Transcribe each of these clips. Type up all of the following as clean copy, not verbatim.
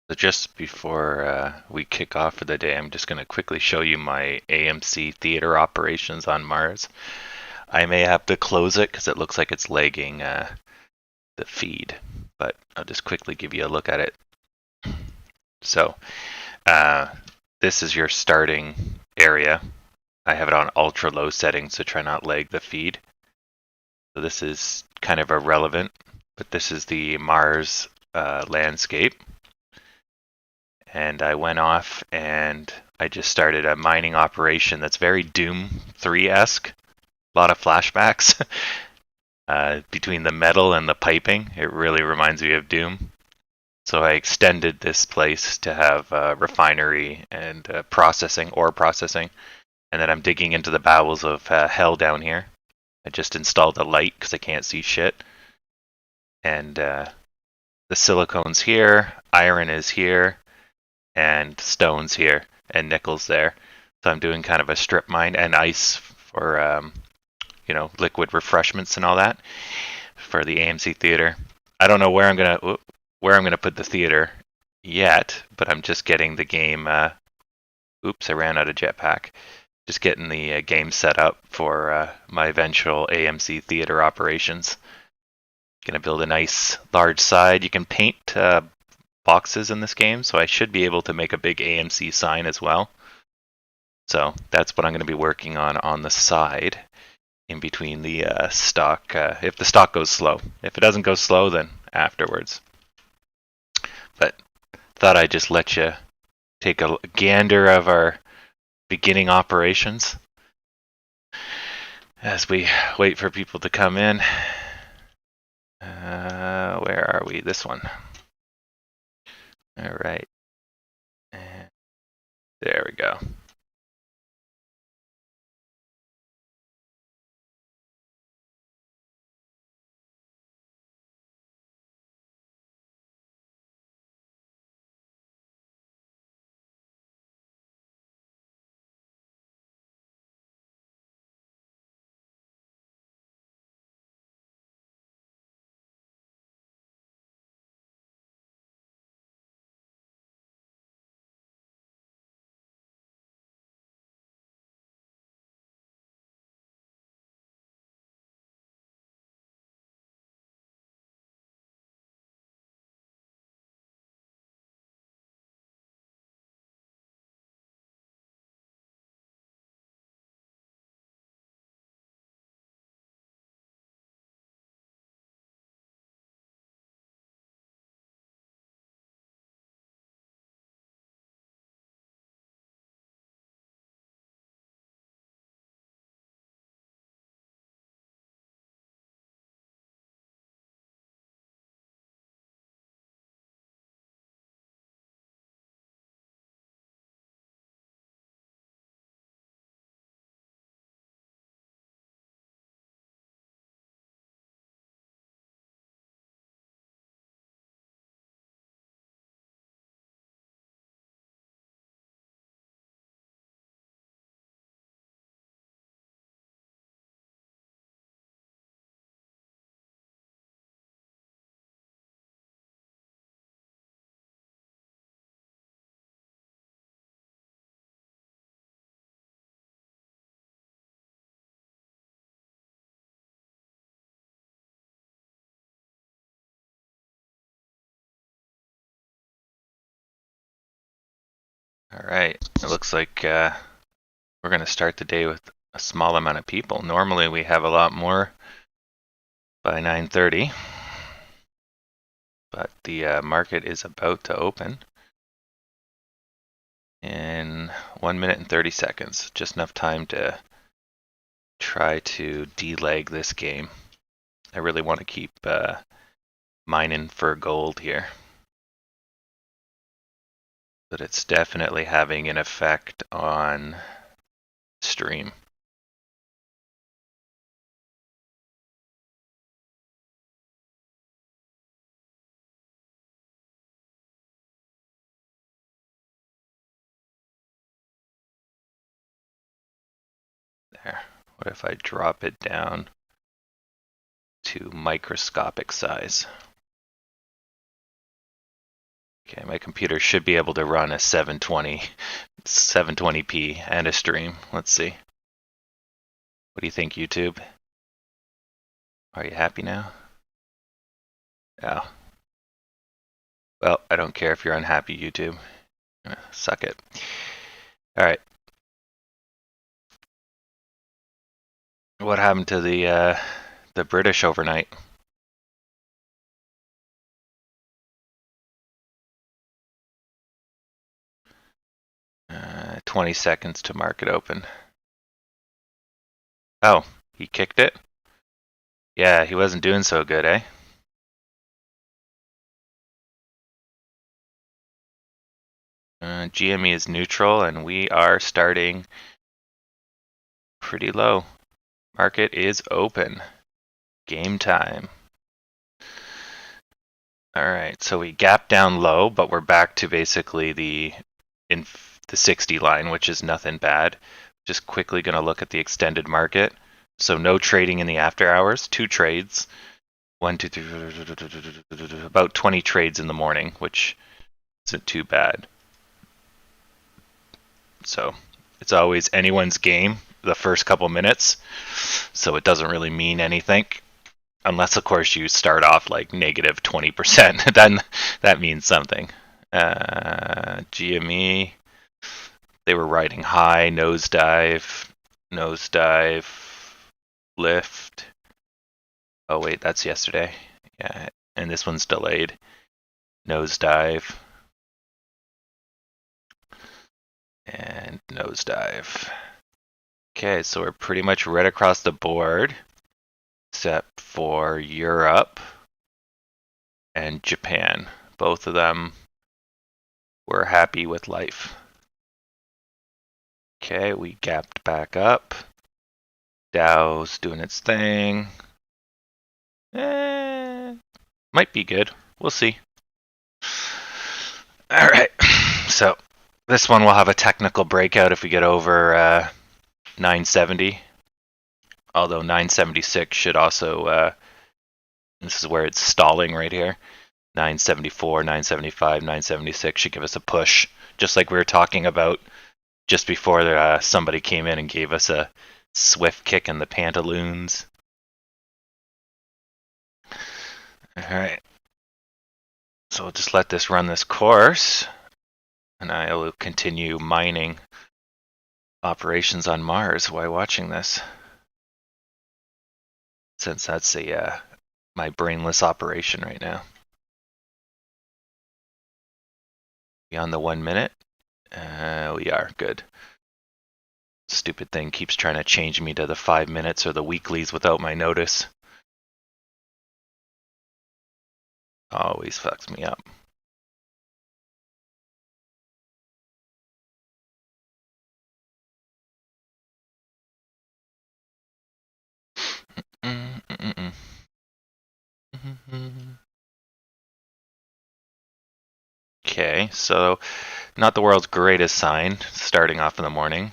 So just before we kick off for the day, I'm just going to quickly show you my AMC theater operations on Mars. I may have to close it because it looks like it's lagging the feed, but I'll just quickly give you a look at it. So this is your starting area. I have it on ultra low settings to try not lag the feed. So this is kind of irrelevant, but this is the Mars landscape. And I went off and I just started a mining operation that's very Doom 3-esque. A lot of flashbacks between the metal and the piping. It really reminds me of Doom. So I extended this place to have refinery and ore processing. And then I'm digging into the bowels of hell down here. I just installed a light because I can't see shit. And the silicone's here, iron is here, and stones here, and nickels there. So I'm doing kind of a strip mine and ice for, liquid refreshments and all that for the AMC theater. I don't know where I'm gonna put the theater yet, but I'm just getting the game. Oops, I ran out of jetpack. Just getting the game set up for my eventual AMC theater operations. Gonna build a nice large side. You can paint boxes in this game, so I should be able to make a big AMC sign as well. So that's what I'm going to be working on the side in between the stock, if the stock goes slow. If it doesn't go slow, then afterwards. But thought I'd just let you take a gander of our beginning operations as we wait for people to come in. Where are we? This one. All right. And there we go. All right. It looks like we're going to start the day with a small amount of people. Normally we have a lot more by 9:30, but the market is about to open in 1 minute and 30 seconds. Just enough time to try to deleg this game. I really want to keep mining for gold here. But it's definitely having an effect on stream. There. What if I drop it down to microscopic size? Okay, my computer should be able to run a 720p and a stream. Let's see. What do you think, YouTube? Are you happy now? Yeah. Well, I don't care if you're unhappy, YouTube. Suck it. All right. What happened to the British overnight? 20 seconds to market open. Oh, he kicked it? Yeah, he wasn't doing so good, eh? GME is neutral, and we are starting pretty low. Market is open. Game time. All right, so we gapped down low, but we're back to basically the 60 line, which is nothing bad. Just quickly going to look at the extended market. So no trading in the after hours, 2 trades. 1, 2, 3, about 20 trades in the morning, which isn't too bad. So it's always anyone's game the first couple minutes, so it doesn't really mean anything. Unless, of course, you start off like negative 20%, then that means something. GME, they were riding high, nosedive, lift. Oh wait, that's yesterday. Yeah, and this one's delayed. Nosedive. And nosedive. Okay, so we're pretty much right across the board, except for Europe and Japan. Both of them were happy with life. Okay, we gapped back up. Dow's doing its thing. Might be good. We'll see. All right, so this one will have a technical breakout if we get over 970. Although 976 should also, this is where it's stalling right here. 974, 975, 976 should give us a push, just like we were talking about just before somebody came in and gave us a swift kick in the pantaloons. All right. So we'll just let this run this course, and I will continue mining operations on Mars while watching this. Since that's my brainless operation right now. Beyond the 1 minute? We are, good. Stupid thing keeps trying to change me to the 5 minutes or the weeklies without my notice. Always fucks me up. Okay, so not the world's greatest sign starting off in the morning.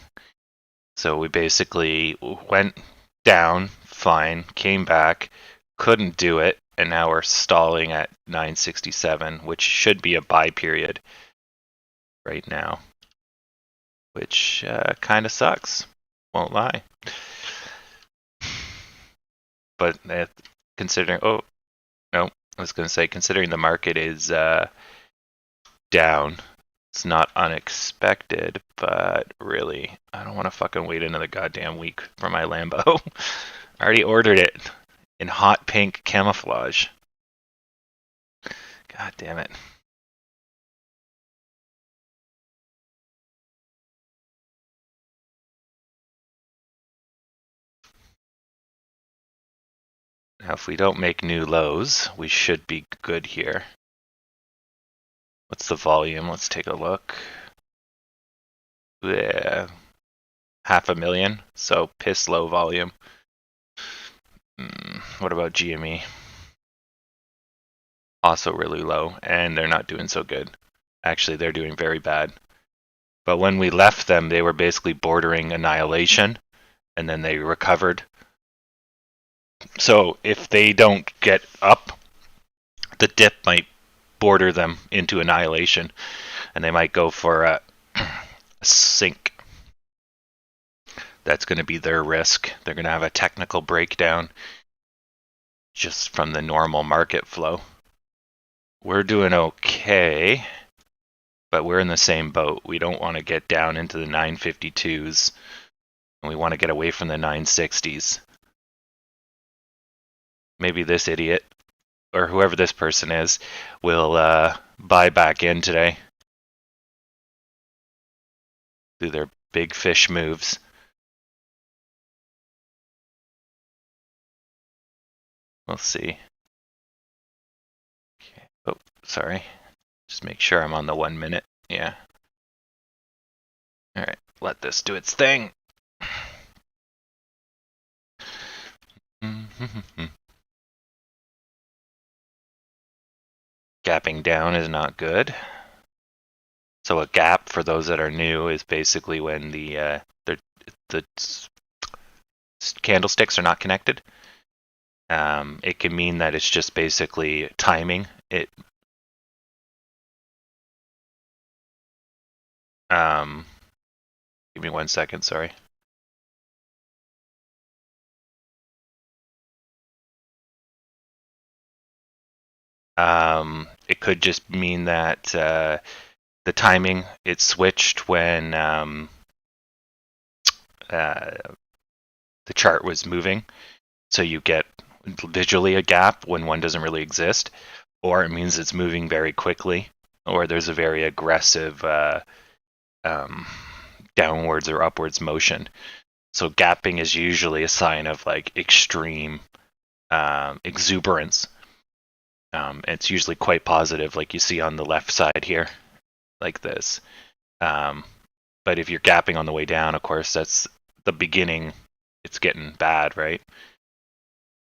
So we basically went down, fine, came back, couldn't do it, and now we're stalling at 967, which should be a buy period right now, which kind of sucks, won't lie. But considering, oh, no, I was going to say, considering the market is down, it's not unexpected, but really, I don't want to fucking wait another goddamn week for my Lambo. I already ordered it in hot pink camouflage. God damn it. Now, if we don't make new lows, we should be good here. What's the volume? Let's take a look. Yeah, 500,000, so piss low volume. What about GME? Also really low, and they're not doing so good. Actually, they're doing very bad. But when we left them, they were basically bordering annihilation, and then they recovered. So if they don't get up, the dip might border them into annihilation, and they might go for a sink. That's going to be their risk. They're going to have a technical breakdown just from the normal market flow. We're doing okay, but we're in the same boat. We don't want to get down into the 952s, and we want to get away from the 960s. Maybe this idiot, or whoever this person is, will buy back in today. Do their big fish moves. We'll see. Okay. Oh, sorry. Just make sure I'm on the 1 minute. Yeah. All right. Let this do its thing. Gapping down is not good. So a gap, for those that are new, is basically when the candlesticks are not connected. It can mean that it's just basically timing. Give me 1 second, sorry. It could just mean that the timing, it switched when the chart was moving. So you get visually a gap when one doesn't really exist, or it means it's moving very quickly, or there's a very aggressive downwards or upwards motion. So gapping is usually a sign of like extreme exuberance. It's usually quite positive, like you see on the left side here, like this. But if you're gapping on the way down, of course, that's the beginning. It's getting bad, right?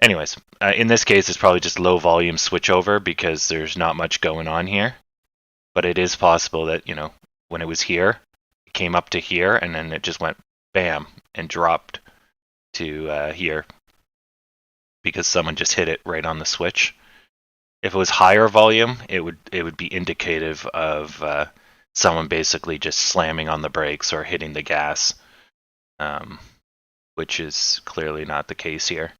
Anyways, in this case, it's probably just low volume switchover because there's not much going on here. But it is possible that, you know, when it was here, it came up to here, and then it just went bam and dropped to here because someone just hit it right on the switch. If it was higher volume, it would be indicative of someone basically just slamming on the brakes or hitting the gas, which is clearly not the case here.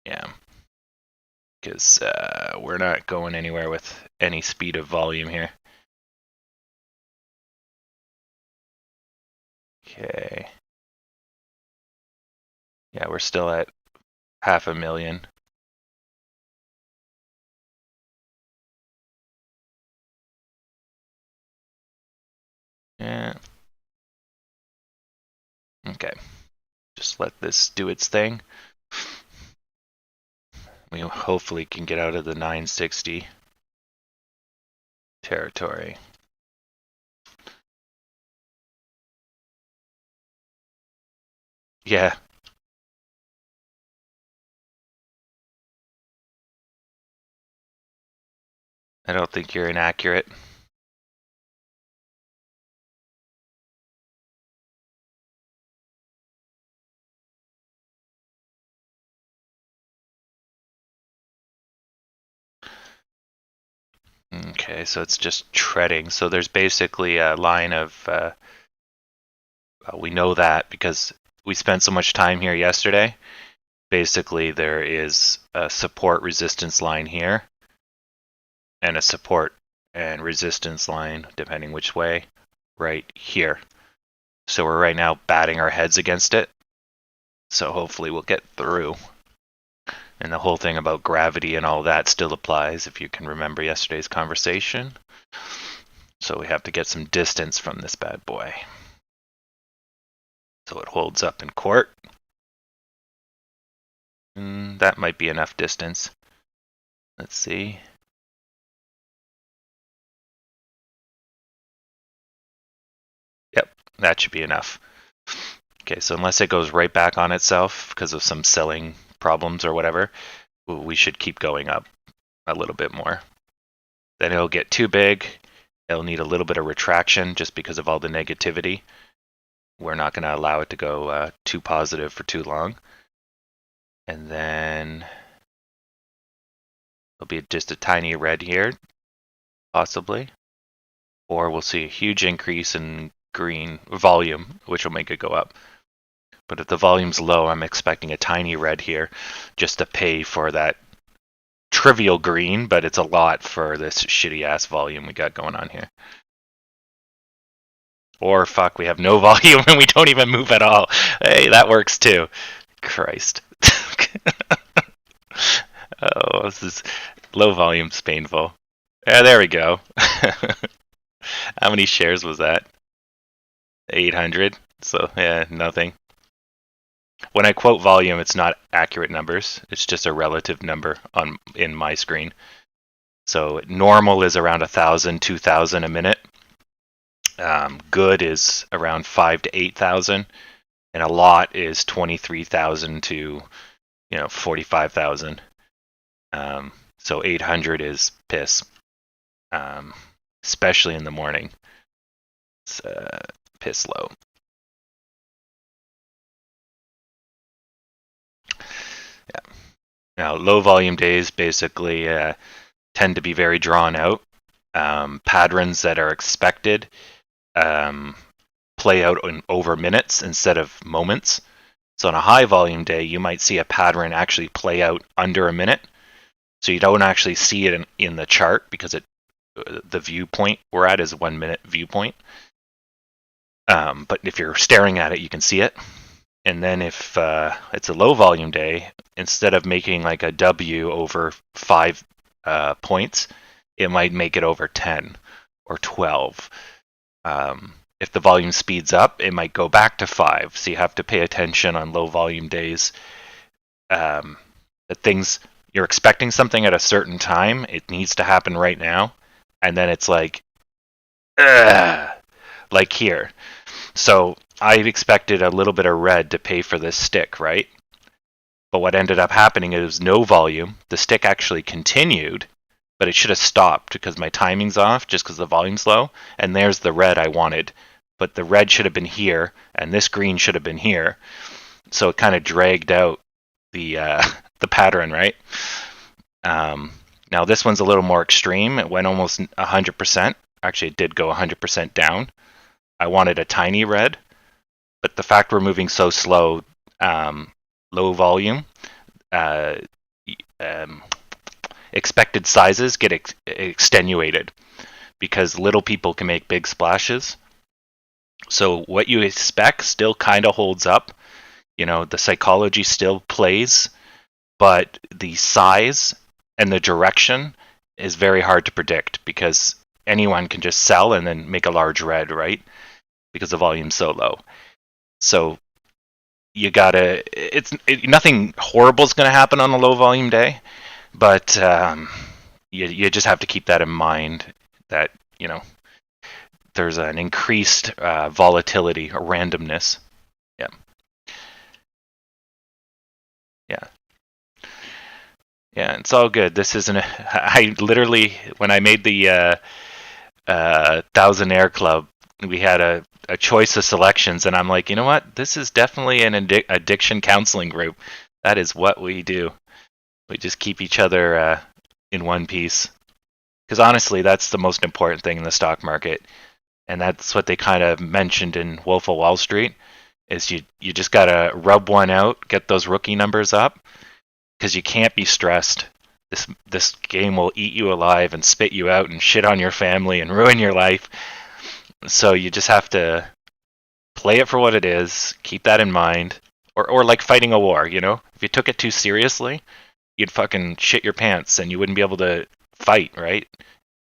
Yeah, because we're not going anywhere with any speed of volume here. Okay. Yeah, we're still at 500,000. Yeah. Okay. Just let this do its thing. We hopefully can get out of the 960 territory. Yeah. I don't think you're inaccurate. Okay, so it's just treading. So there's basically a line of, we know that because we spent so much time here yesterday. Basically, there is a support resistance line here and a support and resistance line, depending which way, right here. So we're right now batting our heads against it. So hopefully we'll get through. And the whole thing about gravity and all that still applies, if you can remember yesterday's conversation. So we have to get some distance from this bad boy. So it holds up in court. And that might be enough distance. Let's see. Yep, that should be enough. Okay, so unless it goes right back on itself because of some selling problems or whatever, we should keep going up a little bit more. Then it'll get too big. It'll need a little bit of retraction just because of all the negativity. We're not going to allow it to go too positive for too long. And then There'll be just a tiny red here, possibly. Or we'll see a huge increase in green volume, which will make it go up. But if the volume's low, I'm expecting a tiny red here just to pay for that trivial green, but it's a lot for this shitty ass volume we got going on here. Or fuck, we have no volume and we don't even move at all. Hey, that works too. Christ. Oh, this is low volume's painful. Yeah, there we go. How many shares was that? 800. So yeah, nothing. When I quote volume, it's not accurate numbers. It's just a relative number in my screen. So normal is around 1,000, 2,000 a minute. Good is around 5,000 to 8,000, and a lot is 23,000 to 45,000. So 800 is piss, especially in the morning. It's piss low. Yeah. Now, low volume days basically tend to be very drawn out. Patterns that are expected play out over minutes instead of moments. So on a high volume day, you might see a pattern actually play out under a minute. So you don't actually see it in the chart because the viewpoint we're at is 1 minute viewpoint. But if you're staring at it, you can see it. And then if it's a low volume day, instead of making like a W over 5 points, it might make it over 10 or 12. If the volume speeds up, it might go back to 5. So you have to pay attention on low volume days. That things, you're expecting something at a certain time, it needs to happen right now. And then it's like here. So I expected a little bit of red to pay for this stick, right? But what ended up happening is no volume. The stick actually continued, but it should have stopped because my timing's off just because the volume's low. And there's the red I wanted. But the red should have been here, and this green should have been here. So it kind of dragged out the pattern, right? Now this one's a little more extreme. It went almost 100%. Actually, it did go 100% down. I wanted a tiny red, but the fact we're moving so slow, low volume, expected sizes get extenuated because little people can make big splashes. So what you expect still kind of holds up. The psychology still plays, but the size and the direction is very hard to predict because anyone can just sell and then make a large red, right? Because the volume's so low. So you gotta, nothing horrible is going to happen on a low volume day, but you just have to keep that in mind that, there's an increased volatility or randomness. Yeah. Yeah, it's all good. This isn't I literally, when I made the Thousandaire Club, we had a choice of selections, and I'm like, you know what? This is definitely an addiction counseling group. That is what we do. We just keep each other in one piece. Because honestly, that's the most important thing in the stock market. And that's what they kind of mentioned in Wolf of Wall Street, is you just got to rub one out, get those rookie numbers up, because you can't be stressed. This game will eat you alive and spit you out and shit on your family and ruin your life. So you just have to play it for what it is, keep that in mind, or like fighting a war, If you took it too seriously, you'd fucking shit your pants and you wouldn't be able to fight, right?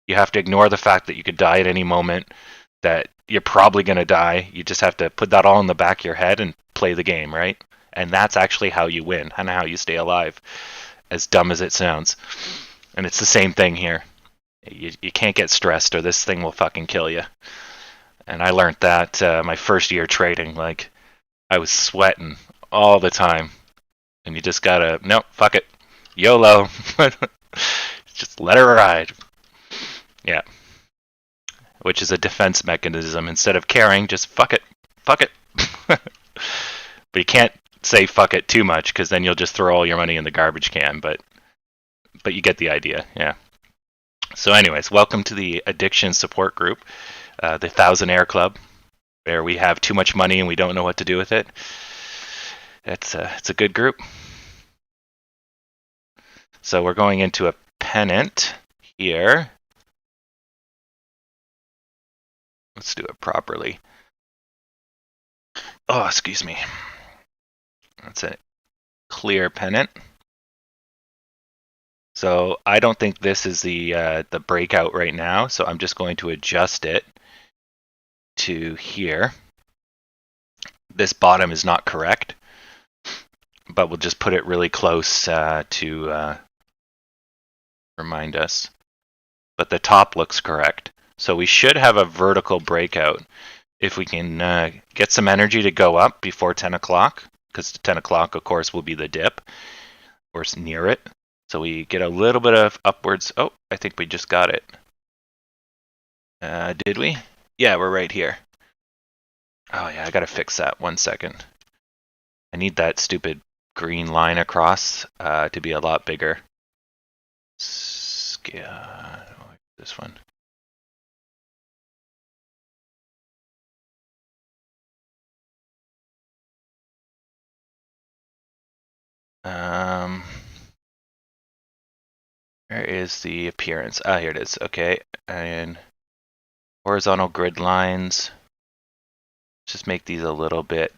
You have to ignore the fact that you could die at any moment, that you're probably going to die. You just have to put that all in the back of your head and play the game, right? And that's actually how you win and how you stay alive, as dumb as it sounds. And it's the same thing here. You can't get stressed or this thing will fucking kill you. And I learned that my first year trading. Like, I was sweating all the time. And you just gotta, nope, fuck it. YOLO. Just let her ride. Yeah. Which is a defense mechanism. Instead of caring, just fuck it. Fuck it. But you can't say fuck it too much, because then you'll just throw all your money in the garbage can. But but you get the idea, yeah. So anyways, welcome to the addiction support group, the Thousandaire Club, where we have too much money and we don't know what to do with it. It's a good group. So we're going into a pennant here. Let's do it properly. Oh, excuse me. That's a clear pennant. So I don't think this is the breakout right now, so I'm just going to adjust it to here. This bottom is not correct, but we'll just put it really close to remind us. But the top looks correct. So we should have a vertical breakout if we can get some energy to go up before 10 o'clock, because 10 o'clock, of course, will be the dip, or near it. So we get a little bit of upwards. Oh, I think we just got it. Did we? Yeah, we're right here. Oh yeah, I gotta fix that. 1 second. I need that stupid green line across to be a lot bigger. This one. Where is the appearance? Ah, here it is. Okay, and horizontal grid lines. Just make these a little bit,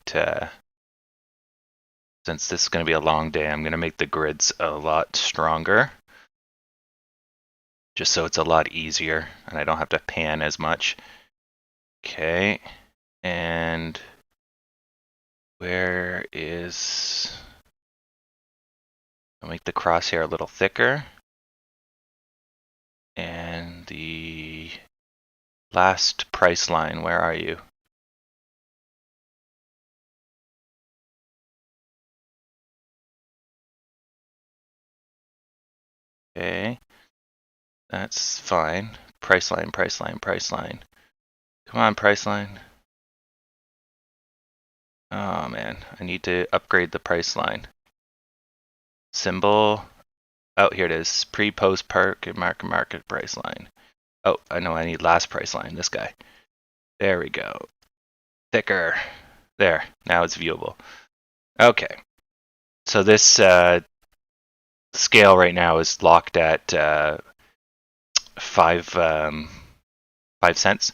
since this is going to be a long day, I'm going to make the grids a lot stronger. Just so it's a lot easier and I don't have to pan as much. Okay, and where is... I'll make the crosshair a little thicker. And the last price line, where are you? Okay, that's fine. Price line, price line, price line. Come on, price line. Oh man, I need to upgrade the price line. Symbol. Oh, here it is. Pre, post, market price line. Oh, I know I need last price line. This guy. There we go. Thicker. There. Now it's viewable. Okay. So this scale right now is locked at 5 cents.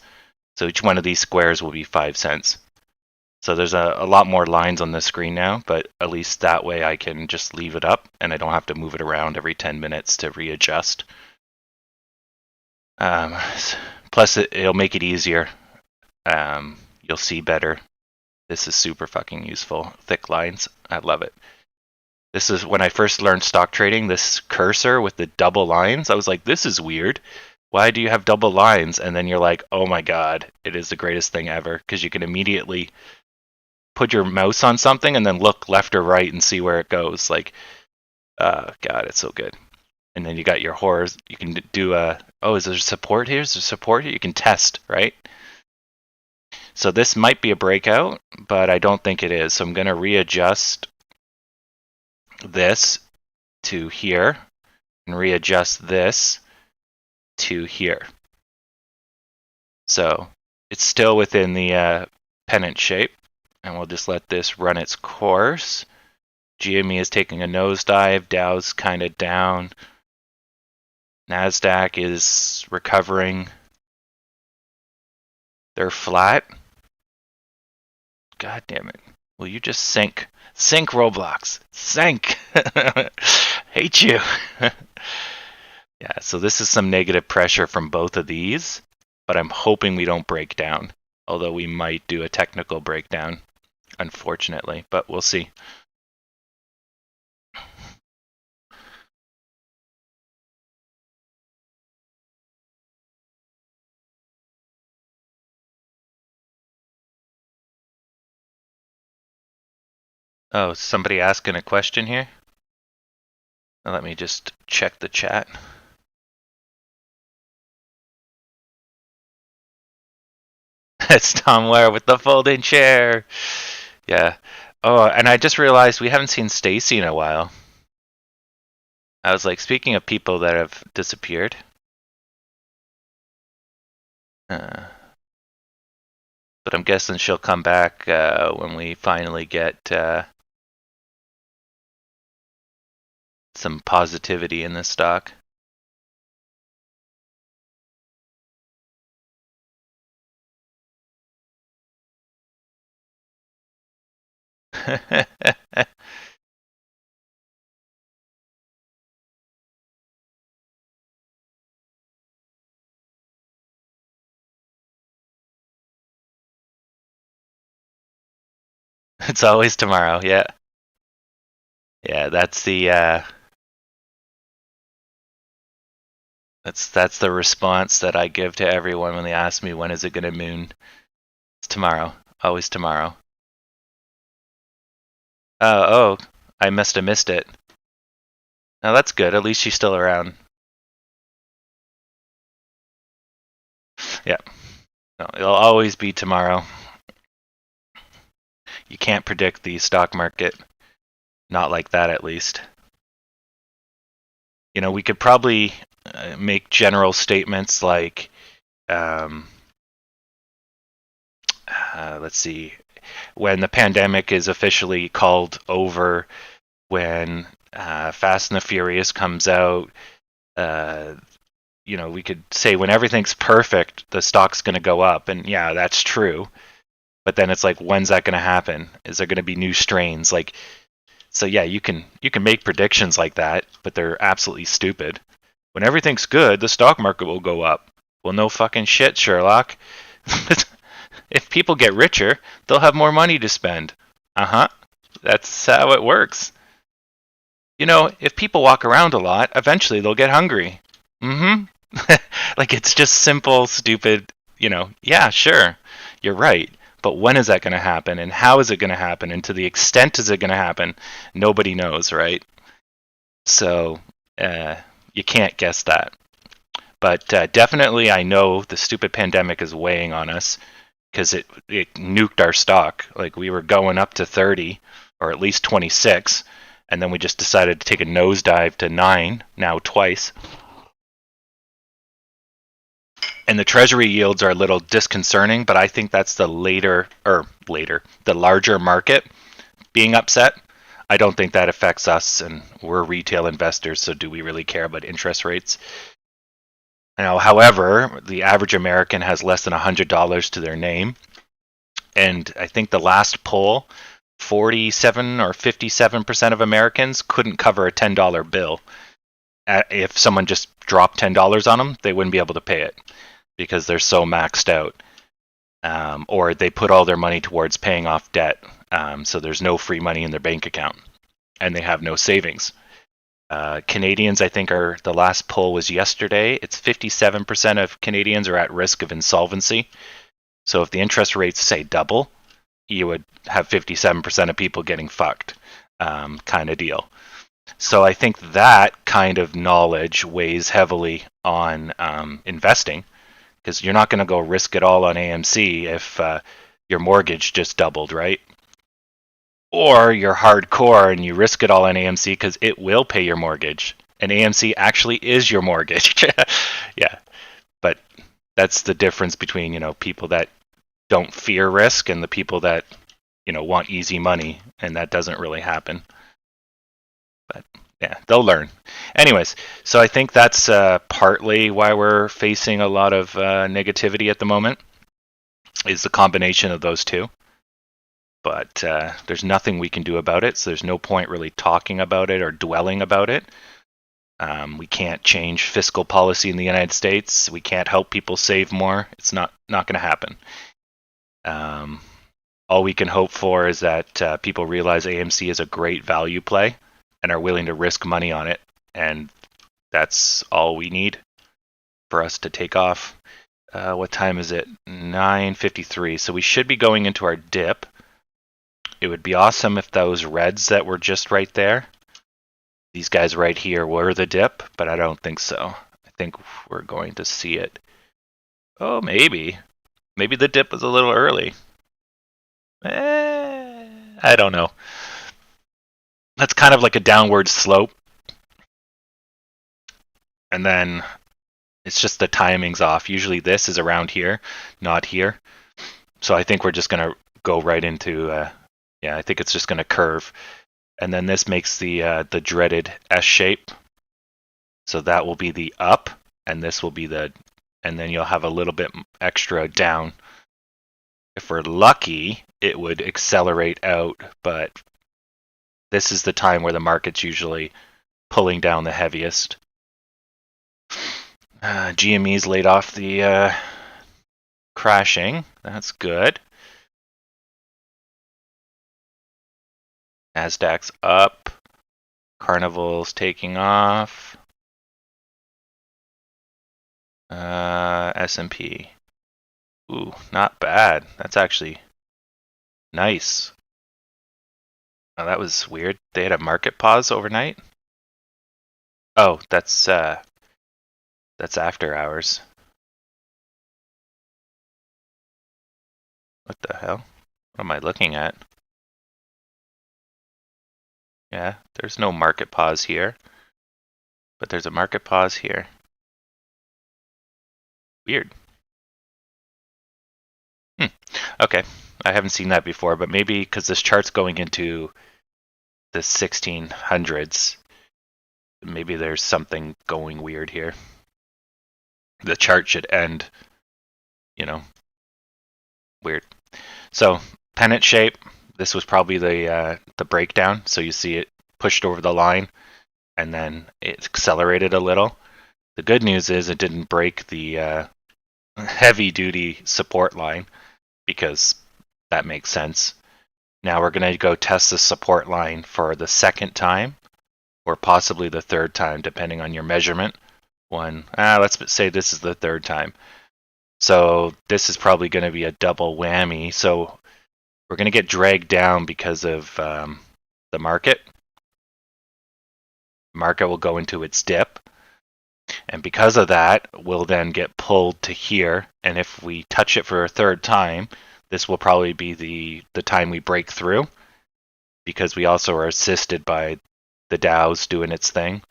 So each one of these squares will be 5 cents. So there's a lot more lines on the screen now, but at least that way I can just leave it up and I don't have to move it around every 10 minutes to readjust. Plus it'll make it easier. You'll see better. This is super fucking useful. Thick lines. I love it. This is when I first learned stock trading, this cursor with the double lines. I was like, this is weird. Why do you have double lines? And then you're like, oh my God, it is the greatest thing ever. Because you can immediately put your mouse on something and then look left or right and see where it goes. Like, God, it's so good. And then you got your horrors. You can do oh, is there support here? Is there support here? You can test, right? So this might be a breakout, but I don't think it is. So I'm going to readjust this to here and readjust this to here. So it's still within the pennant shape, and we'll just let this run its course. GME is taking a nosedive, Dow's kind of down, NASDAQ is recovering. They're flat. God damn it. Will you just sink? Sink, Roblox. Sink. Hate you. Yeah, so this is some negative pressure from both of these, but I'm hoping we don't break down. Although we might do a technical breakdown, unfortunately, but we'll see. Oh, somebody asking a question here? Let me just check the chat. It's Tom Ware with the folding chair. Yeah. Oh, and I just realized we haven't seen Stacy in a while. I was like, speaking of people that have disappeared. But I'm guessing she'll come back when we finally get some positivity in this stock. It's always tomorrow, yeah. Yeah, that's the that's the response that I give to everyone when they ask me when is it gonna moon. It's tomorrow. Always tomorrow. Oh, I must have missed it. Now that's good. At least she's still around. Yeah. No, it'll always be tomorrow. You can't predict the stock market. Not like that, at least. You know, we could probably make general statements like, let's see, when the pandemic is officially called over, when Fast and the Furious comes out, you know, we could say when everything's perfect, the stock's going to go up. And yeah, that's true. But then it's like, when's that going to happen? Is there going to be new strains? Like, so yeah, you can make predictions like that, but they're absolutely stupid. When everything's good, the stock market will go up. Well, no fucking shit, Sherlock. If people get richer, they'll have more money to spend. Uh-huh. That's how it works. You know, if people walk around a lot, eventually they'll get hungry. Mm-hmm. Like, it's just simple, stupid, you know, yeah, sure, you're right. But when is that going to happen? And how is it going to happen? And to the extent is it going to happen? Nobody knows, right? So you can't guess that. But definitely I know the stupid pandemic is weighing on us because it nuked our stock. Like, we were going up to 30 or at least 26. And then we just decided to take a nosedive to 9, now twice. And the treasury yields are a little disconcerting, but I think that's the the larger market being upset. I don't think that affects us, and we're retail investors, so do we really care about interest rates? Now, however, the average American has less than $100 to their name, and I think the last poll, 47 or 57% of Americans couldn't cover a $10 bill. If someone just dropped $10 on them, they wouldn't be able to pay it because they're so maxed out. Or they put all their money towards paying off debt, so there's no free money in their bank account, and they have no savings. Canadians, I think, the last poll was yesterday. It's 57% of Canadians are at risk of insolvency. So if the interest rates, say, double, you would have 57% of people getting fucked, kind of deal. So I think that kind of knowledge weighs heavily on investing, because you're not going to go risk it all on AMC if your mortgage just doubled, right? Or you're hardcore and you risk it all on AMC because it will pay your mortgage. And AMC actually is your mortgage. Yeah. But that's the difference between, you know, people that don't fear risk and the people that, you know, want easy money, and that doesn't really happen. But yeah, they'll learn. Anyways, so I think that's partly why we're facing a lot of negativity at the moment, is the combination of those two. But there's nothing we can do about it, so there's no point really talking about it or dwelling about it. We can't change fiscal policy in the United States. We can't help people save more. It's not going to happen. All we can hope for is that people realize AMC is a great value play and are willing to risk money on it. And that's all we need for us to take off. What time is it? 9:53. So we should be going into our dip. It would be awesome if those reds that were just right there, these guys right here, were the dip, but I don't think so. I think we're going to see it. Oh, maybe. Maybe the dip was a little early. I don't know. That's kind of like a downward slope. And then it's just the timing's off. Usually this is around here, not here. So I think we're just going to go right into, yeah, I think it's just going to curve. And then this makes the dreaded S shape. So that will be the up, and this will be the, and then you'll have a little bit extra down. If we're lucky, it would accelerate out, but this is the time where the market's usually pulling down the heaviest. GME's laid off the crashing. That's good. Nasdaq's up. Carnival's taking off. S&P. Ooh, not bad. That's actually nice. Oh, that was weird. They had a market pause overnight. Oh, that's after hours. What the hell? What am I looking at? Yeah, there's no market pause here, but there's a market pause here. Weird. Okay, I haven't seen that before, but maybe because this chart's going into the 1600s, maybe there's something going weird here. The chart should end, you know, weird. So pennant shape. This was probably the breakdown. So you see it pushed over the line, and then it accelerated a little. The good news is it didn't break the heavy-duty support line, because that makes sense. Now we're going to go test the support line for the second time, or possibly the third time, depending on your measurement. Let's say this is the third time. So this is probably going to be a double whammy. So we're going to get dragged down because of the market. Market will go into its dip. And because of that, we'll then get pulled to here. And if we touch it for a third time, this will probably be the time we break through, because we also are assisted by the Dow's doing its thing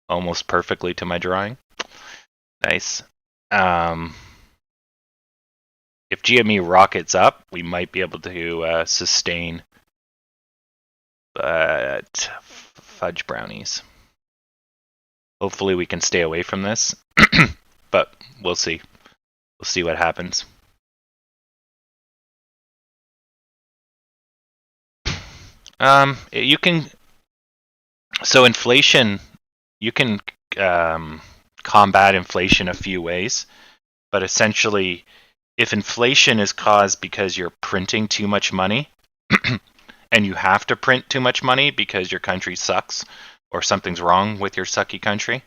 almost perfectly to my drawing. Nice. If GME rockets up, we might be able to sustain, but fudge brownies. Hopefully we can stay away from this, but we'll see. We'll see what happens. You can, so inflation, you can combat inflation a few ways, but essentially, if inflation is caused because you're printing too much money, and you have to print too much money because your country sucks, or something's wrong with your sucky country,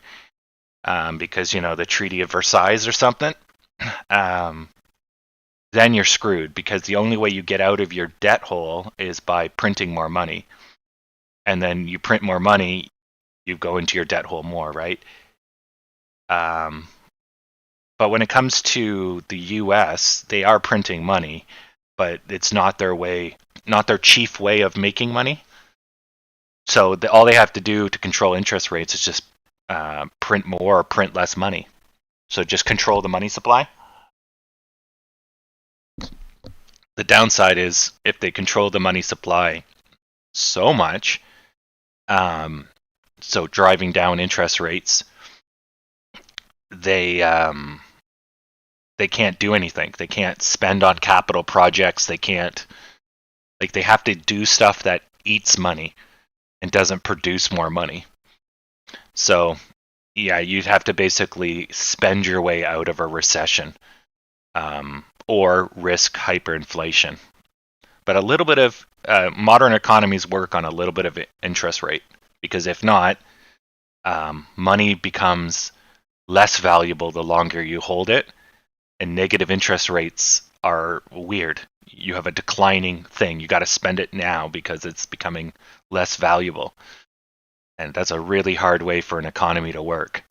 because, you know, the Treaty of Versailles or something, then you're screwed, because the only way you get out of your debt hole is by printing more money. And then you print more money, you go into your debt hole more, right? But when it comes to the US, they are printing money, but it's not their way, not their chief way of making money. So all they have to do to control interest rates is just print more or print less money. So just control the money supply. The downside is if they control the money supply so much, so driving down interest rates, they can't do anything. They can't spend on capital projects. They can't, like, they have to do stuff that eats money and doesn't produce more money. So, yeah, you'd have to basically spend your way out of a recession, or risk hyperinflation. But a little bit of modern economies work on a little bit of interest rate, because if not, money becomes less valuable the longer you hold it, and negative interest rates are weird. You have a declining thing. You got to spend it now because it's becoming less valuable. And that's a really hard way for an economy to work.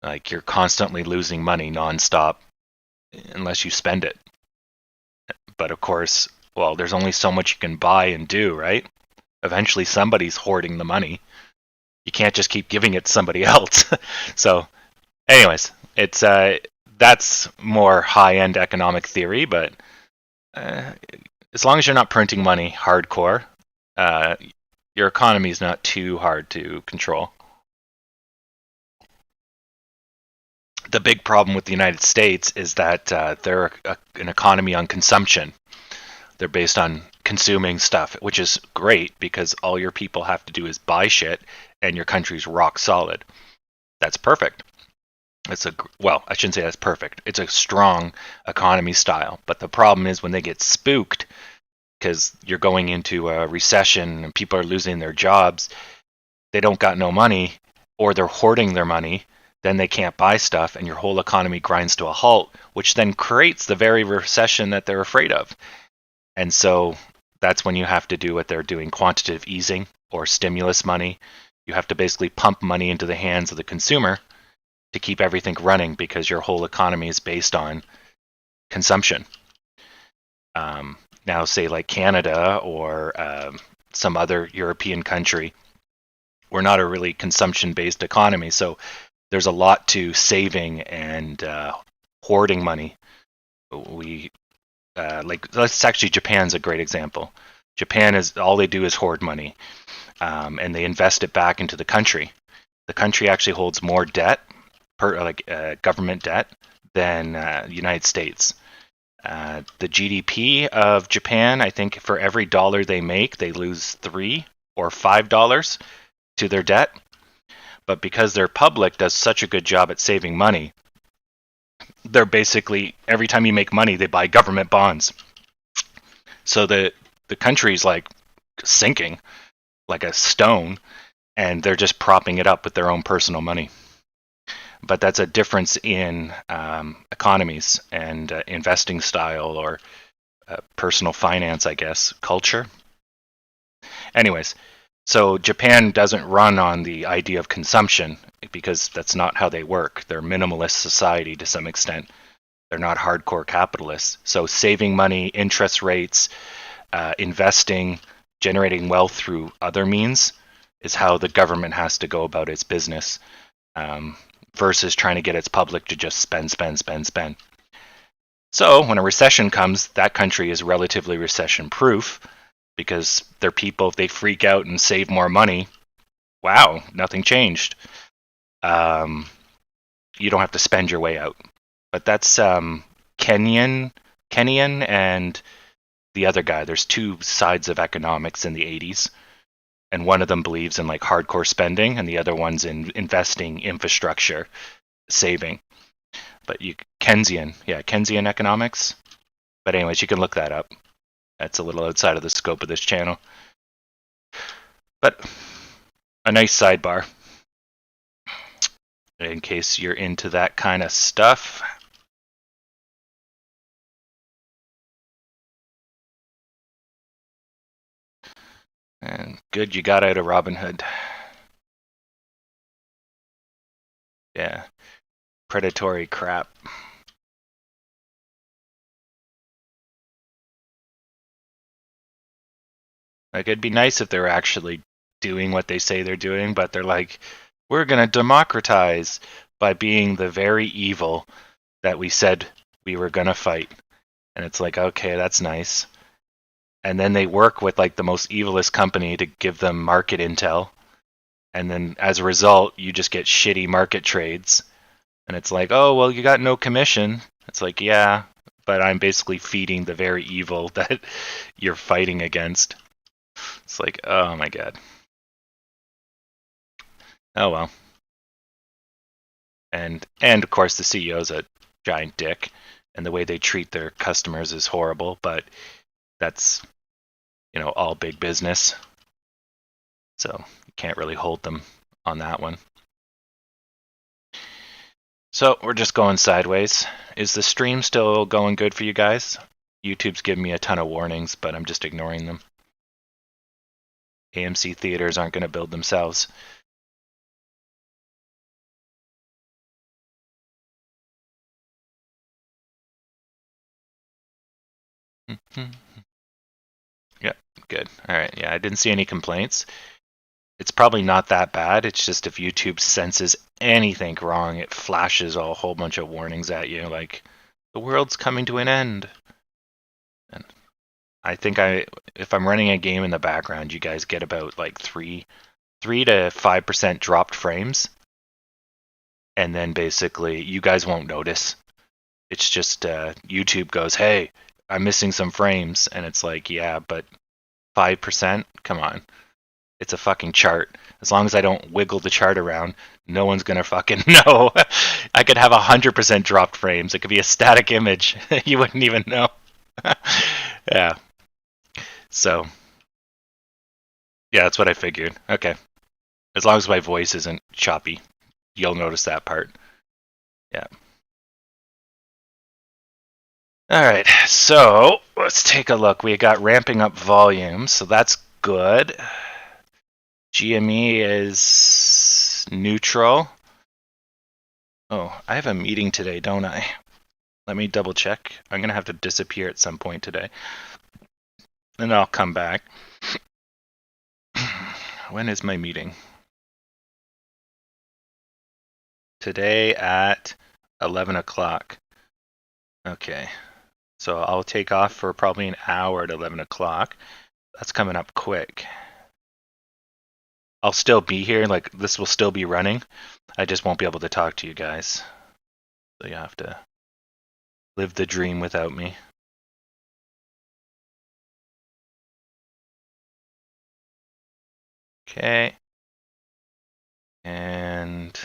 Like, you're constantly losing money nonstop unless you spend it. But of course, well, there's only so much you can buy and do, right? Eventually somebody's hoarding the money. You can't just keep giving it to somebody else. So Anyways, it's that's more high-end economic theory, but as long as you're not printing money hardcore, uh, your economy is not too hard to control. The big problem with the United States is that they're an economy on consumption. They're based on consuming stuff, which is great because all your people have to do is buy shit and your country's rock solid. That's perfect. Well, I shouldn't say that's perfect. It's a strong economy style. But the problem is when they get spooked because you're going into a recession and people are losing their jobs, they don't got no money or they're hoarding their money, then they can't buy stuff and your whole economy grinds to a halt, which then creates the very recession that they're afraid of. And so that's when you have to do what they're doing, quantitative easing or stimulus money. You have to basically pump money into the hands of the consumer to keep everything running because your whole economy is based on consumption. Now, say like Canada or some other European country, we're not a really consumption-based economy, so there's a lot to saving and hoarding money. We let's actually Japan's a great example. Japan is all they do is hoard money, and they invest it back into the country. The country actually holds more debt government debt than the United States. The GDP of Japan, I think, for every dollar they make, they lose $3 or $5 to their debt. But because their public does such a good job at saving money, they're basically every time you make money, they buy government bonds. So the country's like sinking like a stone, and they're just propping it up with their own personal money. But that's a difference in economies and investing style or personal finance, I guess, culture. Anyways, so Japan doesn't run on the idea of consumption because that's not how they work. They're minimalist society to some extent. They're not hardcore capitalists. So saving money, interest rates, investing, generating wealth through other means is how the government has to go about its business. Versus trying to get its public to just spend. So when a recession comes, that country is relatively recession proof because their people, if they freak out and save more money, wow, nothing changed. You don't have to spend your way out. But that's Kenyan and the other guy. There's two sides of economics in the 80s. And one of them believes in like hardcore spending, and the other one's in investing, infrastructure, saving. But Keynesian economics. But anyways, you can look that up. That's a little outside of the scope of this channel. But a nice sidebar in case you're into that kind of stuff. And good you got out of Robinhood. Yeah. Predatory crap. Like, it'd be nice if they were actually doing what they say they're doing, but they're like, we're going to democratize by being the very evil that we said we were going to fight. And it's like, okay, that's nice. And then they work with like the most evilest company to give them market intel. And then as a result, you just get shitty market trades. And it's like, oh, well, you got no commission. It's like, yeah, but I'm basically feeding the very evil that you're fighting against. It's like, oh my god. Oh well. And of course the CEO's a giant dick, and the way they treat their customers is horrible, but that's, all big business. So you can't really hold them on that one. So we're just going sideways. Is the stream still going good for you guys? YouTube's giving me a ton of warnings, but I'm just ignoring them. AMC theaters aren't going to build themselves. Yeah, good. All right. Yeah, I didn't see any complaints. it's probably not that bad. It's just if YouTube senses anything wrong, it flashes a whole bunch of warnings at you, like the world's coming to an end. And I think if I'm running a game in the background, you guys get about like 3 to 5% dropped frames, and then basically you guys won't notice. It's just YouTube goes, "Hey, I'm missing some frames," and it's like, yeah, but 5%? Come on. It's a fucking chart. As long as I don't wiggle the chart around, no one's gonna fucking know. I could have 100% dropped frames. It could be a static image. You wouldn't even know. Yeah. So, yeah, that's what I figured. Okay. As long as my voice isn't choppy, you'll notice that part. Yeah. All right, so let's take a look. We got ramping up volume, so that's good. GME is neutral. Oh, I have a meeting today, don't I? Let me double check. I'm going to have to disappear at some point today. And I'll come back. When is my meeting? Today at 11 o'clock. Okay. So I'll take off for probably an hour at 11 o'clock. That's coming up quick. I'll still be here, like this will still be running. I just won't be able to talk to you guys. So you have to live the dream without me. Okay. And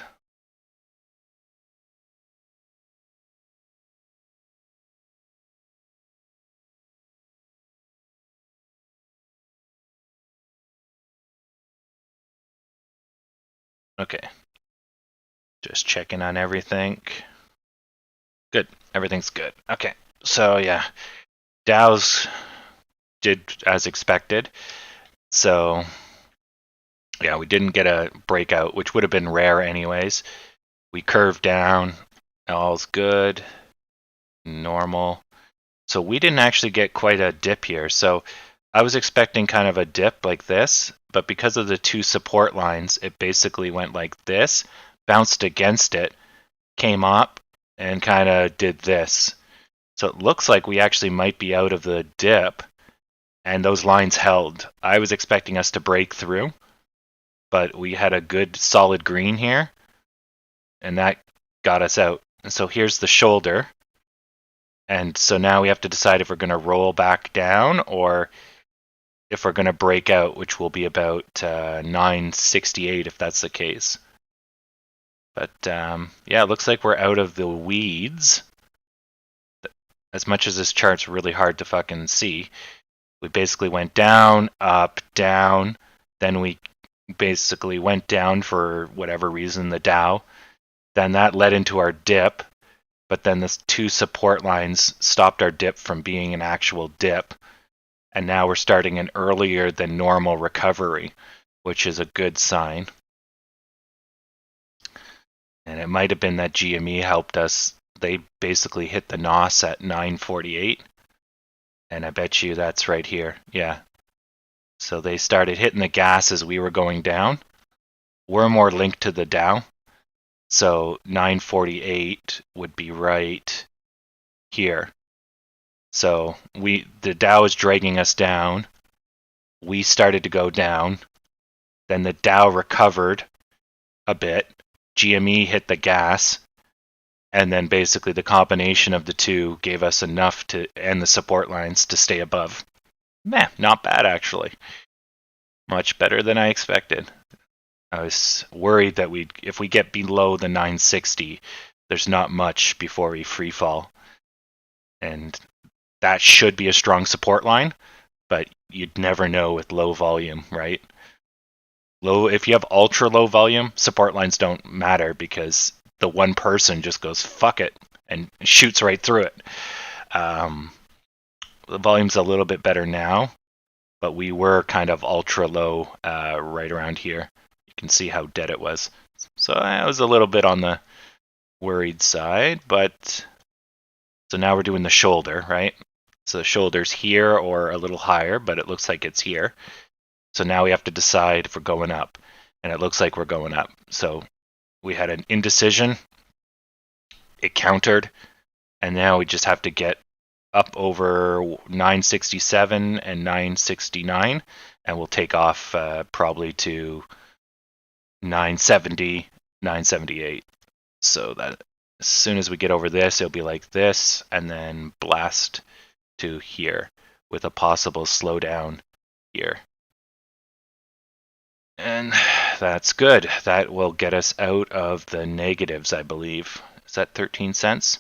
okay. Just checking on everything. Good. Everything's good. Okay. So yeah, Dow's did as expected. So yeah, we didn't get a breakout, which would have been rare anyways. We curved down. All's good. Normal. So we didn't actually get quite a dip here. So I was expecting kind of a dip like this, but because of the two support lines, it basically went like this, bounced against it, came up, and kind of did this. So it looks like we actually might be out of the dip, and those lines held. I was expecting us to break through, but we had a good solid green here, and that got us out. And so here's the shoulder. And so now we have to decide if we're going to roll back down or if we're going to break out, which will be about 968 if that's the case. But yeah, it looks like we're out of the weeds. As much as this chart's really hard to fucking see, we basically went down, up, down. Then we basically went down for whatever reason, the Dow. Then that led into our dip. But then the two support lines stopped our dip from being an actual dip. And now we're starting an earlier than normal recovery, which is a good sign. And it might have been that GME helped us. They basically hit the NOS at 948. And I bet you that's right here. Yeah. So they started hitting the gas as we were going down. We're more linked to the Dow. So 948 would be right here. So the Dow is dragging us down. We started to go down. Then the Dow recovered a bit. GME hit the gas. And then basically the combination of the two gave us enough to end the support lines to stay above. Meh, not bad actually. Much better than I expected. I was worried that if we get below the 960, there's not much before we free fall. And that should be a strong support line, but you'd never know with low volume, right? If you have ultra low volume, support lines don't matter because the one person just goes, fuck it, and shoots right through it. The volume's a little bit better now, but we were kind of ultra low right around here. You can see how dead it was. So I was a little bit on the worried side, but so now we're doing the shoulder, right? So the shoulder's here or a little higher, but it looks like it's here. So now we have to decide if we're going up. And it looks like we're going up. So we had an indecision. It countered. And now we just have to get up over 967 and 969. And we'll take off probably to 970, 978. So that as soon as we get over this, it'll be like this, and then blast to here with a possible slowdown here. And that's good. That will get us out of the negatives, I believe. Is that 13 cents?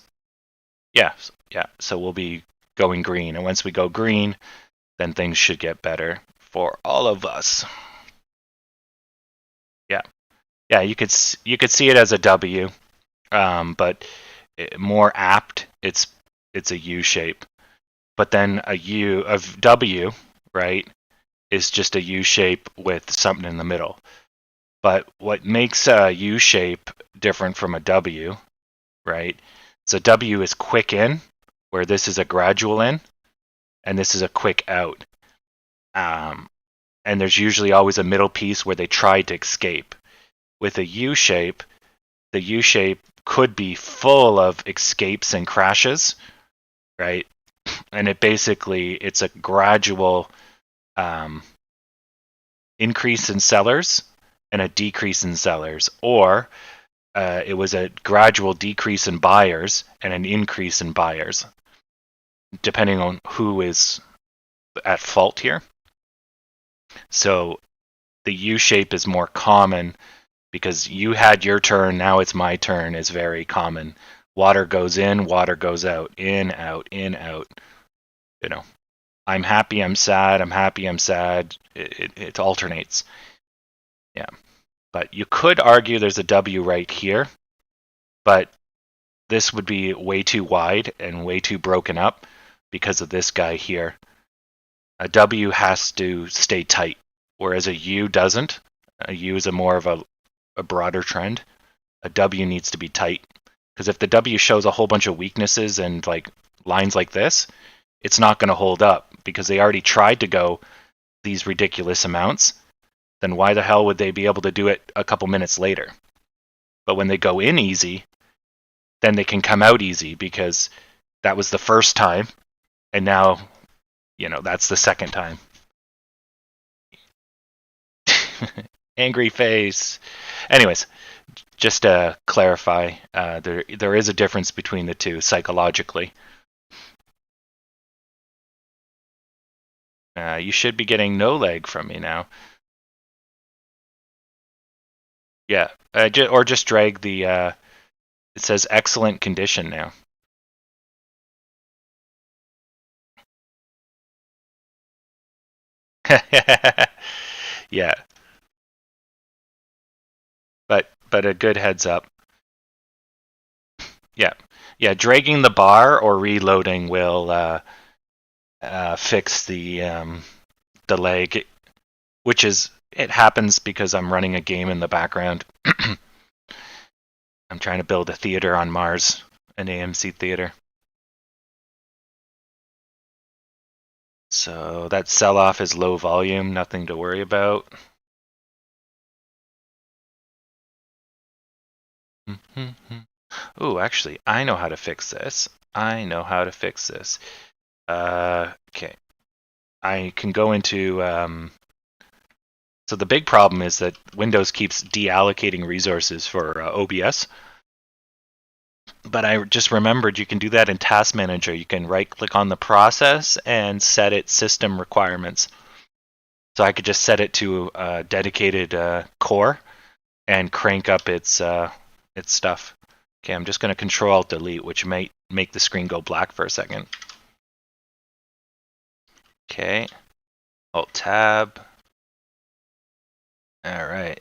Yeah, yeah. So we'll be going green. And once we go green, then things should get better for all of us. Yeah. Yeah, you could see it as a W, but more apt, it's a U shape. But then a W, right, is just a U shape with something in the middle. But what makes a U shape different from a W, right? So W is quick in, where this is a gradual in, and this is a quick out. And there's usually always a middle piece where they try to escape. With a U shape, the U shape could be full of escapes and crashes, right? And it's a gradual increase in sellers and a decrease in sellers, or it was a gradual decrease in buyers and an increase in buyers, depending on who is at fault here. So the U shape is more common because you had your turn, now it's my turn is very common. Water goes in, water goes out, in, out, in, out. You know, I'm happy, I'm sad, I'm happy, I'm sad. It alternates. Yeah. But you could argue there's a W right here, but this would be way too wide and way too broken up because of this guy here. A W has to stay tight, whereas a U doesn't. A U is more of a broader trend. A W needs to be tight, because if the W shows a whole bunch of weaknesses and like lines like this, it's not going to hold up because they already tried to go these ridiculous amounts. Then why the hell would they be able to do it a couple minutes later? But when they go in easy, then they can come out easy because that was the first time, and now, that's the second time. Angry face. Anyways, just to clarify, there is a difference between the two psychologically. You should be getting no leg from me now. Yeah, or just drag the. It says excellent condition now. Yeah, but a good heads up. Yeah, yeah. Dragging the bar or reloading will fix the leg, which is it happens because I'm running a game in the background. I'm trying to build a theater on Mars, an AMC theater. So that sell-off is low volume, nothing to worry about. Oh, actually, I know how to fix this. Okay. I can go into... so the big problem is that Windows keeps deallocating resources for OBS. But I just remembered you can do that in Task Manager. You can right-click on the process and set its system requirements. So I could just set it to a dedicated core and crank up its stuff. Okay, I'm just going to Control-Alt-Delete, which might make the screen go black for a second. Okay, Alt-Tab. All right.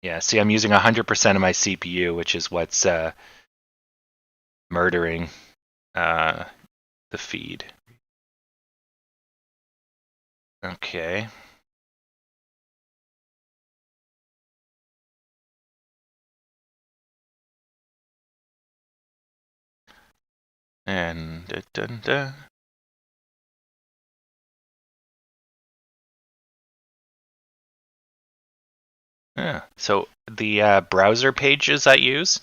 Yeah, see, I'm using 100% of my CPU, which is what's murdering the feed. Okay. And Yeah. So the browser pages I use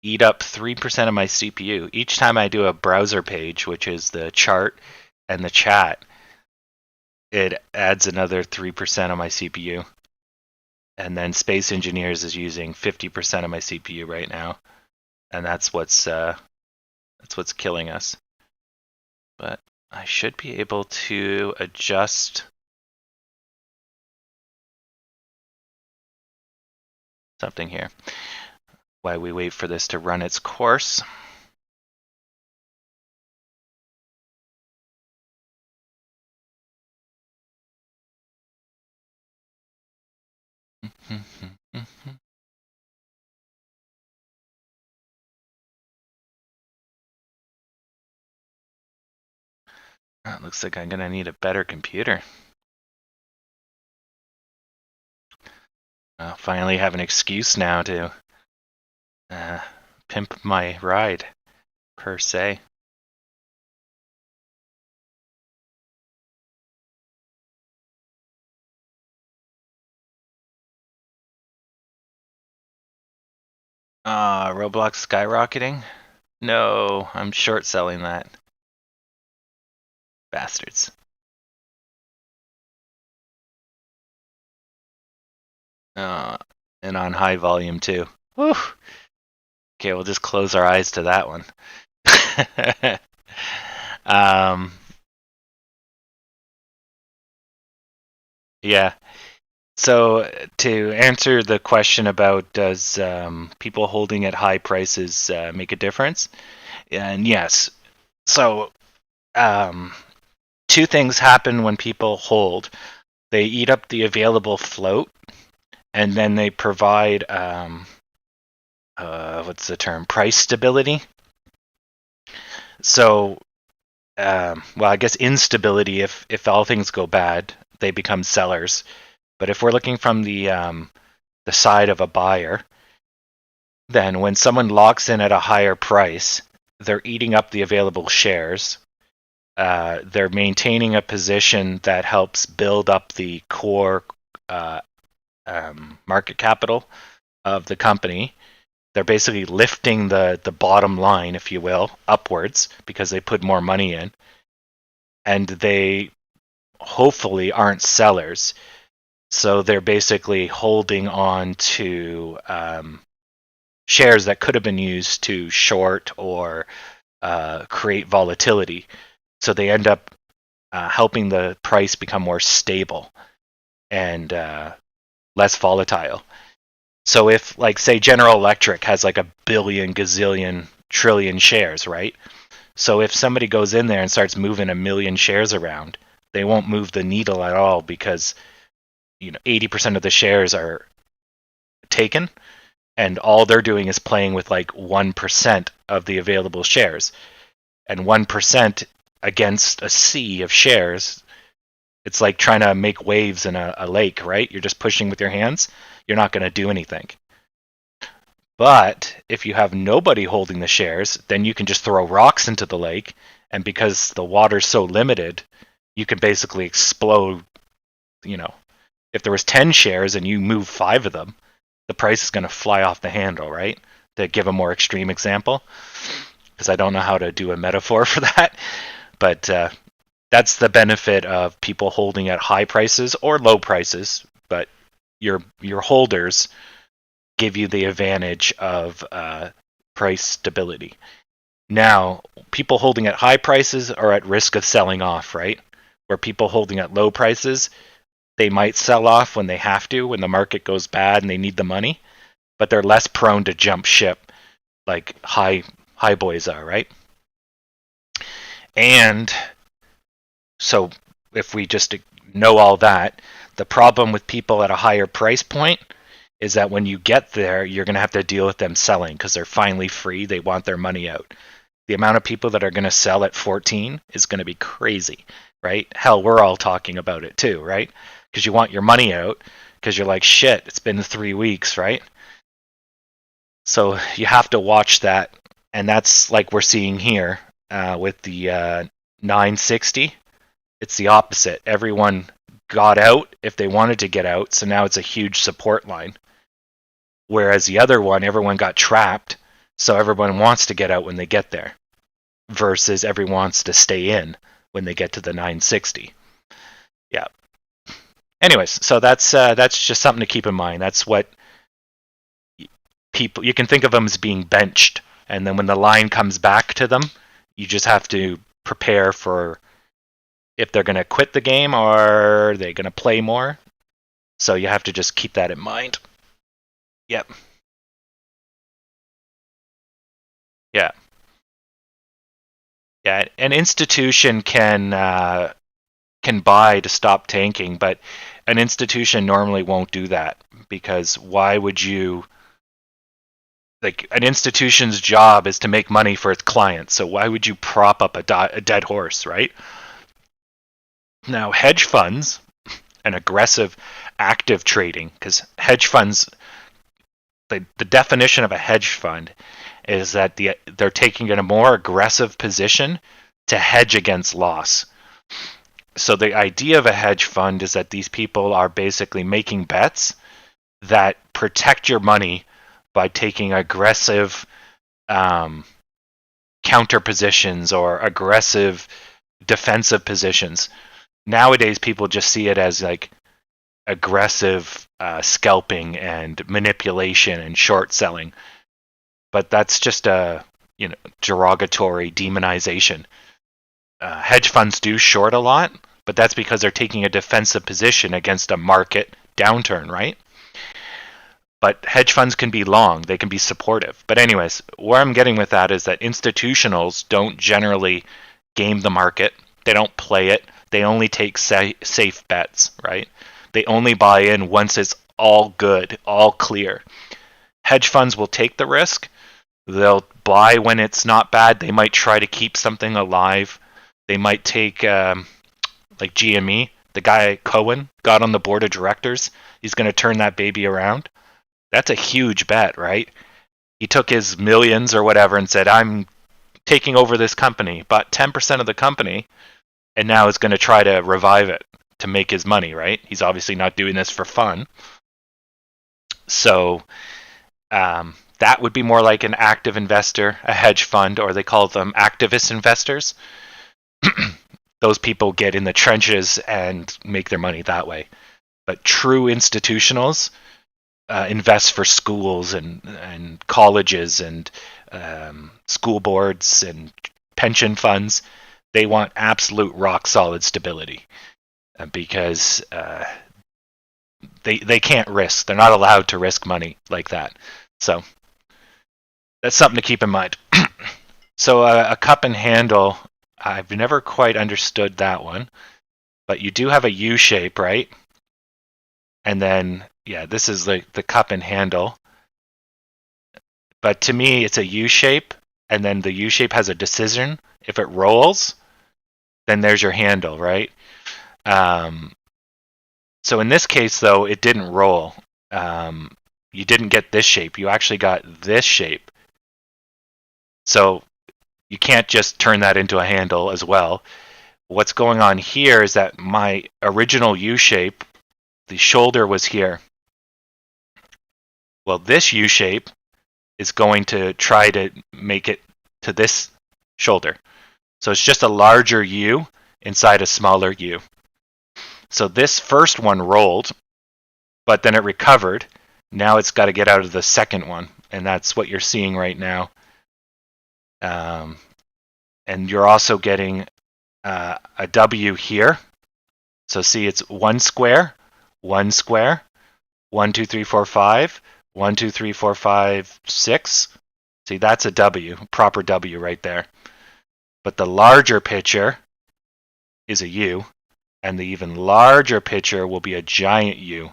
eat up 3% of my CPU. Each time I do a browser page, which is the chart and the chat, it adds another 3% of my CPU. And then Space Engineers is using 50% of my CPU right now, and that's what's killing us. But I should be able to adjust something here while we wait for this to run its course. It looks like I'm gonna need a better computer. I'll finally have an excuse now to pimp my ride, per se. Roblox skyrocketing? No, I'm short selling that. Bastards. And on high volume too. Whew. Okay, we'll just close our eyes to that one. Yeah. So to answer the question about does people holding at high prices make a difference? And yes. So two things happen when people hold. They eat up the available float, and then they provide what's the term? Price stability. So, well, I guess instability. If all things go bad, they become sellers. But if we're looking from the side of a buyer, then when someone locks in at a higher price, they're eating up the available shares. They're maintaining a position that helps build up the core market capital of the company. They're basically lifting the bottom line, if you will, upwards because they put more money in. And they hopefully aren't sellers. So they're basically holding on to shares that could have been used to short or create volatility. So they end up helping the price become more stable and less volatile. So if, like, say, General Electric has like a billion, gazillion, trillion shares, right? So if somebody goes in there and starts moving a million shares around, they won't move the needle at all because 80% of the shares are taken, and all they're doing is playing with like 1% of the available shares. And 1% against a sea of shares, it's like trying to make waves in a lake, right? You're just pushing with your hands. You're not going to do anything. But if you have nobody holding the shares, then you can just throw rocks into the lake. And because the water's so limited, you can basically explode. If there was 10 shares and you move 5 of them, the price is going to fly off the handle, right? To give a more extreme example, because I don't know how to do a metaphor for that. But that's the benefit of people holding at high prices or low prices. But your holders give you the advantage of price stability. Now, people holding at high prices are at risk of selling off, right? Where people holding at low prices, they might sell off when they have to, when the market goes bad and they need the money, but they're less prone to jump ship like high boys are, right? And so if we just know all that, the problem with people at a higher price point is that when you get there, you're going to have to deal with them selling because they're finally free. They want their money out. The amount of people that are going to sell at 14 is going to be crazy, right? Hell, we're all talking about it too, right? Because you want your money out because you're like, shit, it's been 3 weeks, right? So you have to watch that. And that's like we're seeing here with the 960. It's the opposite. Everyone got out if they wanted to get out, so now it's a huge support line. Whereas the other one, everyone got trapped, so everyone wants to get out when they get there, versus everyone wants to stay in when they get to the 960. Yeah. Anyways, so that's just something to keep in mind. That's what people, you can think of them as being benched, and then when the line comes back to them, you just have to prepare for if they're going to quit the game or they're going to play more. So you have to just keep that in mind. Yep. Yeah. Yeah. An institution can buy to stop tanking, but an institution normally won't do that, because why would you? Like, an institution's job is to make money for its clients, so why would you prop up a dead horse, right? Now, hedge funds and aggressive active trading, because hedge funds, the definition of a hedge fund is that they're taking in a more aggressive position to hedge against loss. So the idea of a hedge fund is that these people are basically making bets that protect your money by taking aggressive counter positions or aggressive defensive positions. Nowadays, people just see it as like aggressive scalping and manipulation and short selling, but that's just a derogatory demonization. Hedge funds do short a lot, but that's because they're taking a defensive position against a market downturn, right? But hedge funds can be long, they can be supportive. But anyways, where I'm getting with that is that institutionals don't generally game the market. They don't play it. They only take safe bets, right? They only buy in once it's all good, all clear. Hedge funds will take the risk. They'll buy when it's not bad. They might try to keep something alive. They might take, like GME, the guy Cohen got on the board of directors. He's going to turn that baby around. That's a huge bet, right? He took his millions or whatever and said, I'm taking over this company, bought 10% of the company, and now is going to try to revive it to make his money, right? He's obviously not doing this for fun. So that would be more like an active investor, a hedge fund, or they call them activist investors. Those people get in the trenches and make their money that way. But true institutionals invest for schools and colleges and school boards and pension funds. They want absolute rock solid stability because they can't risk. They're not allowed to risk money like that. So that's something to keep in mind. So a cup and handle, I've never quite understood that one, but you do have a U shape, right? And then, yeah, this is like the cup and handle. But to me, it's a U shape, and then the U shape has a decision. If it rolls, then there's your handle, right? So in this case, though, it didn't roll. You didn't get this shape. You actually got this shape. So you can't just turn that into a handle as well. What's going on here is that my original U shape, the shoulder was here. Well, this U shape is going to try to make it to this shoulder. So it's just a larger U inside a smaller U. So this first one rolled, but then it recovered. Now it's got to get out of the second one, and that's what you're seeing right now. And you're also getting a W here. So see, it's one square, 1, 2, 3, 4, 5, 1, 2, 3, 4, 5, 6. See, that's a W, proper W right there. But the larger picture is a U, and the even larger picture will be a giant U.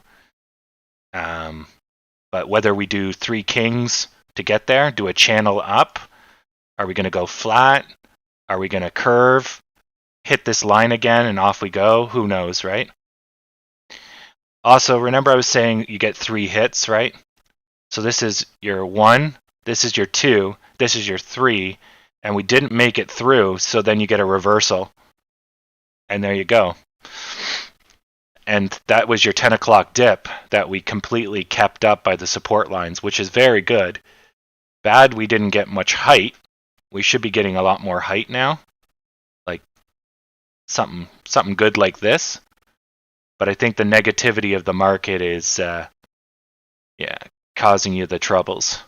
But whether we do 3 kings to get there, do a channel up, are we going to go flat? Are we going to curve? Hit this line again and off we go? Who knows, right? Also, remember I was saying you get 3 hits, right? So this is your 1, this is your 2, this is your 3, and we didn't make it through, so then you get a reversal. And there you go. And that was your 10 o'clock dip that we completely kept up by the support lines, which is very good. Bad we didn't get much height. We should be getting a lot more height now. Like something good like this. But I think the negativity of the market is causing you the troubles.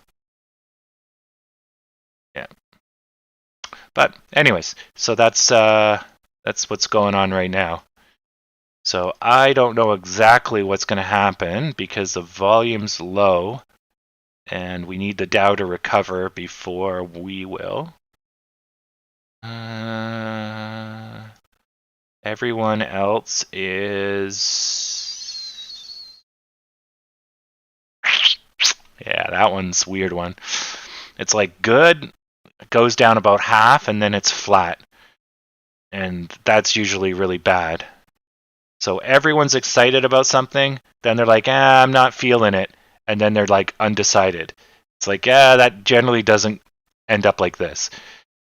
Yeah. But anyways, so that's what's going on right now. So I don't know exactly what's going to happen because the volume's low and we need the Dow to recover before we will. Everyone else is... Yeah, that one's a weird one. It's like good, it goes down about half, and then it's flat. And that's usually really bad. So everyone's excited about something, then they're like, I'm not feeling it. And then they're like undecided. It's like, that generally doesn't end up like this.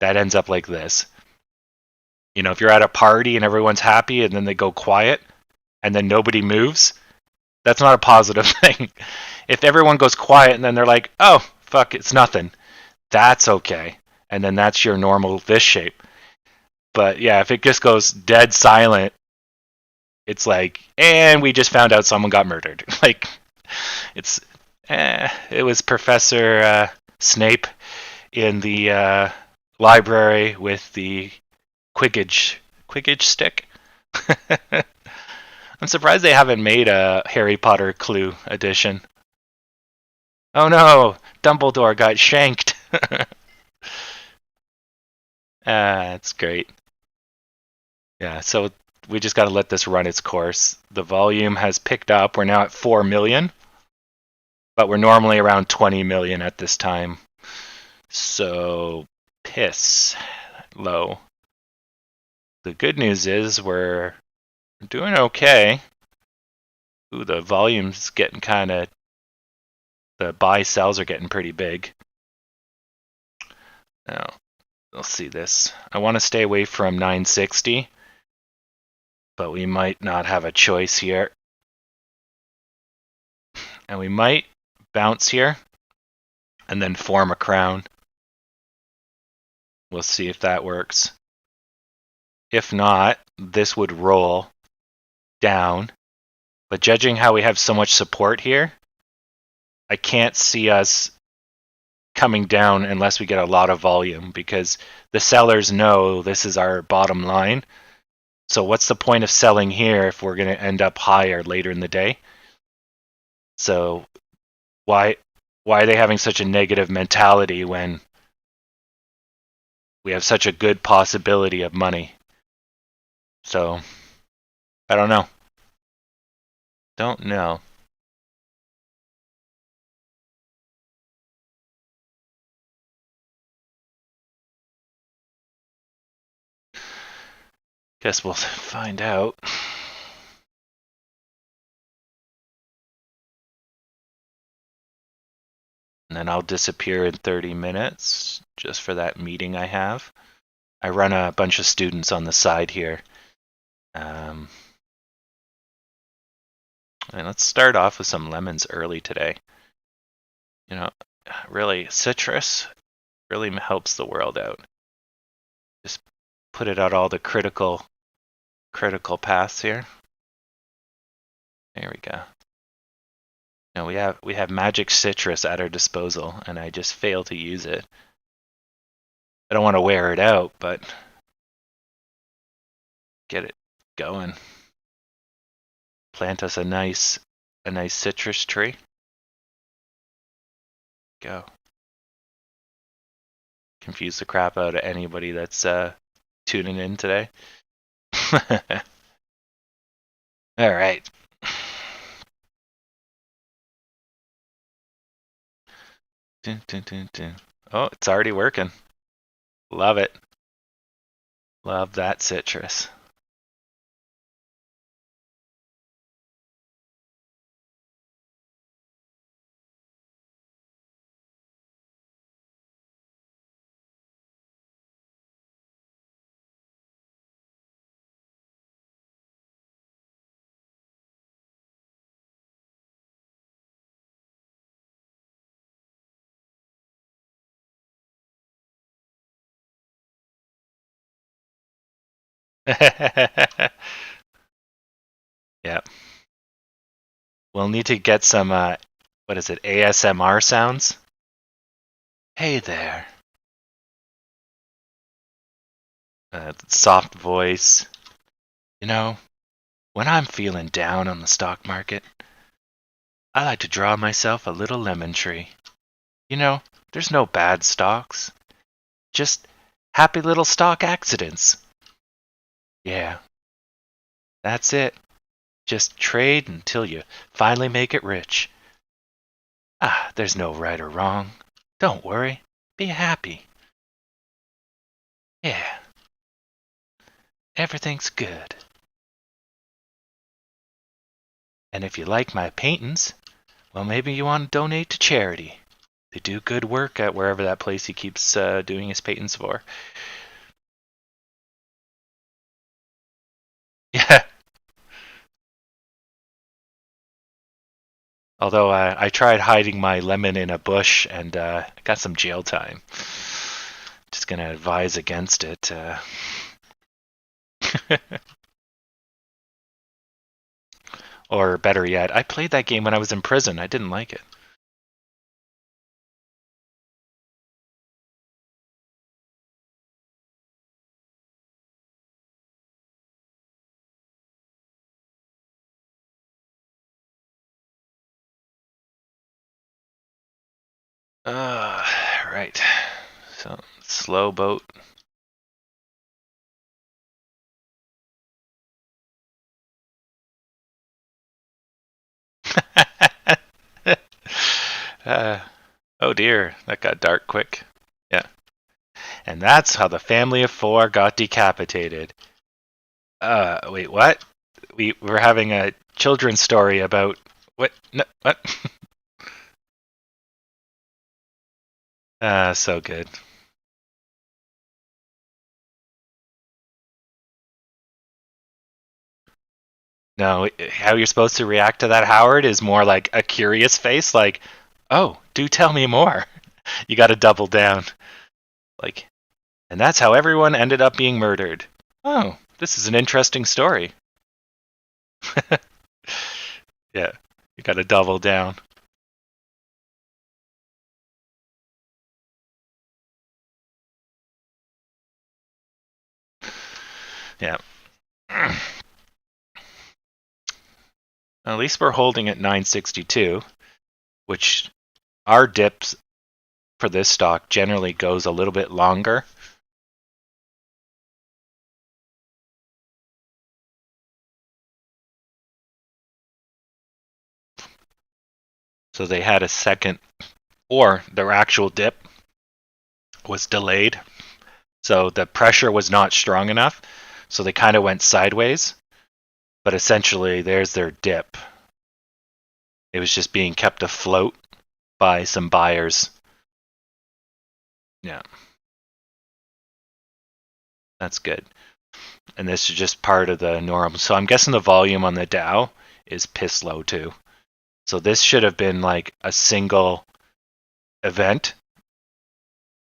That ends up like this. You know, if you're at a party and everyone's happy and then they go quiet and then nobody moves, that's not a positive thing. If everyone goes quiet and then they're like, oh, fuck, it's nothing, that's okay. And then that's your normal this shape. But yeah, if it just goes dead silent, it's like, and we just found out someone got murdered. Like, it was Professor Snape in the library with the Quidditch stick. I'm surprised they haven't made a Harry Potter Clue edition. Oh no, Dumbledore got shanked. That's great. Yeah, so we just got to let this run its course. The volume has picked up. We're now at 4 million, but we're normally around 20 million at this time. So, piss low. The good news is we're doing okay. Ooh, the volume's getting kind of... The buy sells are getting pretty big. Now, we'll see this. I want to stay away from 960, but we might not have a choice here. And we might bounce here and then form a crown. We'll see if that works. If not, this would roll down. But judging how we have so much support here, I can't see us coming down unless we get a lot of volume, because the sellers know this is our bottom line. So what's the point of selling here if we're going to end up higher later in the day? So why are they having such a negative mentality when we have such a good possibility of money? So I don't know. Don't know. Guess we'll find out. And then I'll disappear in 30 minutes just for that meeting I have. I run a bunch of students on the side here. And let's start off with some lemons early today. You know, really, citrus really helps the world out. Just put it at all the critical paths here. There we go. You know, we have magic citrus at our disposal, and I just fail to use it. I don't want to wear it out, but get it going. Plant us a nice citrus tree. Go. Confuse the crap out of anybody that's tuning in today. All right. Dun, dun, dun, dun. Oh, it's already working. Love it. Love that citrus. Yeah. We'll need to get some, what is it, ASMR sounds? Hey there. Soft voice. You know, when I'm feeling down on the stock market, I like to draw myself a little lemon tree. You know, there's no bad stocks, just happy little stock accidents. Yeah, that's it. Just trade until you finally make it rich. There's no right or wrong. Don't worry. Be happy. Yeah, everything's good. And if you like my paintings, well, maybe you want to donate to charity. They do good work at wherever that place he keeps doing his paintings for. Yeah. Although I tried hiding my lemon in a bush and got some jail time. Just gonna advise against it. Or better yet, I played that game when I was in prison. I didn't like it. Right. So, slow boat. uh, oh dear, that got dark quick. Yeah. And that's how the family of four got decapitated. Wait, what? We were having a children's story about what? No, what? So good. No, how you're supposed to react to that, Howard, is more like a curious face, like, "Oh, do tell me more." You got to double down, like, and that's how everyone ended up being murdered. Oh, this is an interesting story. Yeah, you got to double down. Yeah. At least we're holding at 962, which our dips for this stock generally goes a little bit longer. So they had a second, or their actual dip was delayed. So the pressure was not strong enough. So they kind of went sideways. But essentially, there's their dip. It was just being kept afloat by some buyers. Yeah. That's good. And this is just part of the norm. So I'm guessing the volume on the Dow is piss low too. So this should have been like a single event.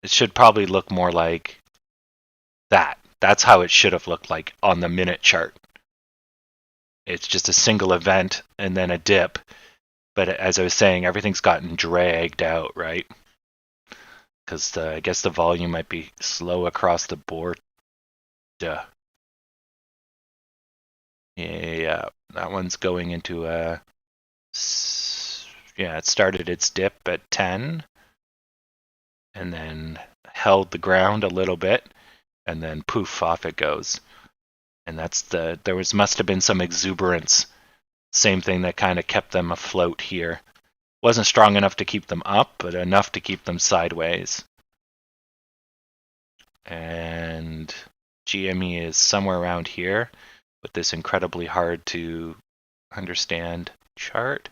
It should probably look more like that. That's how it should have looked like on the minute chart. It's just a single event and then a dip. But as I was saying, everything's gotten dragged out, right? Because I guess the volume might be slow across the board. Duh. Yeah, that one's going into a. Yeah, it started its dip at 10 and then held the ground a little bit and then poof, off it goes. And must have been some exuberance. Same thing that kind of kept them afloat here. Wasn't strong enough to keep them up, but enough to keep them sideways. And GME is somewhere around here with this incredibly hard to understand chart.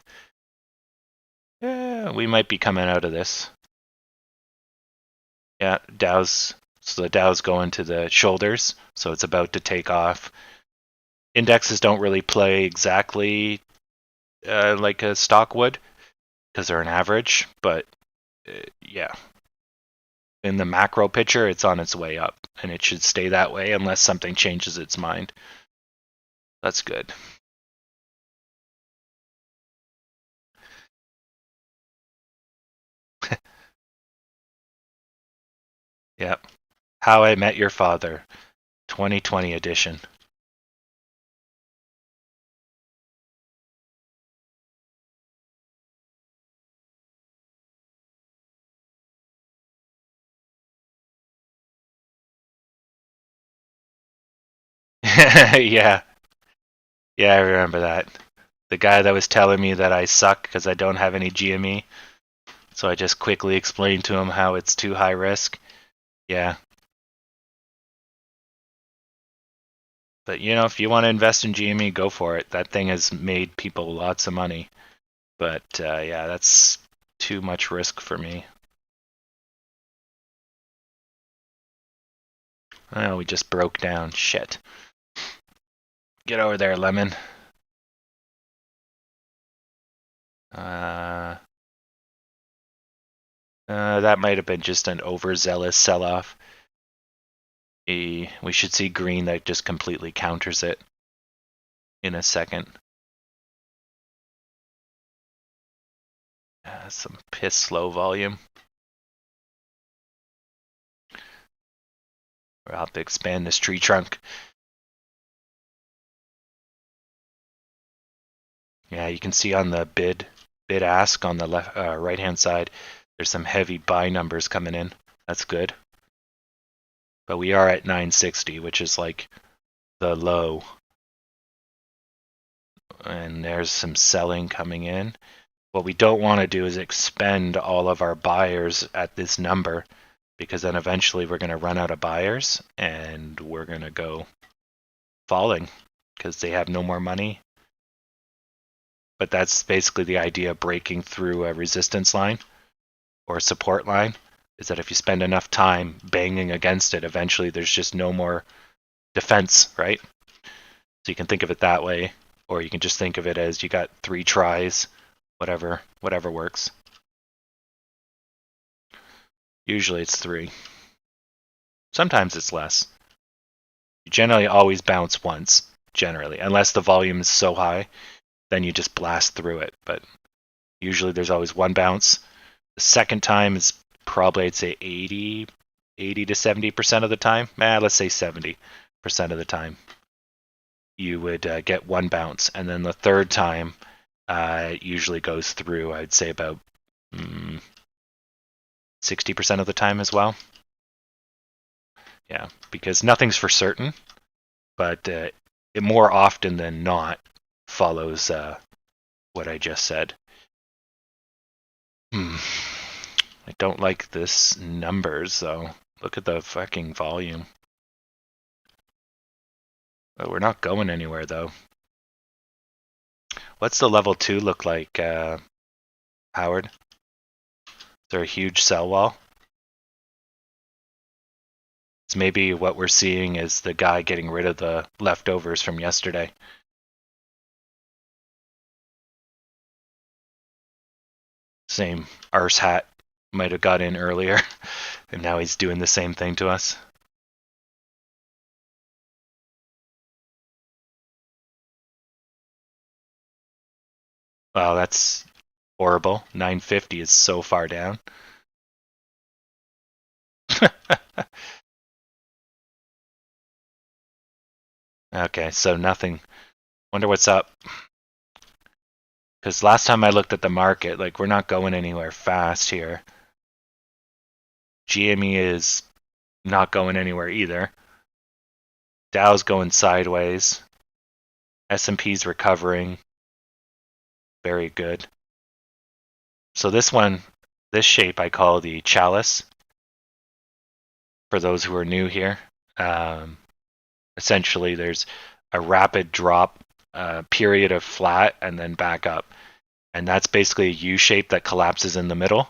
Yeah, we might be coming out of this. Yeah, so the Dow's going to the shoulders, so it's about to take off. Indexes don't really play exactly like a stock would because they're an average, but yeah. in the macro picture, it's on its way up, and it should stay that way unless something changes its mind. That's good. Yep. How I Met Your Father, 2020 edition. Yeah. Yeah, I remember that. The guy that was telling me that I suck because I don't have any GME. So I just quickly explained to him how it's too high risk. Yeah. But if you want to invest in GME, go for it. That thing has made people lots of money. But yeah, that's too much risk for me. Oh, we just broke down. Shit. Get over there, Lemon. That might have been just an overzealous sell-off. We should see green that just completely counters it in a second. Some piss slow volume. We'll have to expand this tree trunk. Yeah, you can see on the bid ask on the left right hand side, there's some heavy buy numbers coming in. That's good. But we are at 960, which is like the low. And there's some selling coming in. What we don't want to do is expend all of our buyers at this number, because then eventually we're going to run out of buyers and we're going to go falling because they have no more money. But that's basically the idea of breaking through a resistance line or a support line, is that if you spend enough time banging against it, eventually there's just no more defense, right? So you can think of it that way, or you can just think of it as you got 3 tries, whatever works. Usually it's 3. Sometimes it's less. You generally always bounce once, generally, unless the volume is so high, then you just blast through it. But usually there's always one bounce. The second time is probably, I'd say 80 to 70% of the time. Let's say 70% of the time. You would get one bounce, and then the third time it usually goes through, I'd say about 60% of the time as well. Yeah, because nothing's for certain, but it more often than not follows what I just said. I don't like this numbers though. Look at the fucking volume. But we're not going anywhere though. What's the level 2 look like, Howard? Is there a huge sell wall? It's maybe what we're seeing is the guy getting rid of the leftovers from yesterday. Same arse hat might have got in earlier, and now he's doing the same thing to us. Wow, that's horrible. 950 is so far down. Okay, so nothing. Wonder what's up. Because last time I looked at the market, like, we're not going anywhere fast here. GME is not going anywhere either. Dow's going sideways. S&P's recovering. Very good. So this shape I call the chalice. For those who are new here, essentially there's a rapid drop, period of flat, and then back up. And that's basically a U shape that collapses in the middle,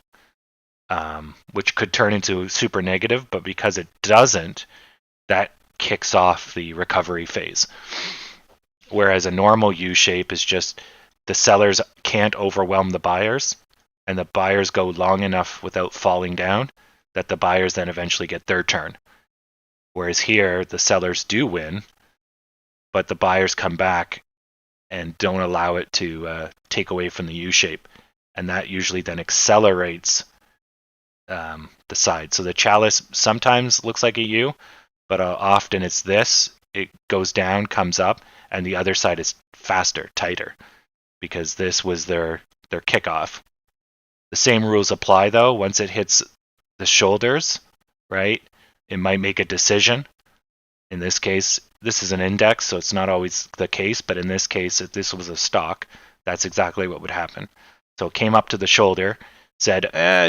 which could turn into super negative, but because it doesn't, that kicks off the recovery phase. Whereas a normal U shape is just the sellers can't overwhelm the buyers, and the buyers go long enough without falling down, that the buyers then eventually get their turn. Whereas here, the sellers do win, but the buyers come back and don't allow it to take away from the U-shape. And that usually then accelerates the side. So the chalice sometimes looks like a U, but often it's this. It goes down, comes up, and the other side is faster, tighter, because this was their kickoff. The same rules apply, though. Once it hits the shoulders, right, it might make a decision. In this case, this is an index, so it's not always the case, but in this case, if this was a stock, that's exactly what would happen. So it came up to the shoulder, said,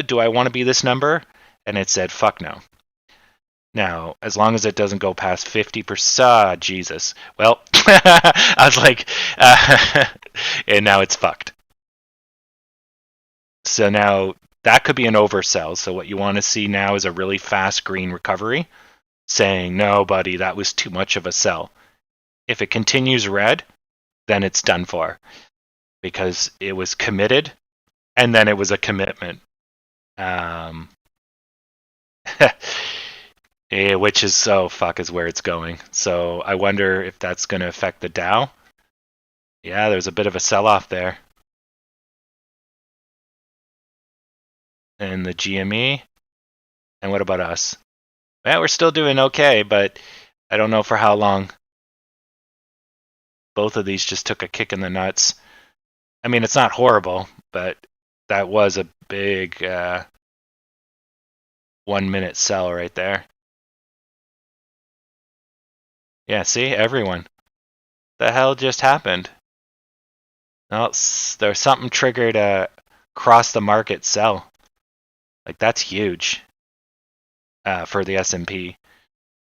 do I want to be this number? And it said, fuck no. Now, as long as it doesn't go past 50%, Jesus. Well, I was like, and now it's fucked. So now that could be an oversell. So what you want to see now is a really fast green recovery, saying, no, buddy, that was too much of a sell. If it continues red, then it's done for, because it was committed, and then it was a commitment. Which is, is where it's going. So I wonder if that's going to affect the Dow. Yeah, there's a bit of a sell-off there. And the GME. And what about us? Yeah, we're still doing okay, but I don't know for how long. Both of these just took a kick in the nuts. I mean, it's not horrible, but that was a big 1 minute sell right there. Yeah, see, everyone. The hell just happened? No, there's something triggered a cross the market sell. Like, that's huge for the S&P.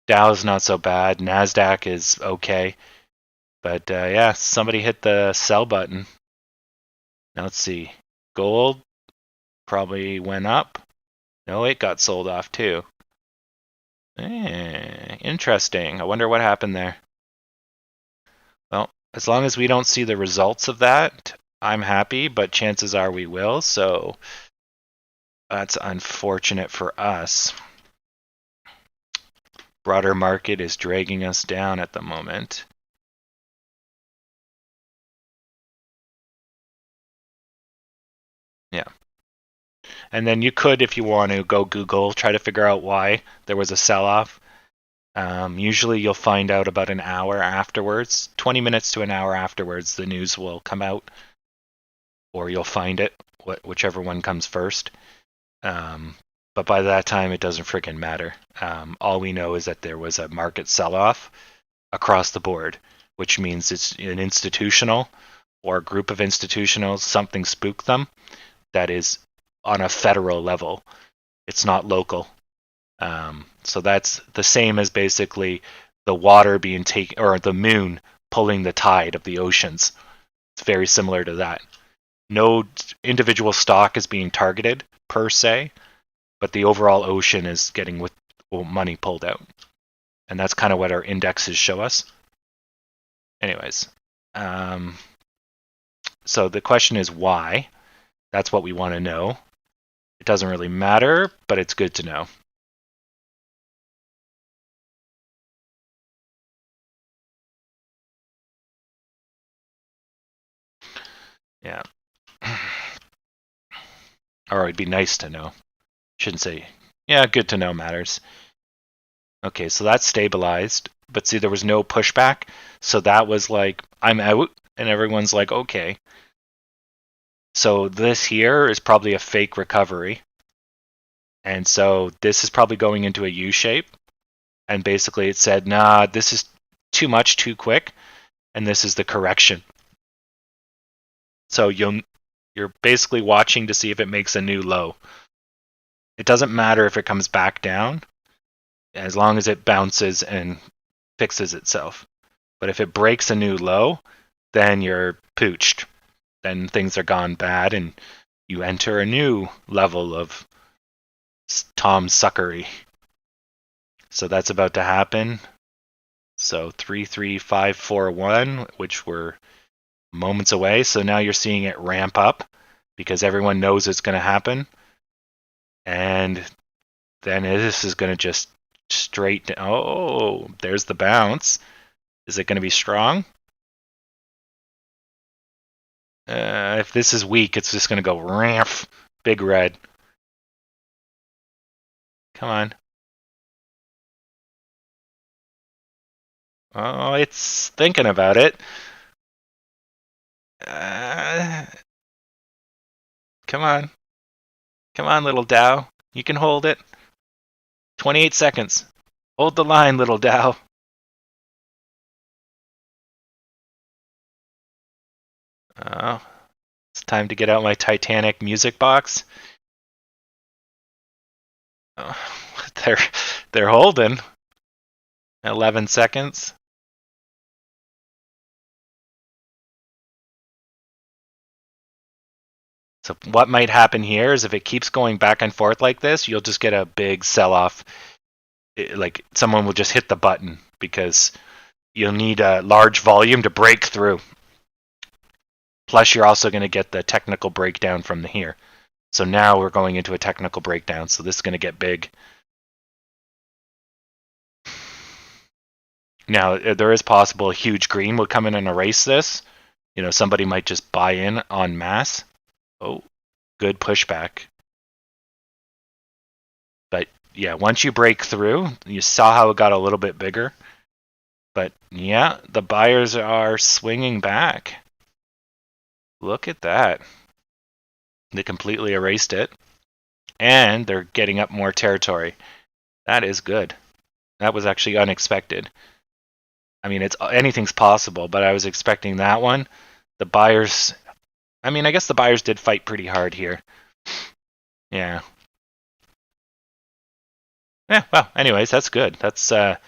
Dow's not so bad. NASDAQ is okay. But yeah, somebody hit the sell button. Now let's see. Gold probably went up. No, it got sold off too. Interesting. I wonder what happened there. Well, as long as we don't see the results of that, I'm happy, but chances are we will, so that's unfortunate for us. Broader market is dragging us down at the moment. Yeah. And then you could, if you want to, go Google, try to figure out why there was a sell-off. Usually you'll find out about an hour afterwards, 20 minutes to an hour afterwards, the news will come out, or you'll find it, whichever one comes first. But by that time, it doesn't freaking matter. All we know is that there was a market sell-off across the board, which means it's an institutional or a group of institutionals, something spooked them that is on a federal level. It's not local. So that's the same as basically the water being taken, or the moon pulling the tide of the oceans. It's very similar to that. No individual stock is being targeted per se, but the overall ocean is getting money pulled out. And that's kind of what our indexes show us. Anyways, so the question is why? That's what we want to know. It doesn't really matter, but it's good to know. Yeah. Or it'd be nice to know. Shouldn't say, yeah, good to know matters. Okay, so that's stabilized. But see, there was no pushback. So that was like, I'm out. And everyone's like, okay. So this here is probably a fake recovery. And so this is probably going into a U shape. And basically it said, nah, this is too much, too quick. And this is the correction. So you're basically watching to see if it makes a new low. It doesn't matter if it comes back down, as long as it bounces and fixes itself. But if it breaks a new low, then you're pooched. Then things are gone bad and you enter a new level of Tom Suckery. So that's about to happen. So 33541, which were moments away. So now you're seeing it ramp up because everyone knows it's going to happen. And then this is going to just straight down. Oh, there's the bounce. Is it going to be strong? If this is weak, it's just going to go ramp. Big red. Come on. Oh, it's thinking about it. Come on. Come on, little Dow. You can hold it. 28 seconds. Hold the line, little Dow. Oh, it's time to get out my Titanic music box. Oh, they're holding. 11 seconds. So what might happen here is if it keeps going back and forth like this, you'll just get a big sell-off. Like someone will just hit the button because you'll need a large volume to break through. Plus, you're also going to get the technical breakdown from here. So now we're going into a technical breakdown. So this is going to get big. Now, there is possible a huge green would come in and erase this. You know, somebody might just buy in en masse. Oh, good pushback. But yeah, once you break through, you saw how it got a little bit bigger. But yeah, the buyers are swinging back. Look at that. They completely erased it. And they're getting up more territory. That is good. That was actually unexpected. I mean, anything's possible, but I was expecting that one. The buyers, I mean, I guess the buyers did fight pretty hard here. Yeah. Yeah, well, anyways, that's good. That's a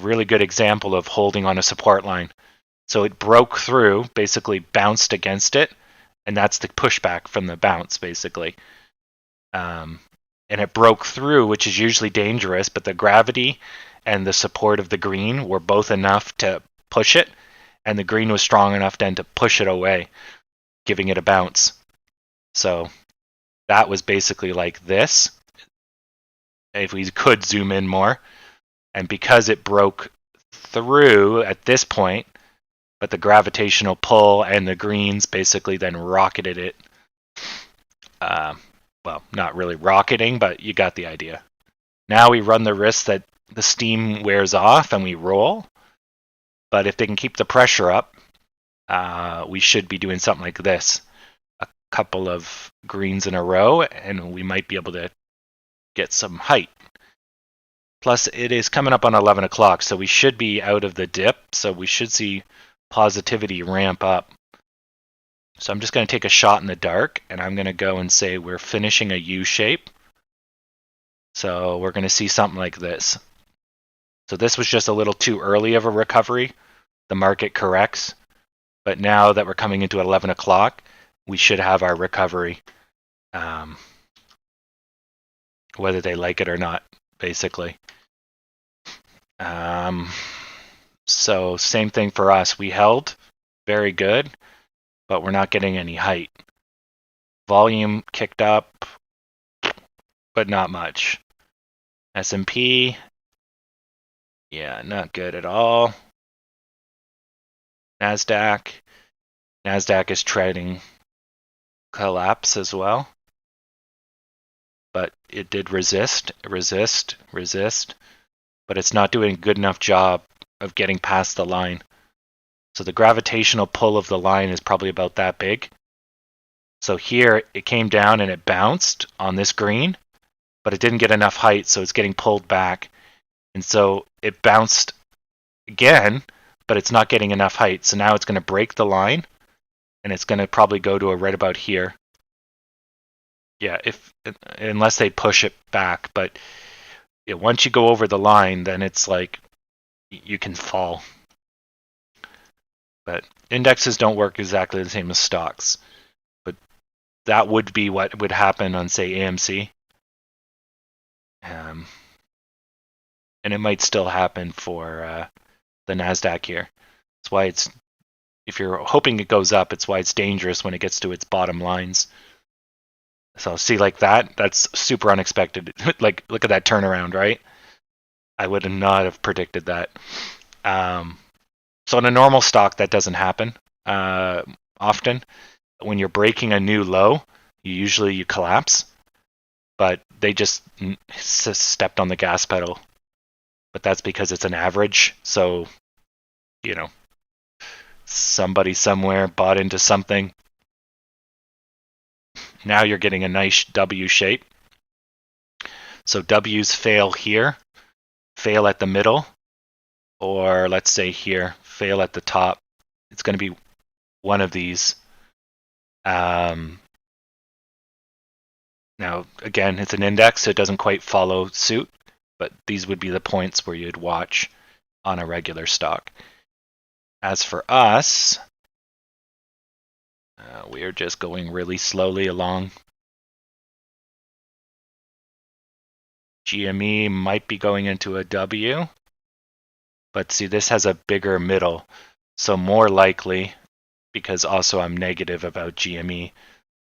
really good example of holding on a support line. So it broke through, basically bounced against it, and that's the pushback from the bounce, basically. And it broke through, which is usually dangerous, but the gravity and the support of the green were both enough to push it, and the green was strong enough then to push it away, giving it a bounce. So that was basically like this. If we could zoom in more, and because it broke through at this point, but the gravitational pull and the greens basically then rocketed it. Well, not really rocketing, but you got the idea. Now we run the risk that the steam wears off and we roll. But if they can keep the pressure up, we should be doing something like this. A couple of greens in a row, and we might be able to get some height. Plus, it is coming up on 11 o'clock, so we should be out of the dip, so we should see positivity ramp up. So I'm just going to take a shot in the dark, and I'm going to go and say we're finishing a U shape. So we're going to see something like this. So this was just a little too early of a recovery. The market corrects. But now that we're coming into 11 o'clock, we should have our recovery. Whether they like it or not, basically. So same thing for us. We held. Very good. But we're not getting any height. Volume kicked up, but not much. S&P, yeah, not good at all. NASDAQ is trading collapse as well. But it did resist, but it's not doing a good enough job of getting past the line. So the gravitational pull of the line is probably about that big. So here it came down and it bounced on this green, but it didn't get enough height, so it's getting pulled back. And so it bounced again, but it's not getting enough height. So now it's going to break the line, and it's going to probably go to a right about here. Yeah, unless they push it back. But yeah, once you go over the line, then it's like you can fall. But indexes don't work exactly the same as stocks. But that would be what would happen on, say, AMC. And it might still happen for the NASDAQ here. That's why if you're hoping it goes up, it's why it's dangerous when it gets to its bottom lines. So see, like that's super unexpected. Like, look at that turnaround, right? I would not have predicted that. So in a normal stock, that doesn't happen often. When you're breaking a new low, usually you collapse, but they just stepped on the gas pedal. But that's because it's an average. So, you know, somebody somewhere bought into something. Now you're getting a nice W shape. So W's fail here, fail at the middle, or let's say here, fail at the top. It's going to be one of these. Now, again, it's an index, so it doesn't quite follow suit, but these would be the points where you'd watch on a regular stock. As for us, we are just going really slowly along. GME might be going into a W, but see, this has a bigger middle, so more likely, because also I'm negative about GME,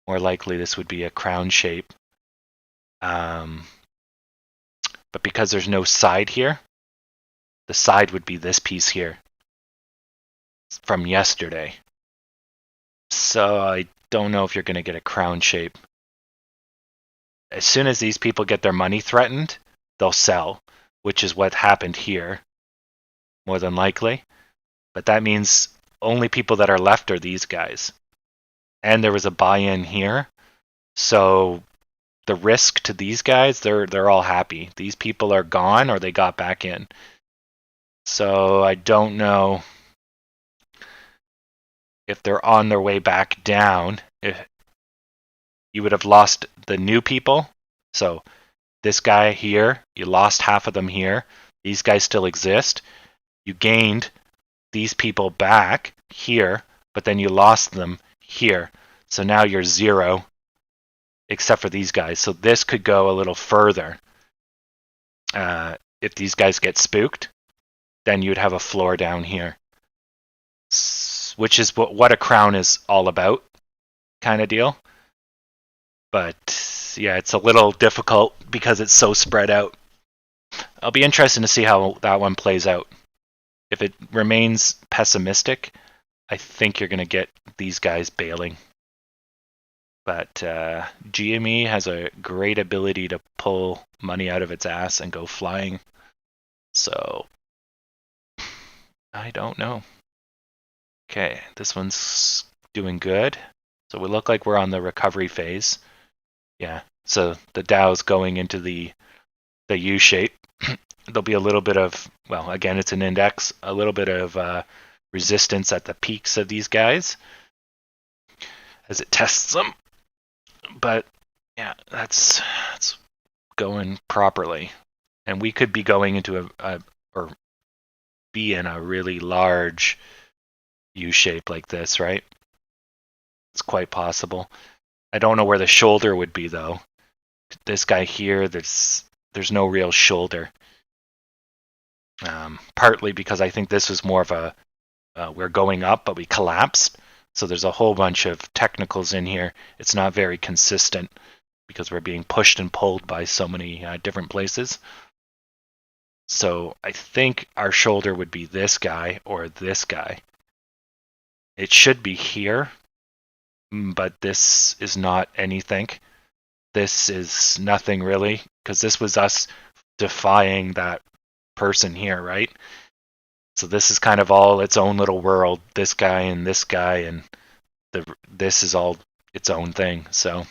more likely this would be a crown shape. But because there's no side here, the side would be this piece here from yesterday. So I don't know if you're going to get a crown shape. As soon as these people get their money threatened, they'll sell, which is what happened here, more than likely. But that means only people that are left are these guys. And there was a buy-in here. So the risk to these guys, they're all happy. These people are gone or they got back in. So I don't know if they're on their way back down. If you would have lost the new people. So this guy here, you lost half of them here. These guys still exist. You gained these people back here, but then you lost them here. So now you're zero, except for these guys. So this could go a little further. If these guys get spooked, then you'd have a floor down here, which is what a crown is all about, kind of deal. But yeah, it's a little difficult because it's so spread out. I'll be interested to see how that one plays out. If it remains pessimistic, I think you're going to get these guys bailing. But GME has a great ability to pull money out of its ass and go flying. So I don't know. Okay, this one's doing good. So we look like we're on the recovery phase. Yeah, so the Dow's going into the U shape. There'll be a little bit of, well, again, it's an index, a little bit of resistance at the peaks of these guys as it tests them. But yeah, that's going properly. And we could be going into or be in a really large U shape like this, right? It's quite possible. I don't know where the shoulder would be though. This guy here, there's no real shoulder. Partly because I think this was more of a we're going up, but we collapsed. So there's a whole bunch of technicals in here. It's not very consistent because we're being pushed and pulled by so many different places. So I think our shoulder would be this guy or this guy. It should be here, but this is not anything. This is nothing really, because this was us defying that person here, right? So this is kind of all its own little world, this guy, and this is all its own thing. So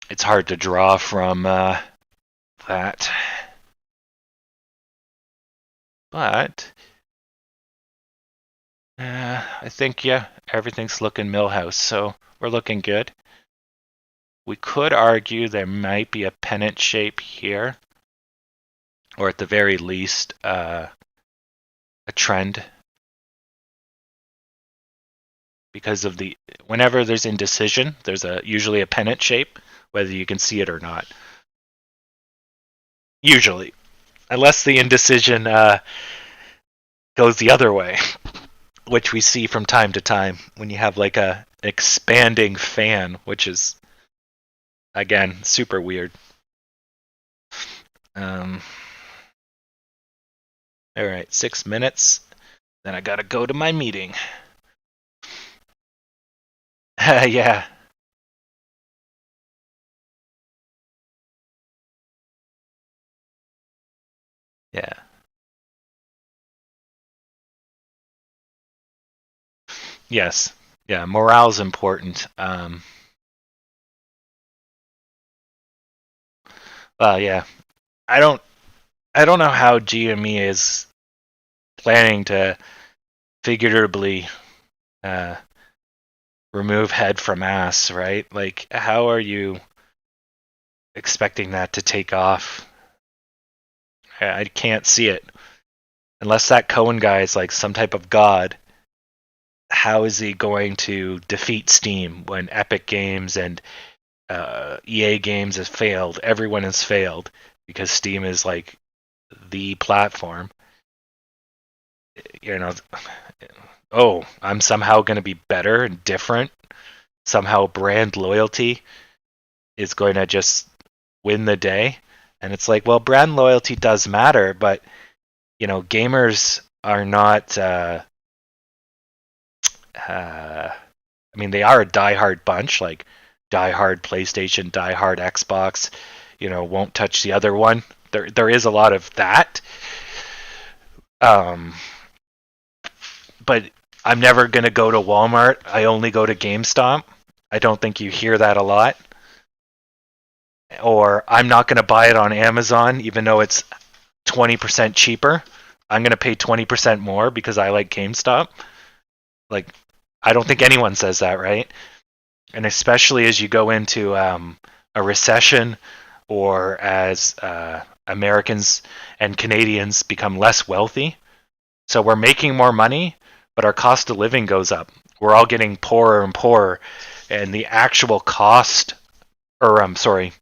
it's hard to draw from that. But I think, yeah, everything's looking Millhouse, so we're looking good. We could argue there might be a pennant shape here, or at the very least, a trend. Because of whenever there's indecision, there's usually a pennant shape, whether you can see it or not. Usually. Unless the indecision goes the other way, which we see from time to time when you have like a expanding fan, which is Again, super weird. All right, 6 minutes. Then I gotta go to my meeting. Yeah. Yeah. Yes. Yeah. Morale's important. Yeah. I don't. I don't know how GME is planning to figuratively uh, remove head from ass, right? Like, how are you expecting that to take off? I can't see it. Unless that Cohen guy is like some type of god, how is he going to defeat Steam when Epic Games and EA Games has failed? Everyone has failed because Steam is like the platform. You know, oh, I'm somehow going to be better and different. Somehow brand loyalty is going to just win the day. And it's like, well, brand loyalty does matter, but gamers are not. I mean, they are a diehard bunch, like diehard PlayStation, diehard Xbox. Won't touch the other one. There is a lot of that. But I'm never gonna go to Walmart. I only go to GameStop. I don't think you hear that a lot. Or I'm not gonna buy it on Amazon, even though it's 20% cheaper. I'm gonna pay 20% more because I like GameStop. Like, I don't think anyone says that, right? And especially as you go into a recession, or as Americans and Canadians become less wealthy. So we're making more money, but our cost of living goes up. We're all getting poorer and poorer, and the actual cost, or I'm sorry,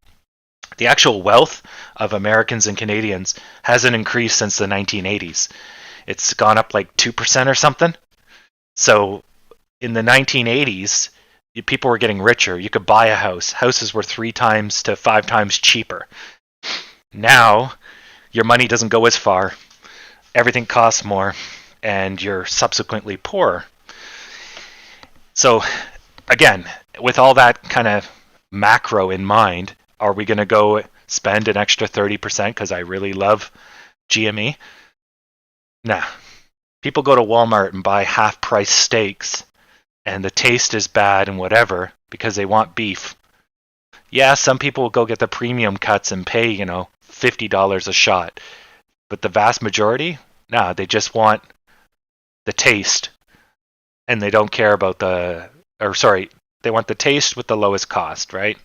the actual wealth of Americans and Canadians hasn't increased since the 1980s. It's gone up like 2% or something. So in the 1980s, people were getting richer. You could buy a house. Houses were 3 times to 5 times cheaper. Now, your money doesn't go as far. Everything costs more, and you're subsequently poorer. So, again, with all that kind of macro in mind, are we going to go spend an extra 30% because I really love GME? Nah. People go to Walmart and buy half-price steaks, and the taste is bad and whatever because they want beef. Yeah, some people will go get the premium cuts and pay, $50 a shot. But the vast majority, nah, they just want the taste, and they don't care about they want the taste with the lowest cost, right?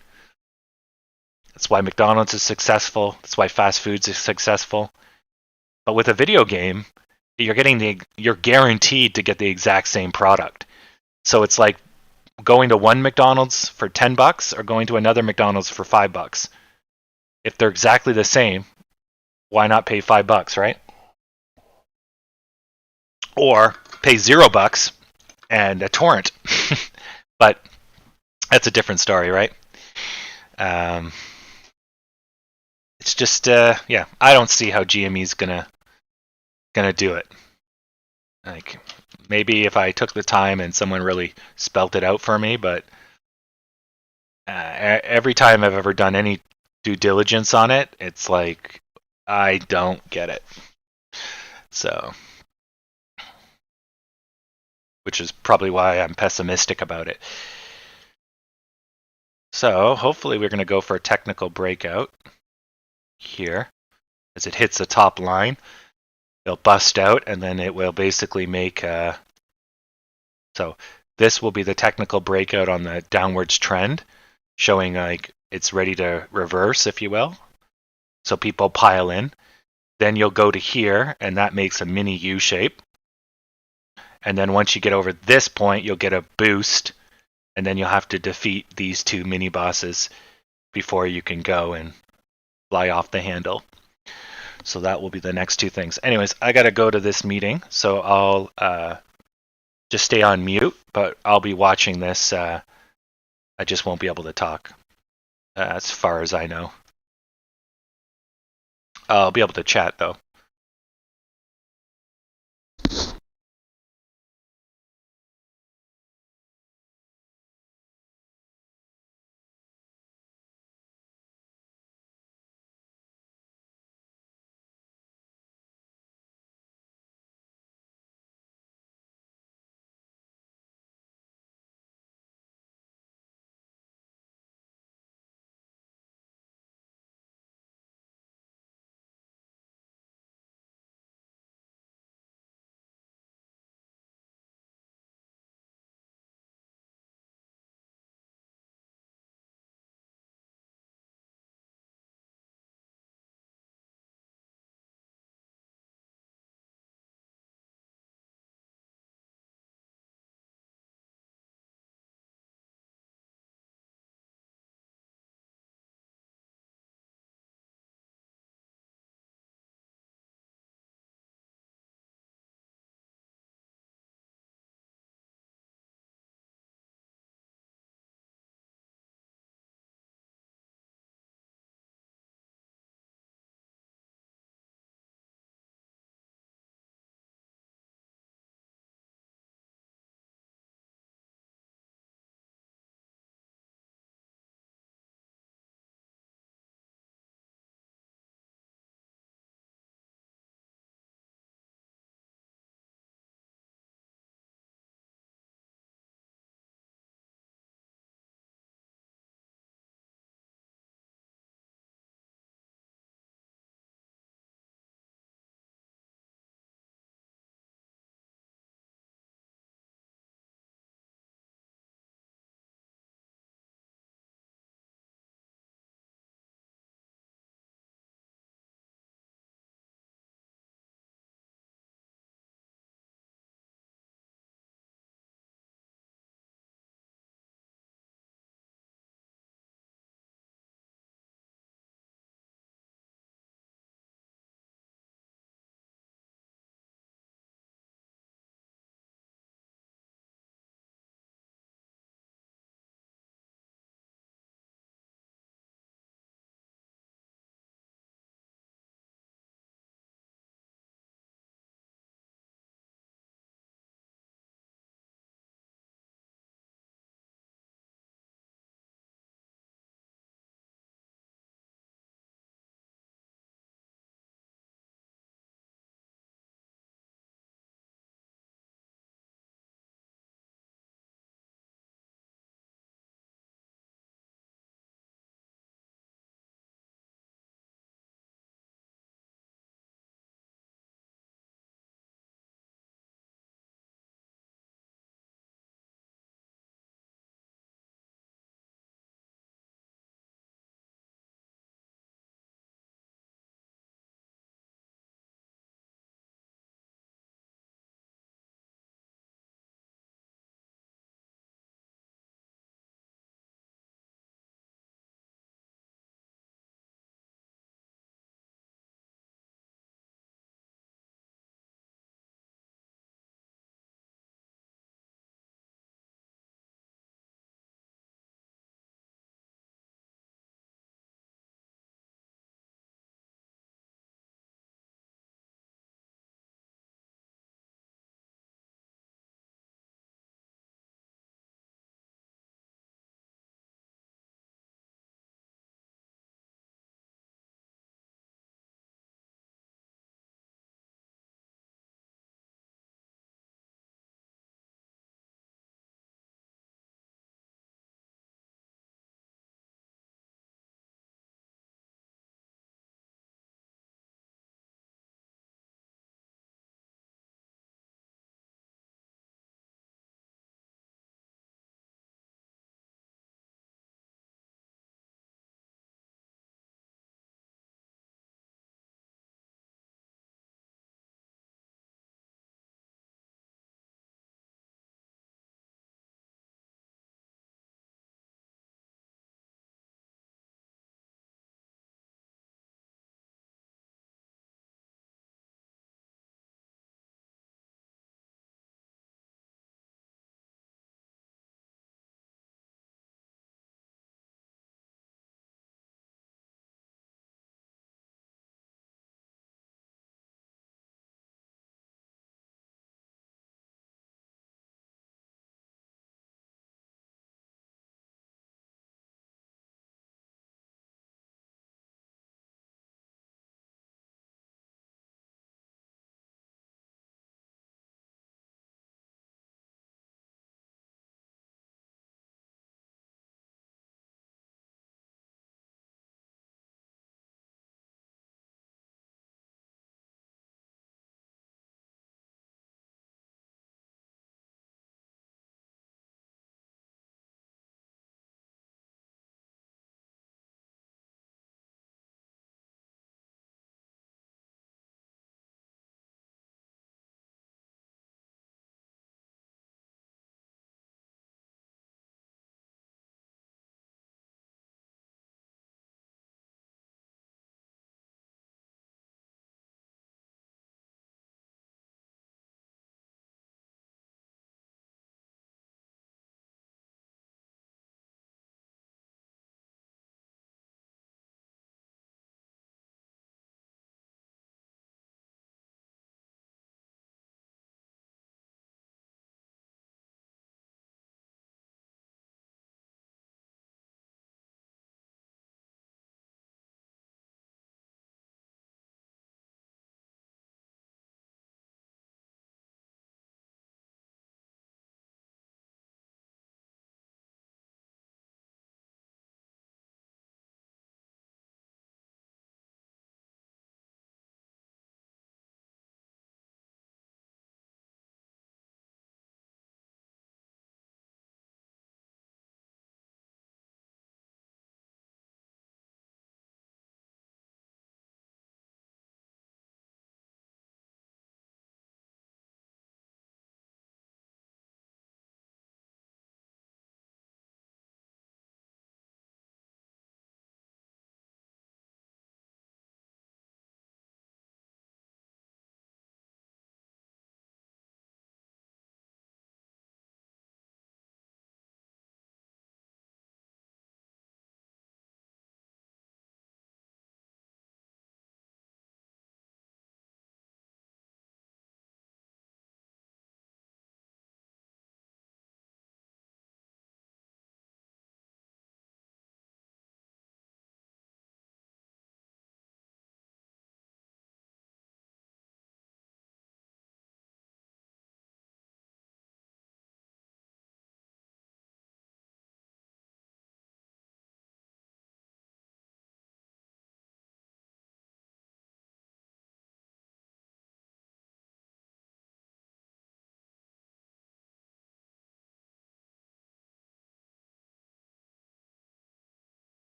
That's why McDonald's is successful. That's why fast foods is successful. But with a video game, you're guaranteed to get the exact same product. So it's like going to one McDonald's for $10 or going to another McDonald's for $5. If they're exactly the same, why not pay $5, right? Or pay $0 and a torrent. But that's a different story, right? It's just, yeah, I don't see how GME's gonna do it. Like, maybe if I took the time and someone really spelt it out for me, but every time I've ever done any due diligence on it, it's like, I don't get it. So, which is probably why I'm pessimistic about it. So, hopefully we're going to go for a technical breakout here. As it hits the top line, it'll bust out, and then it will basically make... so, this will be the technical breakout on the downwards trend, showing like it's ready to reverse, if you will. So people pile in. Then you'll go to here, and that makes a mini U shape. And then once you get over this point, you'll get a boost, and then you'll have to defeat these 2 mini bosses before you can go and fly off the handle. So that will be the next 2 things. Anyways, I got to go to this meeting, so I'll just stay on mute, but I'll be watching this. I just won't be able to talk. as far as I know. I'll be able to chat though.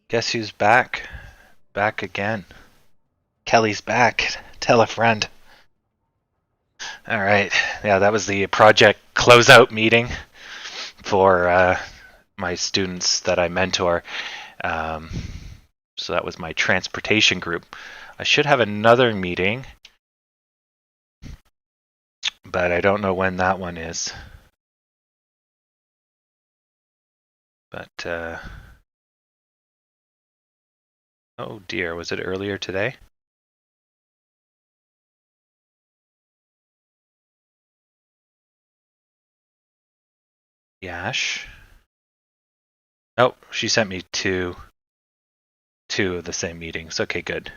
Guess who's back? Back again. Kelly's back. Tell a friend. All right. Yeah, that was the project closeout meeting for my students that I mentor. So that was my transportation group. I should have another meeting, but I don't know when that one is. But, oh dear, was it earlier today? Yash. Oh, she sent me two of the same meetings. Okay, good.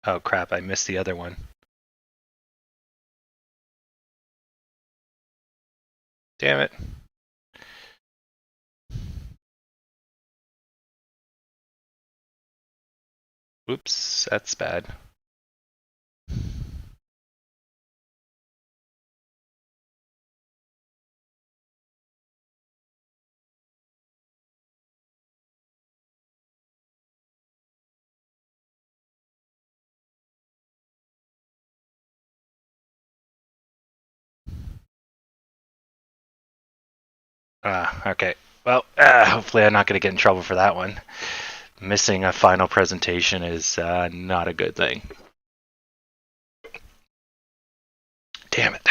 Oh crap, I missed the other one. Damn it. Oops, that's bad. Okay. Well, hopefully I'm not going to get in trouble for that one. Missing a final presentation is not a good thing. Damn it.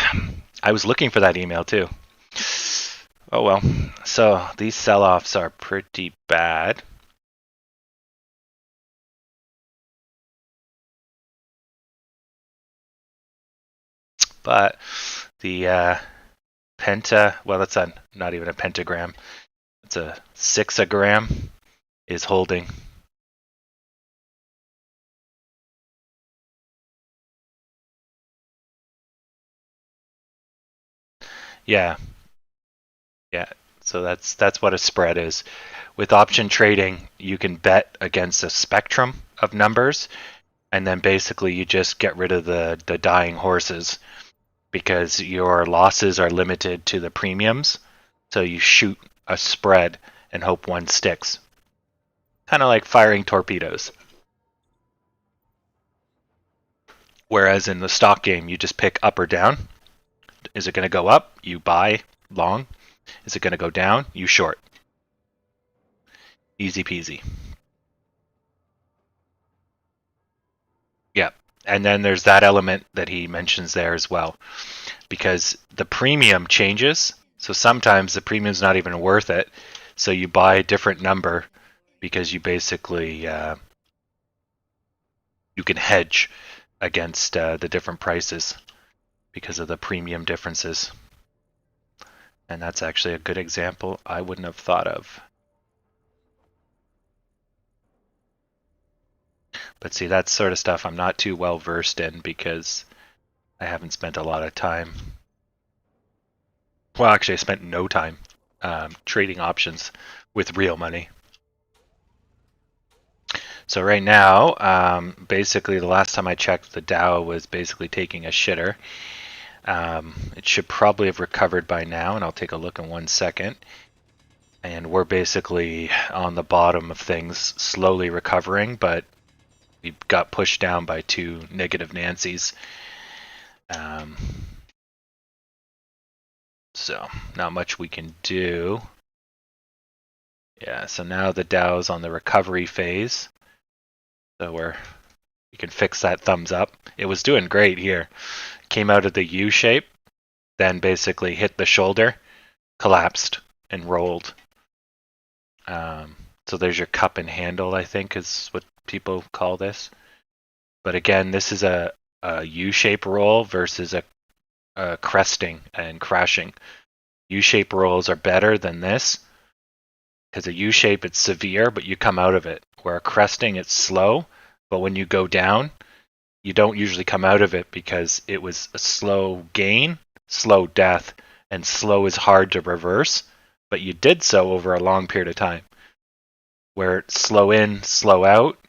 I was looking for that email too. Oh well. So these sell-offs are pretty bad. But the penta, well, that's not even a pentagram. It's a sixagram is holding. Yeah. Yeah. So that's what a spread is. With option trading, you can bet against a spectrum of numbers, and then basically you just get rid of the dying horses because your losses are limited to the premiums. So you shoot a spread and hope one sticks. Kind of like firing torpedoes. Whereas in the stock game, you just pick up or down. Is it going to go up? You buy long. Is it going to go down? You short. Easy peasy. Yeah. And then there's that element that he mentions there as well. Because the premium changes. So sometimes the premium's not even worth it. So you buy a different number because you basically you can hedge against the different prices because of the premium differences. And that's actually a good example I wouldn't have thought of. But see, that sort of stuff I'm not too well versed in because I haven't spent a lot of time. Well, actually, I spent no time trading options with real money. So right now, basically the last time I checked, the Dow was basically taking a shitter. It should probably have recovered by now, and I'll take a look in 1 second. And we're basically on the bottom of things, slowly recovering, but we got pushed down by two negative Nancys. So not much we can do. Yeah, so now the Dow's on the recovery phase. So we can fix that thumbs up. It was doing great here. Came out of the U shape, then basically hit the shoulder, collapsed, and rolled. So there's your cup and handle, I think is what people call this. But again, this is a U-shape roll versus a cresting and crashing. U-shape rolls are better than this Because a U shape, it's severe, but you come out of it. Where a cresting, it's slow, but when you go down, you don't usually come out of it because it was a slow gain, slow death, and slow is hard to reverse, but you did so over a long period of time. Where it's slow in, slow out,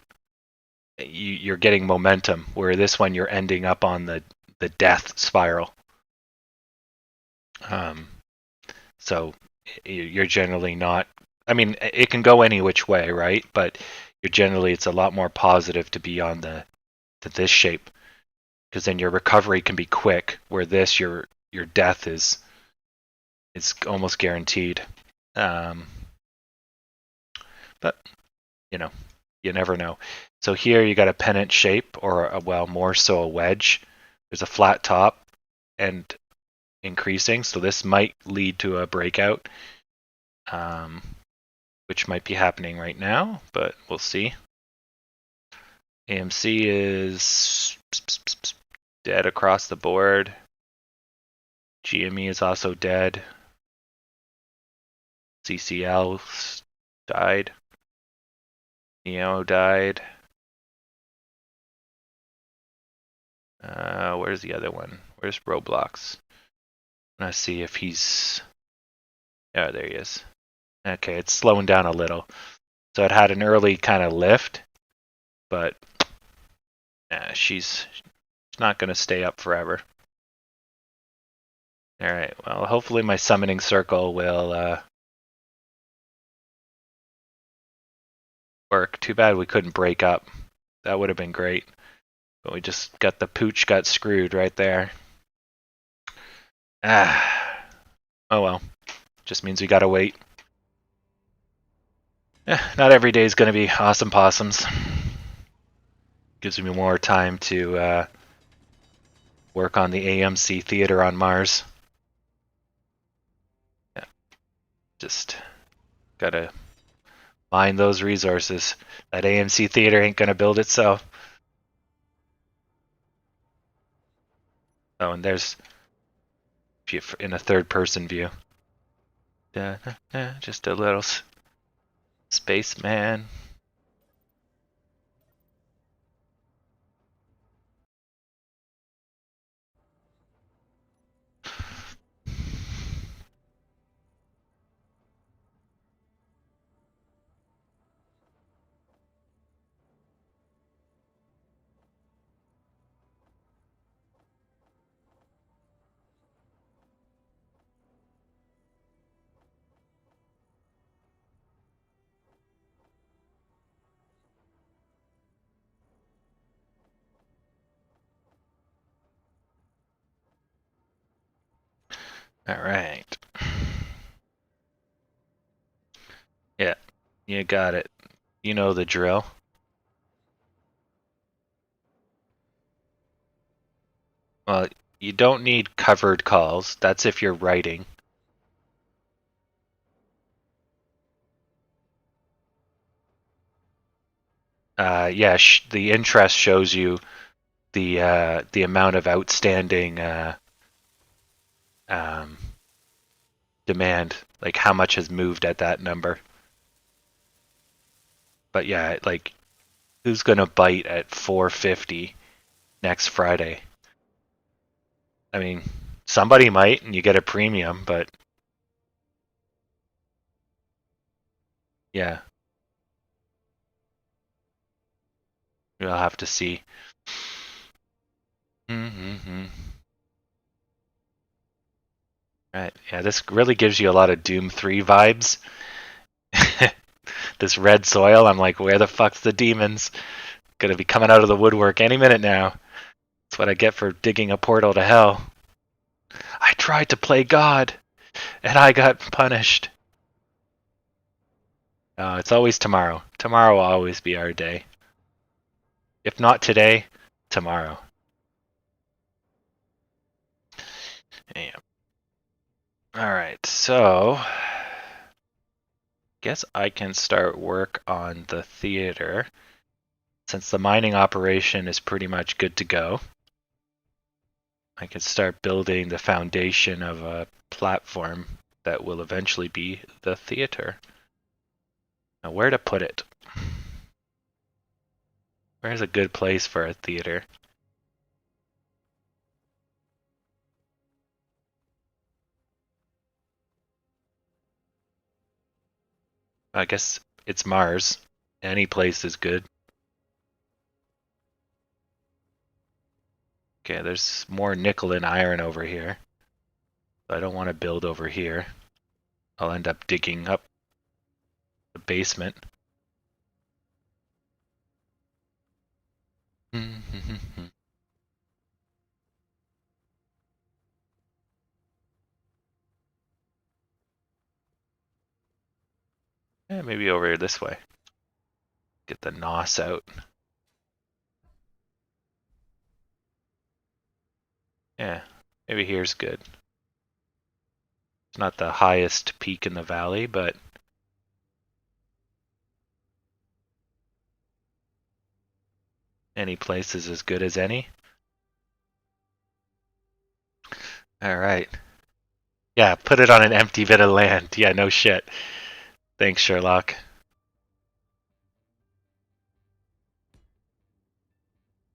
you're getting momentum, where this one you're ending up on the death spiral. So you're generally not, I mean, it can go any which way, right? But you're generally, it's a lot more positive to be on this shape, because then your recovery can be quick, where this, your death is almost guaranteed. But you know, you never know. So here you got a pennant shape, or more so a wedge. There's a flat top and increasing, so this might lead to a breakout, which might be happening right now, but we'll see. AMC is dead across the board. GME is also dead. CCL died. Neo died. Where's the other one? Where's Roblox? Let's see if he's... Oh, there he is. Okay, it's slowing down a little. So it had an early kind of lift, but she's not going to stay up forever. Alright, well, hopefully my summoning circle will work. Too bad we couldn't break up. That would have been great. But we just got the pooch got screwed right there. Oh well. Just means we gotta wait. Not every day is gonna be awesome possums. Gives me more time to work on the AMC theater on Mars. Yeah. Just gotta mine those resources. That AMC theater ain't gonna build itself. Oh, and there's in a third-person view. Just a little spaceman. All right. Yeah, you got it. You know the drill. Well, you don't need covered calls. That's if you're writing. Yeah, the interest shows you the amount of outstanding demand, like how much has moved at that number. But yeah, like who's gonna bite at 450 next Friday? I mean, somebody might, and you get a premium, but yeah, you'll have to see. Right, yeah, this really gives you a lot of Doom 3 vibes. This red soil, I'm like, where the fuck's the demons? Gonna be coming out of the woodwork any minute now. That's what I get for digging a portal to hell. I tried to play God, and I got punished. It's always tomorrow. Tomorrow will always be our day. If not today, tomorrow. Yeah. Alright, so guess I can start work on the theater. Since the mining operation is pretty much good to go, I can start building the foundation of a platform that will eventually be the theater. Now, where to put it? Where's a good place for a theater? I guess it's Mars. Any place is good. Okay, there's more nickel and iron over here. I don't want to build over here. I'll end up digging up the basement. Yeah, maybe over here this way. Get the NOS out. Yeah, maybe here's good. It's not the highest peak in the valley, but any place is as good as any. All right. Yeah, put it on an empty bit of land. Yeah, no shit. Thanks, Sherlock.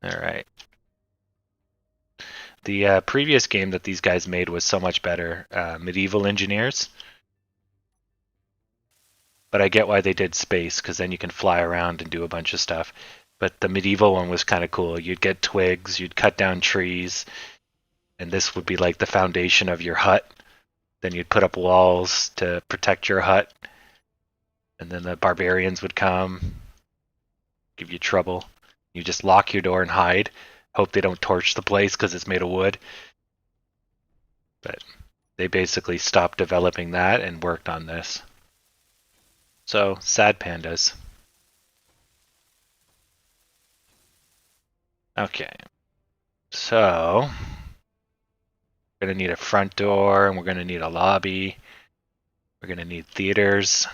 All right. The previous game that these guys made was so much better. Medieval Engineers. But I get why they did space, because then you can fly around and do a bunch of stuff. But the medieval one was kind of cool. You'd get twigs, you'd cut down trees, and this would be like the foundation of your hut. Then you'd put up walls to protect your hut. And then the barbarians would come, give you trouble. You just lock your door and hide. Hope they don't torch the place because it's made of wood. But they basically stopped developing that and worked on this. So, sad pandas. Okay. So, we're going to need a front door, and we're going to need a lobby. We're going to need theaters.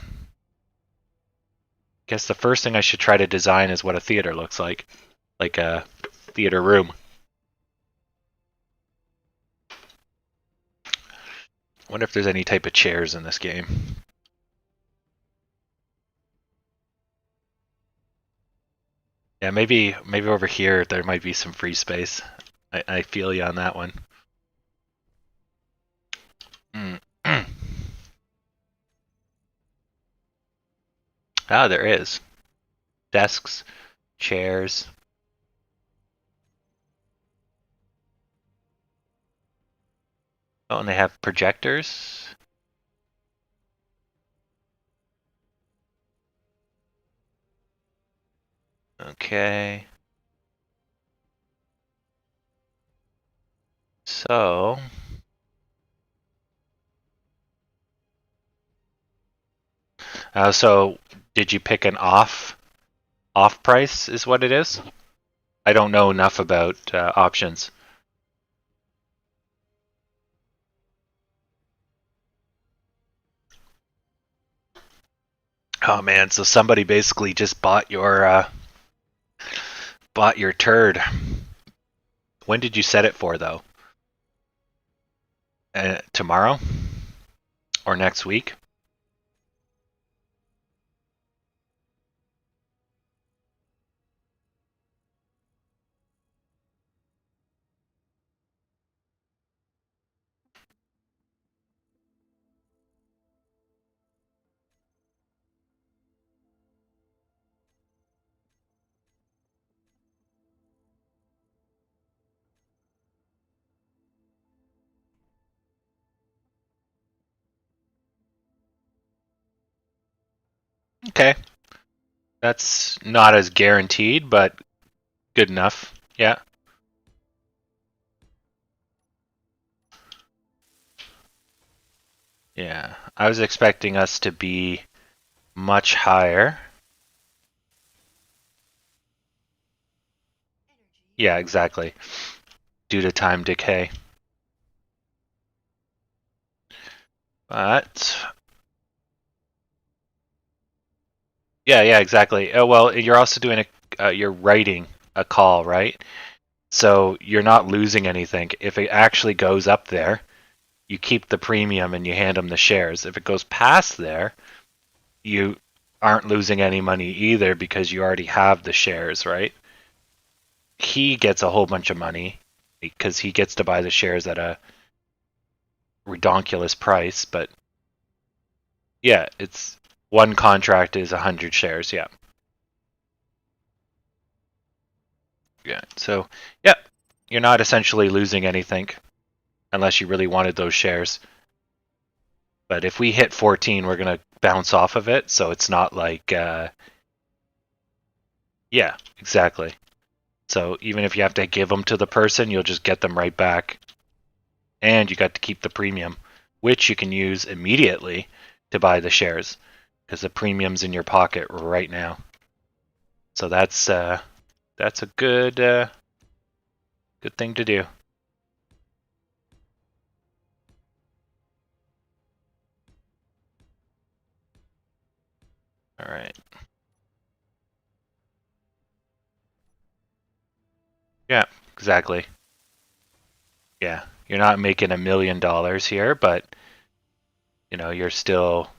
Guess the first thing I should try to design is what a theater looks like a theater room. Wonder if there's any type of chairs in this game. Yeah, maybe over here there might be some free space. I feel you on that one. Ah, there is. Desks, chairs. Oh, and they have projectors. Okay. So, did you pick an off price is what it is? I don't know enough about options. Oh man, so somebody basically just bought your turd. When did you set it for though? Tomorrow? Or next week? Okay. That's not as guaranteed, but good enough. Yeah. Yeah. I was expecting us to be much higher. Yeah, exactly. Due to time decay. But yeah, exactly. Oh, well, you're also doing you're writing a call, right? So you're not losing anything. If it actually goes up there, you keep the premium and you hand them the shares. If it goes past there, you aren't losing any money either because you already have the shares, right? He gets a whole bunch of money because he gets to buy the shares at a redonkulous price, but yeah, it's one contract is 100 shares, yeah. Yeah. So, yeah, you're not essentially losing anything unless you really wanted those shares. But if we hit 14, we're going to bounce off of it, so it's not like yeah, exactly. So even if you have to give them to the person, you'll just get them right back. And you got to keep the premium, which you can use immediately to buy the shares because the premium's in your pocket right now. So that's a good thing to do. All right. Yeah, exactly. Yeah, you're not making $1 million here, but you know you're still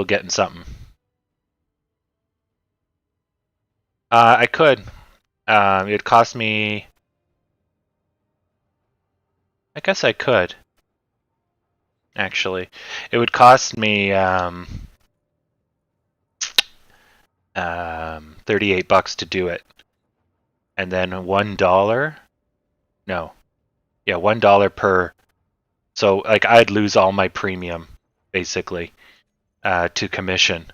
getting something. I could. It cost me. I guess I could. Actually, it would cost me 38 bucks to do it, and then $1. No, yeah, $1 per. So like I'd lose all my premium basically to commission.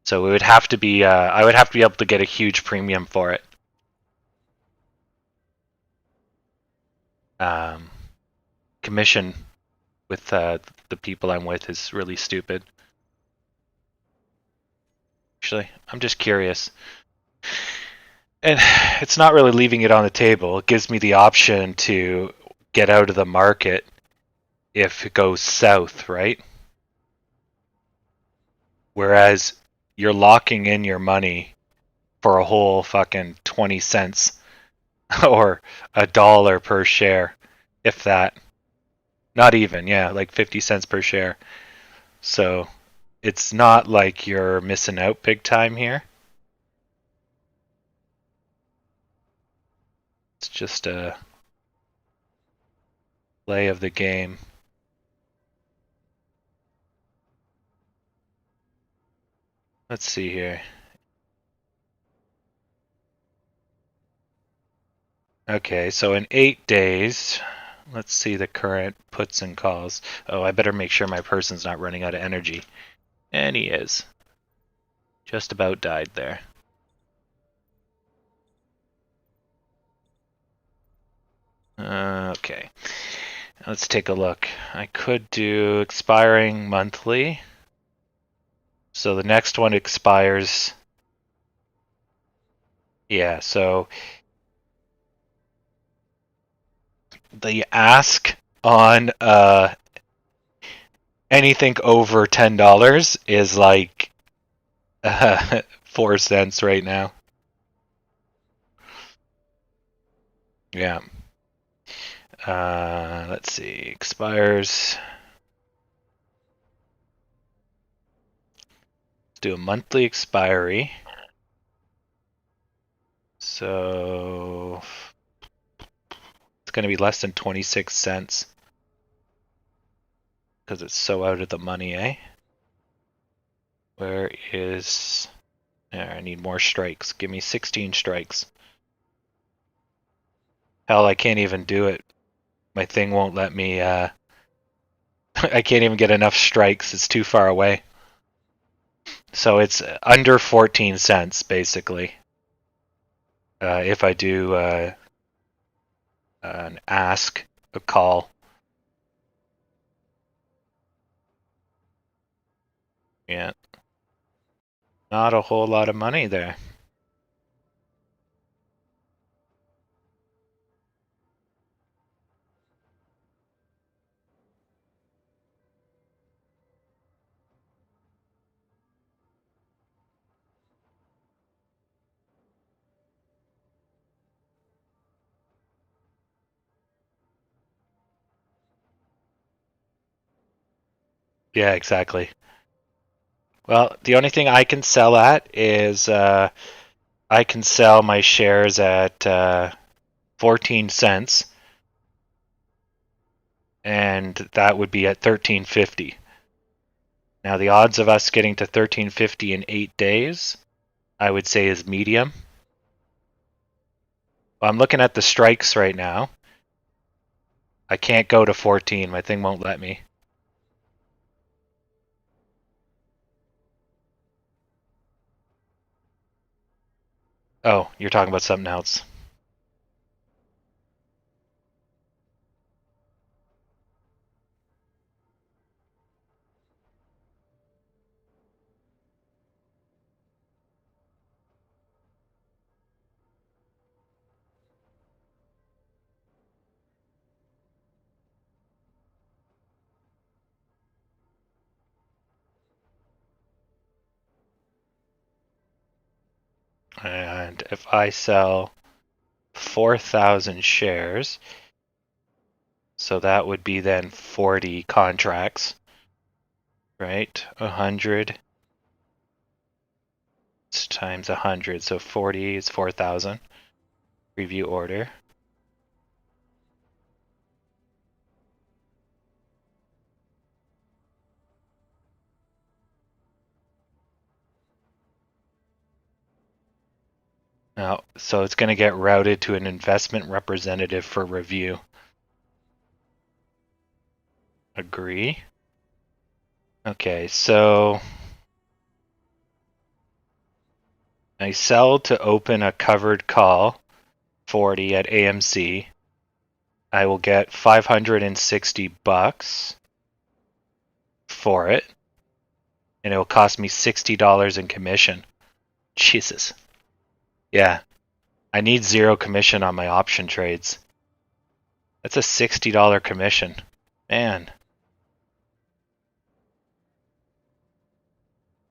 So it would have to be. I would have to be able to get a huge premium for it. Um, Commission with the people I'm with is really stupid. Actually, I'm just curious. And it's not really leaving it on the table. It gives me the option to get out of the market if it goes south, right? Whereas you're locking in your money for a whole fucking 20 cents or $1 per share, if that. Not even, yeah, like 50 cents per share. So it's not like you're missing out big time here. It's just a play of the game. Let's see here. Okay, so in 8 days, let's see the current puts and calls. Oh, I better make sure my person's not running out of energy. And he is. Just about died there. Okay, let's take a look. I could do expiring monthly. So the next one expires. Yeah, so the ask on anything over $10 is like 4 cents right now. Yeah. Let's see. Expires. Let's do a monthly expiry. So it's going to be less than 26 cents because it's so out of the money, eh? Where is... There, I need more strikes. Give me 16 strikes. Hell, I can't even do it. My thing won't let me... I can't even get enough strikes. It's too far away. So it's under 14 cents, basically. If I do an ask, a call. Yeah. Not a whole lot of money there. Yeah, exactly. Well, the only thing I can sell at is I can sell my shares at 14 cents, and that would be at 13.50. Now, the odds of us getting to 13.50 in 8 days, I would say, is medium. Well, I'm looking at the strikes right now. I can't go to 14. My thing won't let me. Oh, you're talking about something else. And if I sell 4,000 shares, so that would be then 40 contracts, right? 100 times 100, so 40 is 4,000. Preview order. Now, so it's going to get routed to an investment representative for review. Agree. Okay, so I sell to open a covered call, 40 at AMC. I will get 560 bucks for it, and it will cost me $60 in commission. Jesus. Yeah, I need 0 commission on my option trades. That's a $60 commission. Man.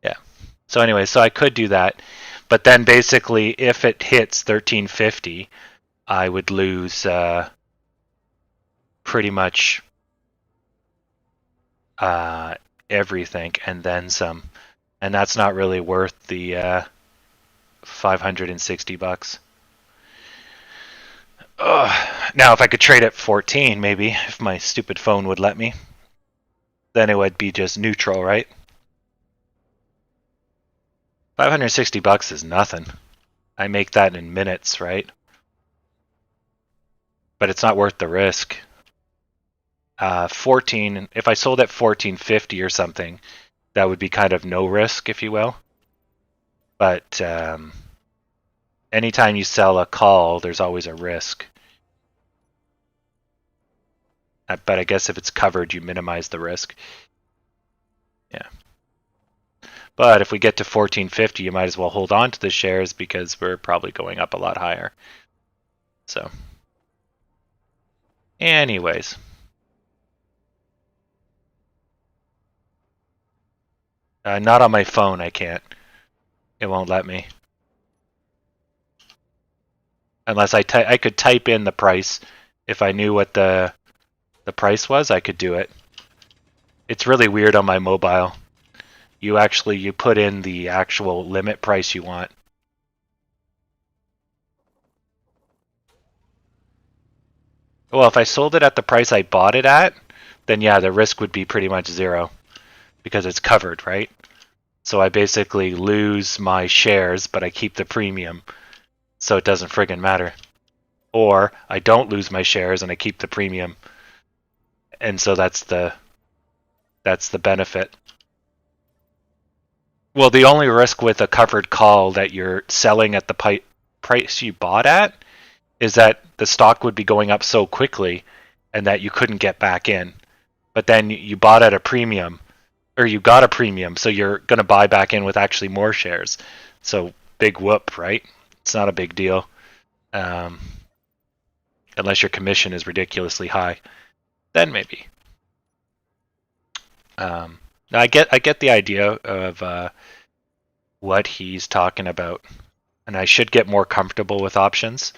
Yeah. So anyway, so I could do that. But then basically, if it hits 13.50, I would lose pretty much everything and then some. And that's not really worth the 560 bucks. Now, if I could trade at 14, maybe, if my stupid phone would let me, then it would be just neutral, right? 560 bucks is nothing. I make that in minutes, right? But it's not worth the risk. 14, if I sold at 14.50 or something, that would be kind of no risk, if you will. But anytime you sell a call, there's always a risk. But I guess if it's covered, you minimize the risk. Yeah. But if we get to 14.50, you might as well hold on to the shares because we're probably going up a lot higher. So, anyways. Not on my phone, I can't. It won't let me. Unless I could type in the price. If I knew what the price was, I could do it. It's really weird on my mobile. You put in the actual limit price you want. Well, if I sold it at the price I bought it at, then yeah, the risk would be pretty much 0 because it's covered, right? So I basically lose my shares, but I keep the premium, so it doesn't friggin' matter. Or I don't lose my shares and I keep the premium, and so that's the benefit. Well, the only risk with a covered call that you're selling at the price you bought at is that the stock would be going up so quickly and that you couldn't get back in. But then you bought at a premium, or you got a premium, so you're going to buy back in with actually more shares. So big whoop, right? It's not a big deal. Unless your commission is ridiculously high. Then maybe. I get the idea of what he's talking about, and I should get more comfortable with options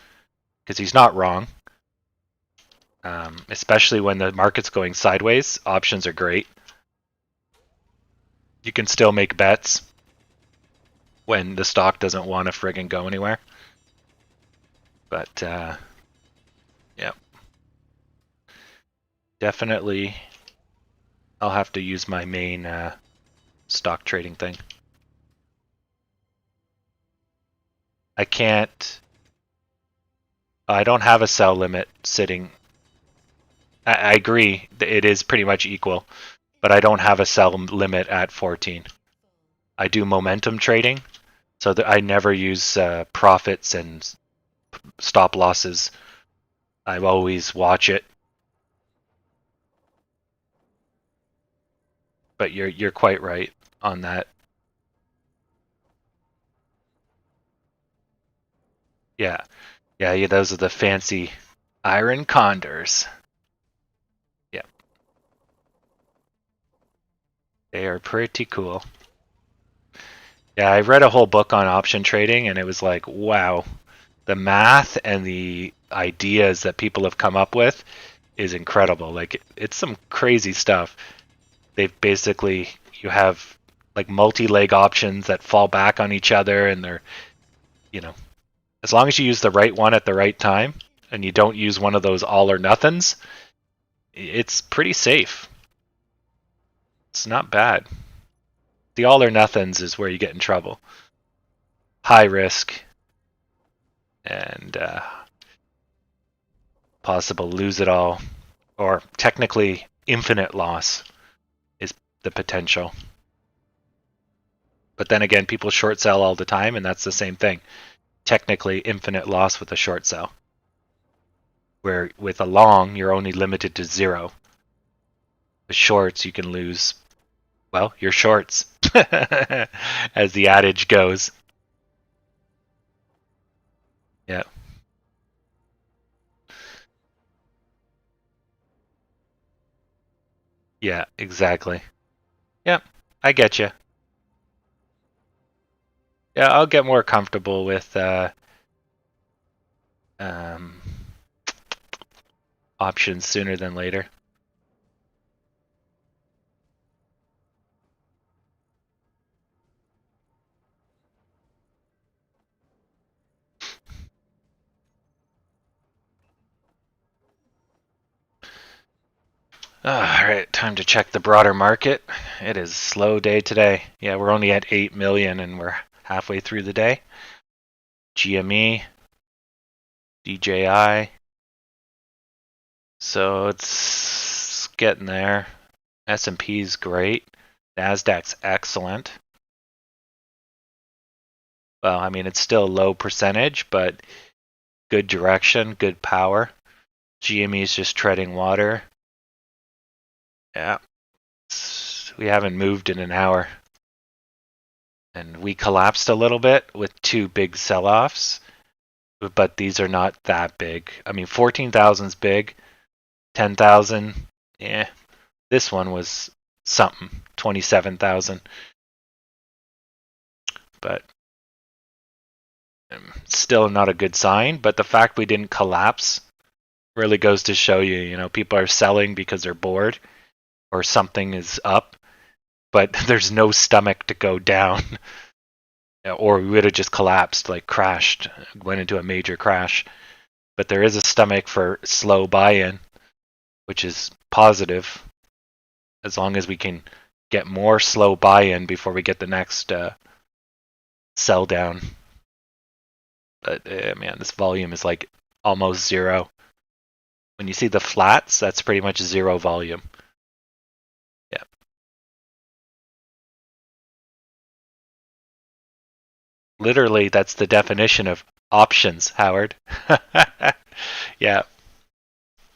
because he's not wrong. Especially when the market's going sideways, options are great. You can still make bets when the stock doesn't want to friggin' go anywhere. But yeah, definitely I'll have to use my main stock trading thing. I can't. I don't have a sell limit sitting. I agree, it is pretty much equal, but I don't have a sell limit at 14. I do momentum trading, so that I never use profits and stop losses. I always watch it. But you're quite right on that. Yeah, yeah. Those are the fancy iron condors. Yeah, they are pretty cool. Yeah, I read a whole book on option trading, and it was like, wow, the math and the ideas that people have come up with is incredible. Like, it's some crazy stuff. They've basically, you have like multi-leg options that fall back on each other, and they're, as long as you use the right one at the right time, and you don't use one of those all or nothings, it's pretty safe. It's not bad. The all or nothings is where you get in trouble. High risk and possible lose it all, or technically infinite loss is the potential. But then again, people short sell all the time, and that's the same thing. Technically infinite loss with a short sell. Where with a long, you're only limited to 0. The shorts, you can lose, well, your shorts, as the adage goes. Yeah. Yeah, exactly. Yep, I get you. Yeah, I'll get more comfortable with um, options sooner than later. All right, time to check the broader market. It is a slow day today. Yeah, we're only at 8 million and we're halfway through the day. GME, DJI. So it's getting there. S&P's great. Nasdaq's excellent. Well, I mean, it's still low percentage, but good direction, good power. GME's just treading water. Yeah. We haven't moved in an hour. And we collapsed a little bit with 2 big sell-offs, but these are not that big. I mean, 14,000's big. 10,000, yeah. This one was something, 27,000. But still not a good sign. But the fact we didn't collapse really goes to show you, people are selling because they're bored or something is up, but there's no stomach to go down. Or we would have just collapsed, like crashed, went into a major crash. But there is a stomach for slow buy-in, which is positive, as long as we can get more slow buy-in before we get the next sell down. But man, this volume is like almost 0. When you see the flats, that's pretty much 0 volume. Yeah. Literally, that's the definition of options, Howard. Yeah,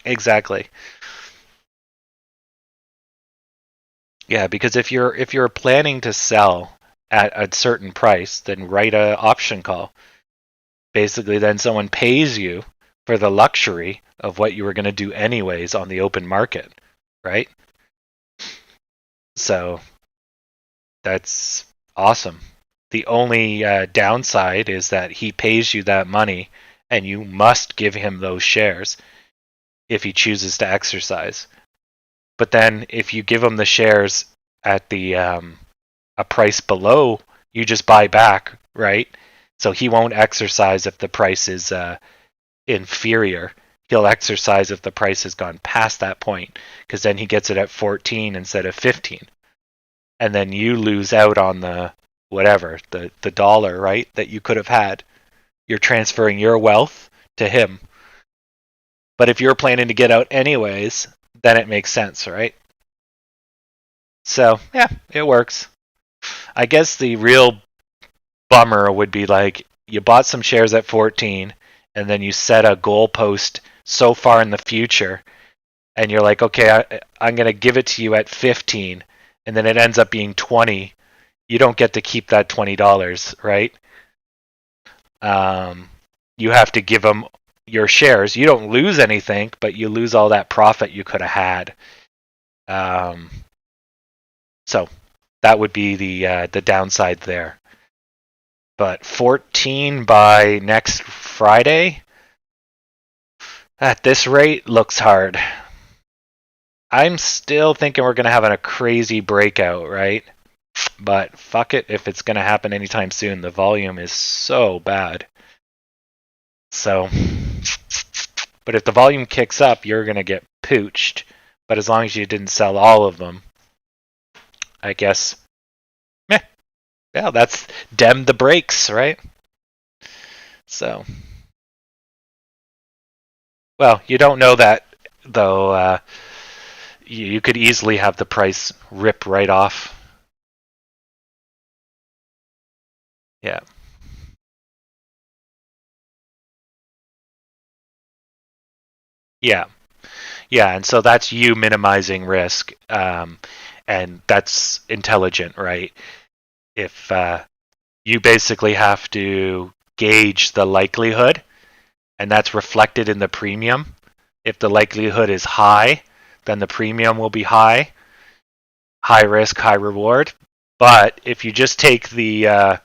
exactly. Yeah, because if you're planning to sell at a certain price, then write a option call. Basically, then someone pays you for the luxury of what you were going to do anyways on the open market, right? So that's awesome. The only downside is that he pays you that money and you must give him those shares if he chooses to exercise. But then if you give him the shares at the a price below, you just buy back, right? So he won't exercise if the price is inferior. He'll exercise if the price has gone past that point, because then he gets it at 14 instead of 15. And then you lose out on the whatever, the dollar, right, that you could have had. You're transferring your wealth to him. But if you're planning to get out anyways, then it makes sense, right? So, yeah, it works. I guess the real bummer would be like you bought some shares at 14 and then you set a goalpost so far in the future and you're like, okay, I'm going to give it to you at 15 and then it ends up being 20. You don't get to keep that $20, right? You have to give them your shares. You don't lose anything, but you lose all that profit you could have had. So that would be the downside there. But 14 by next Friday, at this rate, looks hard. I'm still thinking we're going to have a crazy breakout, right? But fuck it if it's going to happen anytime soon. The volume is so bad. So, but if the volume kicks up, you're going to get pooched. But as long as you didn't sell all of them, I guess, yeah, that's dem the brakes, right? So, well, you don't know that, though. You could easily have the price rip right off. Yeah. Yeah. Yeah, and so that's you minimizing risk, and that's intelligent, right? If you basically have to gauge the likelihood, and that's reflected in the premium. If the likelihood is high, then the premium will be high. High risk, high reward. But if you just take the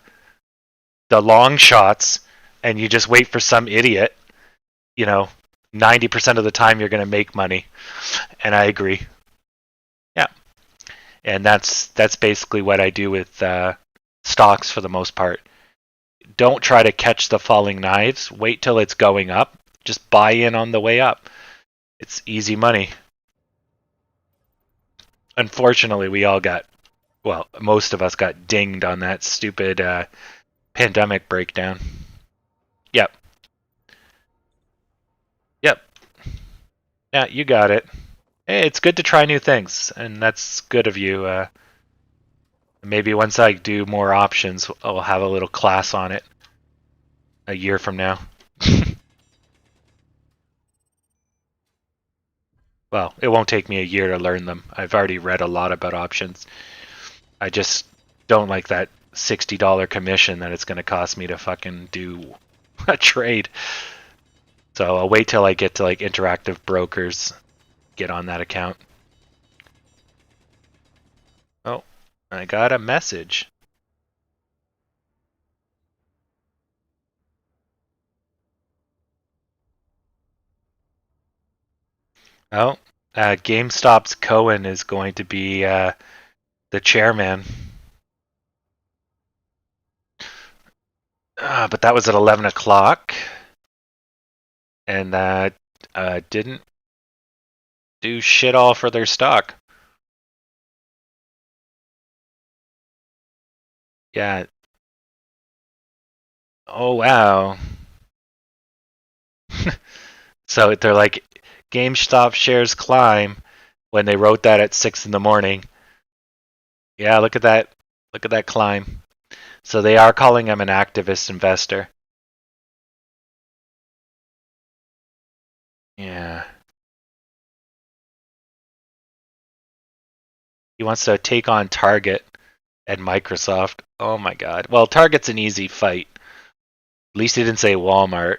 long shots and you just wait for some idiot, 90% of the time you're going to make money. And I agree. Yeah. And that's basically what I do with stocks for the most part. Don't try to catch the falling knives. Wait till it's going up. Just buy in on the way up. It's easy money. Unfortunately, most of us got dinged on that stupid pandemic breakdown. Yep. Yeah, you got it. Hey, it's good to try new things, and that's good of you. Maybe once I do more options, I'll have a little class on it a year from now. Well, it won't take me a year to learn them. I've already read a lot about options. I just don't like that $60 commission that it's going to cost me to fucking do a trade. So I'll wait till I get to like Interactive Brokers, get on that account. Oh, I got a message. Oh, GameStop's Cohen is going to be the chairman. But that was at 11 o'clock. And that didn't do shit all for their stock. Yeah. Oh, wow. So they're like, GameStop shares climb when they wrote that at 6 in the morning. Yeah, look at that. Look at that climb. So they are calling him an activist investor. Yeah. He wants to take on Target and Microsoft. Oh my god. Well, Target's an easy fight. At least he didn't say Walmart.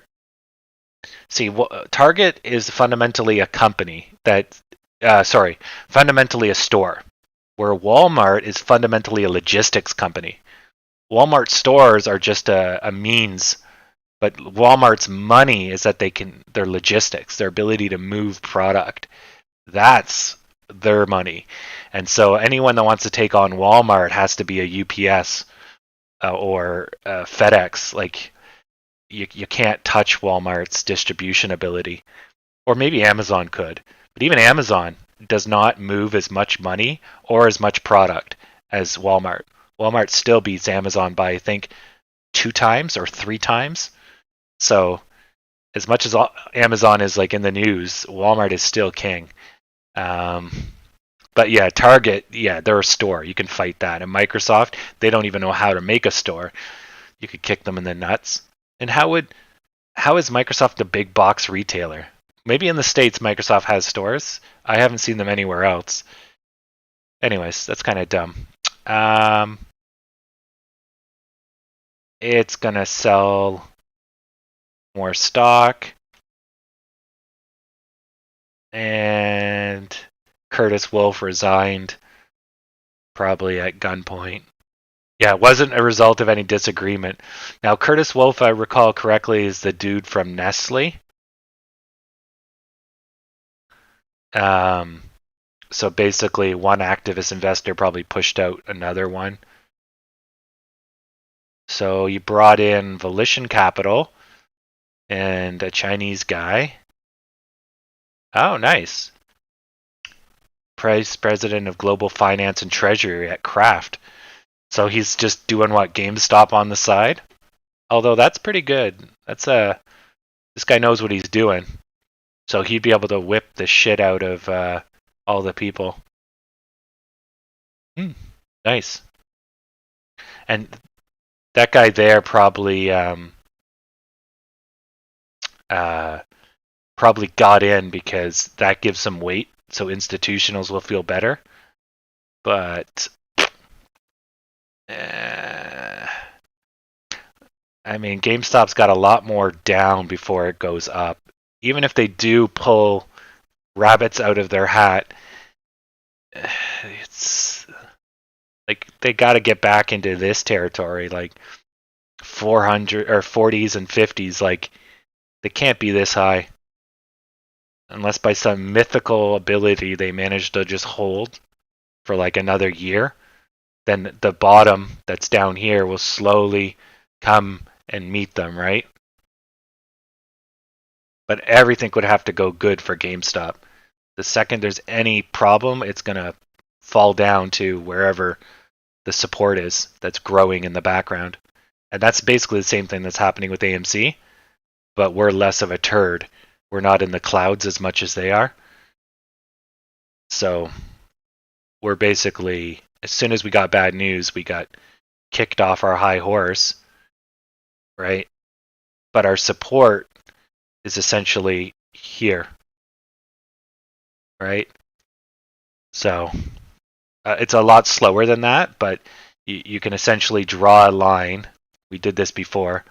See, Target is fundamentally a company fundamentally a store, where Walmart is fundamentally a logistics company. Walmart stores are just a means, but Walmart's money is that their logistics, their ability to move product. That's their money. And so anyone that wants to take on Walmart has to be a UPS or FedEx. Like you can't touch Walmart's distribution ability, or maybe Amazon could, but even Amazon does not move as much money or as much product as Walmart. Walmart still beats Amazon by, I think, 2 times or 3 times. So as much as Amazon is like in the news, Walmart is still king. But yeah, Target, yeah, they're a store. You can fight that. And Microsoft, they don't even know how to make a store. You could kick them in the nuts. And how is Microsoft the big box retailer? Maybe in the States Microsoft has stores. I haven't seen them anywhere else. Anyways, that's kind of dumb. It's going to sell more stock. And Curtis Wolf resigned, probably at gunpoint. Yeah, it wasn't a result of any disagreement. Now, Curtis Wolf, I recall correctly, is the dude from Nestle. So basically, one activist investor probably pushed out another one. So you brought in Volition Capital and a Chinese guy. Oh, nice. Vice President of Global Finance and Treasury at Kraft. So he's just doing what, Gamestop on the side? Although that's pretty good. This guy knows what he's doing. So he'd be able to whip the shit out of all the people. Nice. And that guy there probably probably got in because that gives some weight, so institutionals will feel better. But I mean, GameStop's got a lot more down before it goes up. Even if they do pull rabbits out of their hat, it's like they got to get back into this territory, like 400 or 40s and 50s. Like they can't be this high unless by some mythical ability they manage to just hold for like another year. Then the bottom that's down here will slowly come and meet them, right? But everything would have to go good for GameStop. The second there's any problem, it's going to fall down to wherever the support is that's growing in the background. And that's basically the same thing that's happening with AMC, but we're less of a turd. We're not in the clouds as much as they are. So we're basically, as soon as we got bad news, we got kicked off our high horse, right? But our support is essentially here, right? So it's a lot slower than that, but you can essentially draw a line. We did this before.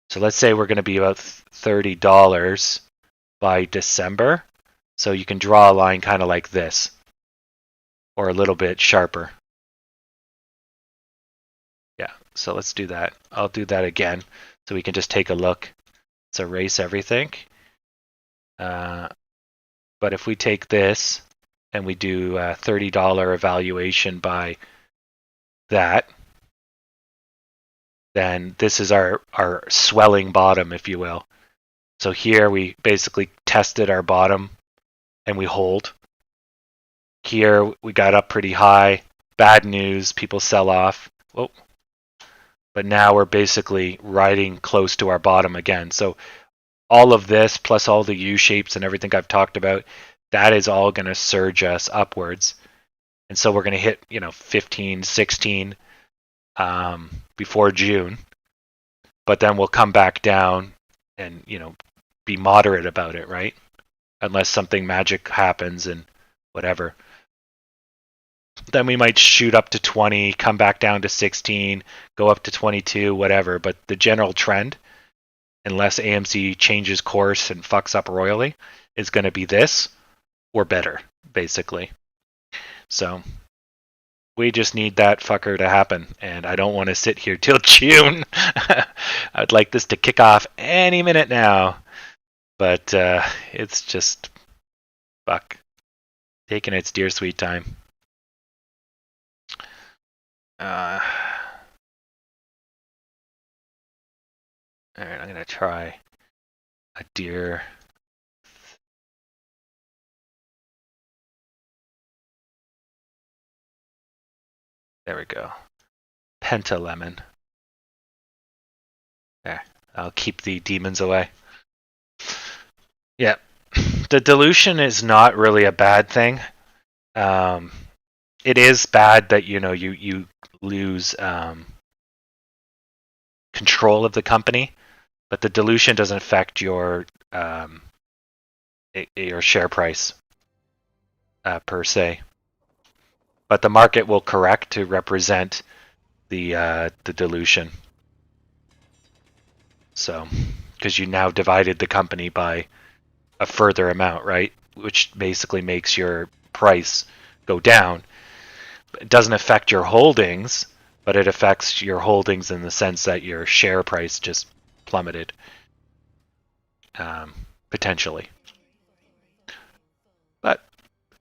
So let's say we're going to be about $30 by December. So you can draw a line kind of like this, or a little bit sharper. Yeah, so let's do that. I'll do that again so we can just take a look. Let's erase everything. But if we take this and we do a $30 evaluation by that, then this is our swelling bottom, if you will. So here we basically tested our bottom and we hold. Here we got up pretty high. Bad news, people sell off. Oh. But now we're basically riding close to our bottom again. So all of this, plus all the U-shapes and everything I've talked about, that is all going to surge us upwards. And so we're going to hit, 15, 16 before June. But then we'll come back down and, be moderate about it, right? Unless something magic happens and whatever. Then we might shoot up to 20, come back down to 16, go up to 22, whatever. But the general trend, unless AMC changes course and fucks up royally, is going to be this or better, basically. So we just need that fucker to happen, and I don't want to sit here till June. I'd like this to kick off any minute now, but it's just taking its dear sweet time. Alright, I'm gonna try a deer. There we go. Pentalemon. There. I'll keep the demons away. Yeah. The dilution is not really a bad thing. It is bad that you lose control of the company, but the dilution doesn't affect your share price per se. But the market will correct to represent the dilution. So, because you now divided the company by a further amount, right? Which basically makes your price go down. It doesn't affect your holdings, but it affects your holdings in the sense that your share price just plummeted, potentially. But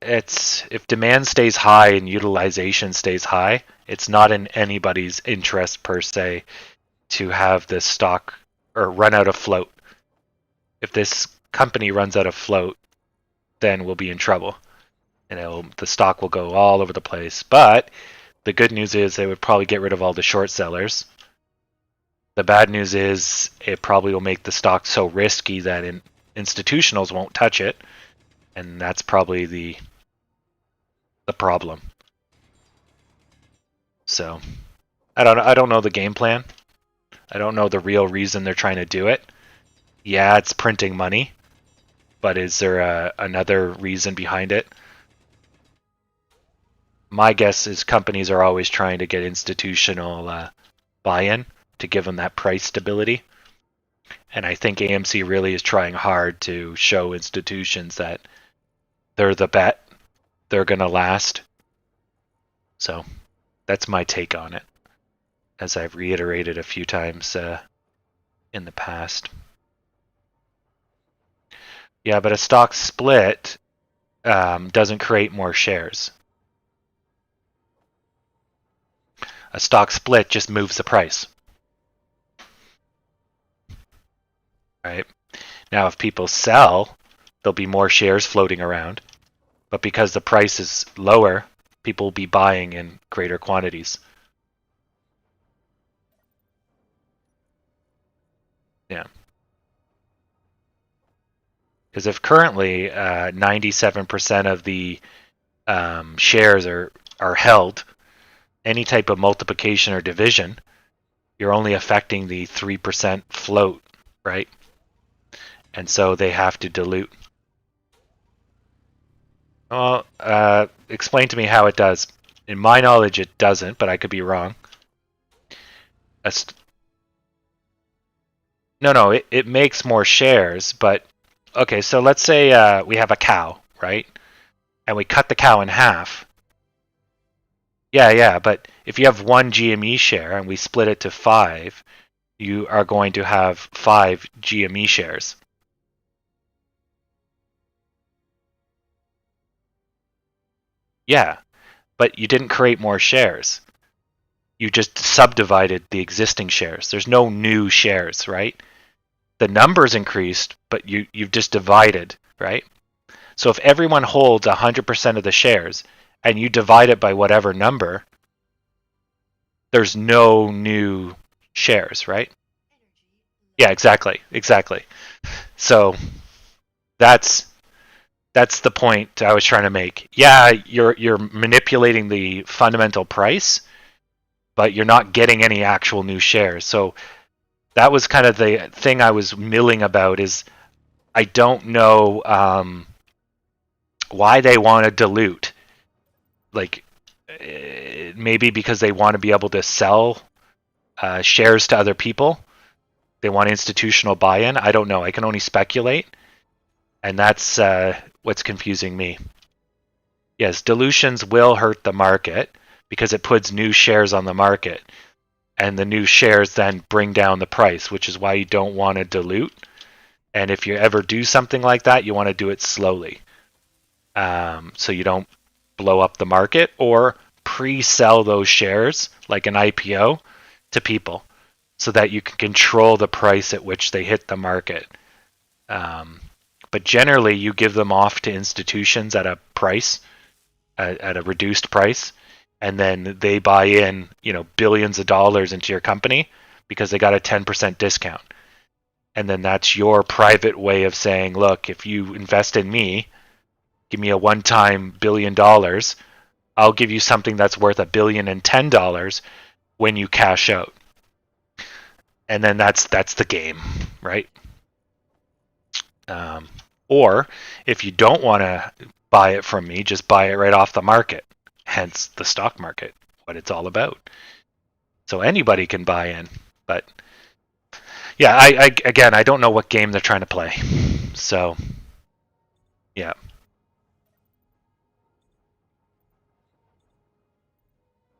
if demand stays high and utilization stays high, it's not in anybody's interest per se to have this stock or run out of float. If this company runs out of float, then we'll be in trouble, and the stock will go all over the place. But the good news is they would probably get rid of all the short sellers. The bad news is it probably will make the stock so risky that institutionals won't touch it, and that's probably the problem. So I don't know the game plan. I don't know the real reason they're trying to do it. Yeah, it's printing money, but is there another reason behind it? My guess is companies are always trying to get institutional buy-in to give them that price stability. And I think AMC really is trying hard to show institutions that they're the bet, they're going to last. So that's my take on it, as I've reiterated a few times in the past. Yeah, but a stock split doesn't create more shares. A stock split just moves the price. Right? Now, if people sell, there'll be more shares floating around. But because the price is lower, people will be buying in greater quantities. Yeah. Because if currently 97% of the shares are held, any type of multiplication or division, you're only affecting the 3% float, right? And so they have to dilute. Well, explain to me how it does. In my knowledge, it doesn't, but I could be wrong. No, it makes more shares, but okay, so let's say we have a cow, right? And we cut the cow in half. Yeah, but if you have one GME share and we split it to 5, you are going to have 5 GME shares. Yeah, but you didn't create more shares. You just subdivided the existing shares. There's no new shares, right? The numbers increased, but you've just divided, right? So if everyone holds 100% of the shares and you divide it by whatever number, there's no new shares, right? Yeah, exactly. So that's the point I was trying to make. Yeah, you're manipulating the fundamental price, but you're not getting any actual new shares. So that was kind of the thing I was milling about, is I don't know why they want to dilute. Like, maybe because they want to be able to sell shares to other people. They want institutional buy-in. I don't know. I can only speculate. And that's what's confusing me. Yes, dilutions will hurt the market because it puts new shares on the market. And the new shares then bring down the price, which is why you don't want to dilute. And if you ever do something like that, you want to do it slowly. So you don't blow up the market or pre-sell those shares like an IPO to people so that you can control the price at which they hit the market. But generally, you give them off to institutions at a price, at a reduced price, and then they buy in, billions of dollars into your company because they got a 10% discount. And then that's your private way of saying, look, if you invest in me, give me a one-time $1 billion, I'll give you something that's worth $1,010,000,000 when you cash out. And then that's the game, right? Or if you don't want to buy it from me, just buy it right off the market. Hence the stock market, what it's all about. So anybody can buy in. But yeah, I don't know what game they're trying to play. So yeah.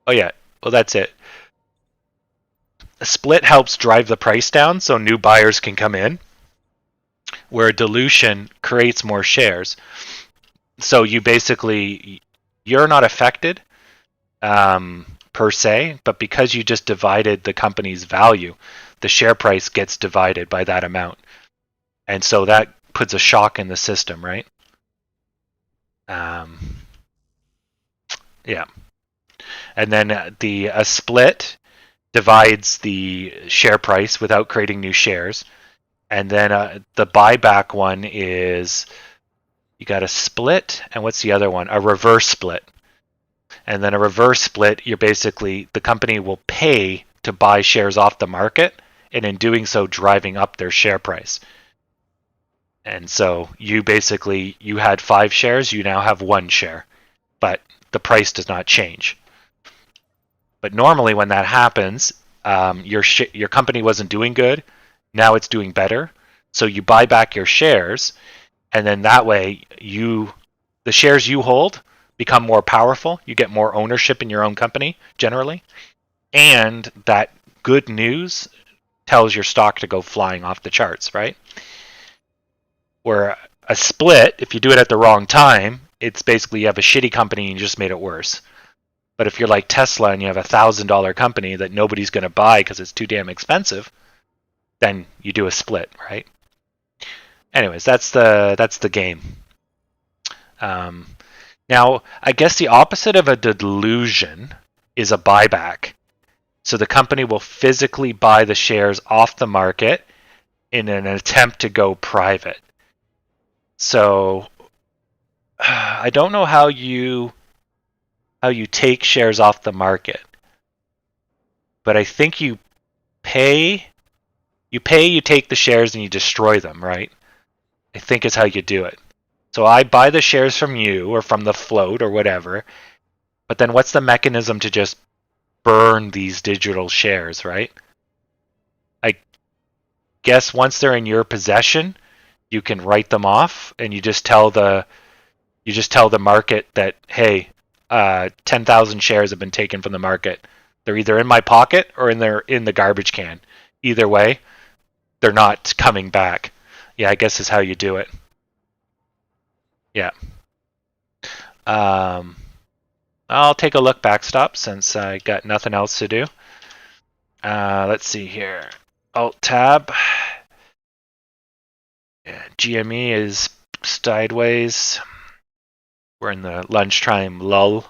Oh yeah, well that's it. A split helps drive the price down so new buyers can come in, where dilution creates more shares. So you're not affected per se, but because you just divided the company's value, the share price gets divided by that amount. And so that puts a shock in the system, right? Yeah. And then a split divides the share price without creating new shares. And then the buyback one is you got a split, and what's the other one? A reverse split. And then a reverse split, you're basically, the company will pay to buy shares off the market, and in doing so, driving up their share price. And so you had 5 shares, you now have 1 share, but the price does not change. But normally when that happens, your company wasn't doing good, now it's doing better. So you buy back your shares, and then that way the shares you hold become more powerful. You get more ownership in your own company generally, and that good news tells your stock to go flying off the charts, right? Where a split, if you do it at the wrong time, it's basically you have a shitty company and you just made it worse. But if you're like Tesla and you have $1,000 company that nobody's going to buy because it's too damn expensive, then you do a split, right? Anyways, that's the game. Now, I guess the opposite of a dilution is a buyback. So the company will physically buy the shares off the market in an attempt to go private. So I don't know how you take shares off the market, but I think you take the shares and you destroy them, right? I think is how you do it. So I buy the shares from you or from the float or whatever, but then what's the mechanism to just burn these digital shares, right? I guess once they're in your possession, you can write them off and you just tell the market that, hey, 10,000 shares have been taken from the market. They're either in my pocket or they're in the garbage can. Either way, they're not coming back. Yeah, I guess is how you do it. Yeah. I'll take a look backstop since I got nothing else to do. Let's see here. Alt tab. Yeah, GME is sideways. We're in the lunchtime lull.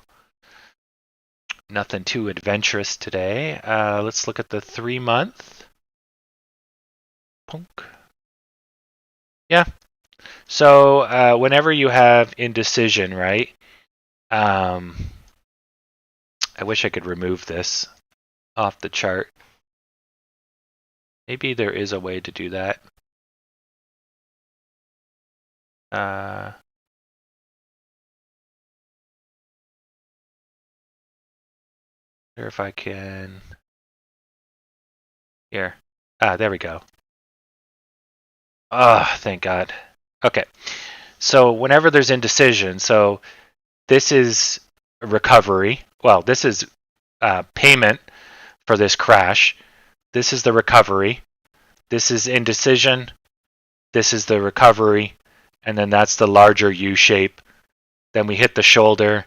Nothing too adventurous today. Let's look at the 3-month. Punk. Yeah. So whenever you have indecision, right? I wish I could remove this off the chart. Maybe there is a way to do that. Wonder if I can. Here. There we go. Thank God. Okay. So whenever there's indecision, so this is recovery. Well, this is payment for this crash. This is the recovery. This is indecision. This is the recovery. And then that's the larger U shape. Then we hit the shoulder.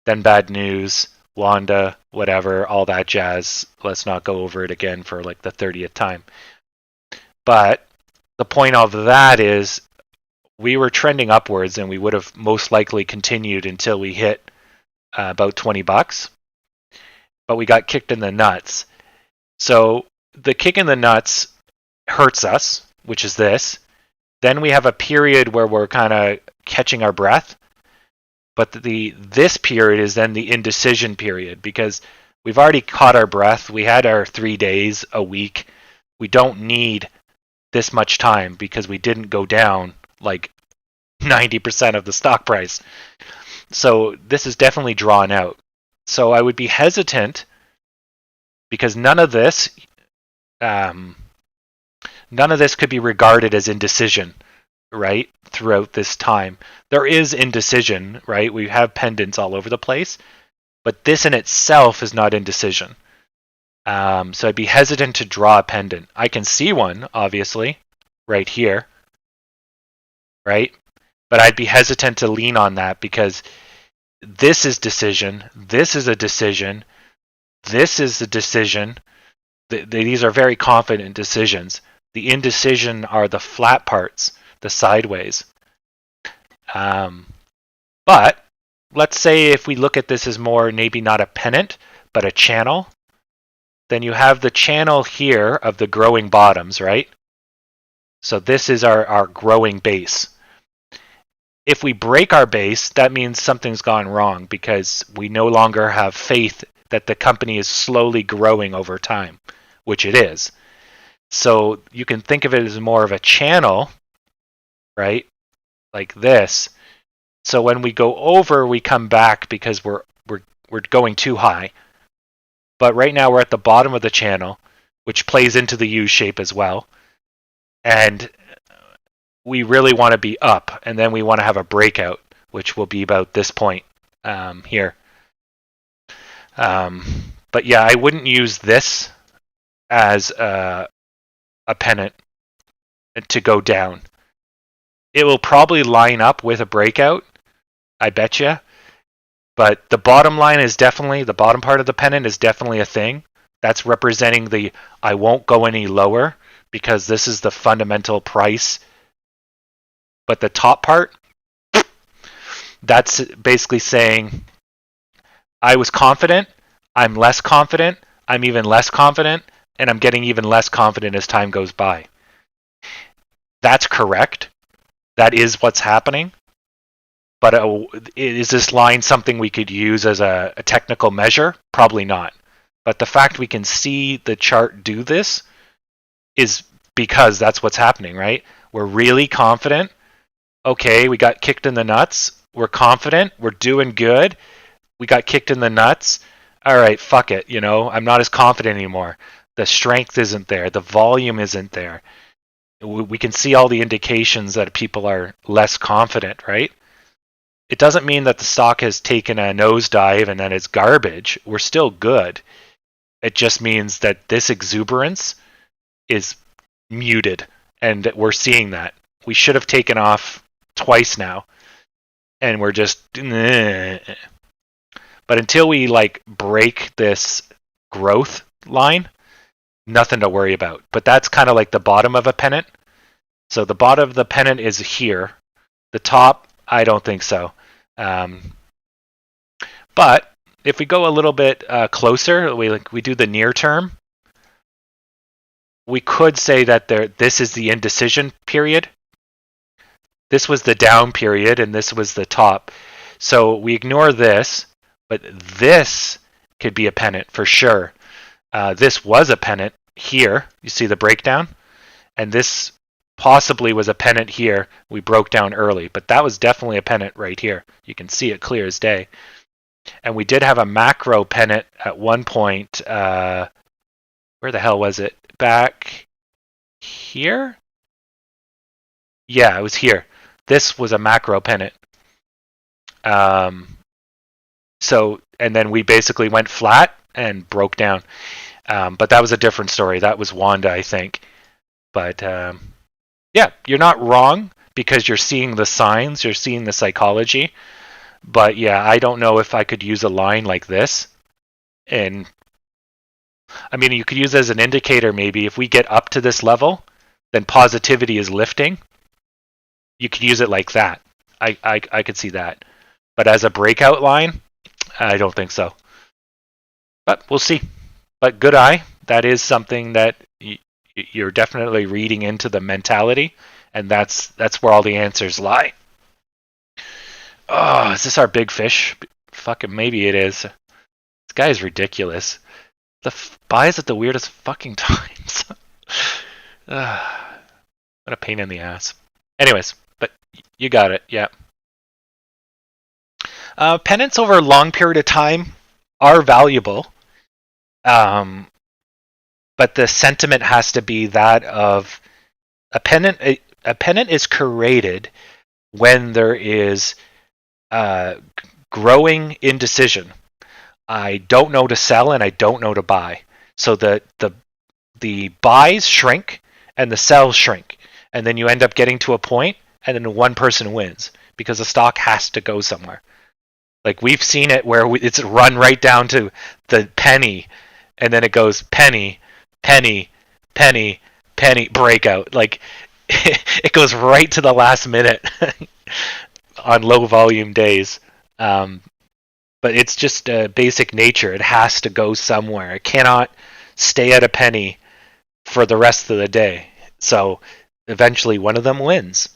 Then bad news. Wanda, whatever, all that jazz. Let's not go over it again for like the 30th time. But the point of that is we were trending upwards, and we would have most likely continued until we hit about $20. But we got kicked in the nuts. So the kick in the nuts hurts us, which is this. Then we have a period where we're kind of catching our breath. But this period is then the indecision period, because we've already caught our breath. We had our 3 days, a week. We don't need this much time because we didn't go down like 90% of the stock price. So this is definitely drawn out. So I would be hesitant, because none of this could be regarded as indecision, right? Throughout this time, there is indecision, right? We have pendants all over the place, but this in itself is not indecision. So I'd be hesitant to draw a pendant. I can see one, obviously, right here, right? But I'd be hesitant to lean on that, because this is decision, this is a decision, this is a decision. These are very confident decisions. The indecision are the flat parts, the sideways. But let's say if we look at this as more maybe not a pennant, but a channel, then you have the channel here of the growing bottoms, right? So this is our growing base. If we break our base, that means something's gone wrong, because we no longer have faith that the company is slowly growing over time, which it is. So you can think of it as more of a channel, right? Like this. So when we go over, we come back because we're going too high. But right now we're at the bottom of the channel, which plays into the U shape as well. And we really want to be up, and then we want to have a breakout, which will be about this point here. But yeah, I wouldn't use this as a pennant to go down. It will probably line up with a breakout, I bet you. But the bottom line is definitely, the bottom part of the pennant is definitely a thing. That's representing the I won't go any lower, because this is the fundamental price. But the top part, that's basically saying I was confident, I'm less confident, I'm even less confident, and I'm getting even less confident as time goes by. That's correct. That is what's happening. But is this line something we could use as a technical measure? Probably not. But the fact we can see the chart do this is because that's what's happening, right? We're really confident. Okay, we got kicked in the nuts. We're confident. We're doing good. We got kicked in the nuts. All right, fuck it. I'm not as confident anymore. The strength isn't there. The volume isn't there. We can see all the indications that people are less confident, right? It doesn't mean that the stock has taken a nosedive and that it's garbage. We're still good. It just means that this exuberance is muted, and we're seeing that. We should have taken off twice now, and we're just... But until we break this growth line, nothing to worry about. But that's kind of like the bottom of a pennant. So the bottom of the pennant is here. The top, I don't think so. But if we go a little bit closer, we do the near term, we could say that this is the indecision period. This was the down period, and this was the top. So we ignore this, but this could be a pennant for sure. This was a pennant here. You see the breakdown? And this possibly was a pennant here. We broke down early, but that was definitely a pennant right here. You can see it clear as day. And we did have a macro pennant at one point. Where the hell was it? Back here? Yeah, it was here. This was a macro pennant. And then we basically went flat and broke down. But that was a different story. That was Wanda, I think. But yeah, you're not wrong, because you're seeing the signs, you're seeing the psychology. But yeah, I don't know if I could use a line like this And I mean, you could use it as an indicator maybe. If we get up to this level, then positivity is lifting. You could use it like that. I could see that. But as a breakout line, I don't think so. But we'll see. But good eye. That is something that you're definitely reading into the mentality, and that's where all the answers lie. Oh, is this our big fish? Fucking maybe it is. This guy is ridiculous. Buys at the weirdest fucking times. What a pain in the ass. Anyways, but you got it. Yeah. Pennants over a long period of time are valuable, but the sentiment has to be that of a pennant. A pennant is created when there is growing indecision. I don't know to sell and I don't know to buy. So the buys shrink and the sells shrink, and then you end up getting to a point, and then one person wins because the stock has to go somewhere. Like we've seen it where it's run right down to the penny, and then it goes penny, penny, penny, penny, breakout. Like it goes right to the last minute on low volume days. But it's just basic nature. It has to go somewhere. It cannot stay at a penny for the rest of the day. So eventually one of them wins.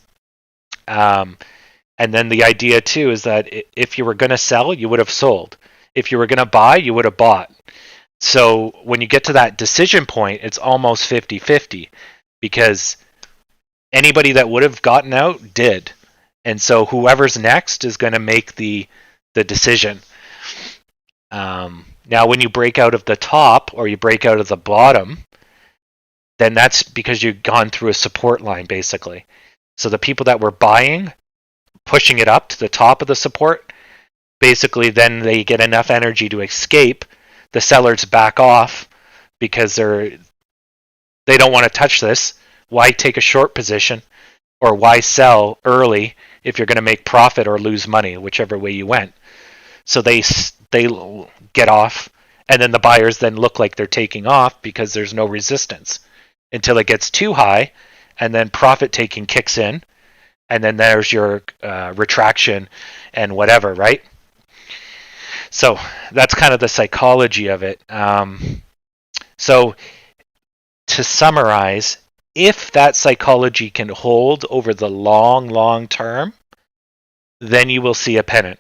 And then the idea too is that if you were going to sell, you would have sold. If you were going to buy, you would have bought. So when you get to that decision point, it's almost 50-50 because anybody that would have gotten out did. And so whoever's next is going to make the decision. Now, when you break out of the top or you break out of the bottom, then that's because you've gone through a support line, basically. So the people that were buying, pushing it up to the top of the support, basically then they get enough energy to escape. The sellers back off because they don't want to touch this. Why take a short position or why sell early if you're going to make profit or lose money, whichever way you went? So they get off, and then the buyers then look like they're taking off because there's no resistance until it gets too high, and then profit taking kicks in, and then there's your retraction and whatever, right? So that's kind of the psychology of it. So to summarize, if that psychology can hold over the long term, then you will see a pennant.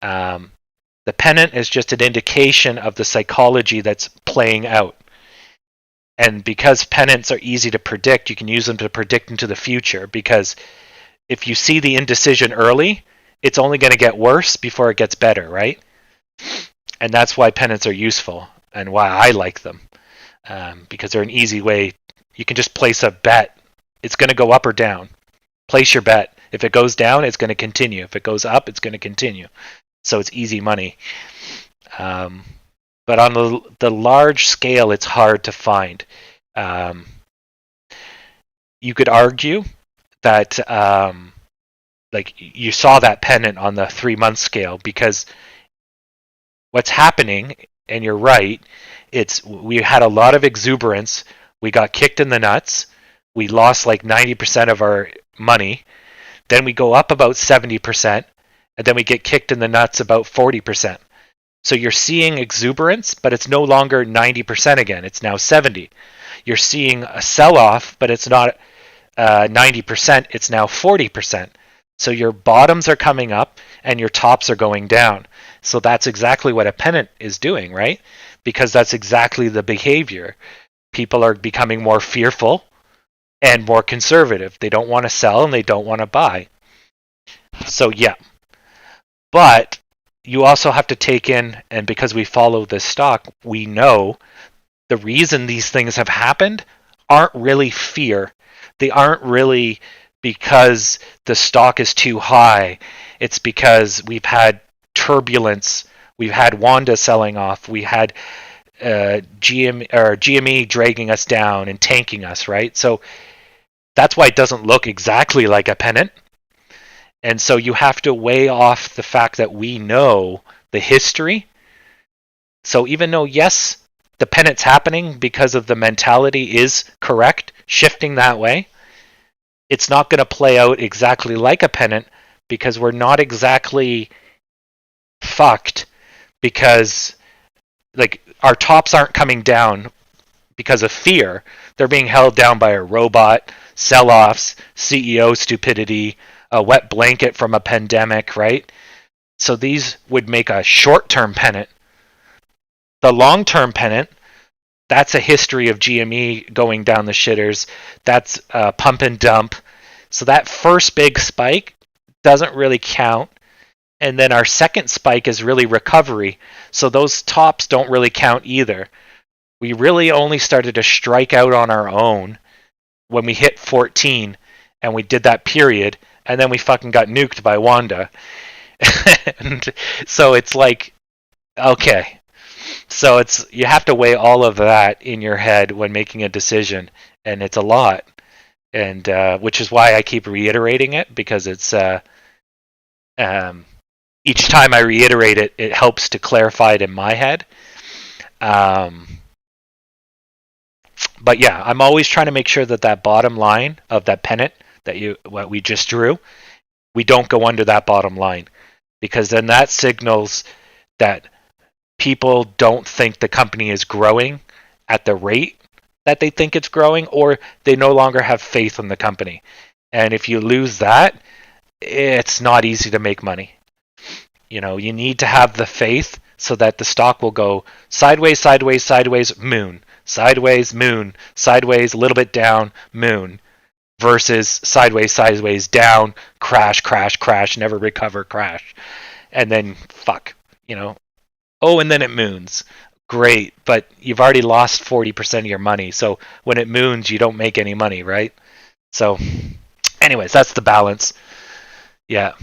The pennant is just an indication of the psychology that's playing out. And because pennants are easy to predict, you can use them to predict into the future, because if you see the indecision early, it's only going to get worse before it gets better, right? And that's why pennants are useful and why I like them, because they're an easy way. You can just place a bet. It's going to go up or down. Place your bet. If it goes down, it's going to continue. If it goes up, it's going to continue. So it's easy money. But on the large scale, it's hard to find. You could argue that like you saw that pennant on the 3-month scale, because what's happening, and you're right, we had a lot of exuberance. We got kicked in the nuts. We lost like 90% of our money. Then we go up about 70%, and then we get kicked in the nuts about 40%. So you're seeing exuberance, but it's no longer 90% again. It's now 70. You're seeing a sell-off, but it's not 90%. It's now 40%. So your bottoms are coming up, and your tops are going down. So that's exactly what a pennant is doing, right? Because that's exactly the behavior. People are becoming more fearful and more conservative. They don't want to sell and they don't want to buy. So yeah. But you also have to take in, and because we follow this stock, we know the reason these things have happened aren't really fear. They aren't really because the stock is too high. It's because we've had turbulence. We've had Wanda selling off. We had GME dragging us down and tanking us, right? So that's why it doesn't look exactly like a pennant. And so you have to weigh off the fact that we know the history So even though, yes, the pennant's happening because of the mentality is correct, shifting that way, it's not going to play out exactly like a pennant because we're not exactly fucked because like our tops aren't coming down because of fear. They're being held down by a robot, sell-offs, CEO stupidity, a wet blanket from a pandemic, right? So these would make a short-term pennant. The long-term pennant, that's a history of GME going down the shitters. That's pump and dump. So that first big spike doesn't really count. And then our second spike is really recovery. So those tops don't really count either. We really only started to strike out on our own when we hit 14 and we did that period, and then we fucking got nuked by Wanda. And so it's like, okay. So it's, you have to weigh all of that in your head when making a decision, and it's a lot. And which is why I keep reiterating it, because it's each time I reiterate it, it helps to clarify it in my head. But yeah, I'm always trying to make sure that that bottom line of that pennant what we just drew, we don't go under that bottom line, because then that signals that people don't think the company is growing at the rate that they think it's growing, or they no longer have faith in the company. And if you lose that, it's not easy to make money. You know, you need to have the faith so that the stock will go sideways, sideways, sideways, moon, sideways, moon, sideways, a little bit down, moon, versus sideways, sideways, down, crash, crash, crash, never recover, crash. And then, fuck, you know. Oh, and then it moons. Great, but you've already lost 40% of your money. So when it moons, you don't make any money, right? So, anyways, that's the balance. Yeah.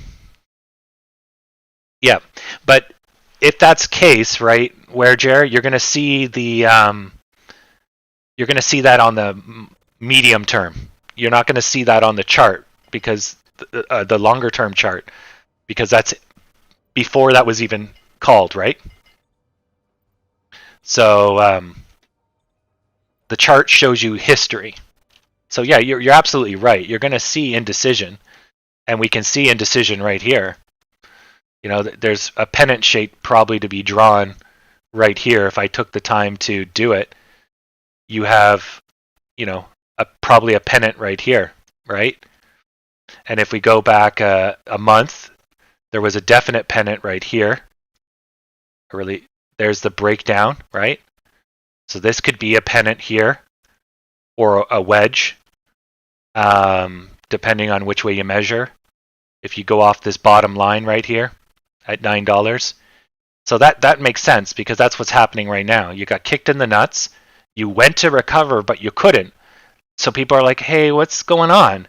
Yeah. But if that's the case, right, where, Jer, you're going to see the you're going to see that on the medium term. You're not going to see that on the chart, because the longer term chart, because that's before that was even called, right? So the chart shows you history. So yeah, you're absolutely right. You're going to see indecision, and we can see indecision right here. You know, there's a pennant shape probably to be drawn right here. If I took the time to do it, you have, you know, probably a pennant right here, right? And if we go back a month, there was a definite pennant right here. There's the breakdown, right? So this could be a pennant here, or a wedge, depending on which way you measure. If you go off this bottom line right here at $9, so that makes sense, because that's what's happening right now. You got kicked in the nuts. You went to recover, but you couldn't. So people are like, hey, what's going on?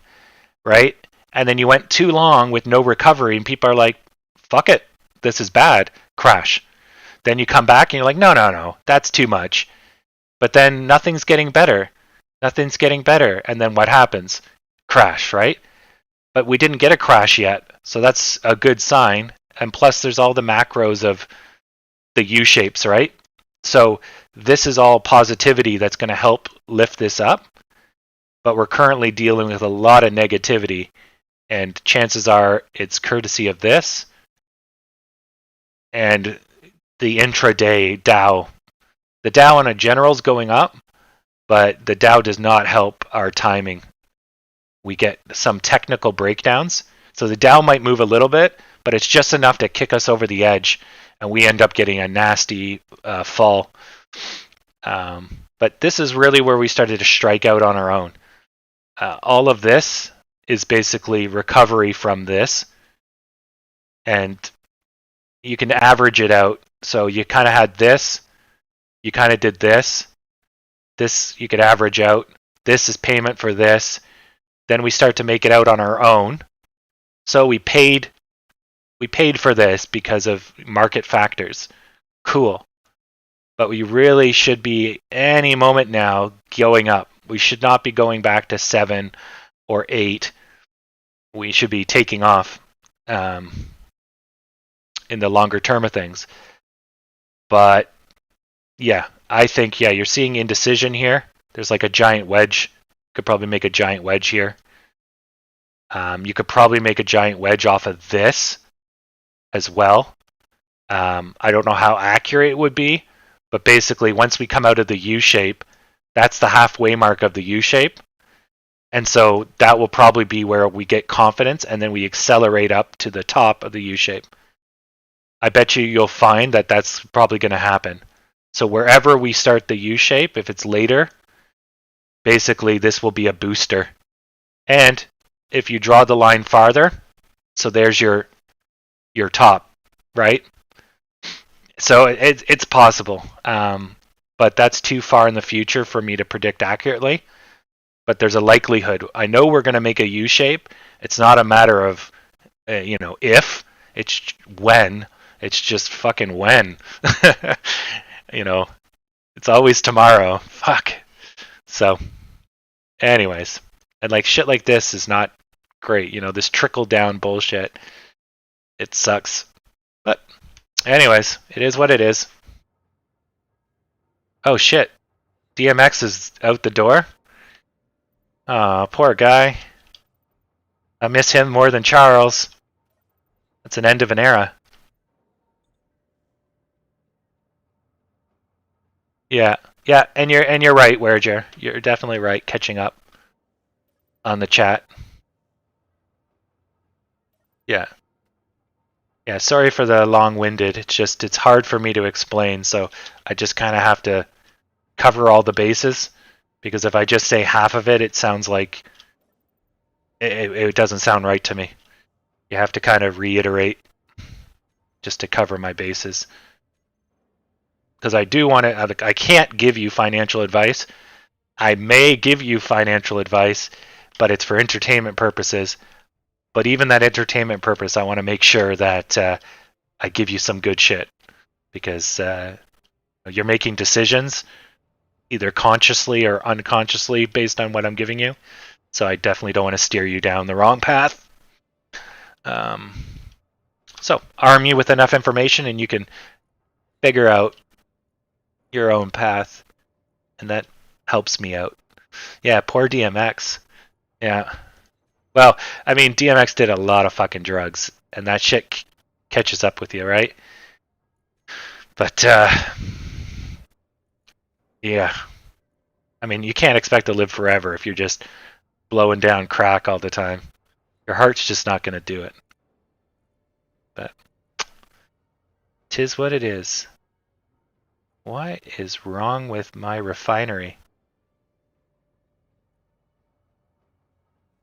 Right? And then you went too long with no recovery, and people are like, fuck it, this is bad. Crash. Then you come back and you're like, no, that's too much. But then nothing's getting better. Nothing's getting better. And then what happens? Crash, right? But we didn't get a crash yet. So that's a good sign. And plus there's all the macros of the U-shapes, right? So this is all positivity that's going to help lift this up. But we're currently dealing with a lot of negativity. And chances are it's courtesy of this and the intraday Dow. The Dow on a general is going up, but the Dow does not help our timing. We get some technical breakdowns. So the Dow might move a little bit, but it's just enough to kick us over the edge, and we end up getting a nasty fall. But this is really where we started to strike out on our own. All of this is basically recovery from this, and you can average it out. So you kind of had this, you kind of did this you could average out. This is payment for this. Then we start to make it out on our own. So we paid for this because of market factors. Cool. But we really should be any moment now going up. We should not be going back to 7 or 8. We should be taking off in the longer term of things. But Yeah, I think, yeah, you're seeing indecision here. There's like a giant wedge. Could probably make a giant wedge here. You could probably make a giant wedge off of this as well. I don't know how accurate it would be, but basically once we come out of the U shape, that's the halfway mark of the U shape. And so that will probably be where we get confidence, and then we accelerate up to the top of the U shape. I bet you'll find that that's probably going to happen. So wherever we start the U shape, if it's later, basically this will be a booster. And if you draw the line farther, so there's your top, right? So it's possible, but that's too far in the future for me to predict accurately. But there's a likelihood. I know we're going to make a U shape. It's not a matter of if, it's when. It's just fucking when. It's always tomorrow. Fuck. So, anyways, and like shit like this is not great. This trickle down bullshit. It sucks. But anyways, it is what it is. Oh shit. DMX is out the door. Oh, poor guy. I miss him more than Charles. That's an end of an era. Yeah, and you're right, Werger. You're definitely right. Catching up on the chat. Yeah, Sorry for the long-winded. It's hard for me to explain, so I just kind of have to cover all the bases, because if I just say half of it, it sounds like it doesn't sound right to me. You have to kind of reiterate just to cover my bases. Because I do want to, I can't give you financial advice. I may give you financial advice, but it's for entertainment purposes. But even that entertainment purpose, I want to make sure that I give you some good shit, because you're making decisions either consciously or unconsciously based on what I'm giving you. So I definitely don't want to steer you down the wrong path. So arm you with enough information and you can figure out your own path, and that helps me out. Yeah, poor DMX. Yeah. Well, I mean, DMX did a lot of fucking drugs, and that shit catches up with you, right? But, yeah. I mean, you can't expect to live forever if you're just blowing down crack all the time. Your heart's just not going to do it. But, 'tis what it is. What is wrong with my refinery?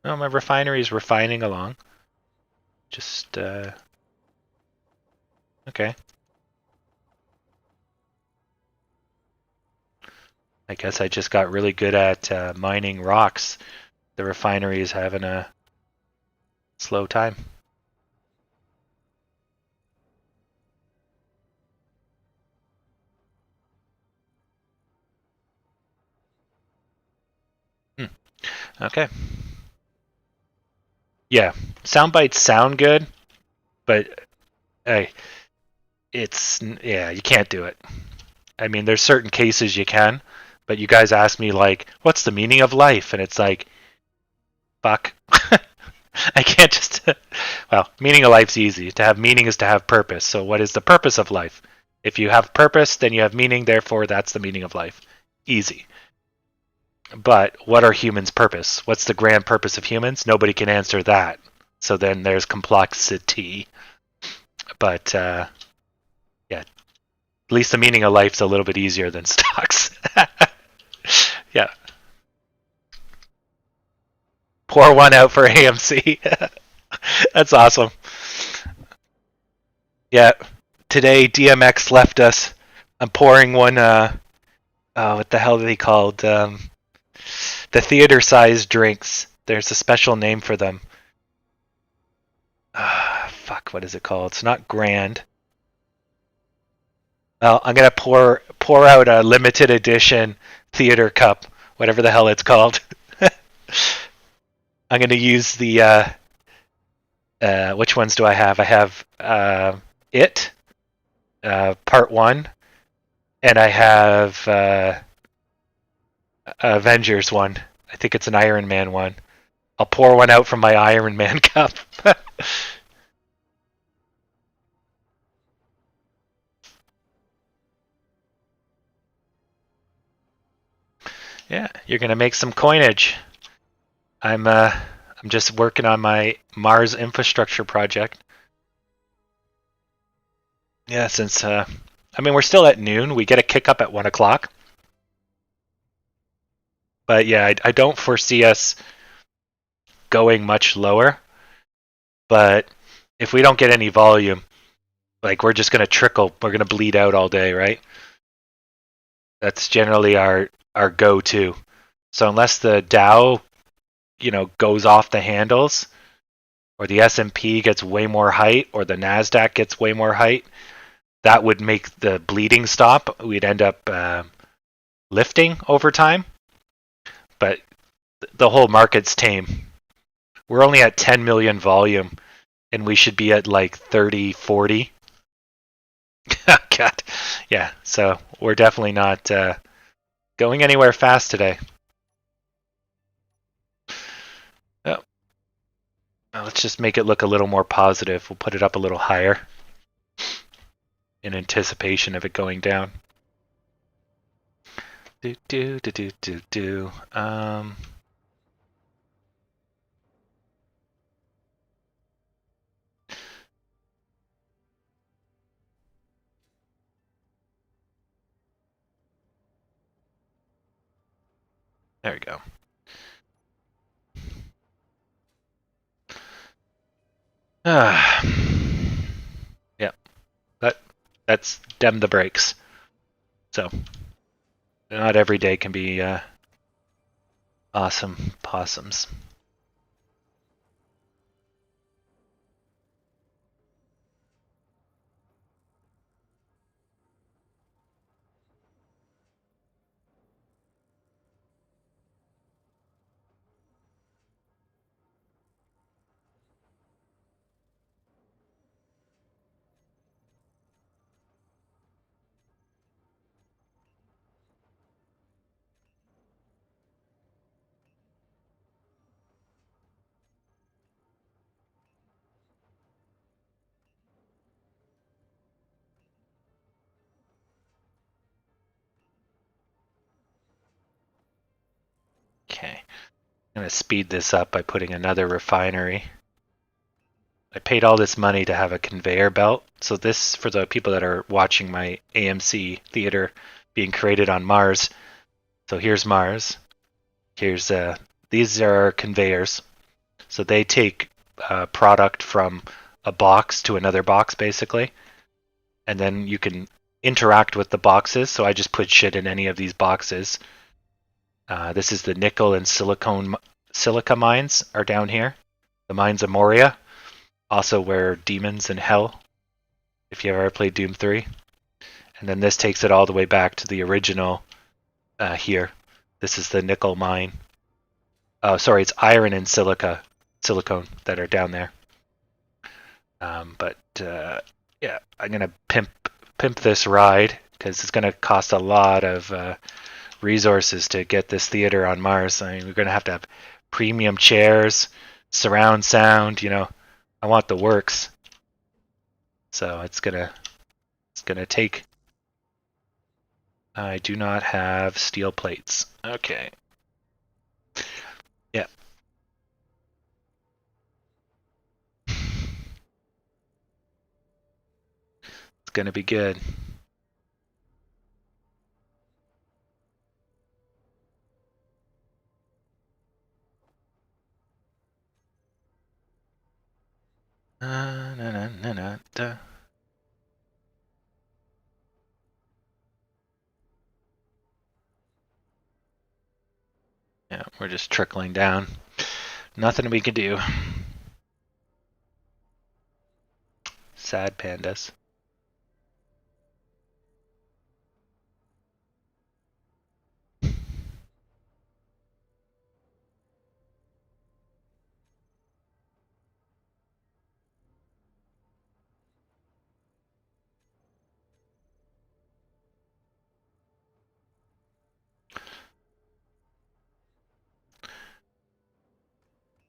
No, my refinery is refining along. Just, okay. I guess I just got really good at mining rocks. The refinery is having a slow time. Okay. Yeah, sound bites sound good, but hey, you can't do it. I mean, there's certain cases you can, but you guys ask me like, what's the meaning of life? And it's like, fuck. I can't just. Well, meaning of life's easy. To have meaning is to have purpose. So, what is the purpose of life? If you have purpose, then you have meaning. Therefore, that's the meaning of life. Easy. But what are humans' purpose? What's the grand purpose of humans? Nobody can answer that. So then there's complexity. But yeah, at least the meaning of life's a little bit easier than stocks. Yeah. Pour one out for AMC. That's awesome. Yeah. Today DMX left us. I'm pouring one. What the hell are they called? The theater-sized drinks. There's a special name for them. Fuck, what is it called? It's not grand. Well, I'm gonna pour out a limited edition theater cup, whatever the hell it's called. I'm gonna use the which ones do I have? I have It, Part 1, And I have Avengers one. I think it's an Iron Man one. I'll pour one out from my Iron Man cup. Yeah, you're gonna make some coinage. I'm just working on my Mars infrastructure project. Yeah, since I mean we're still at noon. We get a kick up at 1 o'clock. But yeah, I don't foresee us going much lower. But if we don't get any volume, like we're just gonna trickle. We're gonna bleed out all day, right? That's generally our go-to. So unless the Dow, goes off the handles, or the S&P gets way more height, or the Nasdaq gets way more height, that would make the bleeding stop. We'd end up lifting over time, but the whole market's tame. We're only at 10 million volume, and we should be at like 30, 40. God, yeah. So we're definitely not going anywhere fast today. Oh, let's just make it look a little more positive. We'll put it up a little higher in anticipation of it going down. Do. There we go. Yeah, that's dem the brakes. So not every day can be awesome possums. Okay, I'm going to speed this up by putting another refinery. I paid all this money to have a conveyor belt. So this, for the people that are watching my AMC theater being created on Mars. So here's Mars. Here's these are conveyors. So they take product from a box to another box, basically. And then you can interact with the boxes. So I just put shit in any of these boxes. This is the nickel and silica mines are down here. The mines of Moria, also where demons in hell, if you ever played Doom 3. And then this takes it all the way back to the original here. This is the nickel mine. Oh, sorry, it's iron and silicone that are down there. But yeah, I'm gonna pimp this ride because it's gonna cost a lot of resources to get this theater on Mars. I mean, we're gonna have to have premium chairs, surround sound. I want the works. So it's gonna take. I do not have steel plates. Okay. Yeah. It's gonna be good. Yeah, we're just trickling down. Nothing we can do. Sad pandas.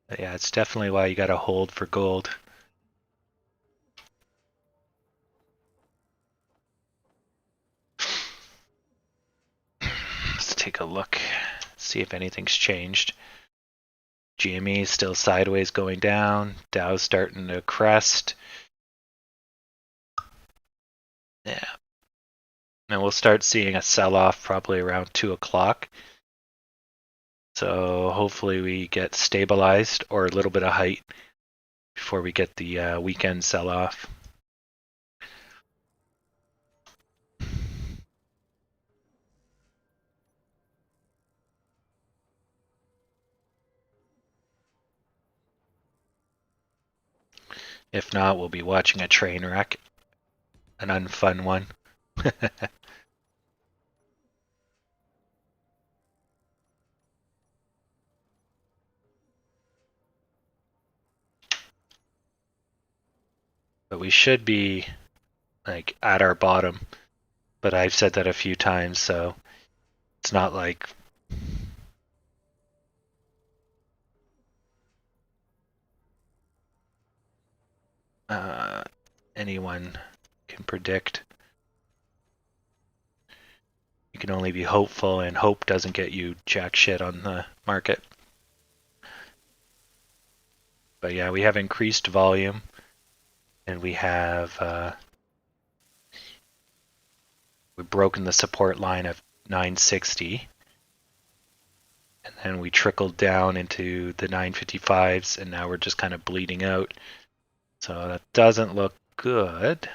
But yeah, it's definitely why you got to hold for gold. Let's take a look, see if anything's changed. GME is still sideways going down. Dow's starting to crest. Yeah. And we'll start seeing a sell-off probably around 2 o'clock. So hopefully we get stabilized or a little bit of height before we get the weekend sell-off. If not, we'll be watching a train wreck. An unfun one. But we should be like at our bottom. But I've said that a few times, so it's not like anyone can predict. You can only be hopeful, and hope doesn't get you jack shit on the market. But yeah, we have increased volume, and we have we've broken the support line of 960, and then we trickled down into the 955s, and now we're just kind of bleeding out. So that doesn't look good.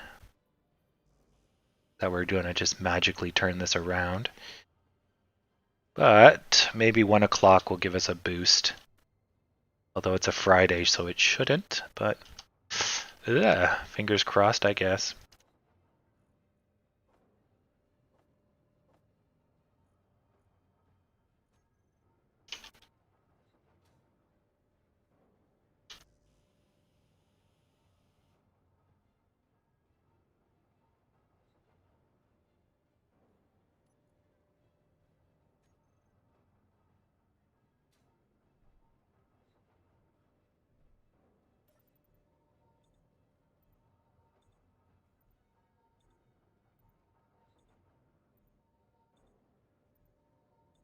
That we're going to just magically turn this around. But maybe 1 o'clock will give us a boost. Although it's a Friday, so it shouldn't. But fingers crossed, I guess.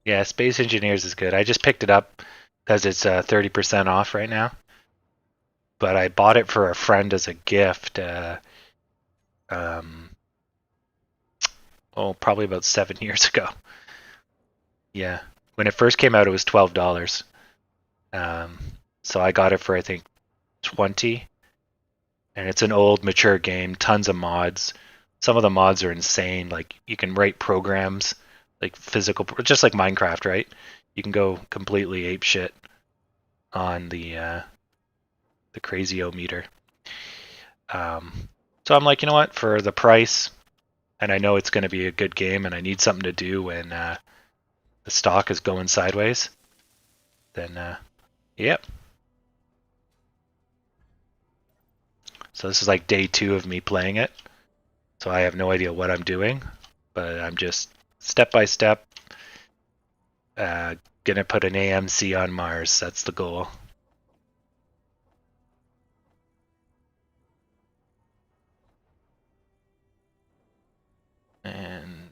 Yeah, Space Engineers is good. I just picked it up because it's 30% off right now. But I bought it for a friend as a gift. Probably about 7 years ago. Yeah, when it first came out, it was $12. So I got it for I think 20, and it's an old, mature game. Tons of mods. Some of the mods are insane. Like you can write programs, like physical, just like Minecraft, right? You can go completely ape shit on the crazy-o-meter. So I'm like, you know what? For the price, and I know it's going to be a good game, and I need something to do when the stock is going sideways, then yep. So this is like day 2 of me playing it. So I have no idea what I'm doing, but I'm just step by step gonna put an AMC on Mars. That's the goal. And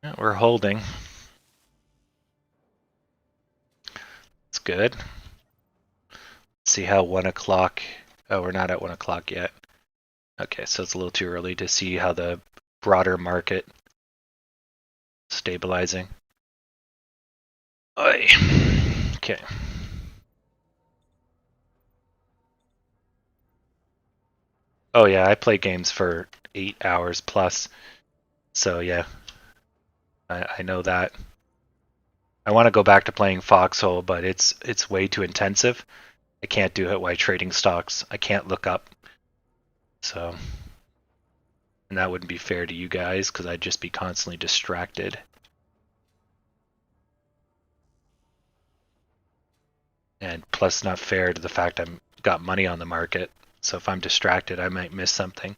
yeah, we're holding. It's good. Let's see how 1 o'clock. Oh, we're not at 1 o'clock yet. Okay, so it's a little too early to see how the broader market stabilizing. Oy. Okay. Oh yeah, I play games for 8 hours plus. So yeah, I know that. I want to go back to playing Foxhole, but it's way too intensive. I can't do it while trading stocks. I can't look up. So, and that wouldn't be fair to you guys because I'd just be constantly distracted. and plus not fair to the fact I've got money on the market. So if I'm distracted, I might miss something.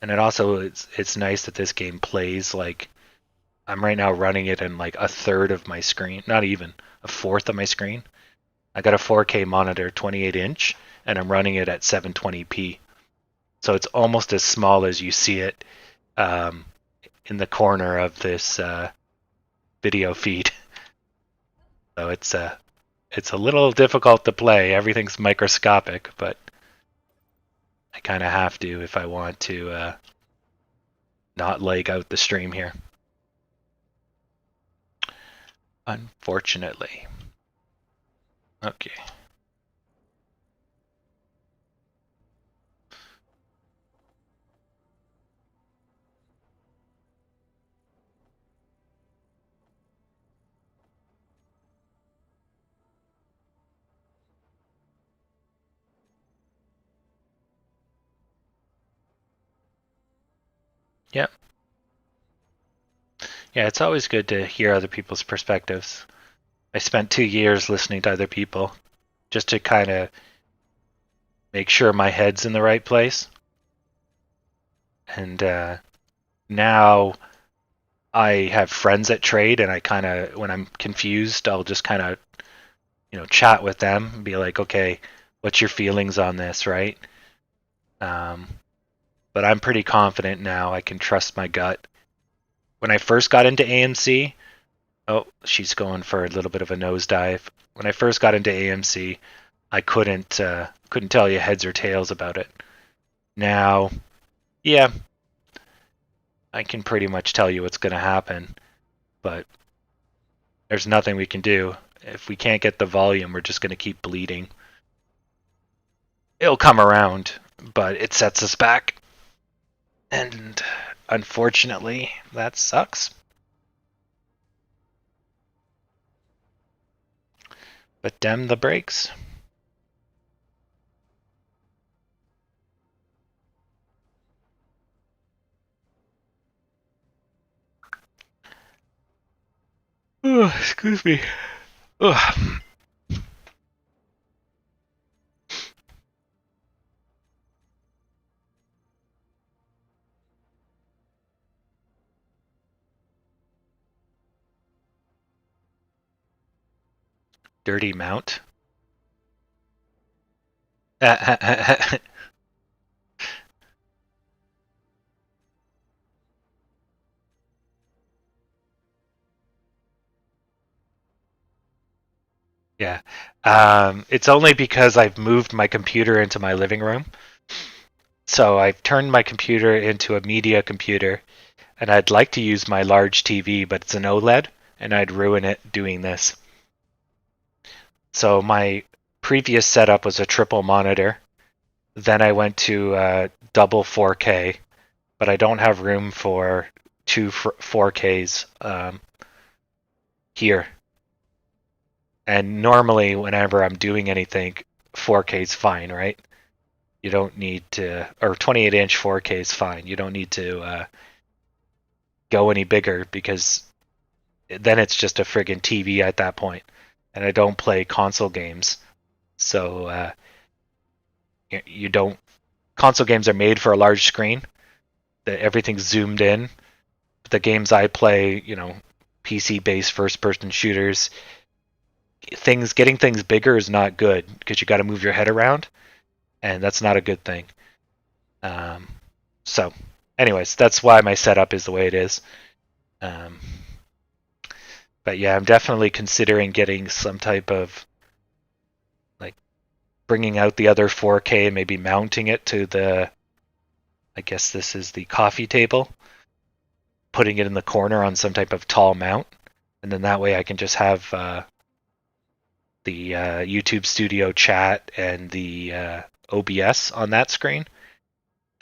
And it also it's nice that this game plays like I'm right now running it in like a third of my screen, not even a fourth of my screen. I got a 4K monitor, 28 inch, and I'm running it at 720p. So it's almost as small as you see it in the corner of this video feed. So it's a little difficult to play. Everything's microscopic, but I kind of have to if I want to not leg out the stream here. Unfortunately. Okay. Yep. Yeah, it's always good to hear other people's perspectives. I spent 2 years listening to other people just to kind of make sure my head's in the right place. And now I have friends that trade, and I kind of, when I'm confused, I'll just kind of, chat with them and be like, okay, what's your feelings on this, right? But I'm pretty confident now. I can trust my gut. When I first got into AMC, oh, she's going for a little bit of a nosedive. When I first got into AMC, I couldn't tell you heads or tails about it. Now, yeah, I can pretty much tell you what's going to happen, but there's nothing we can do. If we can't get the volume, we're just going to keep bleeding. It'll come around, but it sets us back. And unfortunately, that sucks. But damn the brakes. Oh, excuse me. Ugh. Dirty mount. Yeah. It's only because I've moved my computer into my living room. So I've turned my computer into a media computer, and I'd like to use my large TV, but it's an OLED, and I'd ruin it doing this. So my previous setup was a triple monitor. Then I went to double 4K, but I don't have room for two 4Ks here. And normally, whenever I'm doing anything, 4K is fine, right? You don't need to, or 28-inch 4K is fine. You don't need to go any bigger because then it's just a friggin' TV at that point. And I don't play console games, so you don't. Console games are made for a large screen. That everything's zoomed in. The games I play, PC-based first-person shooters. Getting things bigger is not good because you got to move your head around, and that's not a good thing. So, anyways, that's why my setup is the way it is. But yeah, I'm definitely considering getting some type of bringing out the other 4K and maybe mounting it to I guess this is the coffee table, putting it in the corner on some type of tall mount, and then that way I can just have the YouTube Studio chat and the OBS on that screen,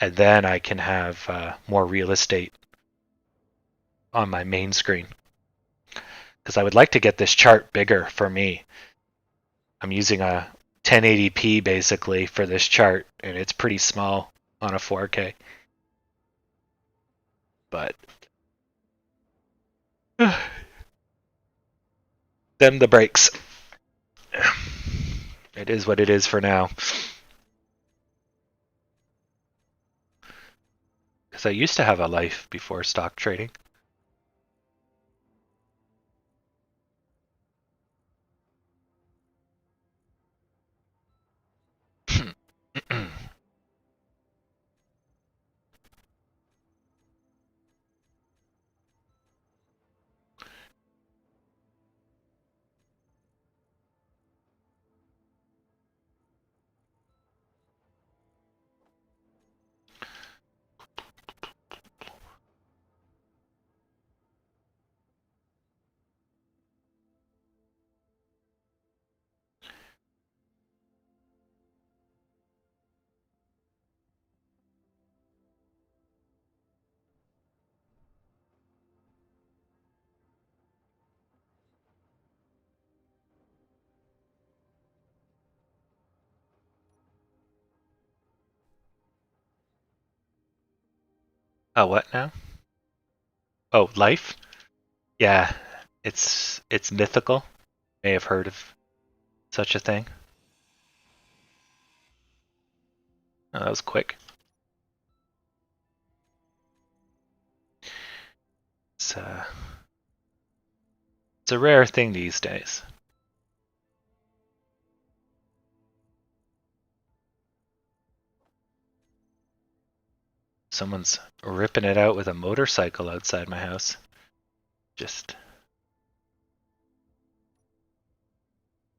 and then I can have more real estate on my main screen. because I would like to get this chart bigger for me. I'm using a 1080p basically for this chart, and it's pretty small on a 4K. But them the breaks. It is what it is for now. Because I used to have a life before stock trading. Oh, what now? Oh, life? Yeah, it's mythical. May have heard of such a thing. Oh, that was quick. It's a rare thing these days. Someone's ripping it out with a motorcycle outside my house. Just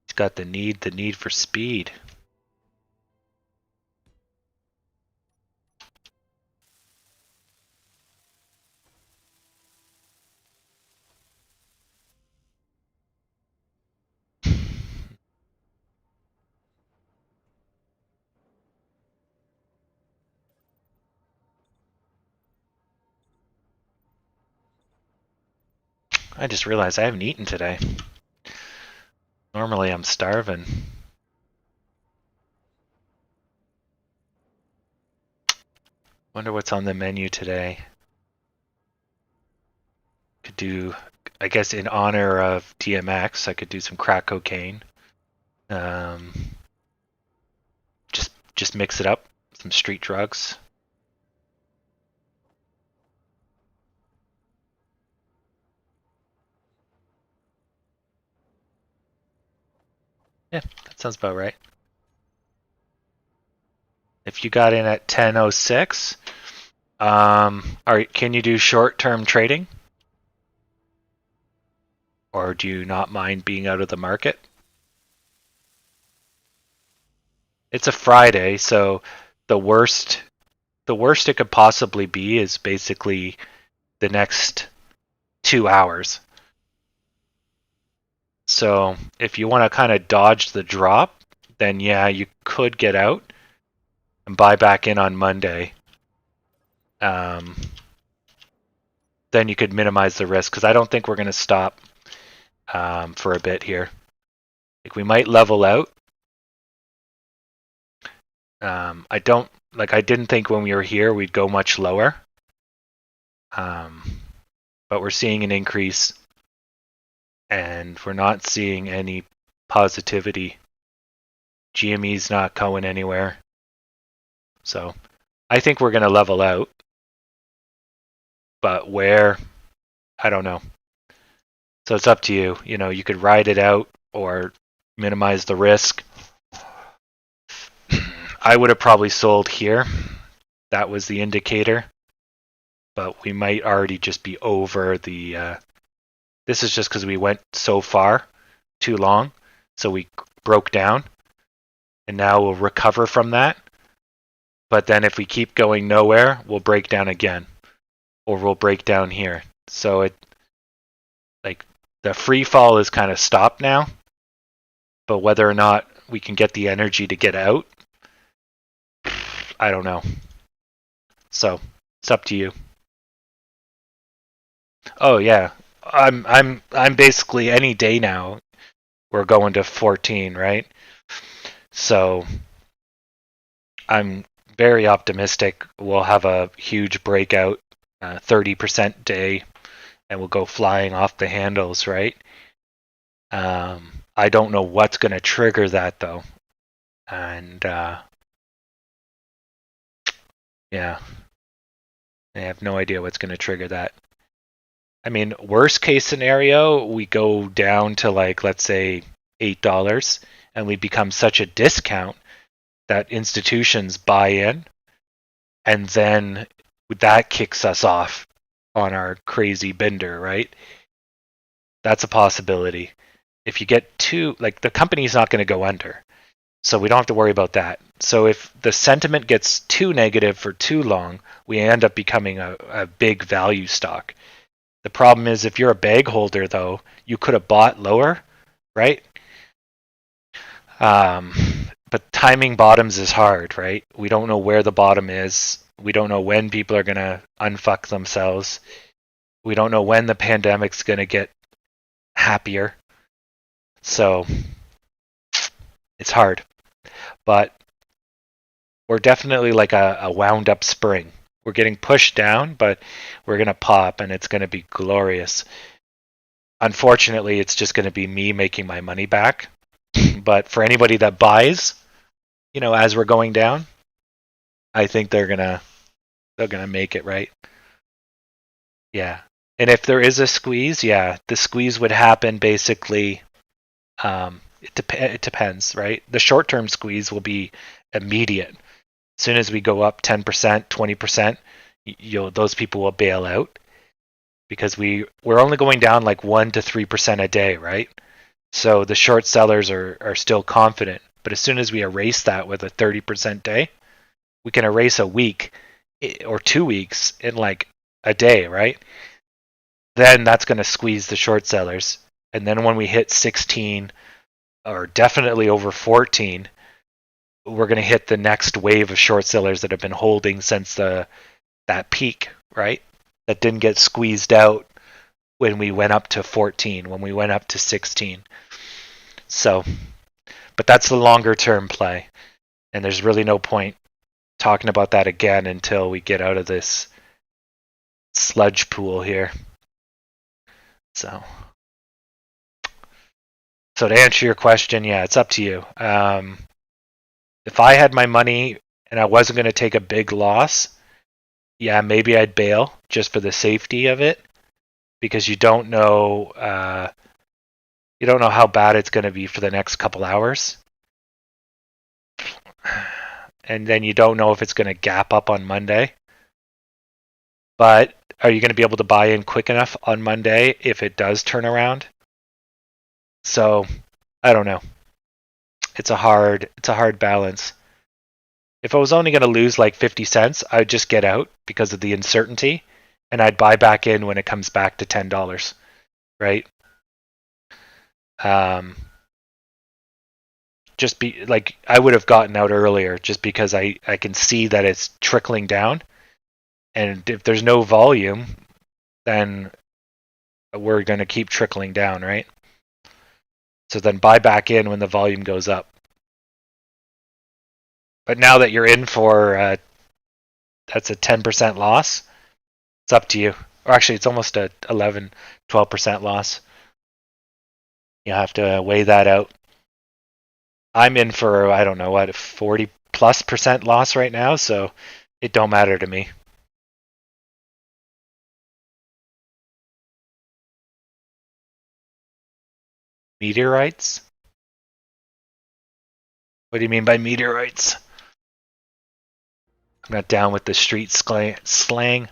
he's got the need for speed. I just realized I haven't eaten today. Normally I'm starving. Wonder what's on the menu today. Could do, I guess in honor of DMX, I could do some crack cocaine. Just mix it up, some street drugs. Yeah, that sounds about right. If you got in at 10:06, can you do short-term trading? Or do you not mind being out of the market? It's a Friday, so the worst it could possibly be is basically the next 2 hours. So if you want to kind of dodge the drop, then yeah, you could get out and buy back in on Monday. Then you could minimize the risk, because I don't think we're going to stop for a bit here. Like, we might level out. I didn't think when we were here we'd go much lower. But we're seeing an increase, and we're not seeing any positivity. GME's not going anywhere. So I think we're going to level out. But where? I don't know. So it's up to you. You know, you could ride it out or minimize the risk. I would have probably sold here. That was the indicator. But we might already just be over the... this is just because we went so far, too long. So we broke down. And now we'll recover from that. But then if we keep going nowhere, we'll break down again. Or we'll break down here. So the free fall is kind of stopped now. But whether or not we can get the energy to get out, I don't know. So it's up to you. Oh yeah, I'm basically any day now we're going to 14, right? So I'm very optimistic we'll have a huge breakout, 30% day, and we'll go flying off the handles, right? I don't know what's going to trigger that though, and yeah, I have no idea what's going to trigger that. I mean, worst case scenario, we go down to like, let's say, $8, and we become such a discount that institutions buy in, and then that kicks us off on our crazy bender, right? That's a possibility. If you get too, like, the company's not going to go under, so we don't have to worry about that. So if the sentiment gets too negative for too long, we end up becoming a big value stock. The problem is if you're a bag holder, though, you could have bought lower, right? Um, but timing bottoms is hard, right? We don't know where the bottom is. We don't know when people are going to unfuck themselves. We don't know when the pandemic's going to get happier. So it's hard. But we're definitely like a wound up spring. We're getting pushed down, but we're going to pop and it's going to be glorious. Unfortunately, it's just going to be me making my money back. But for anybody that buys, as we're going down, I think they're gonna make it, right. Yeah. And if there is a squeeze, yeah, the squeeze would happen basically. It depends, right? The short term squeeze will be immediate. As soon as we go up 10%, 20%, those people will bail out because we're only going down like 1 to 3% a day, right? So the short sellers are still confident. But as soon as we erase that with a 30% day, we can erase a week or 2 weeks in like a day, right? Then that's going to squeeze the short sellers. And then when we hit 16 or definitely over 14, we're going to hit the next wave of short sellers that have been holding since that peak, right? That didn't get squeezed out when we went up to 14, when we went up to 16. So, but that's the longer term play. And there's really no point talking about that again until we get out of this sludge pool here. So to answer your question, yeah, it's up to you. If I had my money and I wasn't going to take a big loss, yeah, maybe I'd bail just for the safety of it, because you don't know how bad it's going to be for the next couple hours, and then you don't know if it's going to gap up on Monday. But are you going to be able to buy in quick enough on Monday if it does turn around? So I don't know. It's a hard balance. If I was only going to lose like 50 cents, I'd just get out because of the uncertainty, and I'd buy back in when it comes back to $10, right? Just be like, I would have gotten out earlier just because I can see that it's trickling down, and if there's no volume, then we're going to keep trickling down, right? So then buy back in when the volume goes up. But now that you're in for that's a 10% loss, it's up to you. Or actually, it's almost a 11, 12% loss. You have to weigh that out. I'm in for, I don't know, what, a 40+% loss right now, so it don't matter to me. Meteorites? What do you mean by meteorites? I'm not down with the street slang.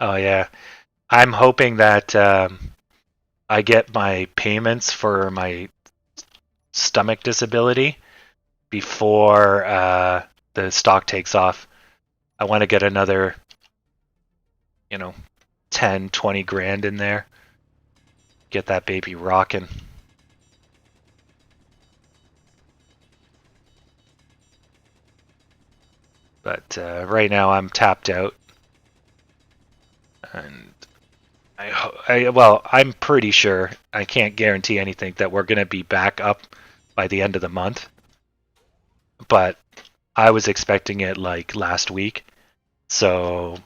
Oh yeah, I'm hoping that I get my payments for my stomach disability before the stock takes off. I want to get another, 10, 20 grand in there. Get that baby rocking. But right now I'm tapped out. And I'm pretty sure, I can't guarantee anything, that we're going to be back up by the end of the month. But I was expecting it like last week. So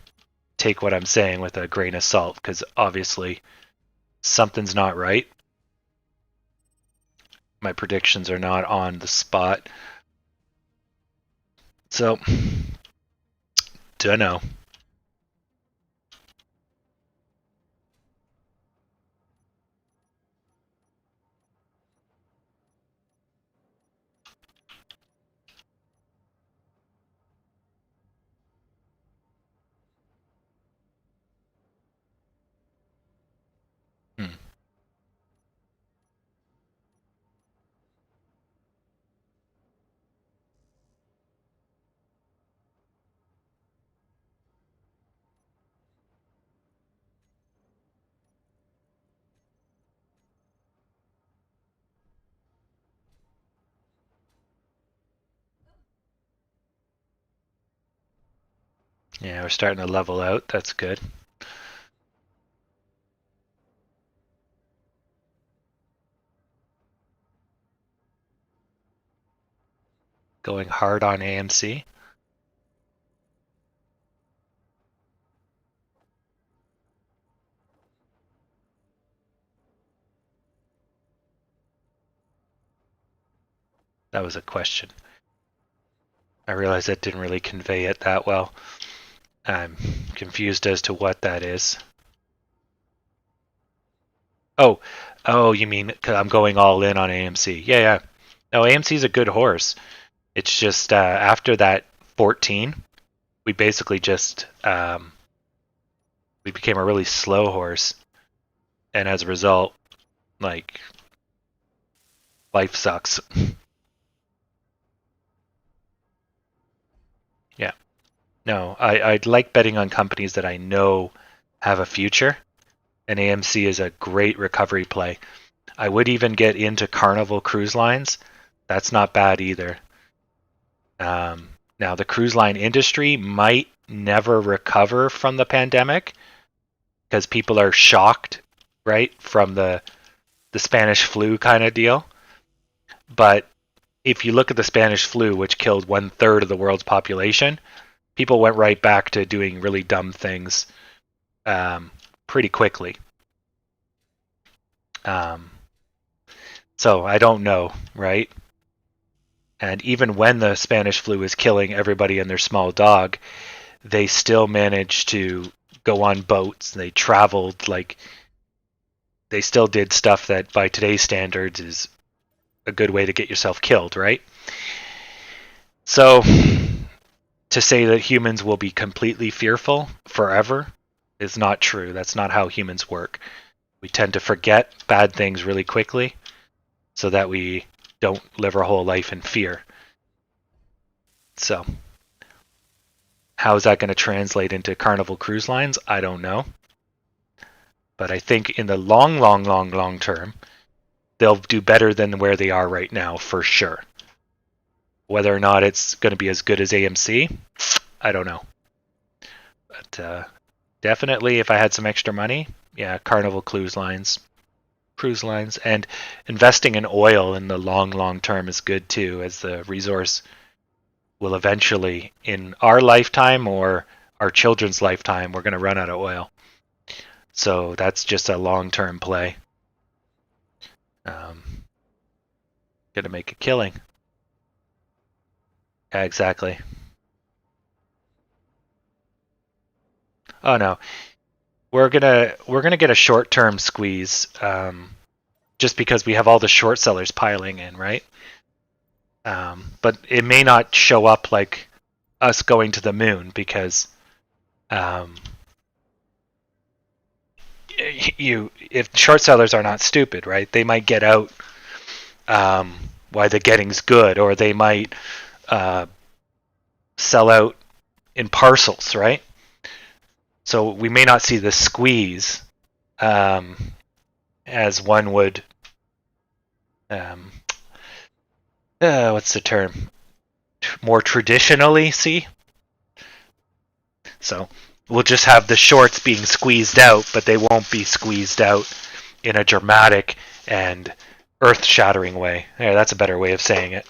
take what I'm saying with a grain of salt, because obviously something's not right. My predictions are not on the spot. So, dunno. Yeah, we're starting to level out. That's good. Going hard on AMC. That was a question. I realize that didn't really convey it that well. I'm confused as to what that is. Oh, you mean 'cause I'm going all in on AMC? Yeah. No, AMC's a good horse. It's just after that 14, we basically just we became a really slow horse, and as a result, like, life sucks. Yeah. No, I'd like betting on companies that I know have a future, and AMC is a great recovery play. I would even get into Carnival Cruise Lines. That's not bad either. Now, the cruise line industry might never recover from the pandemic because people are shocked, right, from the Spanish flu kind of deal. But if you look at the Spanish flu, which killed 1/3 of the world's population, people went right back to doing really dumb things pretty quickly. So I don't know, right? And even when the Spanish flu was killing everybody and their small dog, they still managed to go on boats. They traveled, like, they still did stuff that by today's standards is a good way to get yourself killed, right? So to say that humans will be completely fearful forever is not true. That's not how humans work. We tend to forget bad things really quickly so that we don't live our whole life in fear. So how is that going to translate into Carnival Cruise Lines? I don't know. But I think in the long term, they'll do better than where they are right now for sure. Whether or not it's going to be as good as AMC, I don't know. But definitely, if I had some extra money, yeah, Carnival Cruise Lines, and investing in oil in the long term is good too, as the resource will eventually, in our lifetime or our children's lifetime, we're going to run out of oil. So that's just a long-term play. Going to make a killing. Yeah, exactly. Oh no, we're gonna get a short-term squeeze, just because we have all the short sellers piling in, right? But it may not show up like us going to the moon because if short sellers are not stupid, right? They might get out while the getting's good, or they might sell out in parcels, right? So we may not see the squeeze as one would. What's the term? More traditionally see. So we'll just have the shorts being squeezed out, but they won't be squeezed out in a dramatic and earth-shattering way. Yeah, that's a better way of saying it.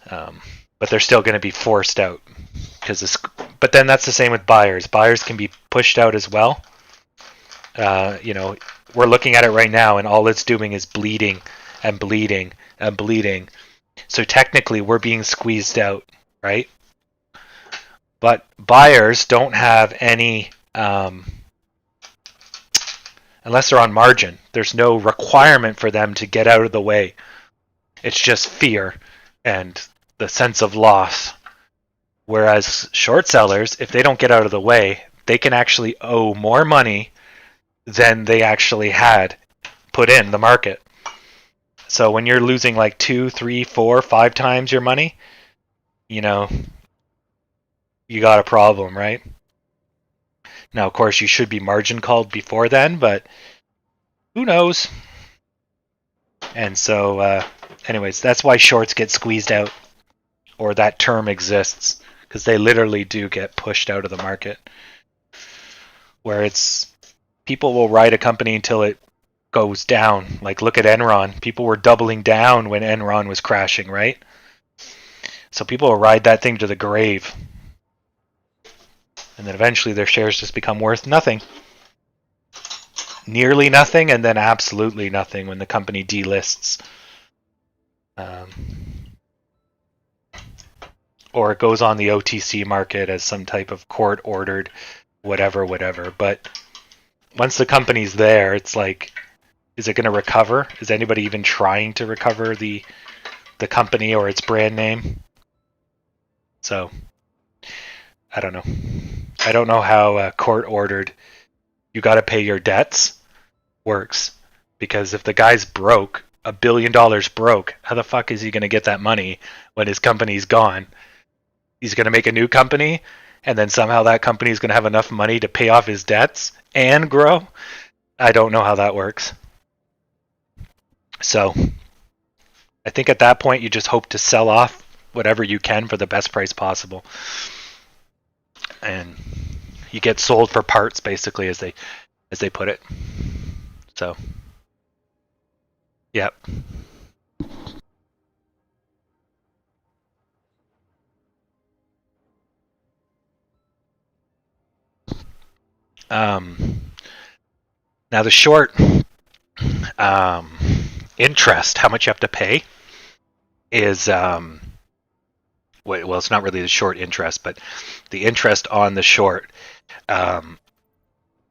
But they're still going to be forced out. But then that's the same with buyers. Buyers can be pushed out as well. We're looking at it right now, and all it's doing is bleeding and bleeding and bleeding. So technically, we're being squeezed out, right? But buyers don't have any, unless they're on margin, there's no requirement for them to get out of the way. It's just fear and the sense of loss. Whereas short sellers, if they don't get out of the way, they can actually owe more money than they actually had put in the market. So when you're losing like 2, 3, 4, 5 times your money, you got a problem, right? Now, of course, you should be margin called before then, but who knows? And so, anyways, that's why shorts get squeezed out, or that term exists, because they literally do get pushed out of the market. Where it's people will ride a company until it goes down. Like, look at Enron. People were doubling down when Enron was crashing, right? So people will ride that thing to the grave. And then eventually their shares just become worth nothing. Nearly nothing, and then absolutely nothing when the company delists. Or it goes on the OTC market as some type of court-ordered whatever. But once the company's there, it's like, is it going to recover? Is anybody even trying to recover the company or its brand name? So, I don't know. I don't know how court-ordered you got to pay your debts works. Because if the guy's broke, $1 billion broke, how the fuck is he going to get that money when his company's gone? He's going to make a new company, and then somehow that company is going to have enough money to pay off his debts and grow? I don't know how that works. So, I think at that point you just hope to sell off whatever you can for the best price possible. And you get sold for parts, basically, as they put it. So, yep. Now the short interest, how much you have to pay, is well, it's not really the short interest, but the interest on the short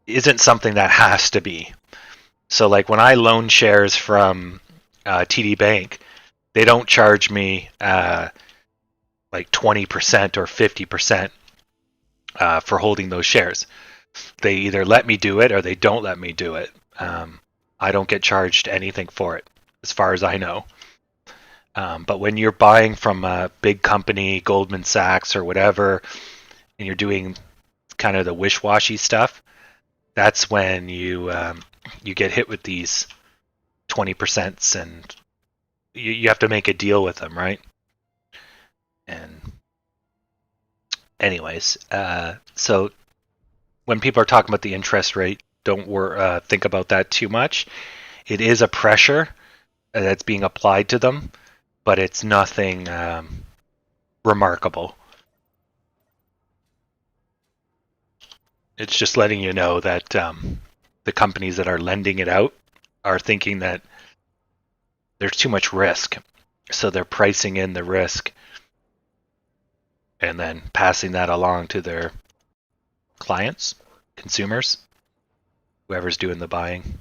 isn't something that has to be. So, like when I loan shares from TD Bank, they don't charge me like 20% or 50% for holding those shares. They either let me do it or they don't let me do it. I don't get charged anything for it, as far as I know. But when you're buying from a big company, Goldman Sachs or whatever, and you're doing kind of the wish-washy stuff, that's when you get hit with these 20%, and you have to make a deal with them, right? And anyways, so when people are talking about the interest rate, don't think about that too much. It is a pressure that's being applied to them, but it's nothing remarkable. It's just letting you know that the companies that are lending it out are thinking that there's too much risk, so they're pricing in the risk and then passing that along to their clients, consumers, whoever's doing the buying.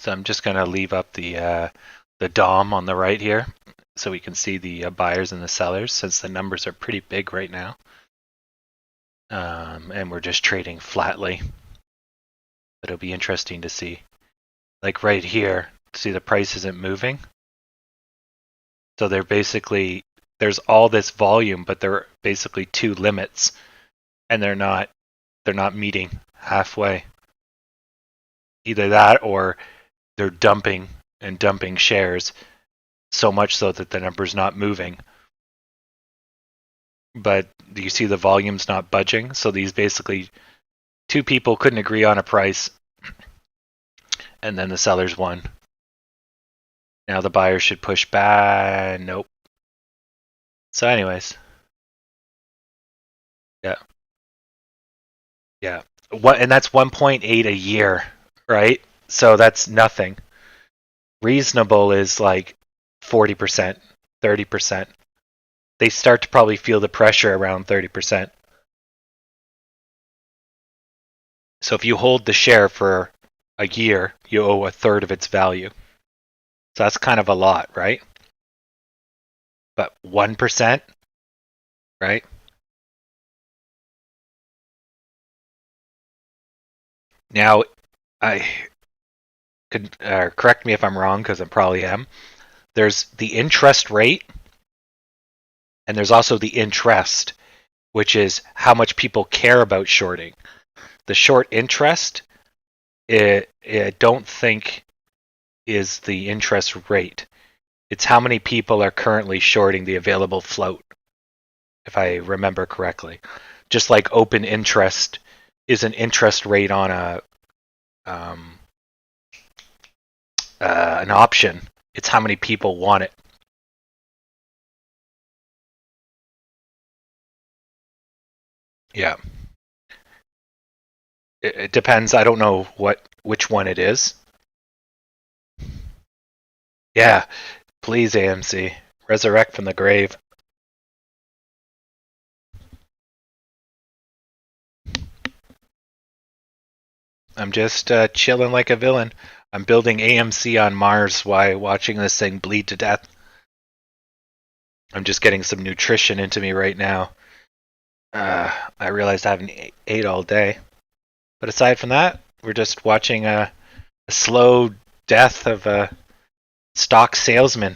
So I'm just going to leave up the DOM on the right here so we can see the buyers and the sellers, since the numbers are pretty big right now. And we're just trading flatly. It'll be interesting to see. Like right here, see the price isn't moving. So they're basically, there's all this volume, but there are basically two limits, and they're not meeting halfway. Either that or they're dumping shares so much so that the number's not moving. But you see the volume's not budging. So these basically two people couldn't agree on a price, and then the sellers won. Now the buyer should push back. Nope. So anyways. Yeah. And that's 1.8 a year, right? So that's nothing. Reasonable is like 40%, 30%. They start to probably feel the pressure around 30%. So if you hold the share for a year, you owe a third of its value. So that's kind of a lot, right? But 1%, right? Now, I could correct me if I'm wrong, because I probably am. There's the interest rate, and there's also the interest, which is how much people care about shorting. The short interest, I don't think is the interest rate. It's how many people are currently shorting the available float, if I remember correctly. Just like open interest is an interest rate on an option. It's how many people want it. Yeah. It depends. I don't know which one it is. Yeah. Please, AMC. Resurrect from the grave. I'm just chilling like a villain. I'm building AMC on Mars while watching this thing bleed to death. I'm just getting some nutrition into me right now. I realized I haven't ate all day. But aside from that, we're just watching a slow death of a stock salesman.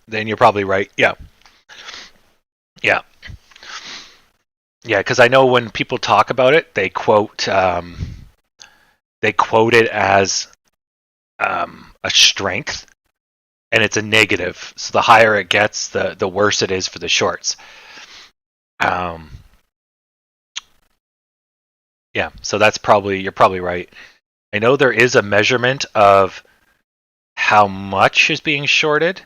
Then you're probably right. Yeah. Yeah. Yeah, because I know when people talk about it, they quote it as a strength, and it's a negative. So the higher it gets, the worse it is for the shorts. Yeah, so you're probably right. I know there is a measurement of how much is being shorted,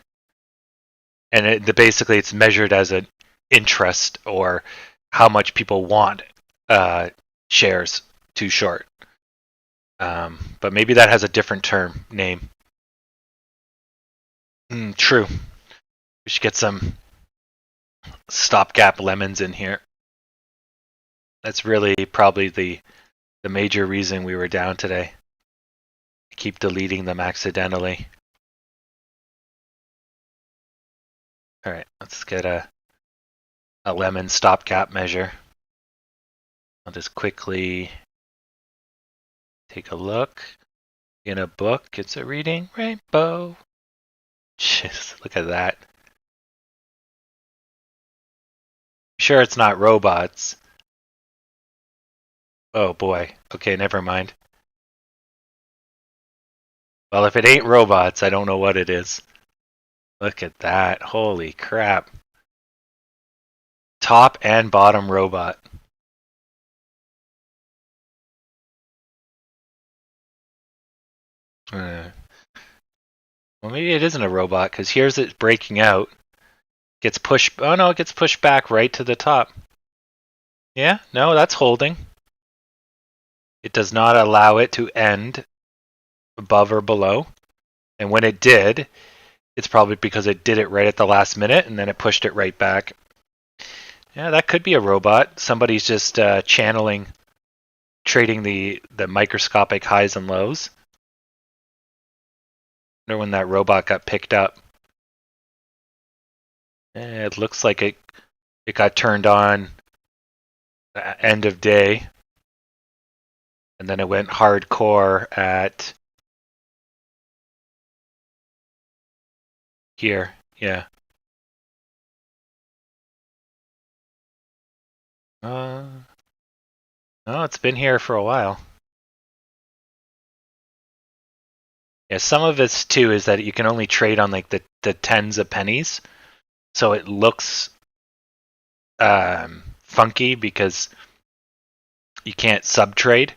and basically it's measured as an interest or how much people want shares to short. But maybe that has a different name. True. We should get some stopgap lemons in here. That's really probably the major reason we were down today. I keep deleting them accidentally. All right, let's get a lemon stopgap measure. I'll just quickly take a look. In a book, it's a reading rainbow. Jeez, look at that. Sure, it's not robots. Oh boy. Okay, never mind. Well, if it ain't robots, I don't know what it is. Look at that. Holy crap. Top and bottom robot. Well, maybe it isn't a robot, because here's it breaking out. Gets pushed. Oh no, it gets pushed back right to the top. Yeah, no, that's holding. It does not allow it to end above or below. And when it did, it's probably because it did it right at the last minute and then it pushed it right back. Yeah, that could be a robot. Somebody's just channeling, trading the microscopic highs and lows. I wonder when that robot got picked up. It looks like it got turned on end of day. And then it went hardcore at here. Yeah. No, it's been here for a while. Yeah, some of it's too is that you can only trade on like the tens of pennies. So it looks funky because you can't sub-trade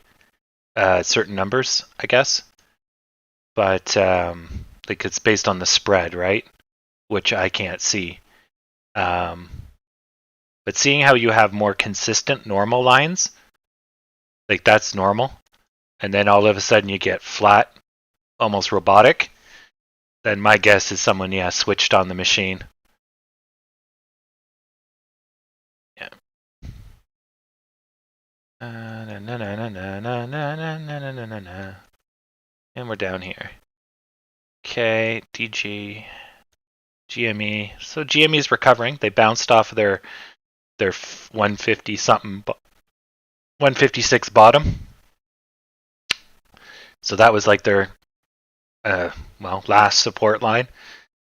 certain numbers, I guess. But like it's based on the spread, right? Which I can't see. But seeing how you have more consistent normal lines, like that's normal. And then all of a sudden you get flat, almost robotic, then my guess is someone, yeah, switched on the machine. Yeah. And we're down here. Okay, DG, GME. So GME is recovering. They bounced off of their 150 something, 156 bottom. So that was like their last support line,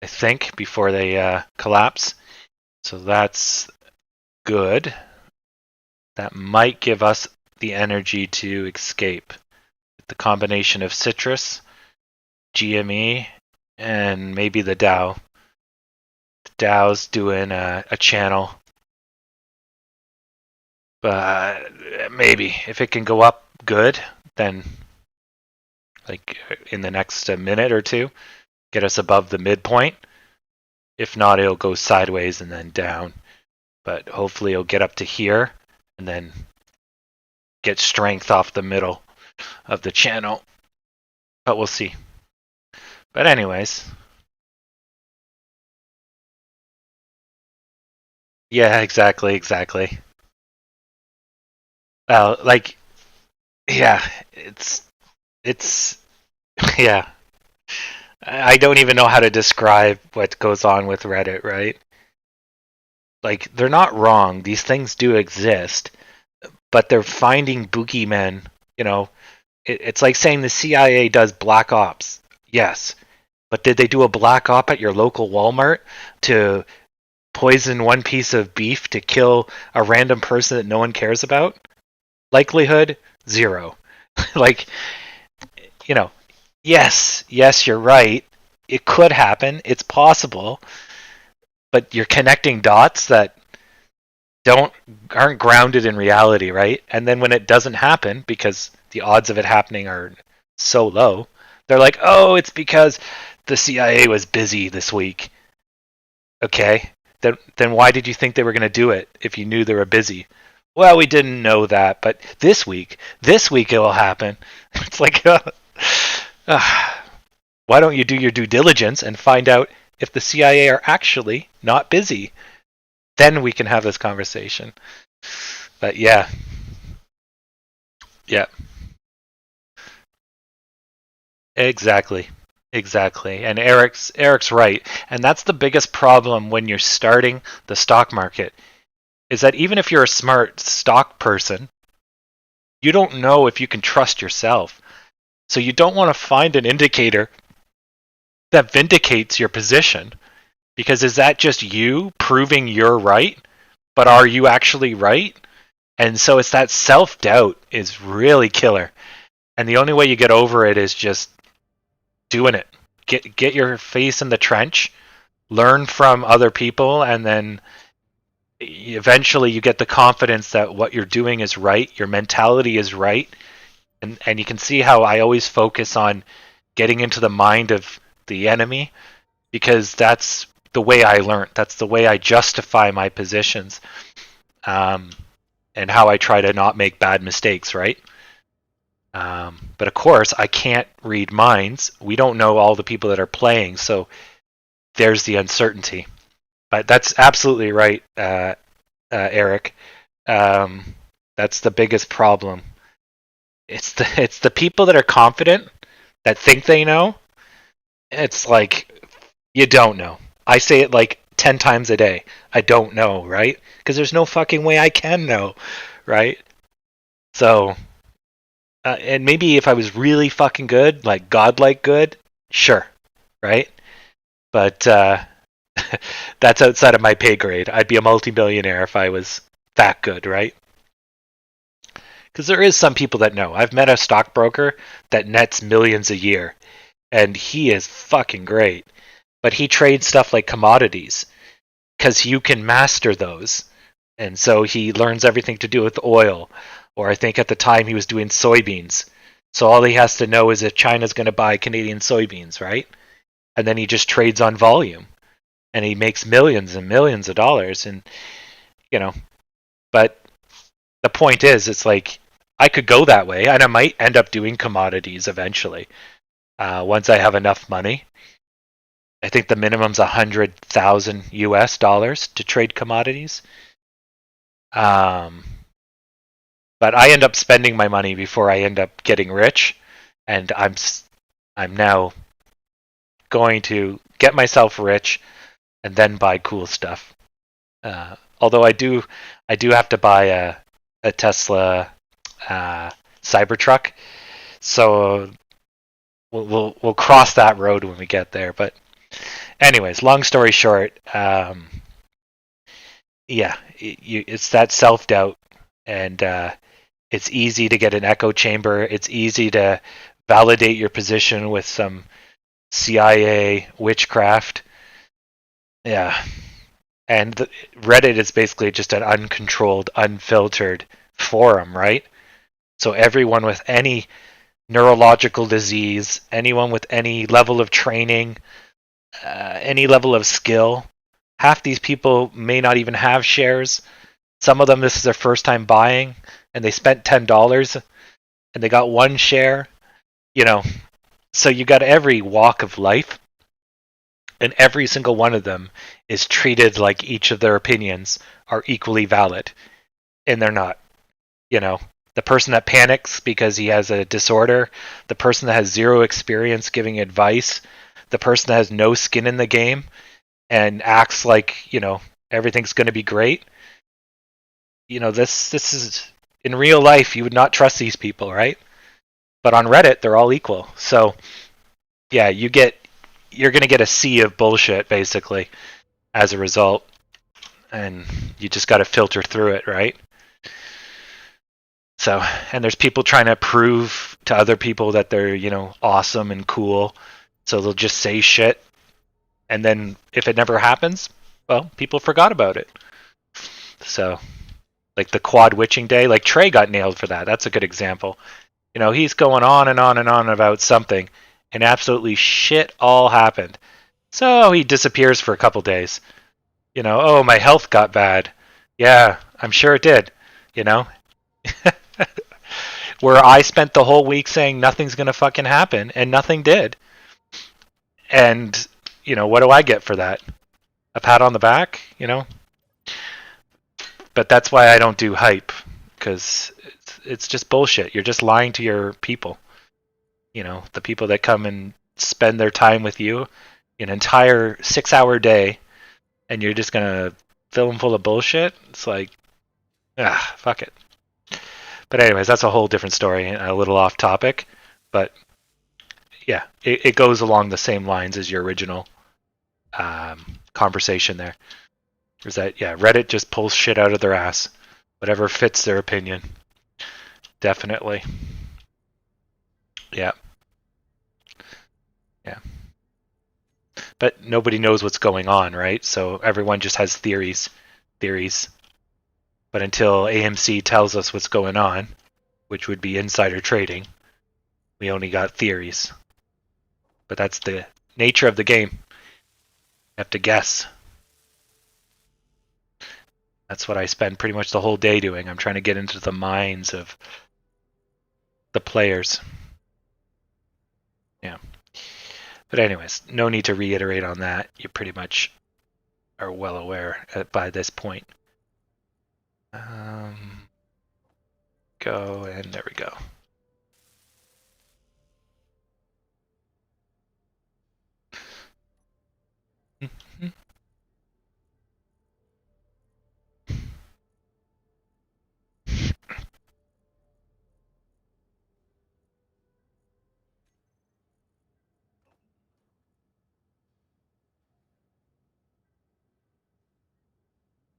I think, before they collapse. So that's good. That might give us the energy to escape. The combination of citrus, GME, and maybe the Dow. The Dow's doing a channel. But maybe if it can go up good, then like in the next minute or two, get us above the midpoint. If not, it'll go sideways and then down. But hopefully it'll get up to here and then get strength off the middle of the channel. But we'll see. But anyways. Yeah, exactly. Like, yeah, it's, yeah. I don't even know how to describe what goes on with Reddit, right? Like, they're not wrong. These things do exist, but they're finding boogeymen. You know, it's like saying the CIA does black ops. Yes, but did they do a black op at your local Walmart to poison one piece of beef to kill a random person that no one cares about? Likelihood, 0. Like, you know, yes, you're right. It could happen. It's possible. But you're connecting dots that aren't grounded in reality, right? And then when it doesn't happen, because the odds of it happening are so low, they're like, oh, it's because the CIA was busy this week. Okay, then why did you think they were going to do it if you knew they were busy? Well, we didn't know that, but this week it will happen. It's like, why don't you do your due diligence and find out if the CIA are actually not busy? Then we can have this conversation. But yeah. Exactly. And Eric's right. And that's the biggest problem when you're starting the stock market, is that even if you're a smart stock person, you don't know if you can trust yourself. So you don't want to find an indicator that vindicates your position, because is that just you proving you're right? But are you actually right? And so it's that self-doubt is really killer. And the only way you get over it is just doing it. Get your face in the trench, learn from other people, and then eventually you get the confidence that what you're doing is right, your mentality is right. And you can see how I always focus on getting into the mind of the enemy, because that's the way I learned. That's the way I justify my positions. And and how I try to not make bad mistakes, right? But of course, I can't read minds. We don't know all the people that are playing, so there's the uncertainty. But that's absolutely right, Eric. That's the biggest problem. It's the people that are confident that think they know. It's like you don't know. I say it like 10 times a day. I don't know, right? Because there's no fucking way I can know, right? So, and maybe if I was really fucking good, like godlike good, sure, right? But that's outside of my pay grade. I'd be a multi-millionaire if I was that good, right? Because there is some people that know. I've met a stockbroker that nets millions a year, and he is fucking great. But he trades stuff like commodities because you can master those. And so he learns everything to do with oil. Or I think at the time he was doing soybeans. So all he has to know is if China's going to buy Canadian soybeans, right? And then he just trades on volume. And he makes millions and millions of dollars. And, you know, but the point is, it's like I could go that way and I might end up doing commodities eventually once I have enough money. I think the minimum's 100,000 US dollars to trade commodities. But I end up spending my money before I end up getting rich, and I'm now going to get myself rich and then buy cool stuff. Although I do have to buy a Tesla Cybertruck, so we'll cross that road when we get there. But anyways, long story short, it's that self-doubt, and it's easy to get an echo chamber. It's easy to validate your position with some CIA witchcraft. Yeah. And Reddit is basically just an uncontrolled, unfiltered forum, right? So everyone with any neurological disease, anyone with any level of training, any level of skill, half these people may not even have shares. Some of them, this is their first time buying, and they spent $10 and they got one share. So you got every walk of life, and every single one of them is treated like each of their opinions are equally valid, and they're not. The person that panics because he has a disorder, the person that has zero experience giving advice, the person that has no skin in the game and acts like, everything's going to be great. This is in real life, you would not trust these people, right? But on Reddit, they're all equal. So, yeah, you're going to get a sea of bullshit basically as a result, and you just got to filter through it, right? So, and there's people trying to prove to other people that they're, awesome and cool. So they'll just say shit, and then if it never happens, well, people forgot about it. So, like the quad witching day, like Trey got nailed for that. That's a good example. He's going on and on and on about something, and absolutely shit all happened. So he disappears for a couple days. Oh, my health got bad. Yeah, I'm sure it did. Where I spent the whole week saying nothing's gonna fucking happen, and nothing did. And, what do I get for that? A pat on the back, But that's why I don't do hype, because it's just bullshit. You're just lying to your people. The people that come and spend their time with you an entire 6-hour day, and you're just gonna fill them full of bullshit. It's like, fuck it. But anyways, that's a whole different story, a little off topic. But yeah, it goes along the same lines as your original conversation there. Is that, yeah, Reddit just pulls shit out of their ass. Whatever fits their opinion. Definitely. Yeah. Yeah. But nobody knows what's going on, right? So everyone just has theories. But until AMC tells us what's going on, which would be insider trading, we only got theories. But that's the nature of the game. You have to guess. That's what I spend pretty much the whole day doing. I'm trying to get into the minds of the players. Yeah. But anyways, no need to reiterate on that. You pretty much are well aware by this point. Go, and there we go.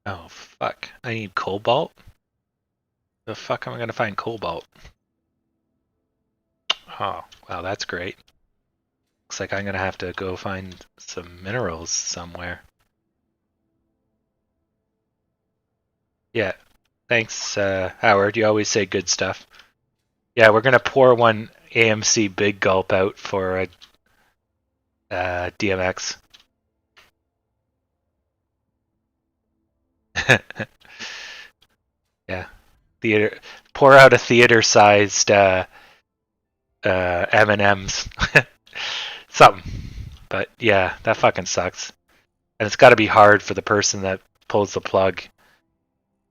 Oh, fuck. I need cobalt? The fuck am I going to find cobalt? Oh, wow, that's great. Looks like I'm going to have to go find some minerals somewhere. Yeah. Thanks, Howard. You always say good stuff. Yeah, we're going to pour one AMC Big Gulp out for a DMX. Yeah. Theater. Pour out a theater-sized M&Ms. Something. But yeah, that fucking sucks. And it's got to be hard for the person that pulls the plug.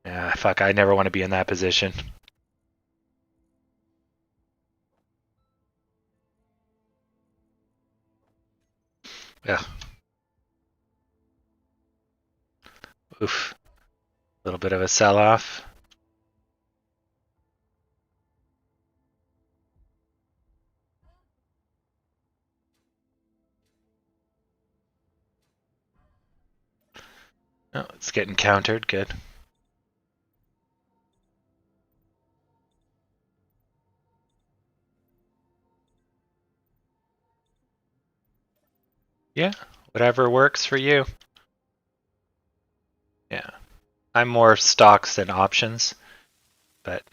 Yeah, fuck, I never want to be in that position. Yeah. Oof. A little bit of a sell-off. Oh, it's getting countered. Good. Yeah, whatever works for you. Yeah. I'm more stocks than options, but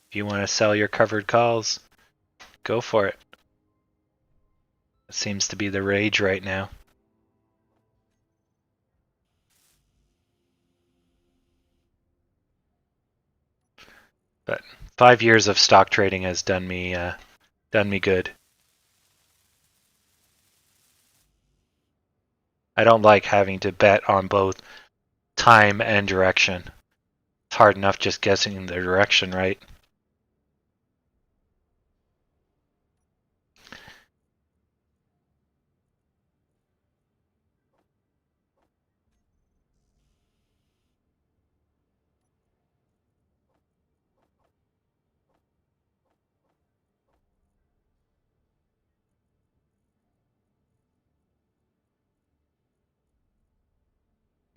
if you want to sell your covered calls, go for it. It seems to be the rage right now. But 5 years of stock trading has done me good. I don't like having to bet on both time and direction. It's hard enough just guessing the direction right.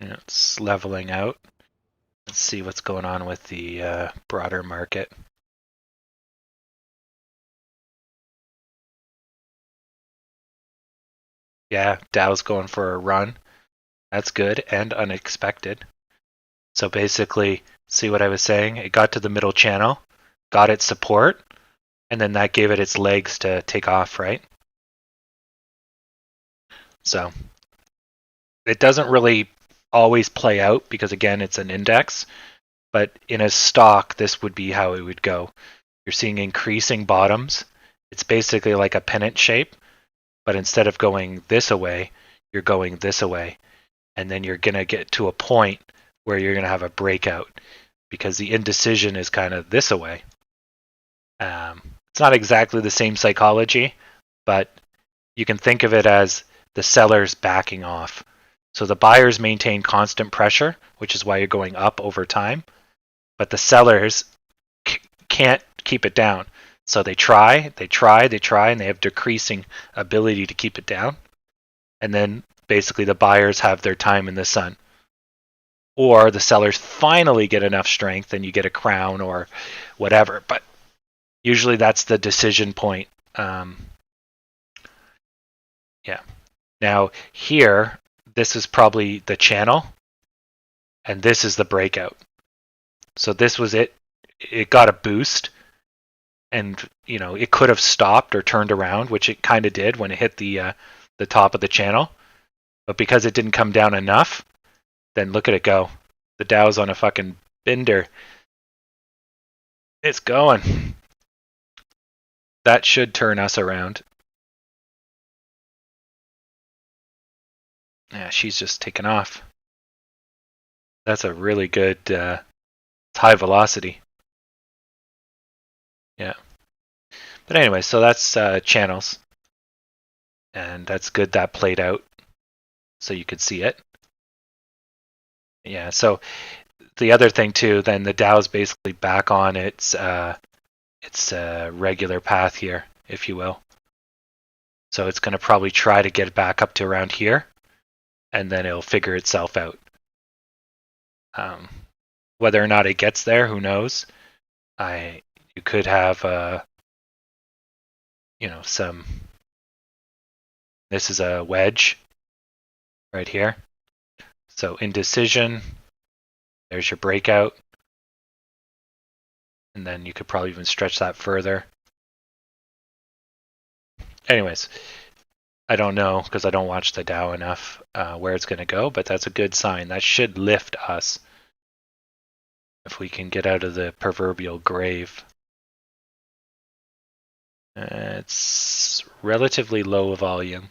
It's leveling out. Let's see what's going on with the broader market. Yeah, Dow's going for a run. That's good and unexpected. So basically, see what I was saying? It got to the middle channel, got its support, and then that gave it its legs to take off, right? So it doesn't really always play out because, again, it's an index. But in a stock, this would be how it would go. You're seeing increasing bottoms. It's basically like a pennant shape, but instead of going this away, you're going this away. And then you're going to get to a point where you're going to have a breakout because the indecision is kind of this away. It's not exactly the same psychology, but you can think of it as the sellers backing off. So the buyers maintain constant pressure, which is why you're going up over time, but the sellers can't keep it down. So they try, and they have decreasing ability to keep it down. And then basically the buyers have their time in the sun. Or the sellers finally get enough strength and you get a crown or whatever. But usually that's the decision point. Yeah. Now here, this is probably the channel, and this is the breakout. So this was it. It got a boost, and it could have stopped or turned around, which it kind of did when it hit the top of the channel. But because it didn't come down enough, then look at it go. The Dow's on a fucking bender. It's going. That should turn us around. Yeah, she's just taken off. That's a really good high velocity. Yeah. But anyway, so that's channels. And that's good that played out. So you could see it. Yeah, so the other thing too, then the Dow's basically back on its regular path here, if you will. So it's going to probably try to get back up to around here, and then it'll figure itself out. Whether or not it gets there, who knows? You could have some. This is a wedge right here. So indecision. There's your breakout. And then you could probably even stretch that further. Anyways, I don't know because I don't watch the Dow enough where it's going to go, but that's a good sign. That should lift us if we can get out of the proverbial grave. It's relatively low volume.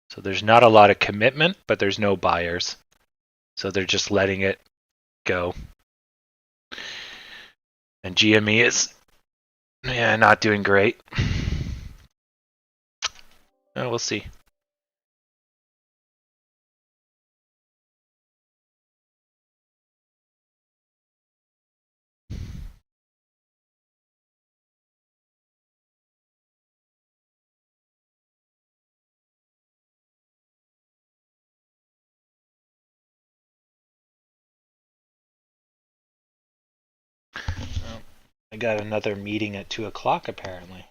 So there's not a lot of commitment, but there's no buyers. So they're just letting it go. And GME is not doing great. Oh, we'll see. I got another meeting at 2 o'clock apparently.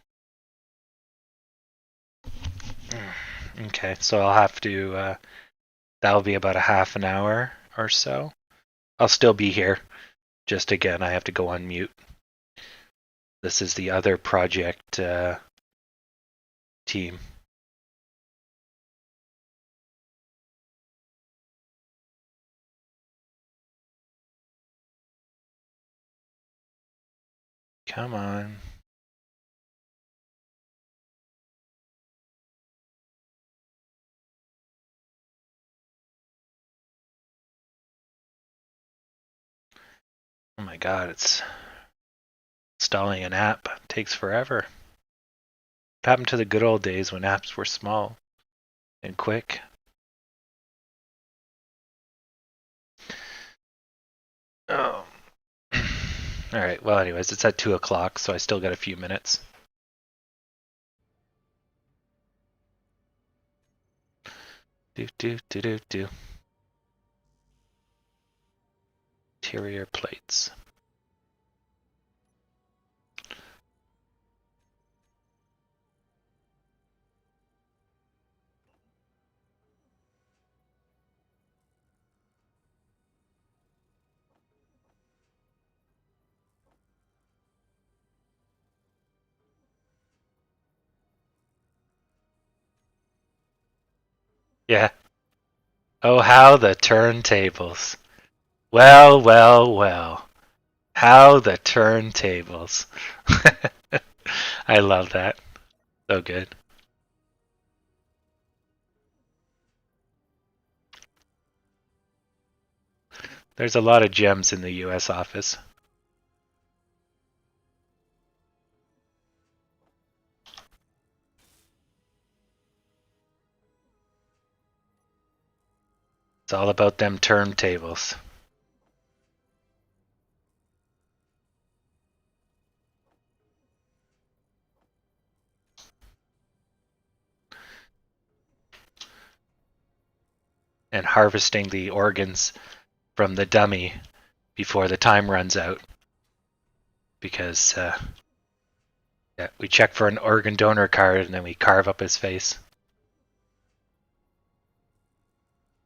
Okay, so I'll have to, that'll be about a half an hour or so. I'll still be here. Just again, I have to go on mute. This is the other project team. Come on. Oh my god, it's installing an app. It takes forever. What happened to the good old days when apps were small and quick? Oh. Alright, well anyways, it's at 2 o'clock, so I still got a few minutes. Do. Interior plates. Yeah. Oh, how the turntables. Well. How the turntables. I love that. So good. There's a lot of gems in the US office. It's all about them turntables. And harvesting the organs from the dummy before the time runs out. Because we check for an organ donor card and then we carve up his face.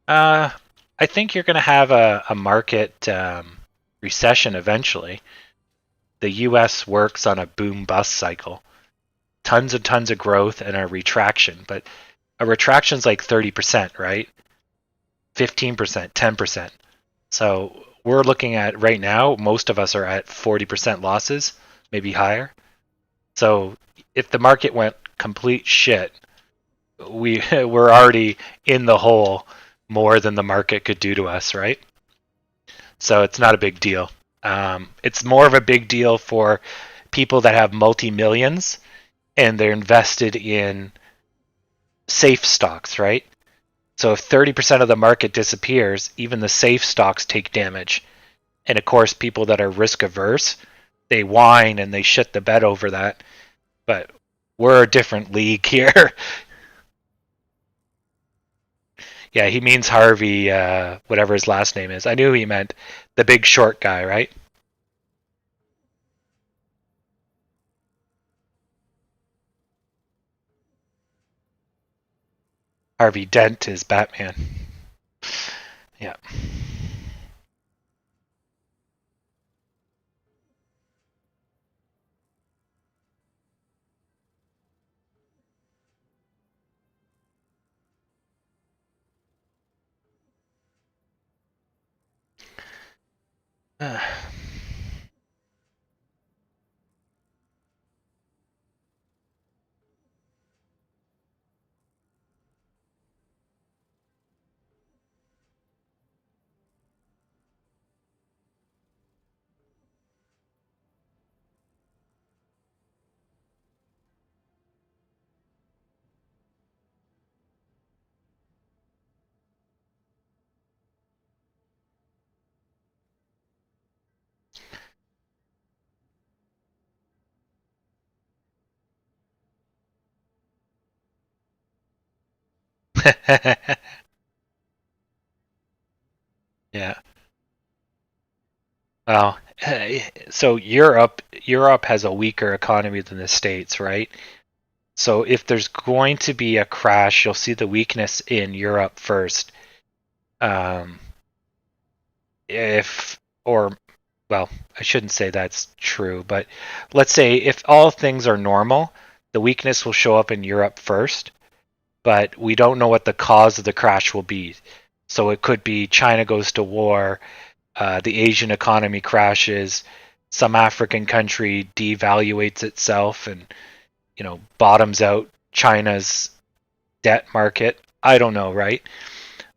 I think you're going to have a market recession eventually. The US works on a boom-bust cycle. Tons and tons of growth and a retraction. But a retraction's like 30%, right? 15%, 10%. So we're looking at right now, most of us are at 40% losses, maybe higher. So if the market went complete shit, we're already in the hole more than the market could do to us, right? So it's not a big deal. It's more of a big deal for people that have multi-millions and they're invested in safe stocks, right? So if 30% of the market disappears, even the safe stocks take damage. And of course, people that are risk averse, they whine and they shit the bed over that. But we're a different league here. Yeah, he means Harvey, whatever his last name is. I knew he meant the big short guy, right? Harvey Dent is Batman. Yeah. Yeah. Well, so Europe has a weaker economy than the States, right? So if there's going to be a crash, you'll see the weakness in Europe first. Um, if or well, I shouldn't say that's true, but let's say if all things are normal, the weakness will show up in Europe first, but we don't know what the cause of the crash will be. So it could be China goes to war, the Asian economy crashes, some African country devaluates itself and bottoms out China's debt market. I don't know, right?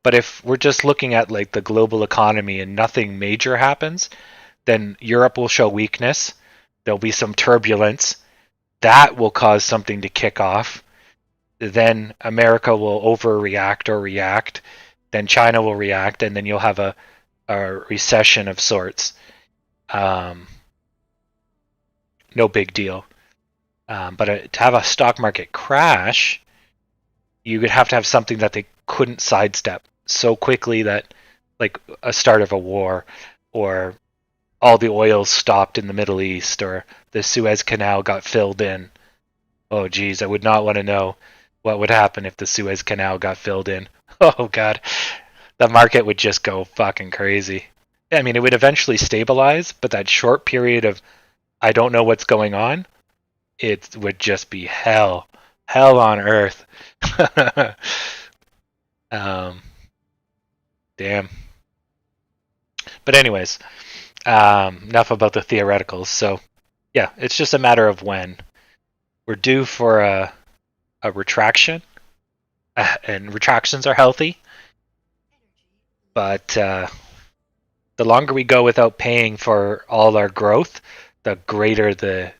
But if we're just looking at like the global economy and nothing major happens, then Europe will show weakness. There'll be some turbulence. That will cause something to kick off. Then America will overreact or react. Then China will react, and then you'll have a recession of sorts. Um, no big deal. But to have a stock market crash, you would have to have something that they couldn't sidestep so quickly that, like a start of a war, or all the oil stopped in the Middle East, or the Suez Canal got filled in. Oh, geez, I would not want to know what would happen if the Suez Canal got filled in. Oh, God. The market would just go fucking crazy. I mean, it would eventually stabilize, but that short period of I don't know what's going on, it would just be hell. Hell on earth. um, damn. But anyways, enough about the theoreticals. So, yeah, it's just a matter of when. We're due for a retraction, and retractions are healthy, but the longer we go without paying for all our growth, the greater the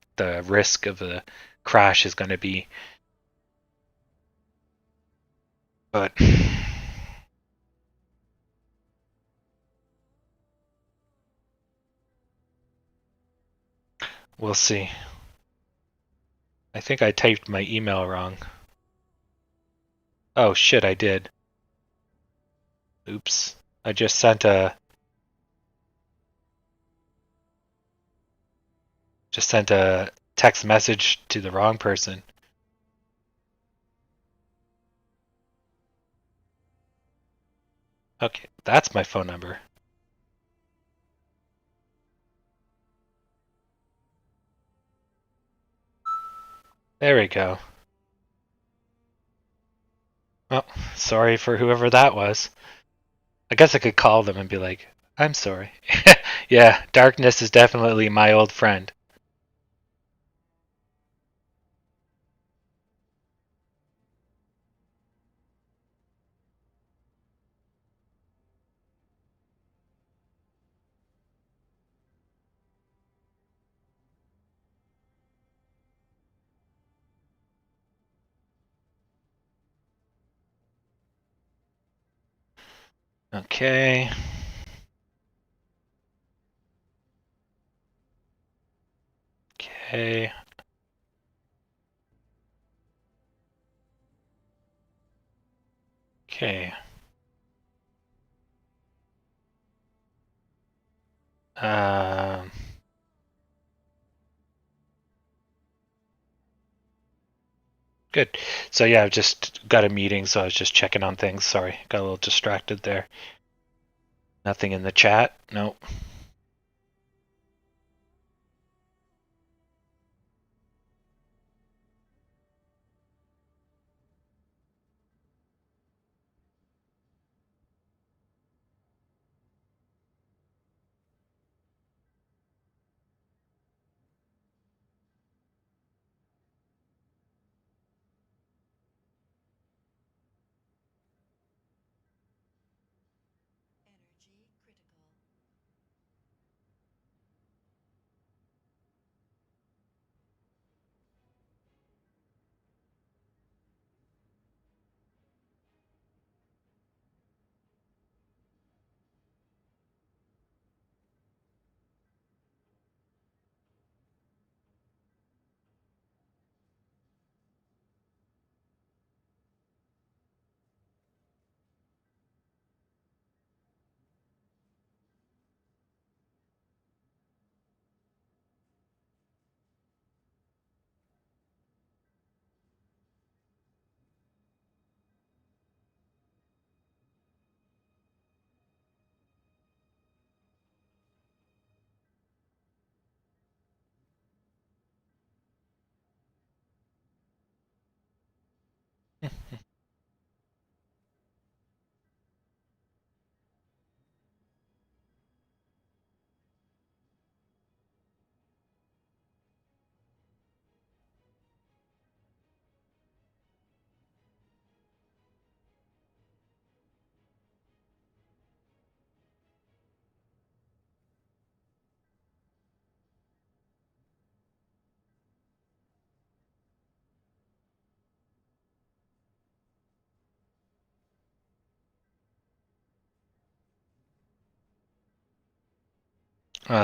risk of a crash is going to be. But we'll see. I think I typed my email wrong. Oh shit, I did. Oops. I just sent a text message to the wrong person. Okay, that's my phone number. There we go. Oh, sorry for whoever that was. I guess I could call them and be like, I'm sorry. Yeah, darkness is definitely my old friend. Okay. Okay. Okay. Um, Good. So yeah, I've just got a meeting, so I was just checking on things. Sorry, got a little distracted there. Nothing in the chat. Nope.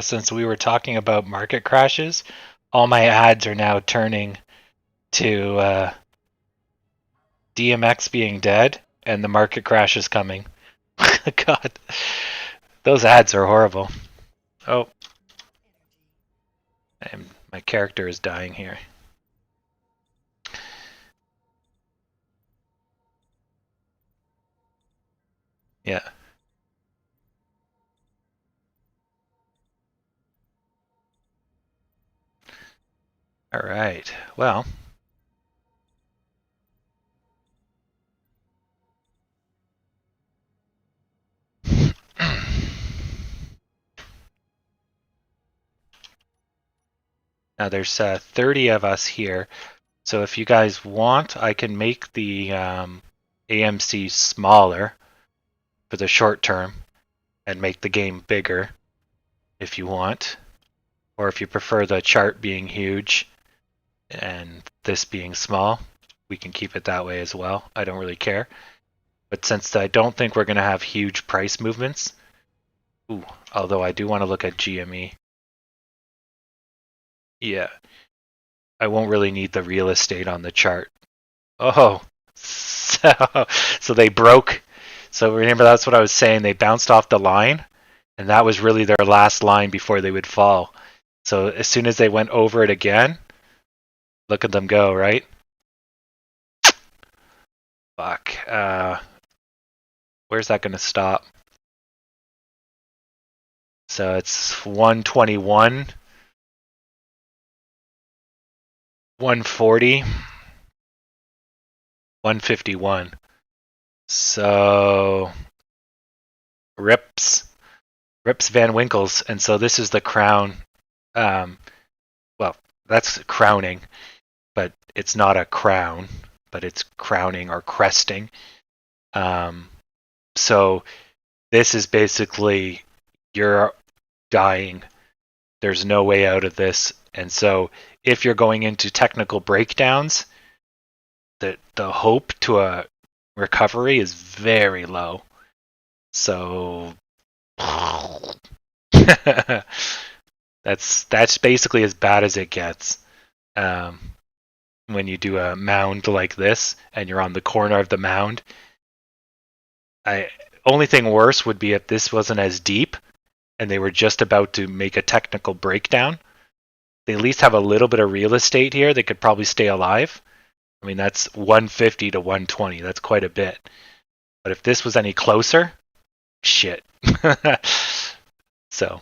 Since we were talking about market crashes, all my ads are now turning to DMX being dead and the market crash is coming. God, those ads are horrible. Oh, my character is dying here. Yeah. All right. Well. Now there's 30 of us here, so if you guys want, I can make the AMC smaller for the short term and make the game bigger if you want, or if you prefer the chart being huge and this being small, we can keep it that way as well. I don't really care. But since I don't think we're going to have huge price movements, although I do want to look at GME. Yeah, I won't really need the real estate on the chart. Oh, so they broke. So remember, that's what I was saying. They bounced off the line, and that was really their last line before they would fall. So as soon as they went over it again, look at them go, right? Fuck. Where's that going to stop? So it's 121, 140, 151. So rips. Rips Van Winkles, and so this is the crown. Well, that's crowning, but it's not a crown, but it's crowning or cresting. So this is basically you're dying. There's no way out of this. And so if you're going into technical breakdowns, the hope to a recovery is very low. So that's basically as bad as it gets. When you do a mound like this and you're on the corner of the mound, only thing worse would be if this wasn't as deep and they were just about to make a technical breakdown. They at least have a little bit of real estate here. They could probably stay alive. I mean, that's 150 to 120. That's quite a bit. But if this was any closer, shit. So,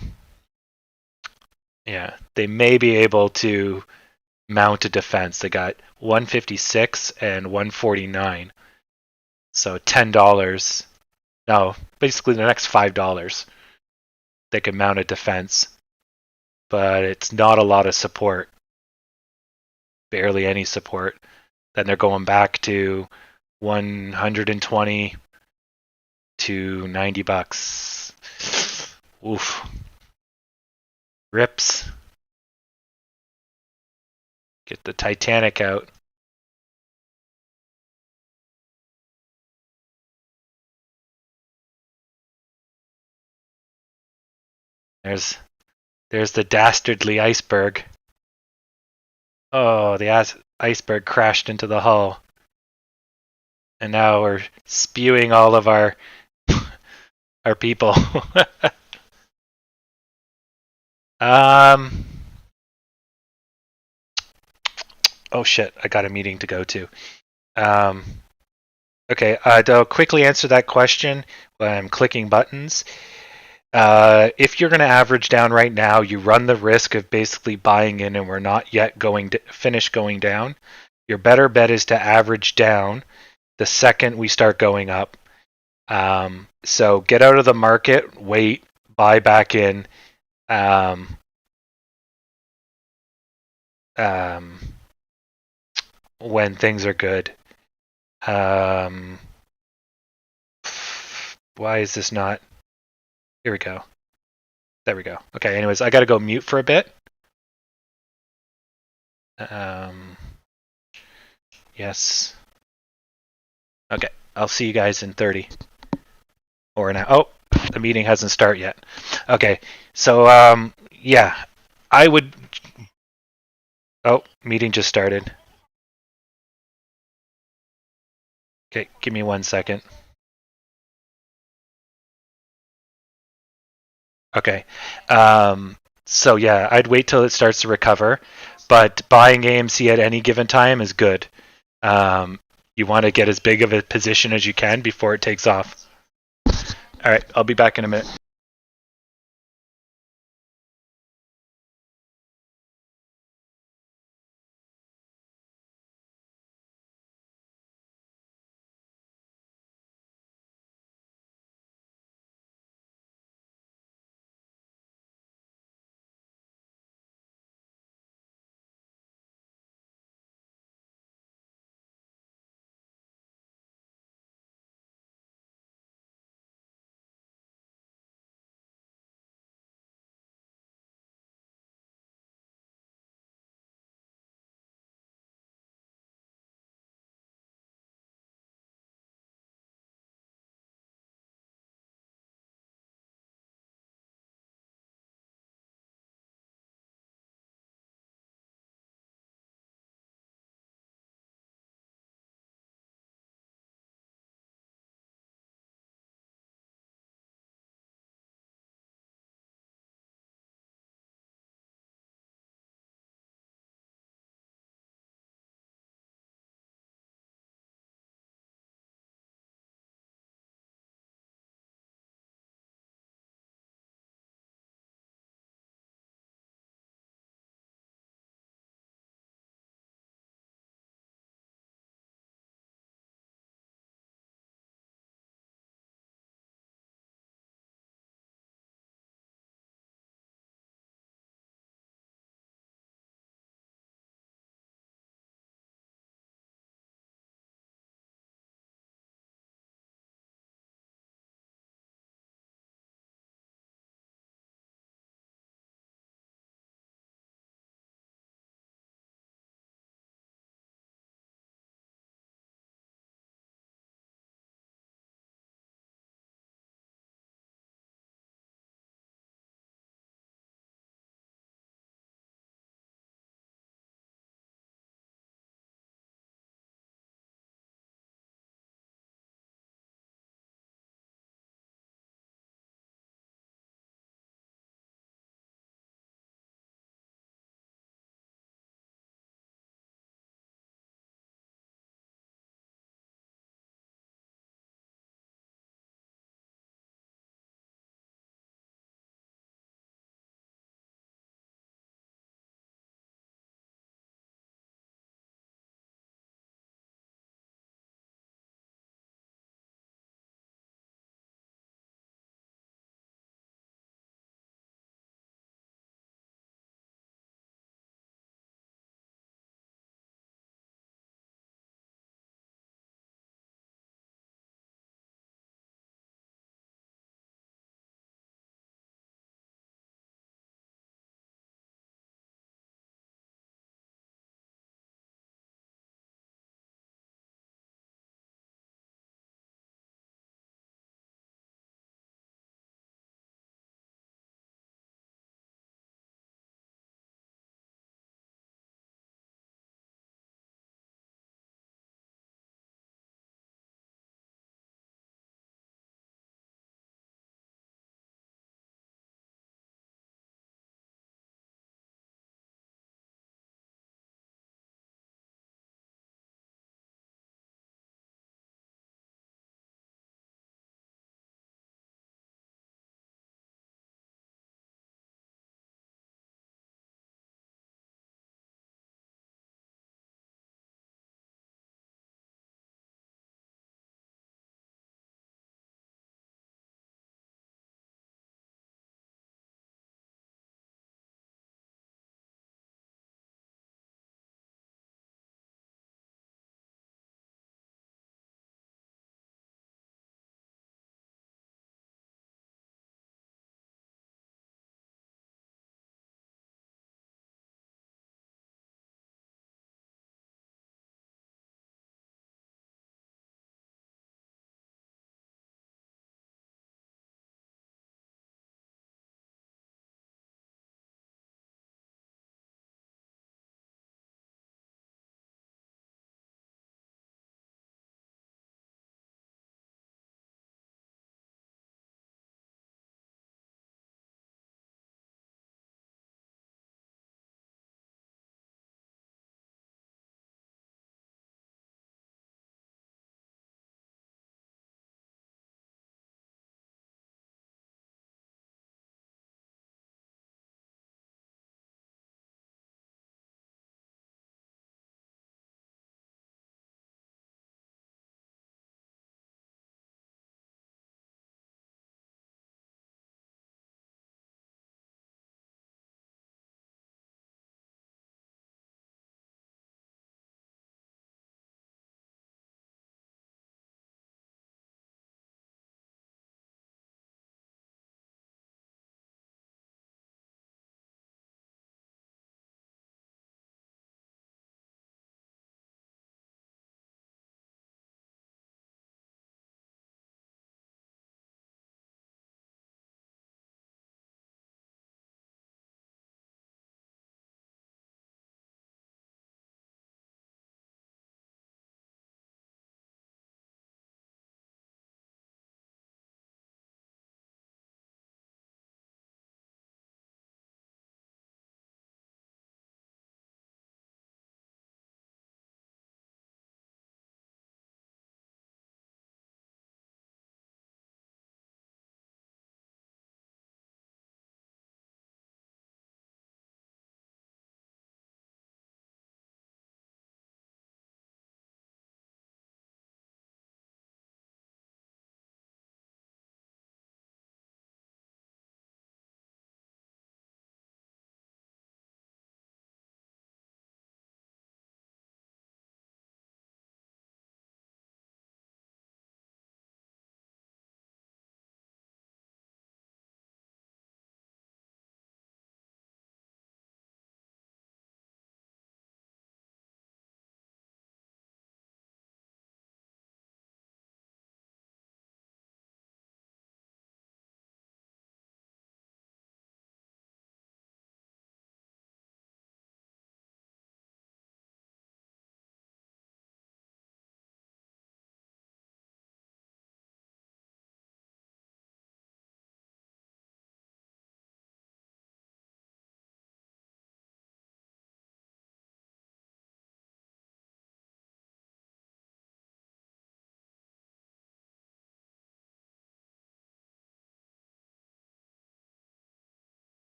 yeah, they may be able to mount a defense. They got 156 and 149. So $10. No, basically the next $5. They can mount a defense. But it's not a lot of support. Barely any support. Then they're going back to 120 to $90. Oof. Rips. Get the Titanic out. There's the dastardly iceberg. Oh, the iceberg crashed into the hull. And now we're spewing all of our people. Oh shit, I got a meeting to go to. Okay, to quickly answer that question when I'm clicking buttons. If you're going to average down right now, you run the risk of basically buying in and we're not yet finish going down. Your better bet is to average down the second we start going up. So get out of the market, wait, buy back in. When things are good. Why is this not? Here we go. There we go. Okay, anyways, I got to go mute for a bit. Yes. Okay, I'll see you guys in 30. Or now. Oh, the meeting hasn't started yet. Okay, so yeah, I would. Oh, meeting just started. Okay, give me 1 second. Okay, so yeah, I'd wait till it starts to recover, but buying AMC at any given time is good. You want to get as big of a position as you can before it takes off. All right, I'll be back in a minute.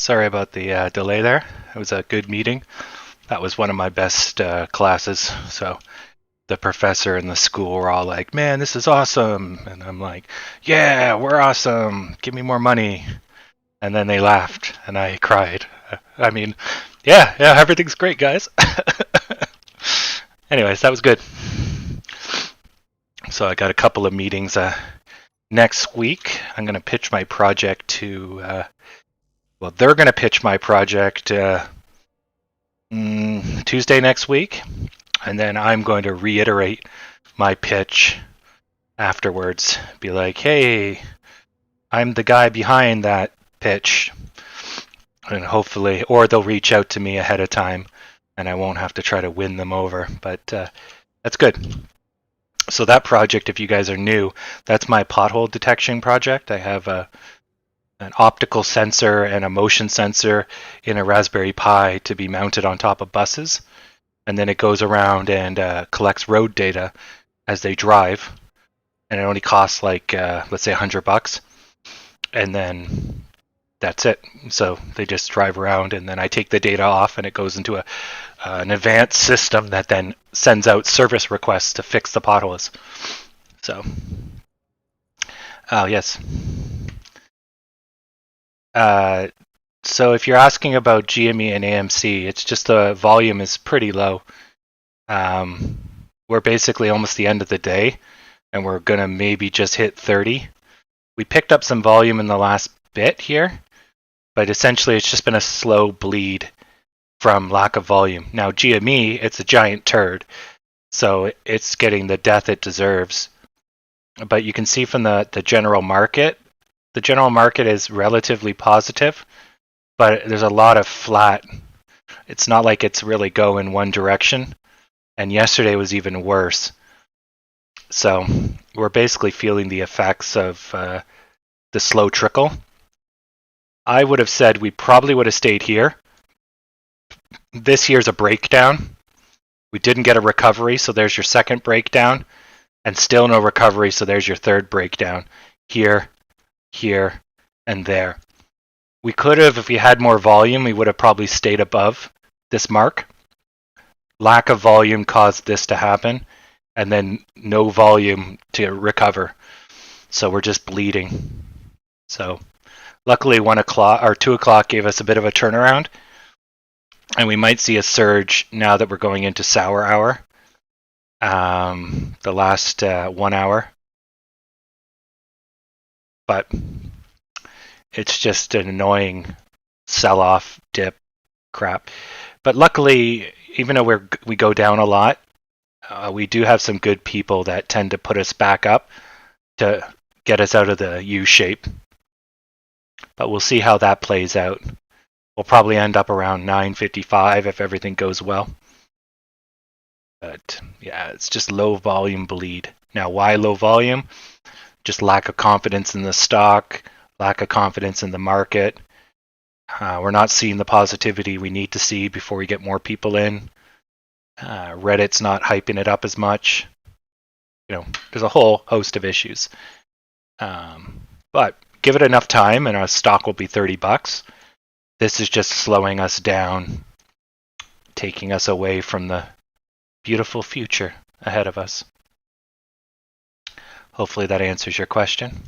Sorry about the delay there. It was a good meeting. That was one of my best classes. So the professor and the school were all like, "Man, this is awesome," and I'm like, "Yeah, we're awesome. Give me more money." And then they laughed, and I cried. I mean, yeah, everything's great, guys. Anyways, that was good. So I got a couple of meetings next week. I'm going to pitch my project to. Well, they're going to pitch my project Tuesday next week, and then I'm going to reiterate my pitch afterwards. Be like, "Hey, I'm the guy behind that pitch," and hopefully, or they'll reach out to me ahead of time, and I won't have to try to win them over. But that's good. So that project, if you guys are new, that's my pothole detection project. I have an optical sensor and a motion sensor in a Raspberry Pi to be mounted on top of buses, and then it goes around and collects road data as they drive, and it only costs like let's say $100, and then that's it. So they just drive around, and then I take the data off, and it goes into an advanced system that then sends out service requests to fix the potholes. So, yes. So if you're asking about GME and AMC, it's just the volume is pretty low. We're basically almost the end of the day, and we're gonna maybe just hit 30. We picked up some volume in the last bit here, but essentially it's just been a slow bleed from lack of volume. Now GME, it's a giant turd, so it's getting the death it deserves. But you can see from the general market is relatively positive, but there's a lot of flat. It's not like it's really going one direction, and yesterday was even worse. So we're basically feeling the effects of the slow trickle. I would have said we probably would have stayed here. This here's a breakdown. We didn't get a recovery, so there's your second breakdown, and still no recovery, so there's your third breakdown. Here, here, and there. We could have, if we had more volume, we would have probably stayed above this mark. Lack of volume caused this to happen, and then no volume to recover. So we're just bleeding. So luckily 1 o'clock or 2 o'clock gave us a bit of a turnaround, and we might see a surge now that we're going into sour hour. The last 1 hour. But it's just an annoying sell-off dip crap. But luckily, even though we go down a lot, we do have some good people that tend to put us back up to get us out of the U shape. But we'll see how that plays out. We'll probably end up around 955 if everything goes well. But yeah, it's just low volume bleed. Now, why low volume? Just lack of confidence in the stock, lack of confidence in the market. We're not seeing the positivity we need to see before we get more people in. Reddit's not hyping it up as much. You know, there's a whole host of issues. But give it enough time, and our stock will be $30. This is just slowing us down, taking us away from the beautiful future ahead of us. Hopefully that answers your question.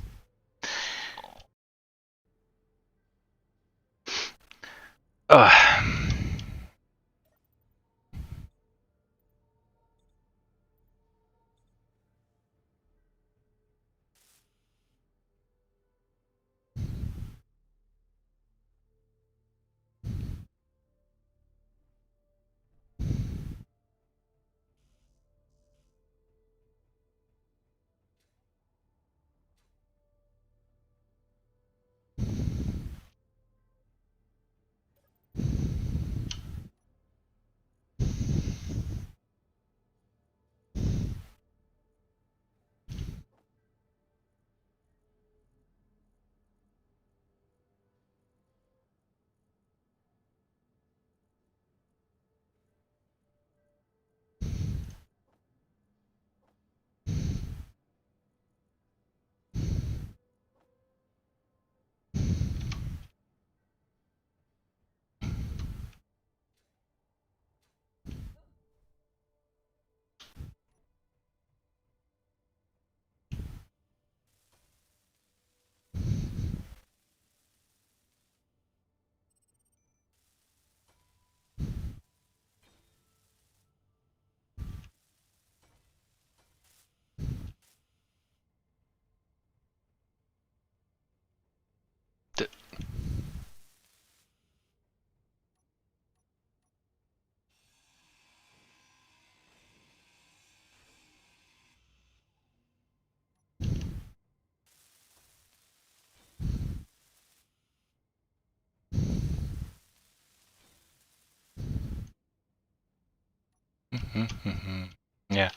Yeah.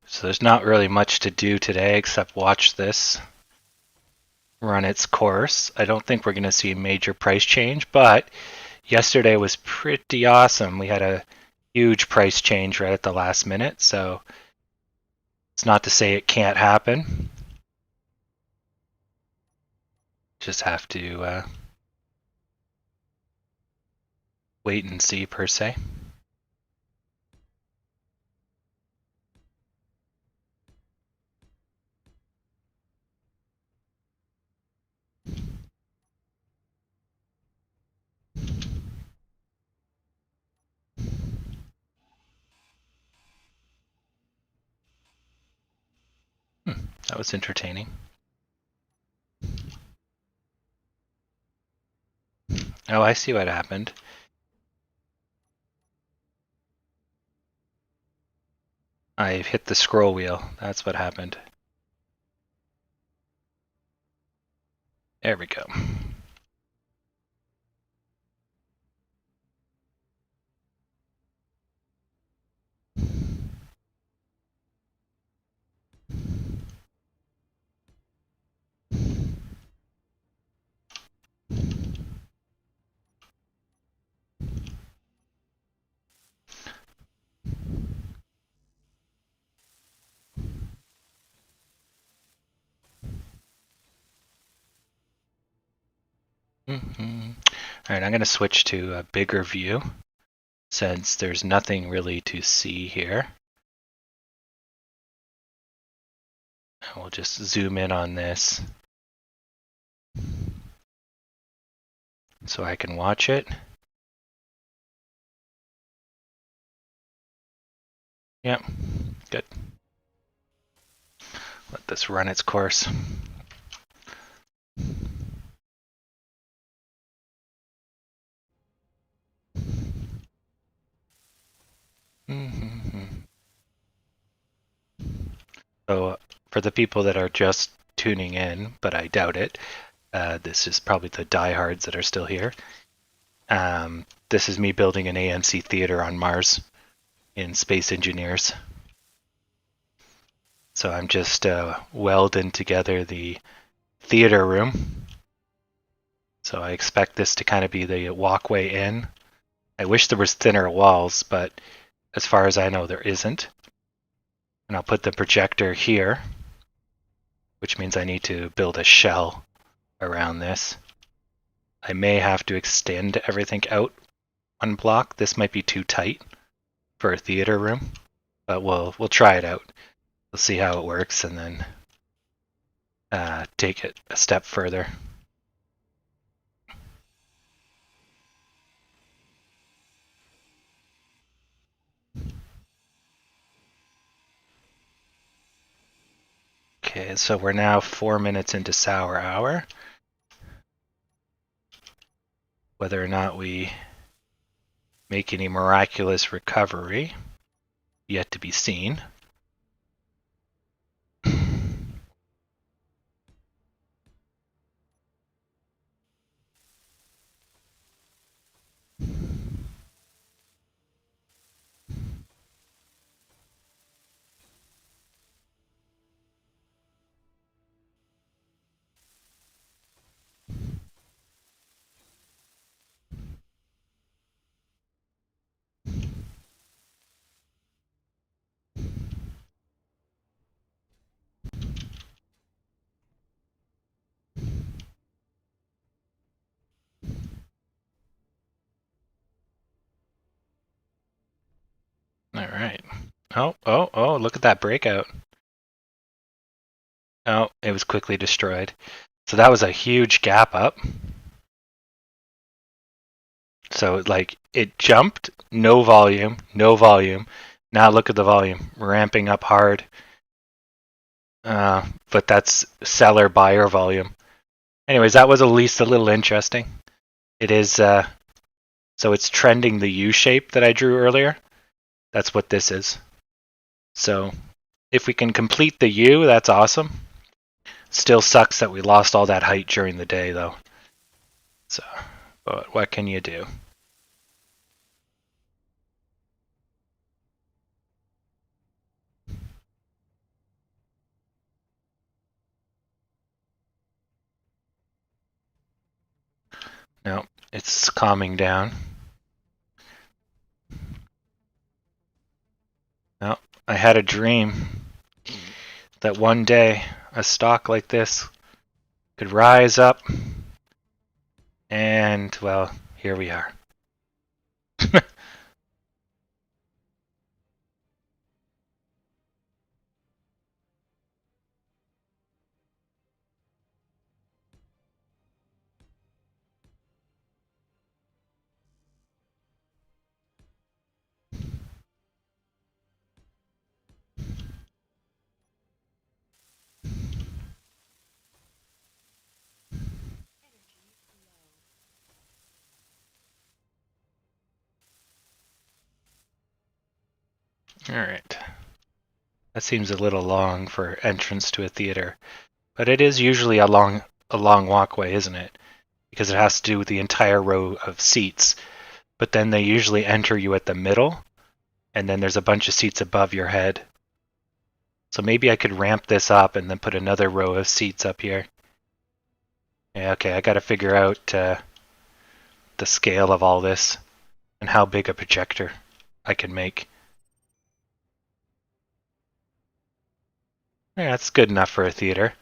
So there's not really much to do today except watch this run its course. I don't think we're going to see a major price change, but yesterday was pretty awesome. We had a huge price change right at the last minute, so it's not to say it can't happen. Just have to wait and see, per se. That was entertaining. Oh, I see what happened. I hit the scroll wheel. That's what happened. There we go. All right, I'm going to switch to a bigger view since there's nothing really to see here. We'll just zoom in on this so I can watch it. Yep, good. Let this run its course. So for the people that are just tuning in, but I doubt it, this is probably the diehards that are still here. This is me building an AMC theater on Mars in Space Engineers. So I'm just welding together the theater room. So I expect this to kind of be the walkway in. I wish there was thinner walls, but as far as I know, there isn't. And I'll put the projector here, which means I need to build a shell around this. I may have to extend everything out one block. This might be too tight for a theater room, but we'll try it out. We'll see how it works and then take it a step further. Okay, so we're now 4 minutes into sour hour. Whether or not we make any miraculous recovery, yet to be seen. All right. Oh, look at that breakout. Oh, it was quickly destroyed. So that was a huge gap up. So like it jumped, no volume, no volume. Now look at the volume, ramping up hard. But that's seller buyer volume. Anyways, that was at least a little interesting. It is, so it's trending the U shape that I drew earlier. That's what this is. So if we can complete the U, that's awesome. Still sucks that we lost all that height during the day though. So, but what can you do? No, it's calming down. No, I had a dream that one day a stock like this could rise up, and, well, here we are. Alright. That seems a little long for entrance to a theater, but it is usually a long walkway, isn't it? Because it has to do with the entire row of seats. But then they usually enter you at the middle, and then there's a bunch of seats above your head. So maybe I could ramp this up and then put another row of seats up here. Yeah, okay, I gotta figure out the scale of all this and how big a projector I can make. Yeah, that's good enough for a theater.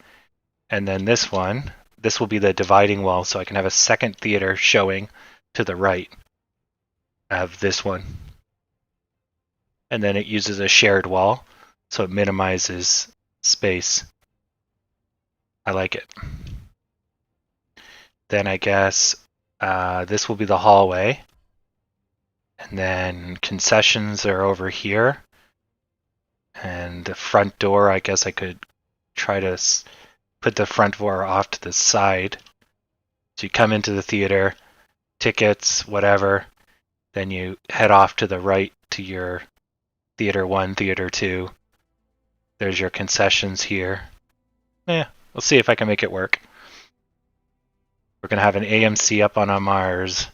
And then this one, this will be the dividing wall, so I can have a second theater showing to the right of this one. And then it uses a shared wall, so it minimizes space. I like it. Then I guess this will be the hallway. And then concessions are over here. And the front door, I guess I could try to put the front door off to the side. So you come into the theater, tickets, whatever. Then you head off to the right to your Theater 1, Theater 2. There's your concessions here. Yeah, we'll see if I can make it work. We're going to have an AMC up on Mars.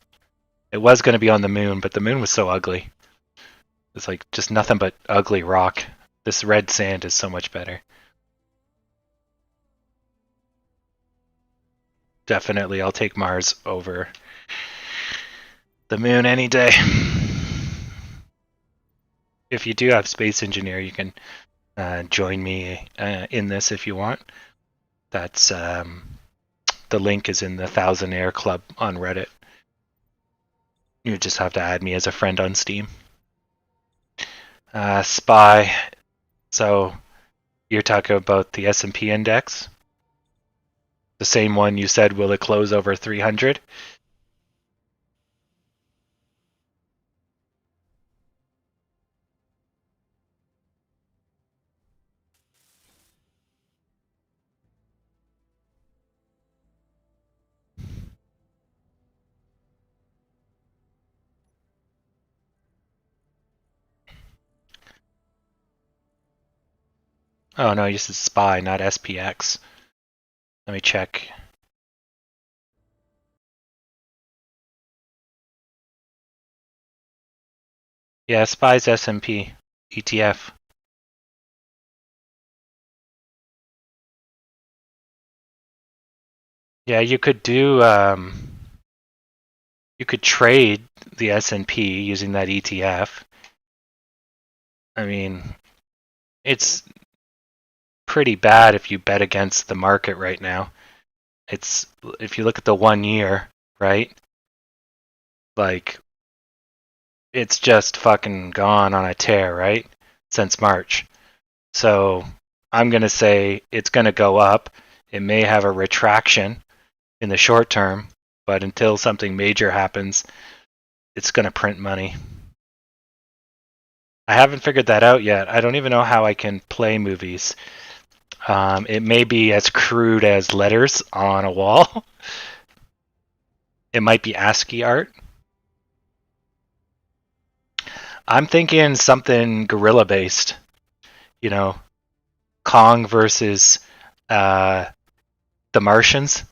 It was going to be on the moon, but the moon was so ugly. It's like just nothing but ugly rock. This red sand is so much better. Definitely, I'll take Mars over the moon any day. If you do have Space Engineer, you can join me in this if you want. That's the link is in the Thousand Air Club on Reddit. You just have to add me as a friend on Steam. SPY. So you're talking about the S&P index? The same one you said, will it close over 300? Oh no, this is SPY, not SPX. Let me check. Yeah, SPY's S&P ETF. Yeah, you could do you could trade the S&P using that ETF. I mean, it's pretty bad if you bet against the market right now. It's if you look at the 1 year, right? Like it's just fucking gone on a tear, right? Since March. So I'm going to say it's going to go up. It may have a retraction in the short term, but until something major happens, it's going to print money. I haven't figured that out yet. I don't even know how I can play movies. It may be as crude as letters on a wall. It might be ASCII art. I'm thinking something gorilla based. You know, Kong versus the Martians.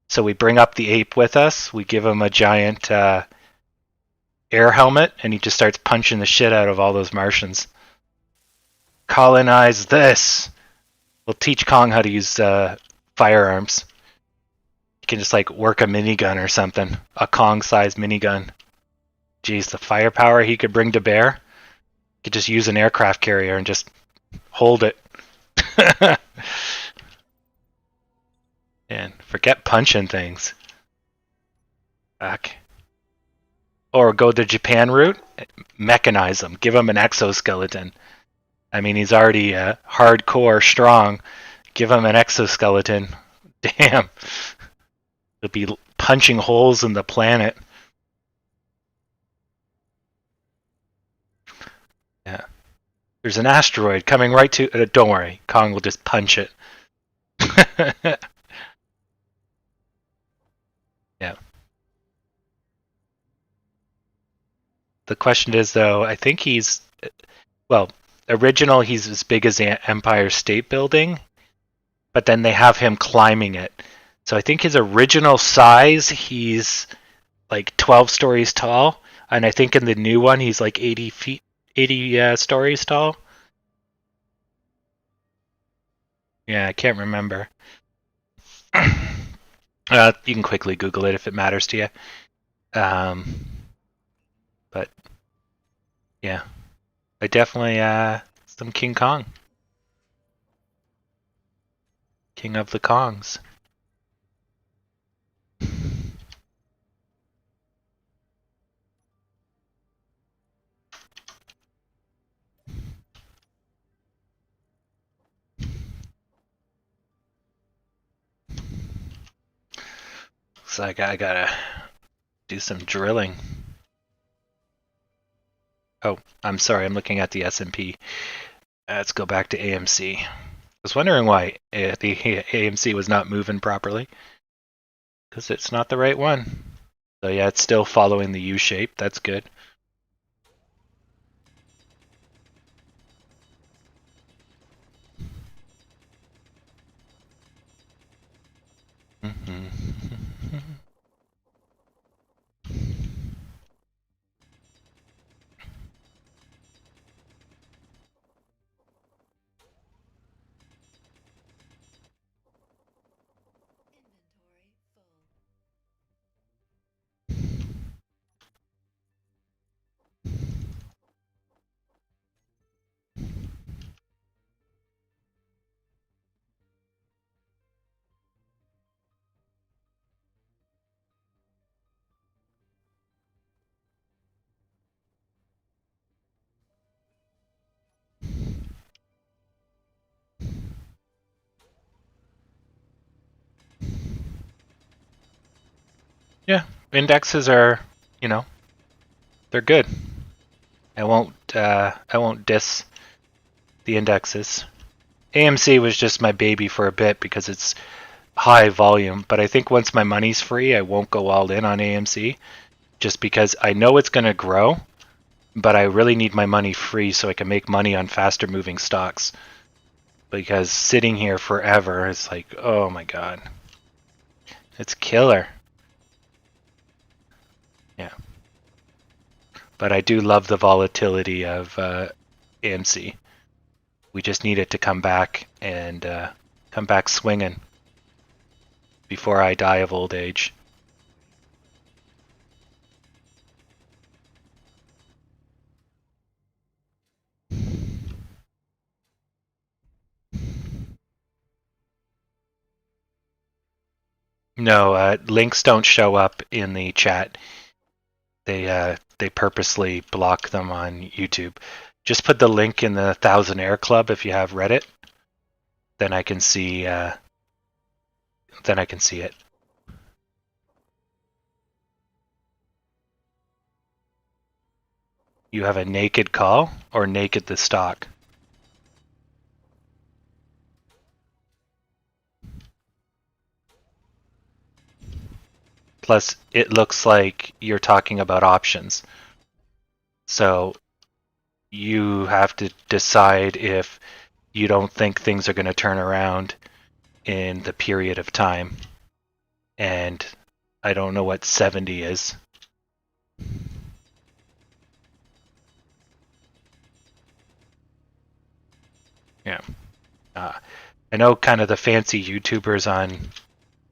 So we bring up the ape with us. We give him a giant air helmet, and he just starts punching the shit out of all those Martians. Colonize this. We'll teach Kong how to use firearms. can just like work a minigun or something, a Kong-sized minigun. Geez, the firepower he could bring to bear. Could just use an aircraft carrier and just hold it. And forget punching things. Fuck. Or go the Japan route, mechanize him, give him an exoskeleton. I mean, he's already hardcore strong. Give him an exoskeleton. Damn. He'll be punching holes in the planet. Yeah. There's an asteroid coming right to... don't worry, Kong will just punch it. Yeah. The question is, though, I think he's... Well, original, he's as big as Empire State Building, but then they have him climbing it. So I think his original size, he's like 12 stories tall, and I think in the new one, he's like 80 stories tall. Yeah, I can't remember. You can quickly Google it if it matters to you. But yeah, I definitely some King Kong, King of the Kongs. So I gotta do some drilling. Oh, I'm sorry, I'm looking at the S&P. Let's go back to AMC. I was wondering why the AMC was not moving properly. Because it's not the right one. So yeah, it's still following the U shape. That's good. Yeah, indexes are, they're good. I won't diss the indexes. AMC was just my baby for a bit because it's high volume, but I think once my money's free, I won't go all in on AMC just because I know it's going to grow, but I really need my money free so I can make money on faster moving stocks. Because sitting here forever is like, oh my god. It's killer. Yeah. But I do love the volatility of AMC. We just need it to come back and come back swinging before I die of old age. No, links don't show up in the chat. They purposely block them on YouTube. Just put the link in the Thousandaire Club if you have Reddit. Then I can see. Then I can see it. You have a naked call or naked the stock? Plus, it looks like you're talking about options. So you have to decide if you don't think things are going to turn around in the period of time. And I don't know what 70 is. Yeah. I know kind of the fancy YouTubers on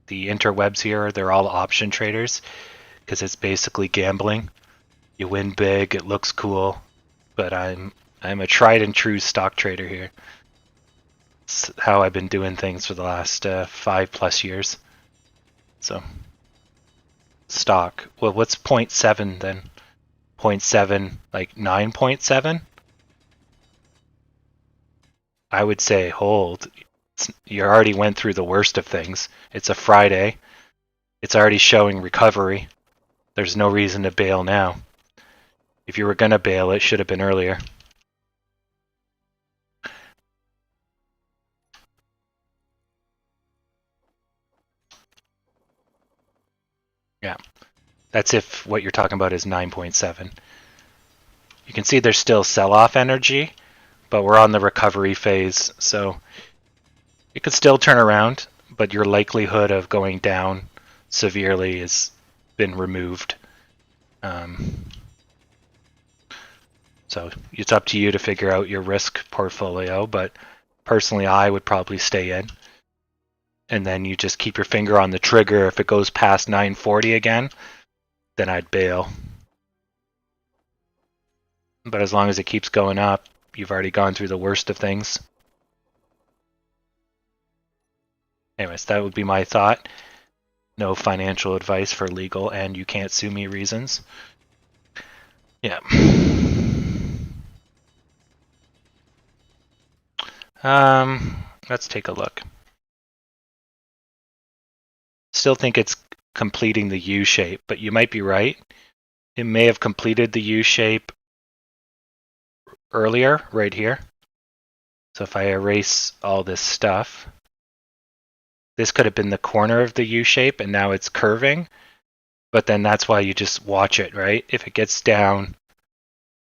the interwebs here, they're all option traders because it's basically gambling. You win big, it looks cool, but I'm a tried and true stock trader here. It's how I've been doing things for the last 5+ years. So stock. Well, what's 0.7 then? 0.7, like 9.7? I would say hold. You already went through the worst of things. It's a Friday. It's already showing recovery. There's no reason to bail now. If you were going to bail, it should have been earlier. Yeah. That's if what you're talking about is 9.7. You can see there's still sell-off energy, but we're on the recovery phase, so it could still turn around, but your likelihood of going down severely has been removed. So it's up to you to figure out your risk portfolio, but personally I would probably stay in. And then you just keep your finger on the trigger. If it goes past 940 again, then I'd bail. But as long as it keeps going up, you've already gone through the worst of things. Anyways, that would be my thought. No financial advice for legal and you can't sue me reasons. Yeah. Let's take a look. Still think it's completing the U shape, but you might be right. It may have completed the U shape earlier, right here. So if I erase all this stuff, this could have been the corner of the U shape and now it's curving, but then that's why you just watch it, right? If it gets down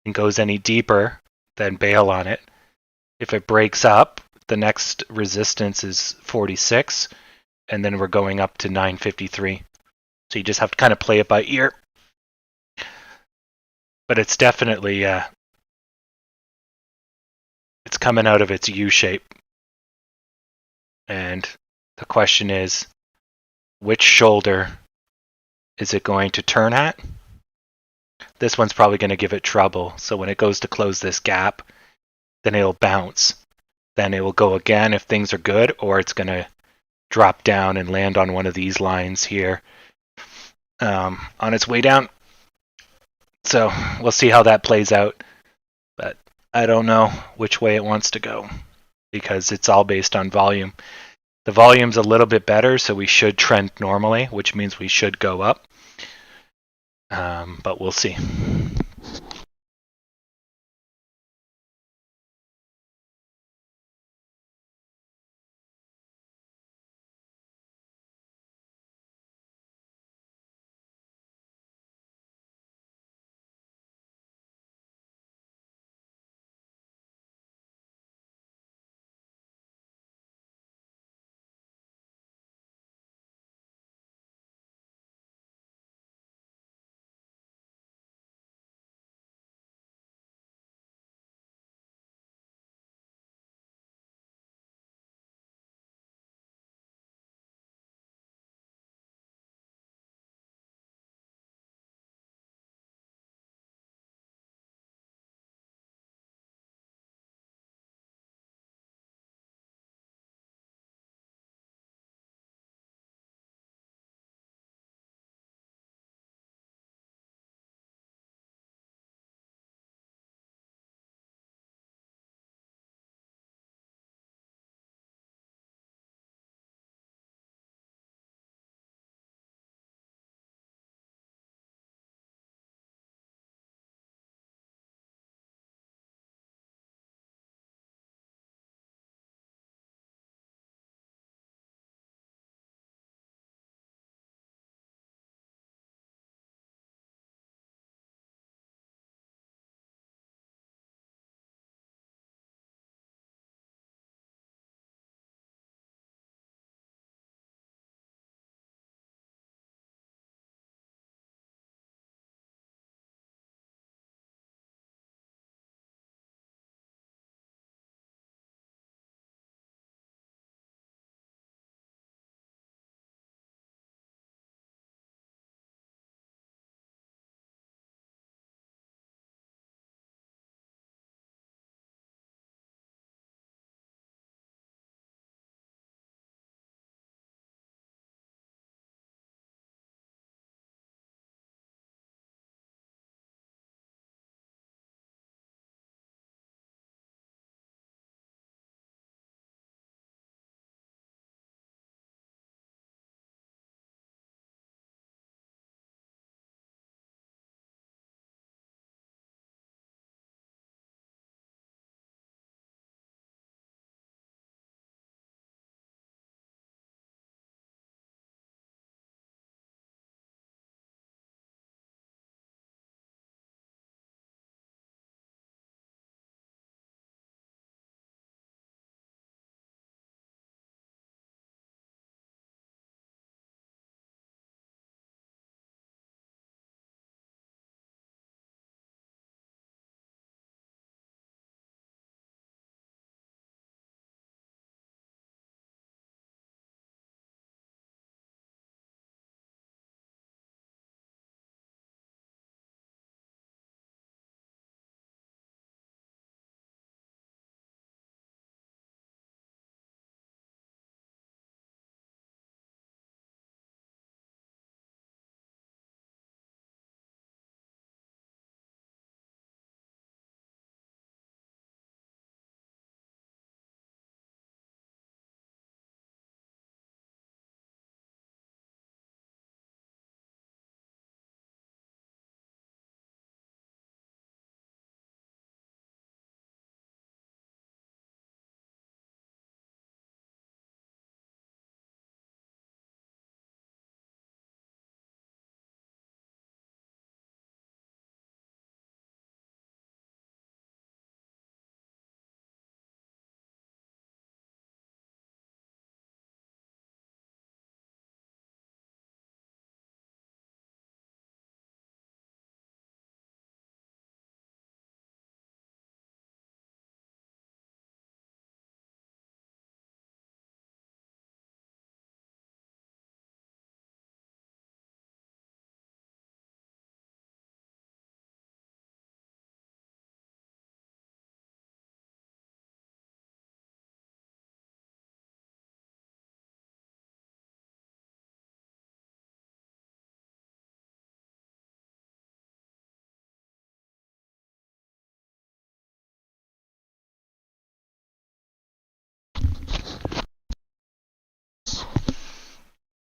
and goes any deeper, then bail on it. If it breaks up, the next resistance is 46, and then we're going up to 953. So you just have to kind of play it by ear. But it's definitely, it's coming out of its U shape. And the question is, which shoulder is it going to turn at? This one's probably going to give it trouble. So when it goes to close this gap, then it'll bounce. Then it will go again if things are good, or it's going to drop down and land on one of these lines here on its way down. So we'll see how that plays out. But I don't know which way it wants to go because it's all based on volume. The volume's a little bit better, so we should trend normally, which means we should go up. But we'll see.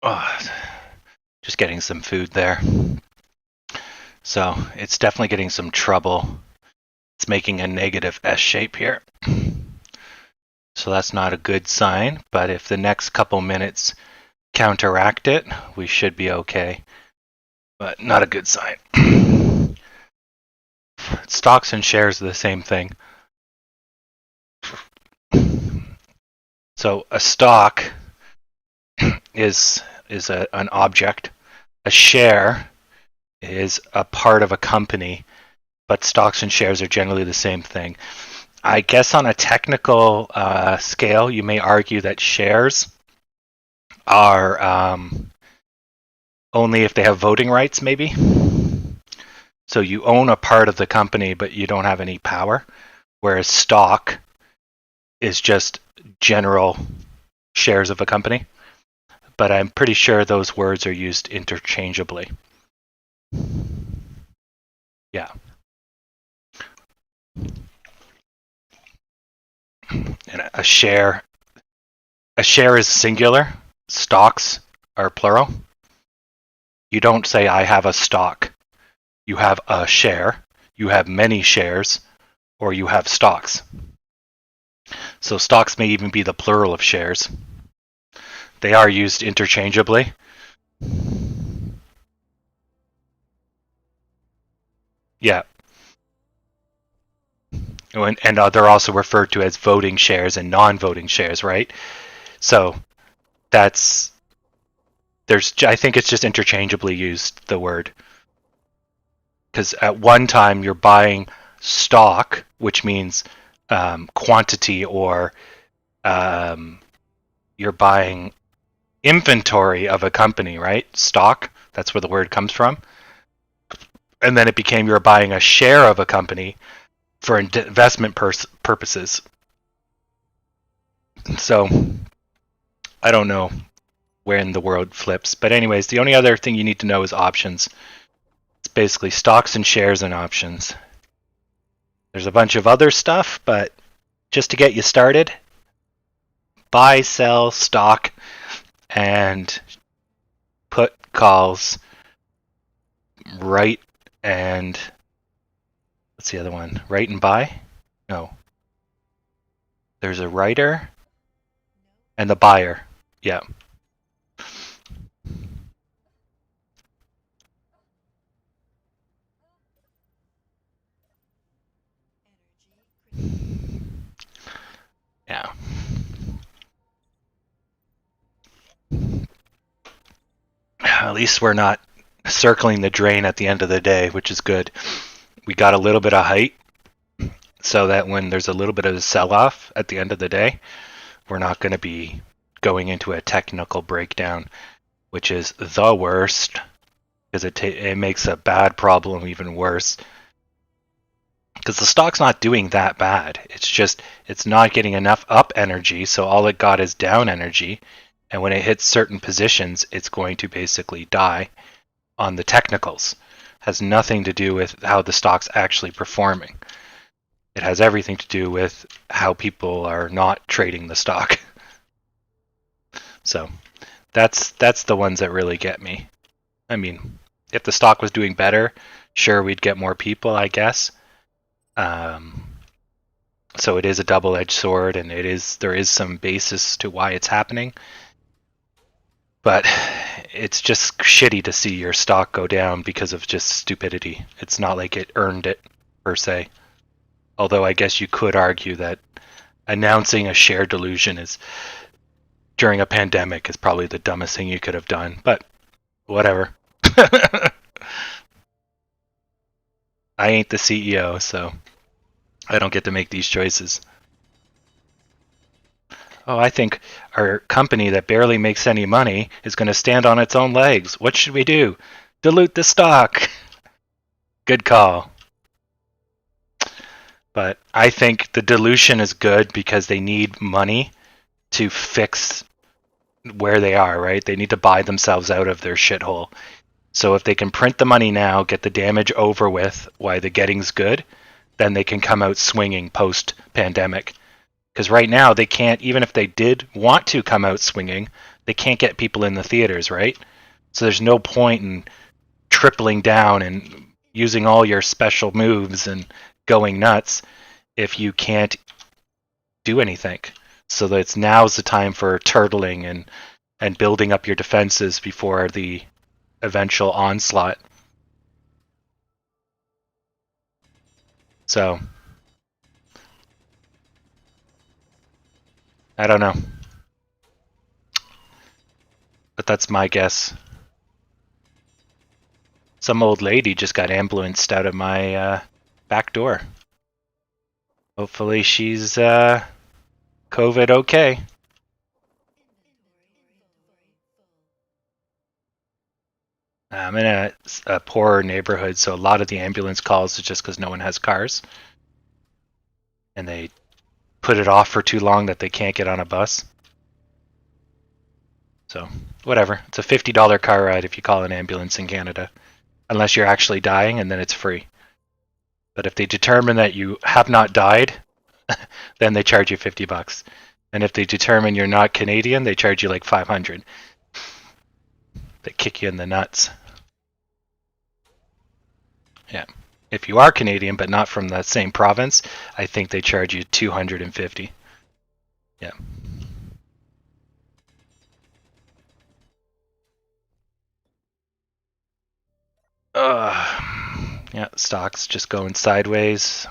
Oh, just getting some food there. So it's definitely getting some trouble. It's making a negative S shape here. So that's not a good sign, but if the next couple minutes counteract it, we should be okay. But not a good sign. Stocks and shares are the same thing. So a stock is an object. A share is a part of a company, but stocks and shares are generally the same thing. I guess on a technical scale, you may argue that shares are only if they have voting rights, maybe. So you own a part of the company, but you don't have any power, whereas stock is just general shares of a company. But I'm pretty sure those words are used interchangeably. Yeah. And a share is singular. Stocks are plural. You don't say I have a stock. You have a share, you have many shares, or you have stocks. So stocks may even be the plural of shares. They are used interchangeably. Yeah. And they're also referred to as voting shares and non-voting shares, right? So I think it's just interchangeably used, the word. Because at one time you're buying stock, which means quantity, or you're buying inventory of a company, right? Stock, that's where the word comes from. And then it became you're buying a share of a company for investment purposes. So I don't know when the world flips. But anyways, the only other thing you need to know is options. It's basically stocks and shares and options. There's a bunch of other stuff, but just to get you started, buy, sell, stock, and put calls, write, and what's the other one? Write and buy? No. There's a writer and the buyer. Yeah. Yeah. At least we're not circling the drain at the end of the day, which is good. We got a little bit of height so that when there's a little bit of a sell-off at the end of the day, we're not going to be going into a technical breakdown, which is the worst because it makes a bad problem even worse. Because the stock's not doing that bad. It's just it's not getting enough up energy, so all it got is down energy. And when it hits certain positions, it's going to basically die on the technicals. Has nothing to do with how the stock's actually performing. It has everything to do with how people are not trading the stock. So that's the ones that really get me. I mean, if the stock was doing better, sure, we'd get more people, I guess. So it is a double-edged sword, and there is some basis to why it's happening. But it's just shitty to see your stock go down because of just stupidity. It's not like it earned it, per se. Although I guess you could argue that announcing a share dilution during a pandemic is probably the dumbest thing you could have done. But whatever. I ain't the CEO, so I don't get to make these choices. Oh, I think our company that barely makes any money is going to stand on its own legs. What should we do? Dilute the stock. Good call. But I think the dilution is good because they need money to fix where they are, right? They need to buy themselves out of their shithole. So if they can print the money now, get the damage over with while the getting's good, then they can come out swinging post-pandemic. Because right now they can't, even if they did want to come out swinging, they can't get people in the theaters, right? So there's no point in tripling down and using all your special moves and going nuts if you can't do anything. So that now's the time for turtling and building up your defenses before the eventual onslaught. So I don't know, but that's my guess. Some old lady just got ambulanced out of my back door. Hopefully she's COVID okay. I'm in a poorer neighborhood, so a lot of the ambulance calls is just because no one has cars. And they put it off for too long that they can't get on a bus. So, whatever. It's a $50 car ride if you call an ambulance in Canada. Unless you're actually dying, and then it's free. But if they determine that you have not died, then they charge you $50. And if they determine you're not Canadian, they charge you like $500. They kick you in the nuts. Yeah. If you are Canadian but not from the same province, I think they charge you $250. Yeah. Yeah, stock's just going sideways.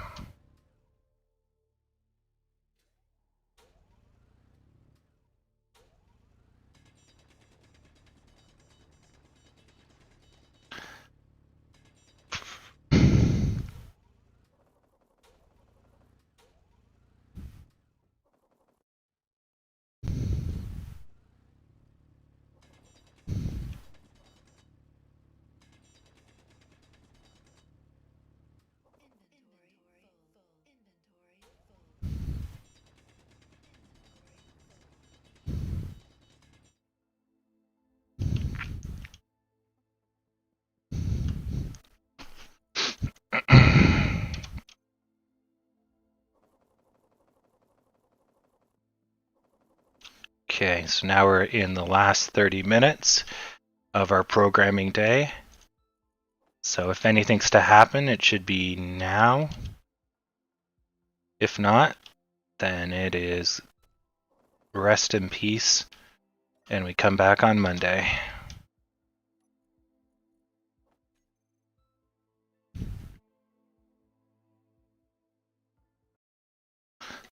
Okay, so now we're in the last 30 minutes of our programming day. So if anything's to happen, it should be now. If not, then it is rest in peace, and we come back on Monday.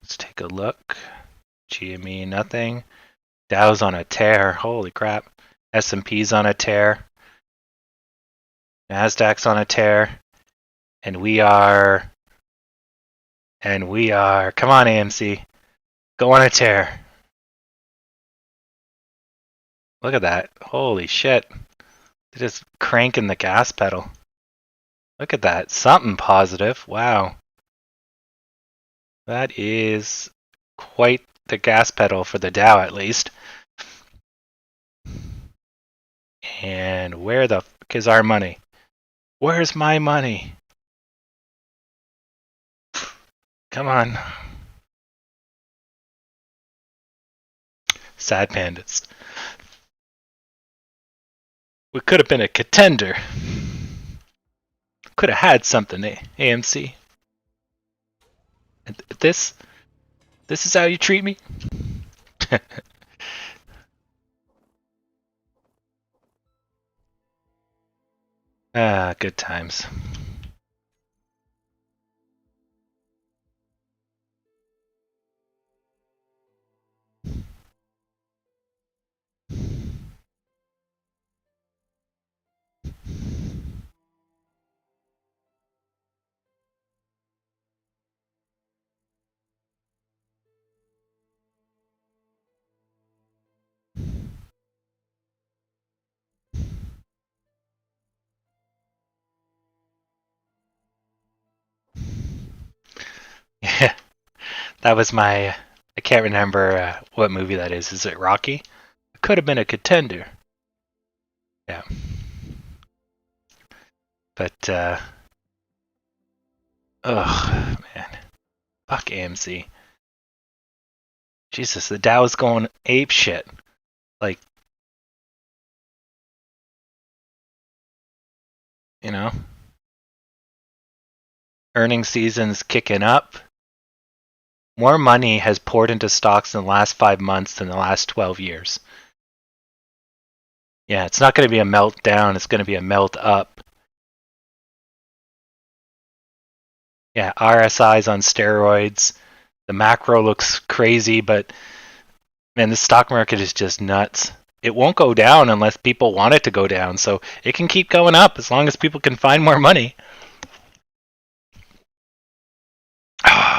Let's take a look. GME, nothing. Dow's on a tear. Holy crap. S&P's on a tear. NASDAQ's on a tear. And we are, come on AMC, go on a tear. Look at that. Holy shit. They're just cranking the gas pedal. Look at that. Something positive. Wow. That is quite the gas pedal for the Dow, at least. And where the fuck is our money? Where's my money? Come on. Sad pandas. We could have been a contender. Could have had something, AMC. And this is how you treat me? Ah, good times. Yeah, that was my. I can't remember what movie that is. Is it Rocky? It could have been a contender. Yeah. But, oh, man. Fuck AMC. Jesus, the Dow's going ape shit. Like, You know, earnings season's kicking up. More money has poured into stocks in the last 5 months than the last 12 years. Yeah, it's not going to be a meltdown. It's going to be a melt up. Yeah, RSI's on steroids. The macro looks crazy, but man, the stock market is just nuts. It won't go down unless people want it to go down, so it can keep going up as long as people can find more money.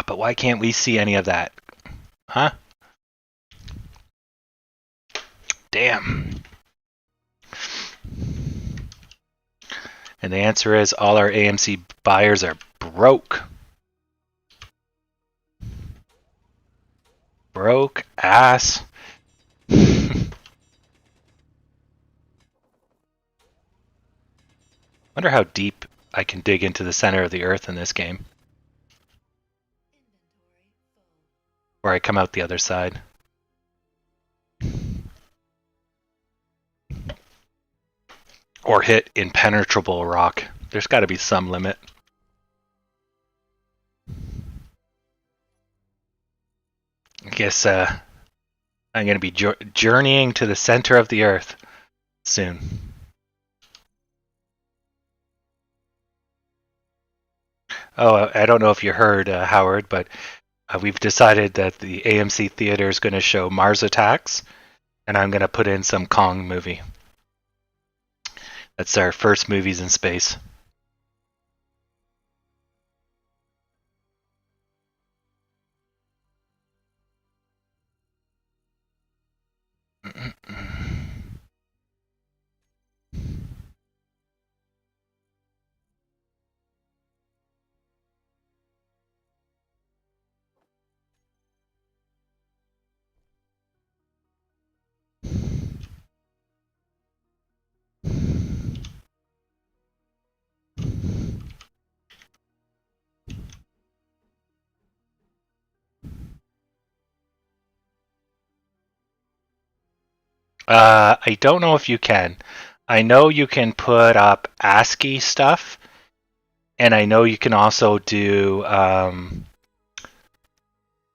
But why can't we see any of that? Huh? Damn. And the answer is all our AMC buyers are broke. Broke ass. Wonder how deep I can dig into the center of the earth in this game. Or I come out the other side. Or hit impenetrable rock. There's got to be some limit. I guess I'm going to be journeying to the center of the earth soon. Oh, I don't know if you heard, Howard, but we've decided that the AMC Theater is going to show Mars Attacks, and I'm going to put in some Kong movie. That's our first movies in space. I don't know if you can. I know you can put up ASCII stuff, and I know you can also do.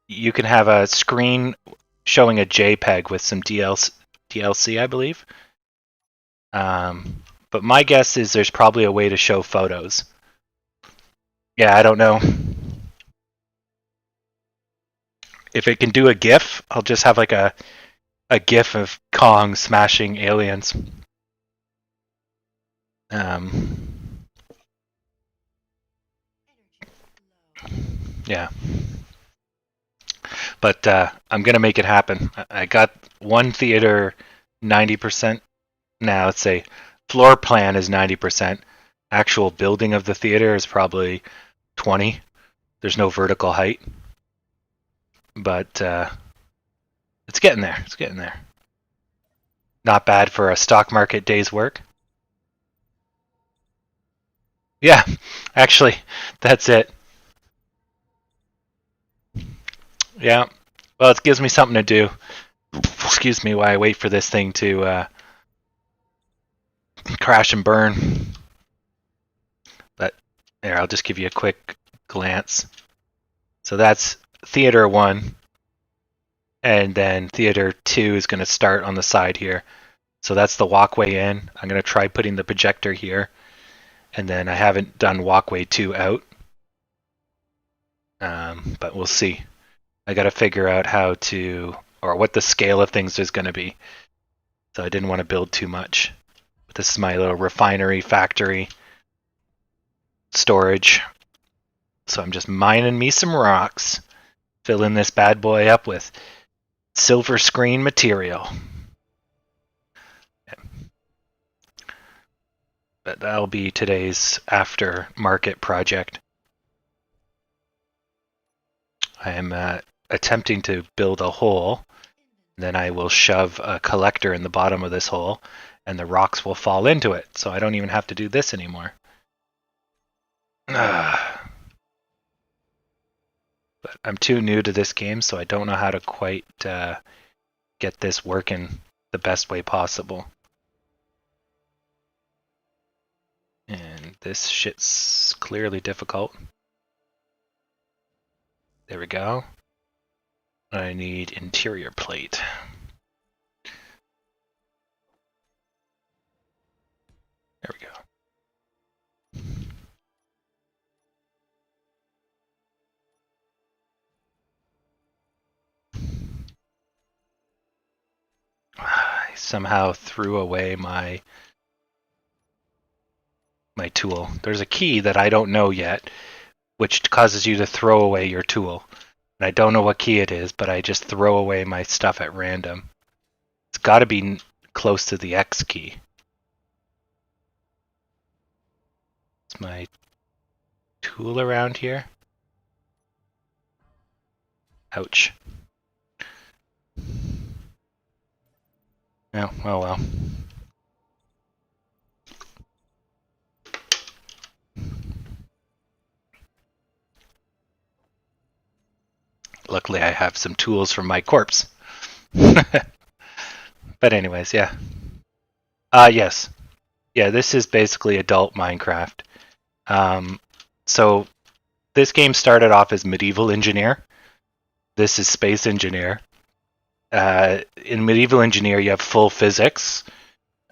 You can have a screen showing a JPEG with some DLC, I believe. But my guess is there's probably a way to show photos. Yeah, I don't know. If it can do a GIF, I'll just have like a GIF of Kong smashing aliens. Yeah. But I'm going to make it happen. I got one theater 90%. Now, let's say floor plan is 90%. Actual building of the theater is probably 20. There's no vertical height. But it's getting there. It's getting there. Not bad for a stock market day's work. Yeah, actually, that's it. Yeah. Well, it gives me something to do. Excuse me while I wait for this thing to crash and burn. But there, I'll just give you a quick glance. So that's Theater 1. And then Theater 2 is going to start on the side here. So that's the walkway in. I'm going to try putting the projector here. And then I haven't done walkway 2 out. But we'll see. I got to figure out how to, or what the scale of things is going to be. So I didn't want to build too much. But this is my little refinery factory storage. So I'm just mining me some rocks, filling this bad boy up with silver screen material. But that'll be today's after market project. I am attempting to build a hole. Then I will shove a collector in the bottom of this hole, and the rocks will fall into it. So I don't even have to do this anymore. But I'm too new to this game, so I don't know how to quite get this working the best way possible. And this shit's clearly difficult. There we go. I need interior plate. There we go. I somehow threw away my tool. There's a key that I don't know yet, which causes you to throw away your tool. And I don't know what key it is, but I just throw away my stuff at random. It's got to be close to the X key. Is my tool around here? Ouch. Oh, well. Luckily, I have some tools from my corpse. But anyways, yeah. Yes. Yeah, this is basically adult Minecraft. So this game started off as Medieval Engineer. This is Space Engineer. In Medieval Engineer, you have full physics.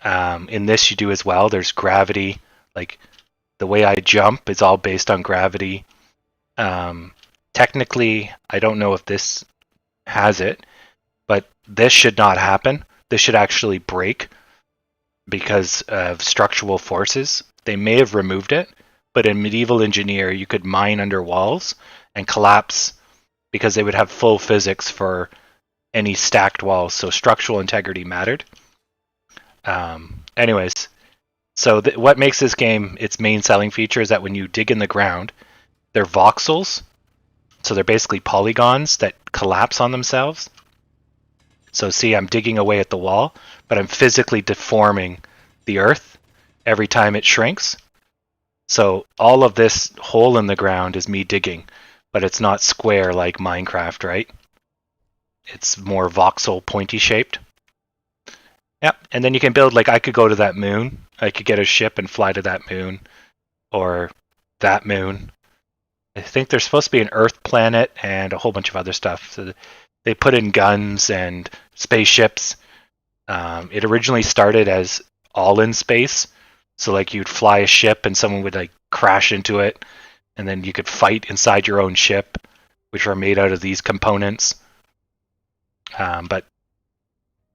In this, you do as well. There's gravity. Like, the way I jump is all based on gravity. Technically, I don't know if this has it, but this should not happen. This should actually break because of structural forces. They may have removed it, but in Medieval Engineer, you could mine under walls and collapse because they would have full physics for any stacked walls, so structural integrity mattered. Anyways, so what makes this game its main selling feature is that when you dig in the ground, they're voxels, so they're basically polygons that collapse on themselves. So see, I'm digging away at the wall, but I'm physically deforming the earth every time it shrinks. So all of this hole in the ground is me digging, but it's not square like Minecraft, right? It's more voxel, pointy shaped. Yep, and then you can build, like, I could go to that moon. I could get a ship and fly to that moon, or that moon. I think there's supposed to be an Earth planet and a whole bunch of other stuff. So they put in guns and spaceships. It originally started as all in space. So like you'd fly a ship and someone would like crash into it, and then you could fight inside your own ship, which are made out of these components. But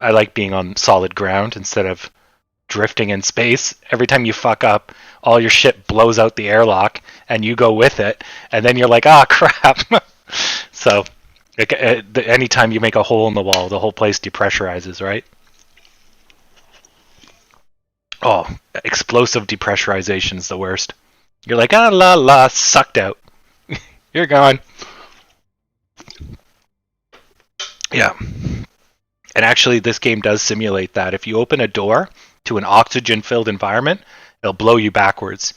I like being on solid ground instead of drifting in space. Every time you fuck up, all your shit blows out the airlock and you go with it, and then you're like, ah, crap. So anytime you make a hole in the wall, the whole place depressurizes, right? Oh, explosive depressurization is the worst. You're like, ah, la, la, sucked out. You're gone. Yeah. And actually, this game does simulate that. If you open a door to an oxygen-filled environment, it'll blow you backwards.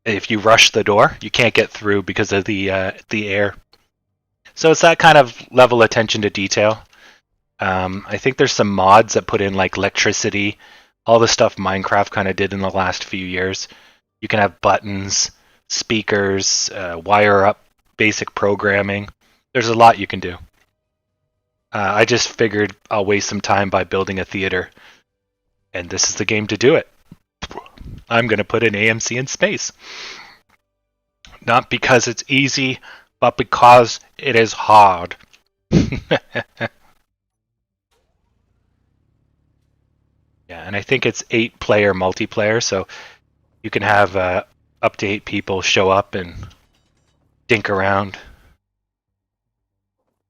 If you rush the door, you can't get through because of the air. So it's that kind of level of attention to detail. I think there's some mods that put in like electricity, all the stuff Minecraft kind of did in the last few years. You can have buttons, speakers, wire up basic programming. There's a lot you can do. I just figured I'll waste some time by building a theater, and this is the game to do it. I'm going to put an AMC in space. Not because it's easy, but because it is hard. Yeah, and I think it's 8-player multiplayer, so you can have up to 8 people show up and dink around.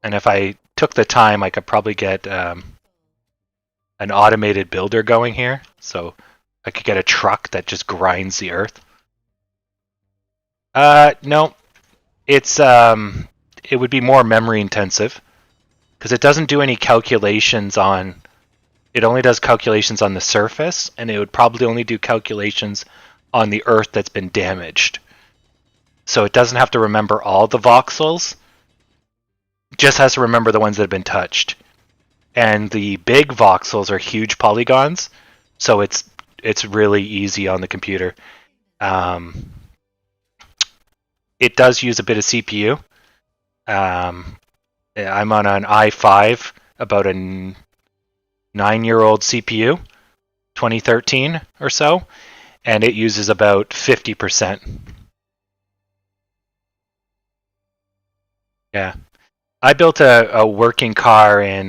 And if I took the time, I could probably get an automated builder going here. So I could get a truck that just grinds the earth. No, it's it would be more memory intensive because it doesn't do any calculations on. It only does calculations on the surface, and it would probably only do calculations on the earth that's been damaged. So it doesn't have to remember all the voxels. Just has to remember the ones that have been touched. And the big voxels are huge polygons, so it's really easy on the computer. It does use a bit of CPU. I'm on an i5, about a 9-year-old CPU, 2013 or so, and it uses about 50%. Yeah. I built a working car in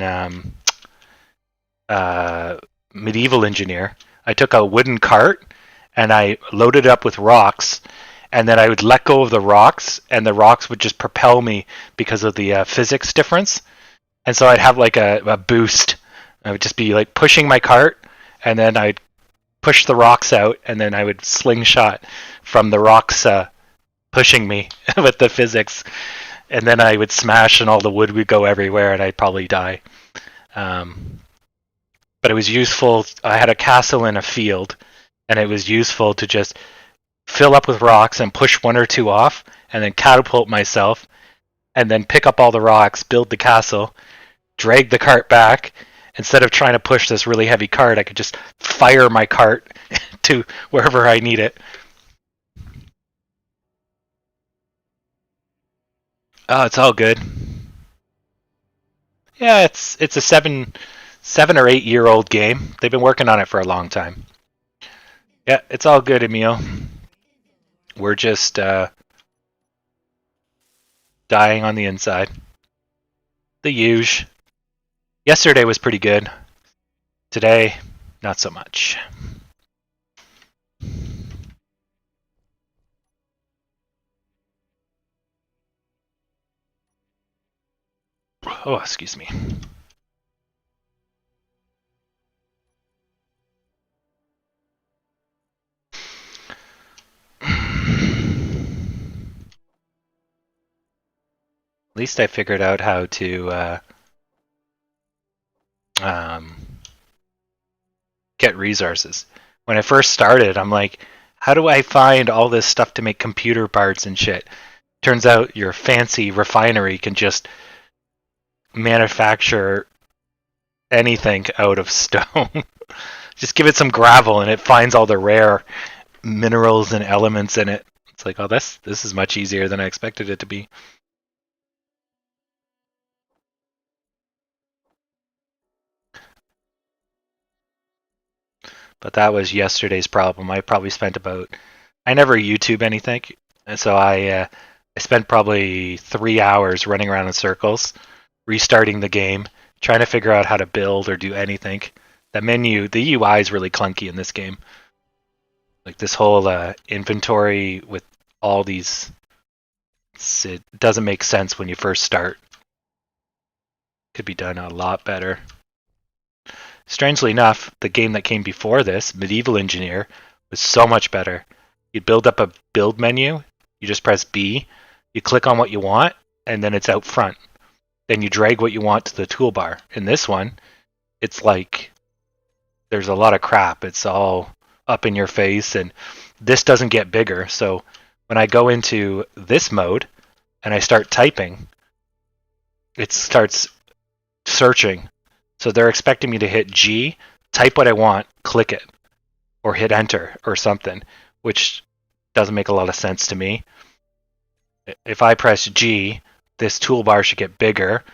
Medieval Engineer. I took a wooden cart and I loaded it up with rocks, and then I would let go of the rocks, and the rocks would just propel me because of the physics difference. And so I'd have like a boost. I would just be like pushing my cart, and then I'd push the rocks out, and then I would slingshot from the rocks pushing me with the physics, and then I would smash, and all the wood would go everywhere, and I'd probably die. But it was useful. I had a castle in a field, and it was useful to just fill up with rocks and push one or two off, and then catapult myself, and then pick up all the rocks, build the castle, drag the cart back. Instead of trying to push this really heavy cart, I could just fire my cart to wherever I need it. Oh, it's all good. Yeah, it's a 7 or 8 year old game. They've been working on it for a long time. Yeah, it's all good, Emil. We're just dying on the inside. The huge. Yesterday was pretty good. Today, not so much. Oh, excuse me. At least I figured out how to get resources. When I first started, I'm like, how do I find all this stuff to make computer parts and shit? Turns out your fancy refinery can just manufacture anything out of stone. Just give it some gravel and it finds all the rare minerals and elements in it. It's like, oh, this is much easier than I expected it to be. But that was yesterday's problem. I probably spent about. I never YouTube anything, and so I spent probably 3 hours running around in circles, restarting the game, trying to figure out how to build or do anything. The menu, the UI is really clunky in this game. Like this whole inventory with all these, it doesn't make sense when you first start. Could be done a lot better. Strangely enough, the game that came before this, Medieval Engineer, was so much better. You build up a build menu, you just press B, you click on what you want, and then it's out front. Then you drag what you want to the toolbar. In this one, it's like there's a lot of crap. It's all up in your face, and this doesn't get bigger. So when I go into this mode and I start typing, it starts searching. So they're expecting me to hit G, type what I want, click it, or hit enter or something, which doesn't make a lot of sense to me. If I press G, this toolbar should get bigger.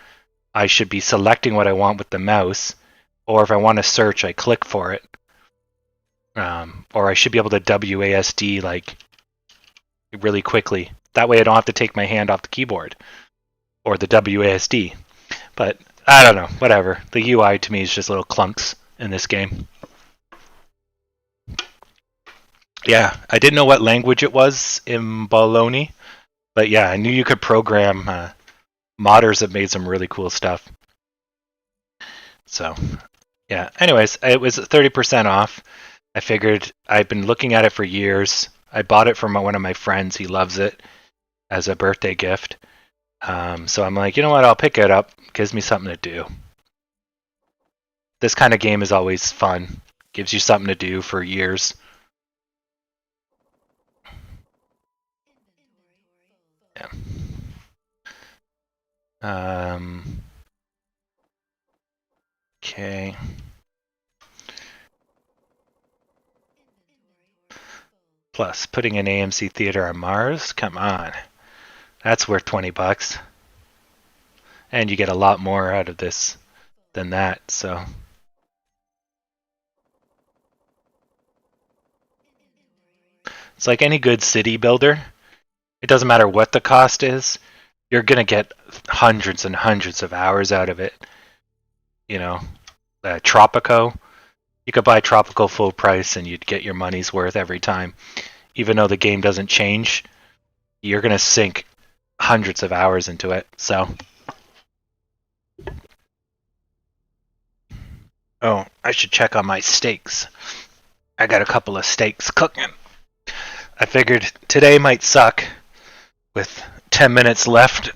I should be selecting what I want with the mouse, or if I want to search, I click for it. Or I should be able to WASD like really quickly. That way I don't have to take my hand off the keyboard or the WASD. But I don't know, whatever. The UI to me is just little clunks in this game. Yeah, I didn't know what language it was in Bologna, but yeah, I knew you could program. Modders have made some really cool stuff. So, yeah. Anyways, it was 30% off. I figured I've been looking at it for years. I bought it from one of my friends. He loves it as a birthday gift. So I'm like, you know what? I'll pick it up. Gives me something to do. This kind of game is always fun. Gives you something to do for years. Yeah. Okay. Plus, putting an AMC theater on Mars? Come on. That's worth $20. And you get a lot more out of this than that, so. It's like any good city builder. It doesn't matter what the cost is. You're going to get hundreds and hundreds of hours out of it. You know, Tropico. You could buy Tropico full price and you'd get your money's worth every time. Even though the game doesn't change, you're going to sink hundreds of hours into it. So, oh, I should check on my steaks. I got a couple of steaks cooking. I figured today might suck with 10 minutes left,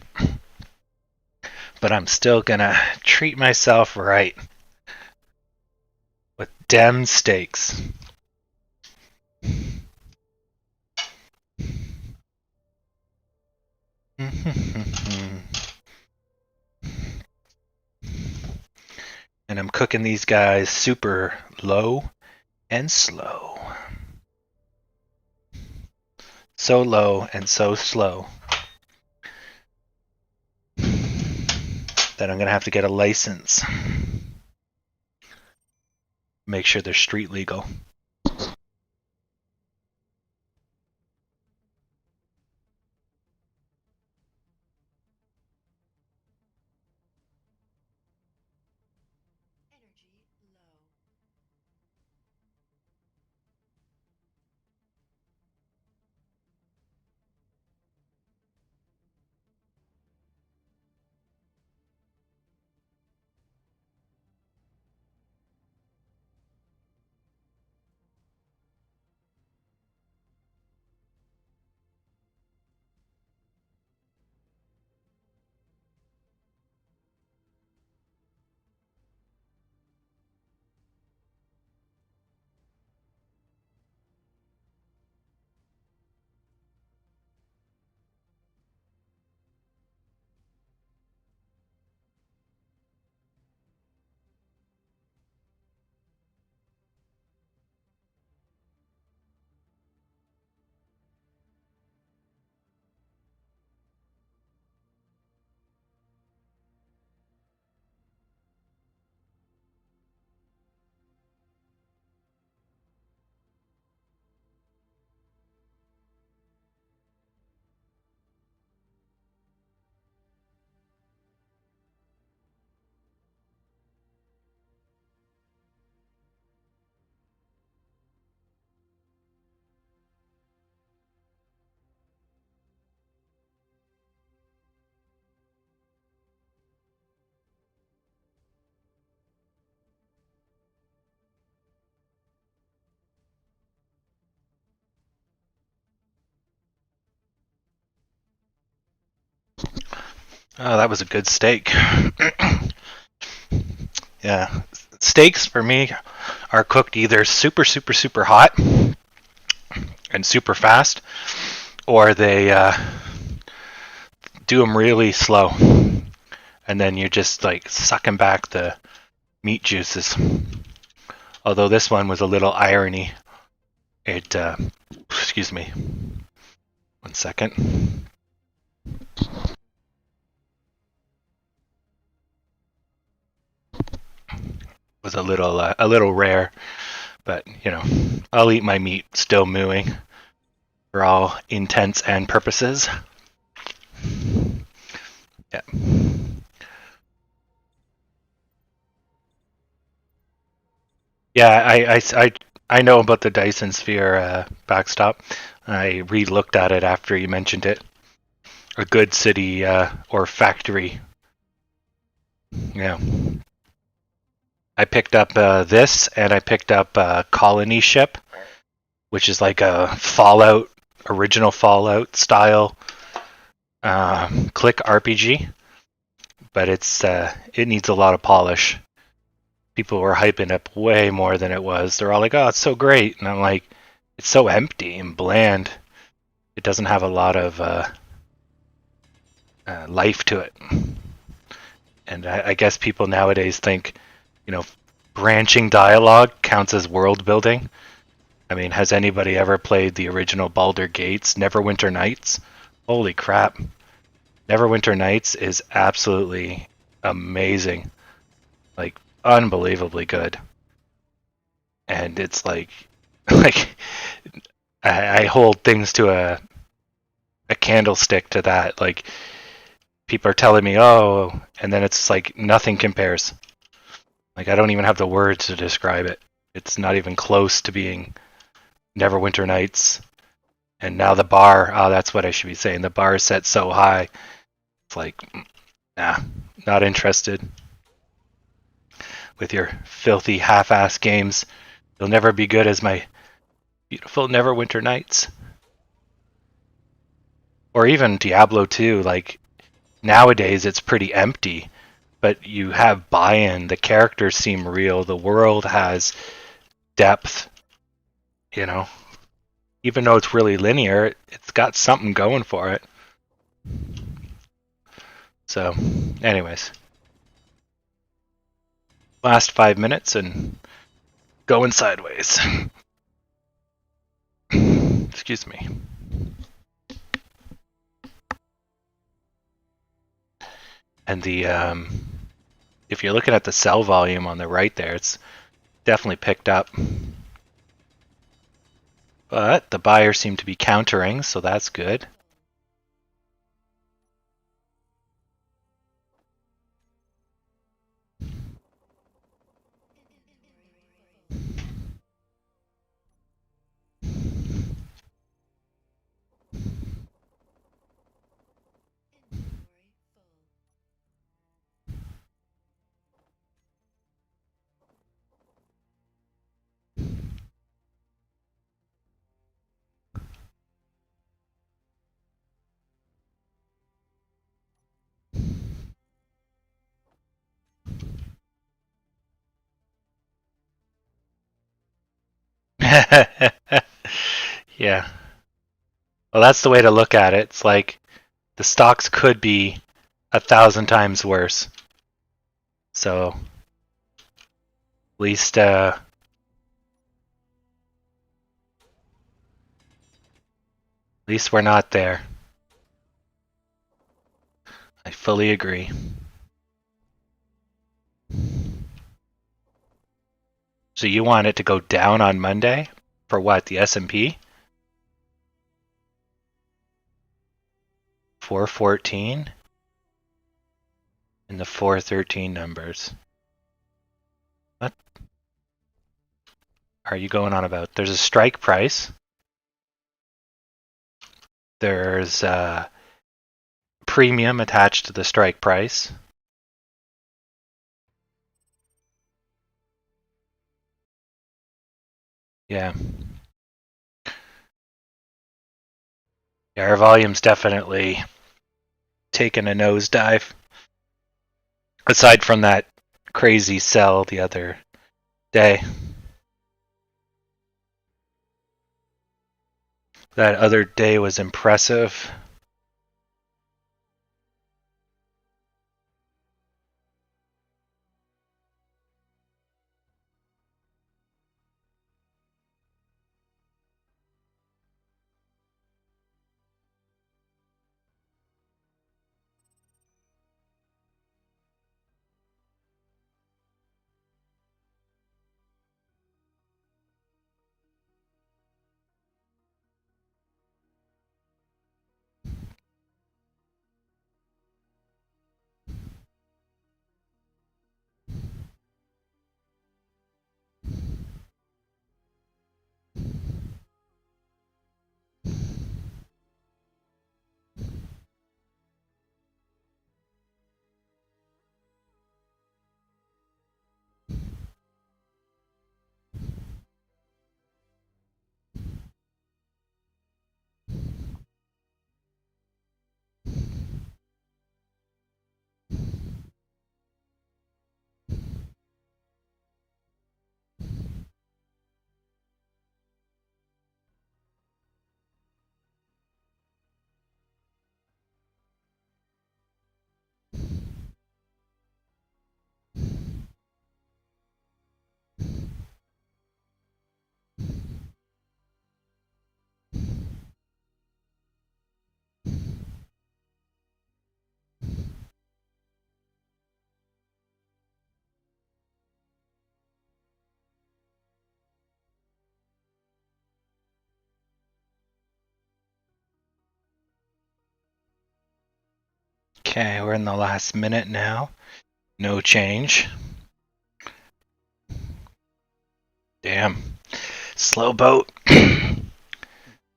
but I'm still going to treat myself right with dem steaks. And I'm cooking these guys super low and slow. So low and so slow that I'm going to have to get a license. Make sure they're street legal. Oh, that was a good steak. Yeah. Steaks for me are cooked either super, super, super hot and super fast, or they do them really slow. And then you're just like sucking back the meat juices. Although this one was a little irony. It, excuse me. 1 second. Was a little rare, but you know, I'll eat my meat still mooing for all intents and purposes. Yeah. Yeah, I know about the Dyson Sphere backstop. I re-looked at it after you mentioned it. A good city or factory. Yeah. I picked up this, and I picked up Colony Ship, which is like a Fallout, original Fallout style click RPG, but it needs a lot of polish. People were hyping up way more than it was. They're all like, "Oh, it's so great," and I'm like, "It's so empty and bland. It doesn't have a lot of life to it." And I guess people nowadays think, you know, branching dialogue counts as world building. I mean, has anybody ever played the original Baldur Gates Neverwinter Nights? Holy crap. Neverwinter Nights is absolutely amazing. Like, unbelievably good. And it's like, like I hold things to a candlestick to that. Like, people are telling me, oh, and then it's like nothing compares. Like, I don't even have the words to describe it. It's not even close to being Neverwinter Nights. And now the bar, oh, that's what I should be saying. The bar is set so high. It's like, nah, not interested with your filthy half-ass games. You'll never be good as my beautiful Neverwinter Nights. Or even Diablo 2, like, nowadays it's pretty empty, but you have buy-in, the characters seem real, the world has depth, you know. Even though it's really linear, it's got something going for it. So, anyways, last 5 minutes and going sideways. Excuse me. And the if you're looking at the sell volume on the right there, it's definitely picked up. But the buyers seem to be countering, so that's good. Yeah. Well, that's the way to look at it. It's like the stocks could be 1,000 times worse. So at least we're not there. I fully agree. So you want it to go down on Monday for what? The S&P? 414 and the 413 numbers. What are you going on about? There's a strike price. There's a premium attached to the strike price. Yeah. Yeah, our volume's definitely taken a nosedive. Aside from that crazy sell the other day. That other day was impressive. Okay, we're in the last minute now. No change. Damn. Slow boat.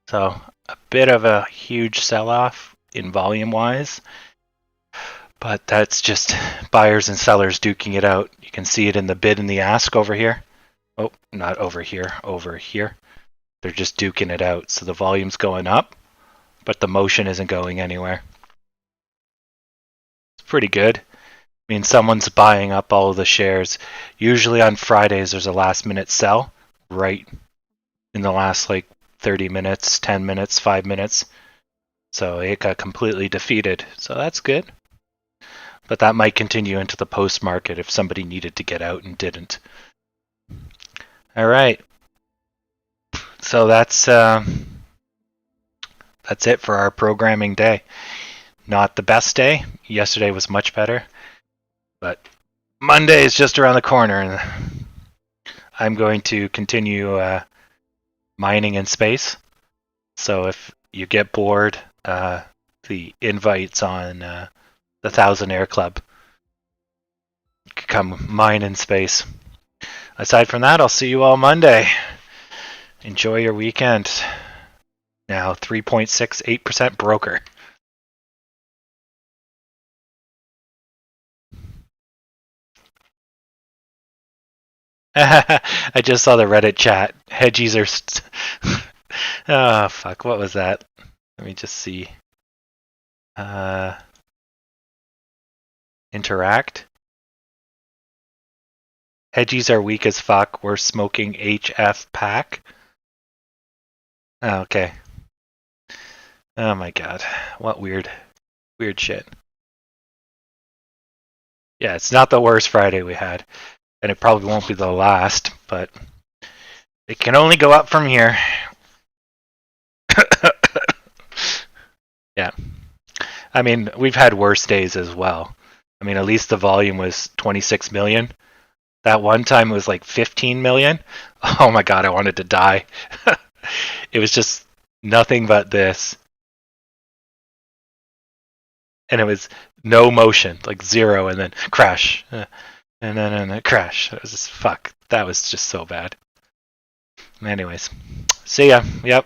So, a bit of a huge sell-off in volume-wise. But that's just buyers and sellers duking it out. You can see it in the bid and the ask over here. Oh, not over here, over here. They're just duking it out. So the volume's going up, but the motion isn't going anywhere. It's pretty good. I mean, someone's buying up all of the shares. Usually on Fridays, there's a last minute sell right in the last like 30 minutes, 10 minutes, 5 minutes. So it got completely defeated. So that's good. But that might continue into the post market if somebody needed to get out and didn't. All right. So that's it for our programming day. Not the best day. Yesterday was much better. But Monday is just around the corner, and I'm going to continue mining in space. So if you get bored, the invites on the 1000 Air Club, you can come mine in space. Aside from that, I'll see you all Monday. Enjoy your weekend. Now 3.68% broker. I just saw the Reddit chat. Hedgies are... oh, fuck. What was that? Let me just see. Interact. Hedgies are weak as fuck. We're smoking HF pack. Oh, okay. Oh my god. What weird shit. Yeah, it's not the worst Friday we had. And it probably won't be the last, but it can only go up from here. Yeah. I mean, we've had worse days as well. I mean, at least the volume was 26 million. That one time it was like 15 million. Oh my god, I wanted to die. It was just nothing but this. And it was no motion, like zero, and then crash. And then crash. It was just, fuck. That was just so bad. Anyways, see ya. Yep.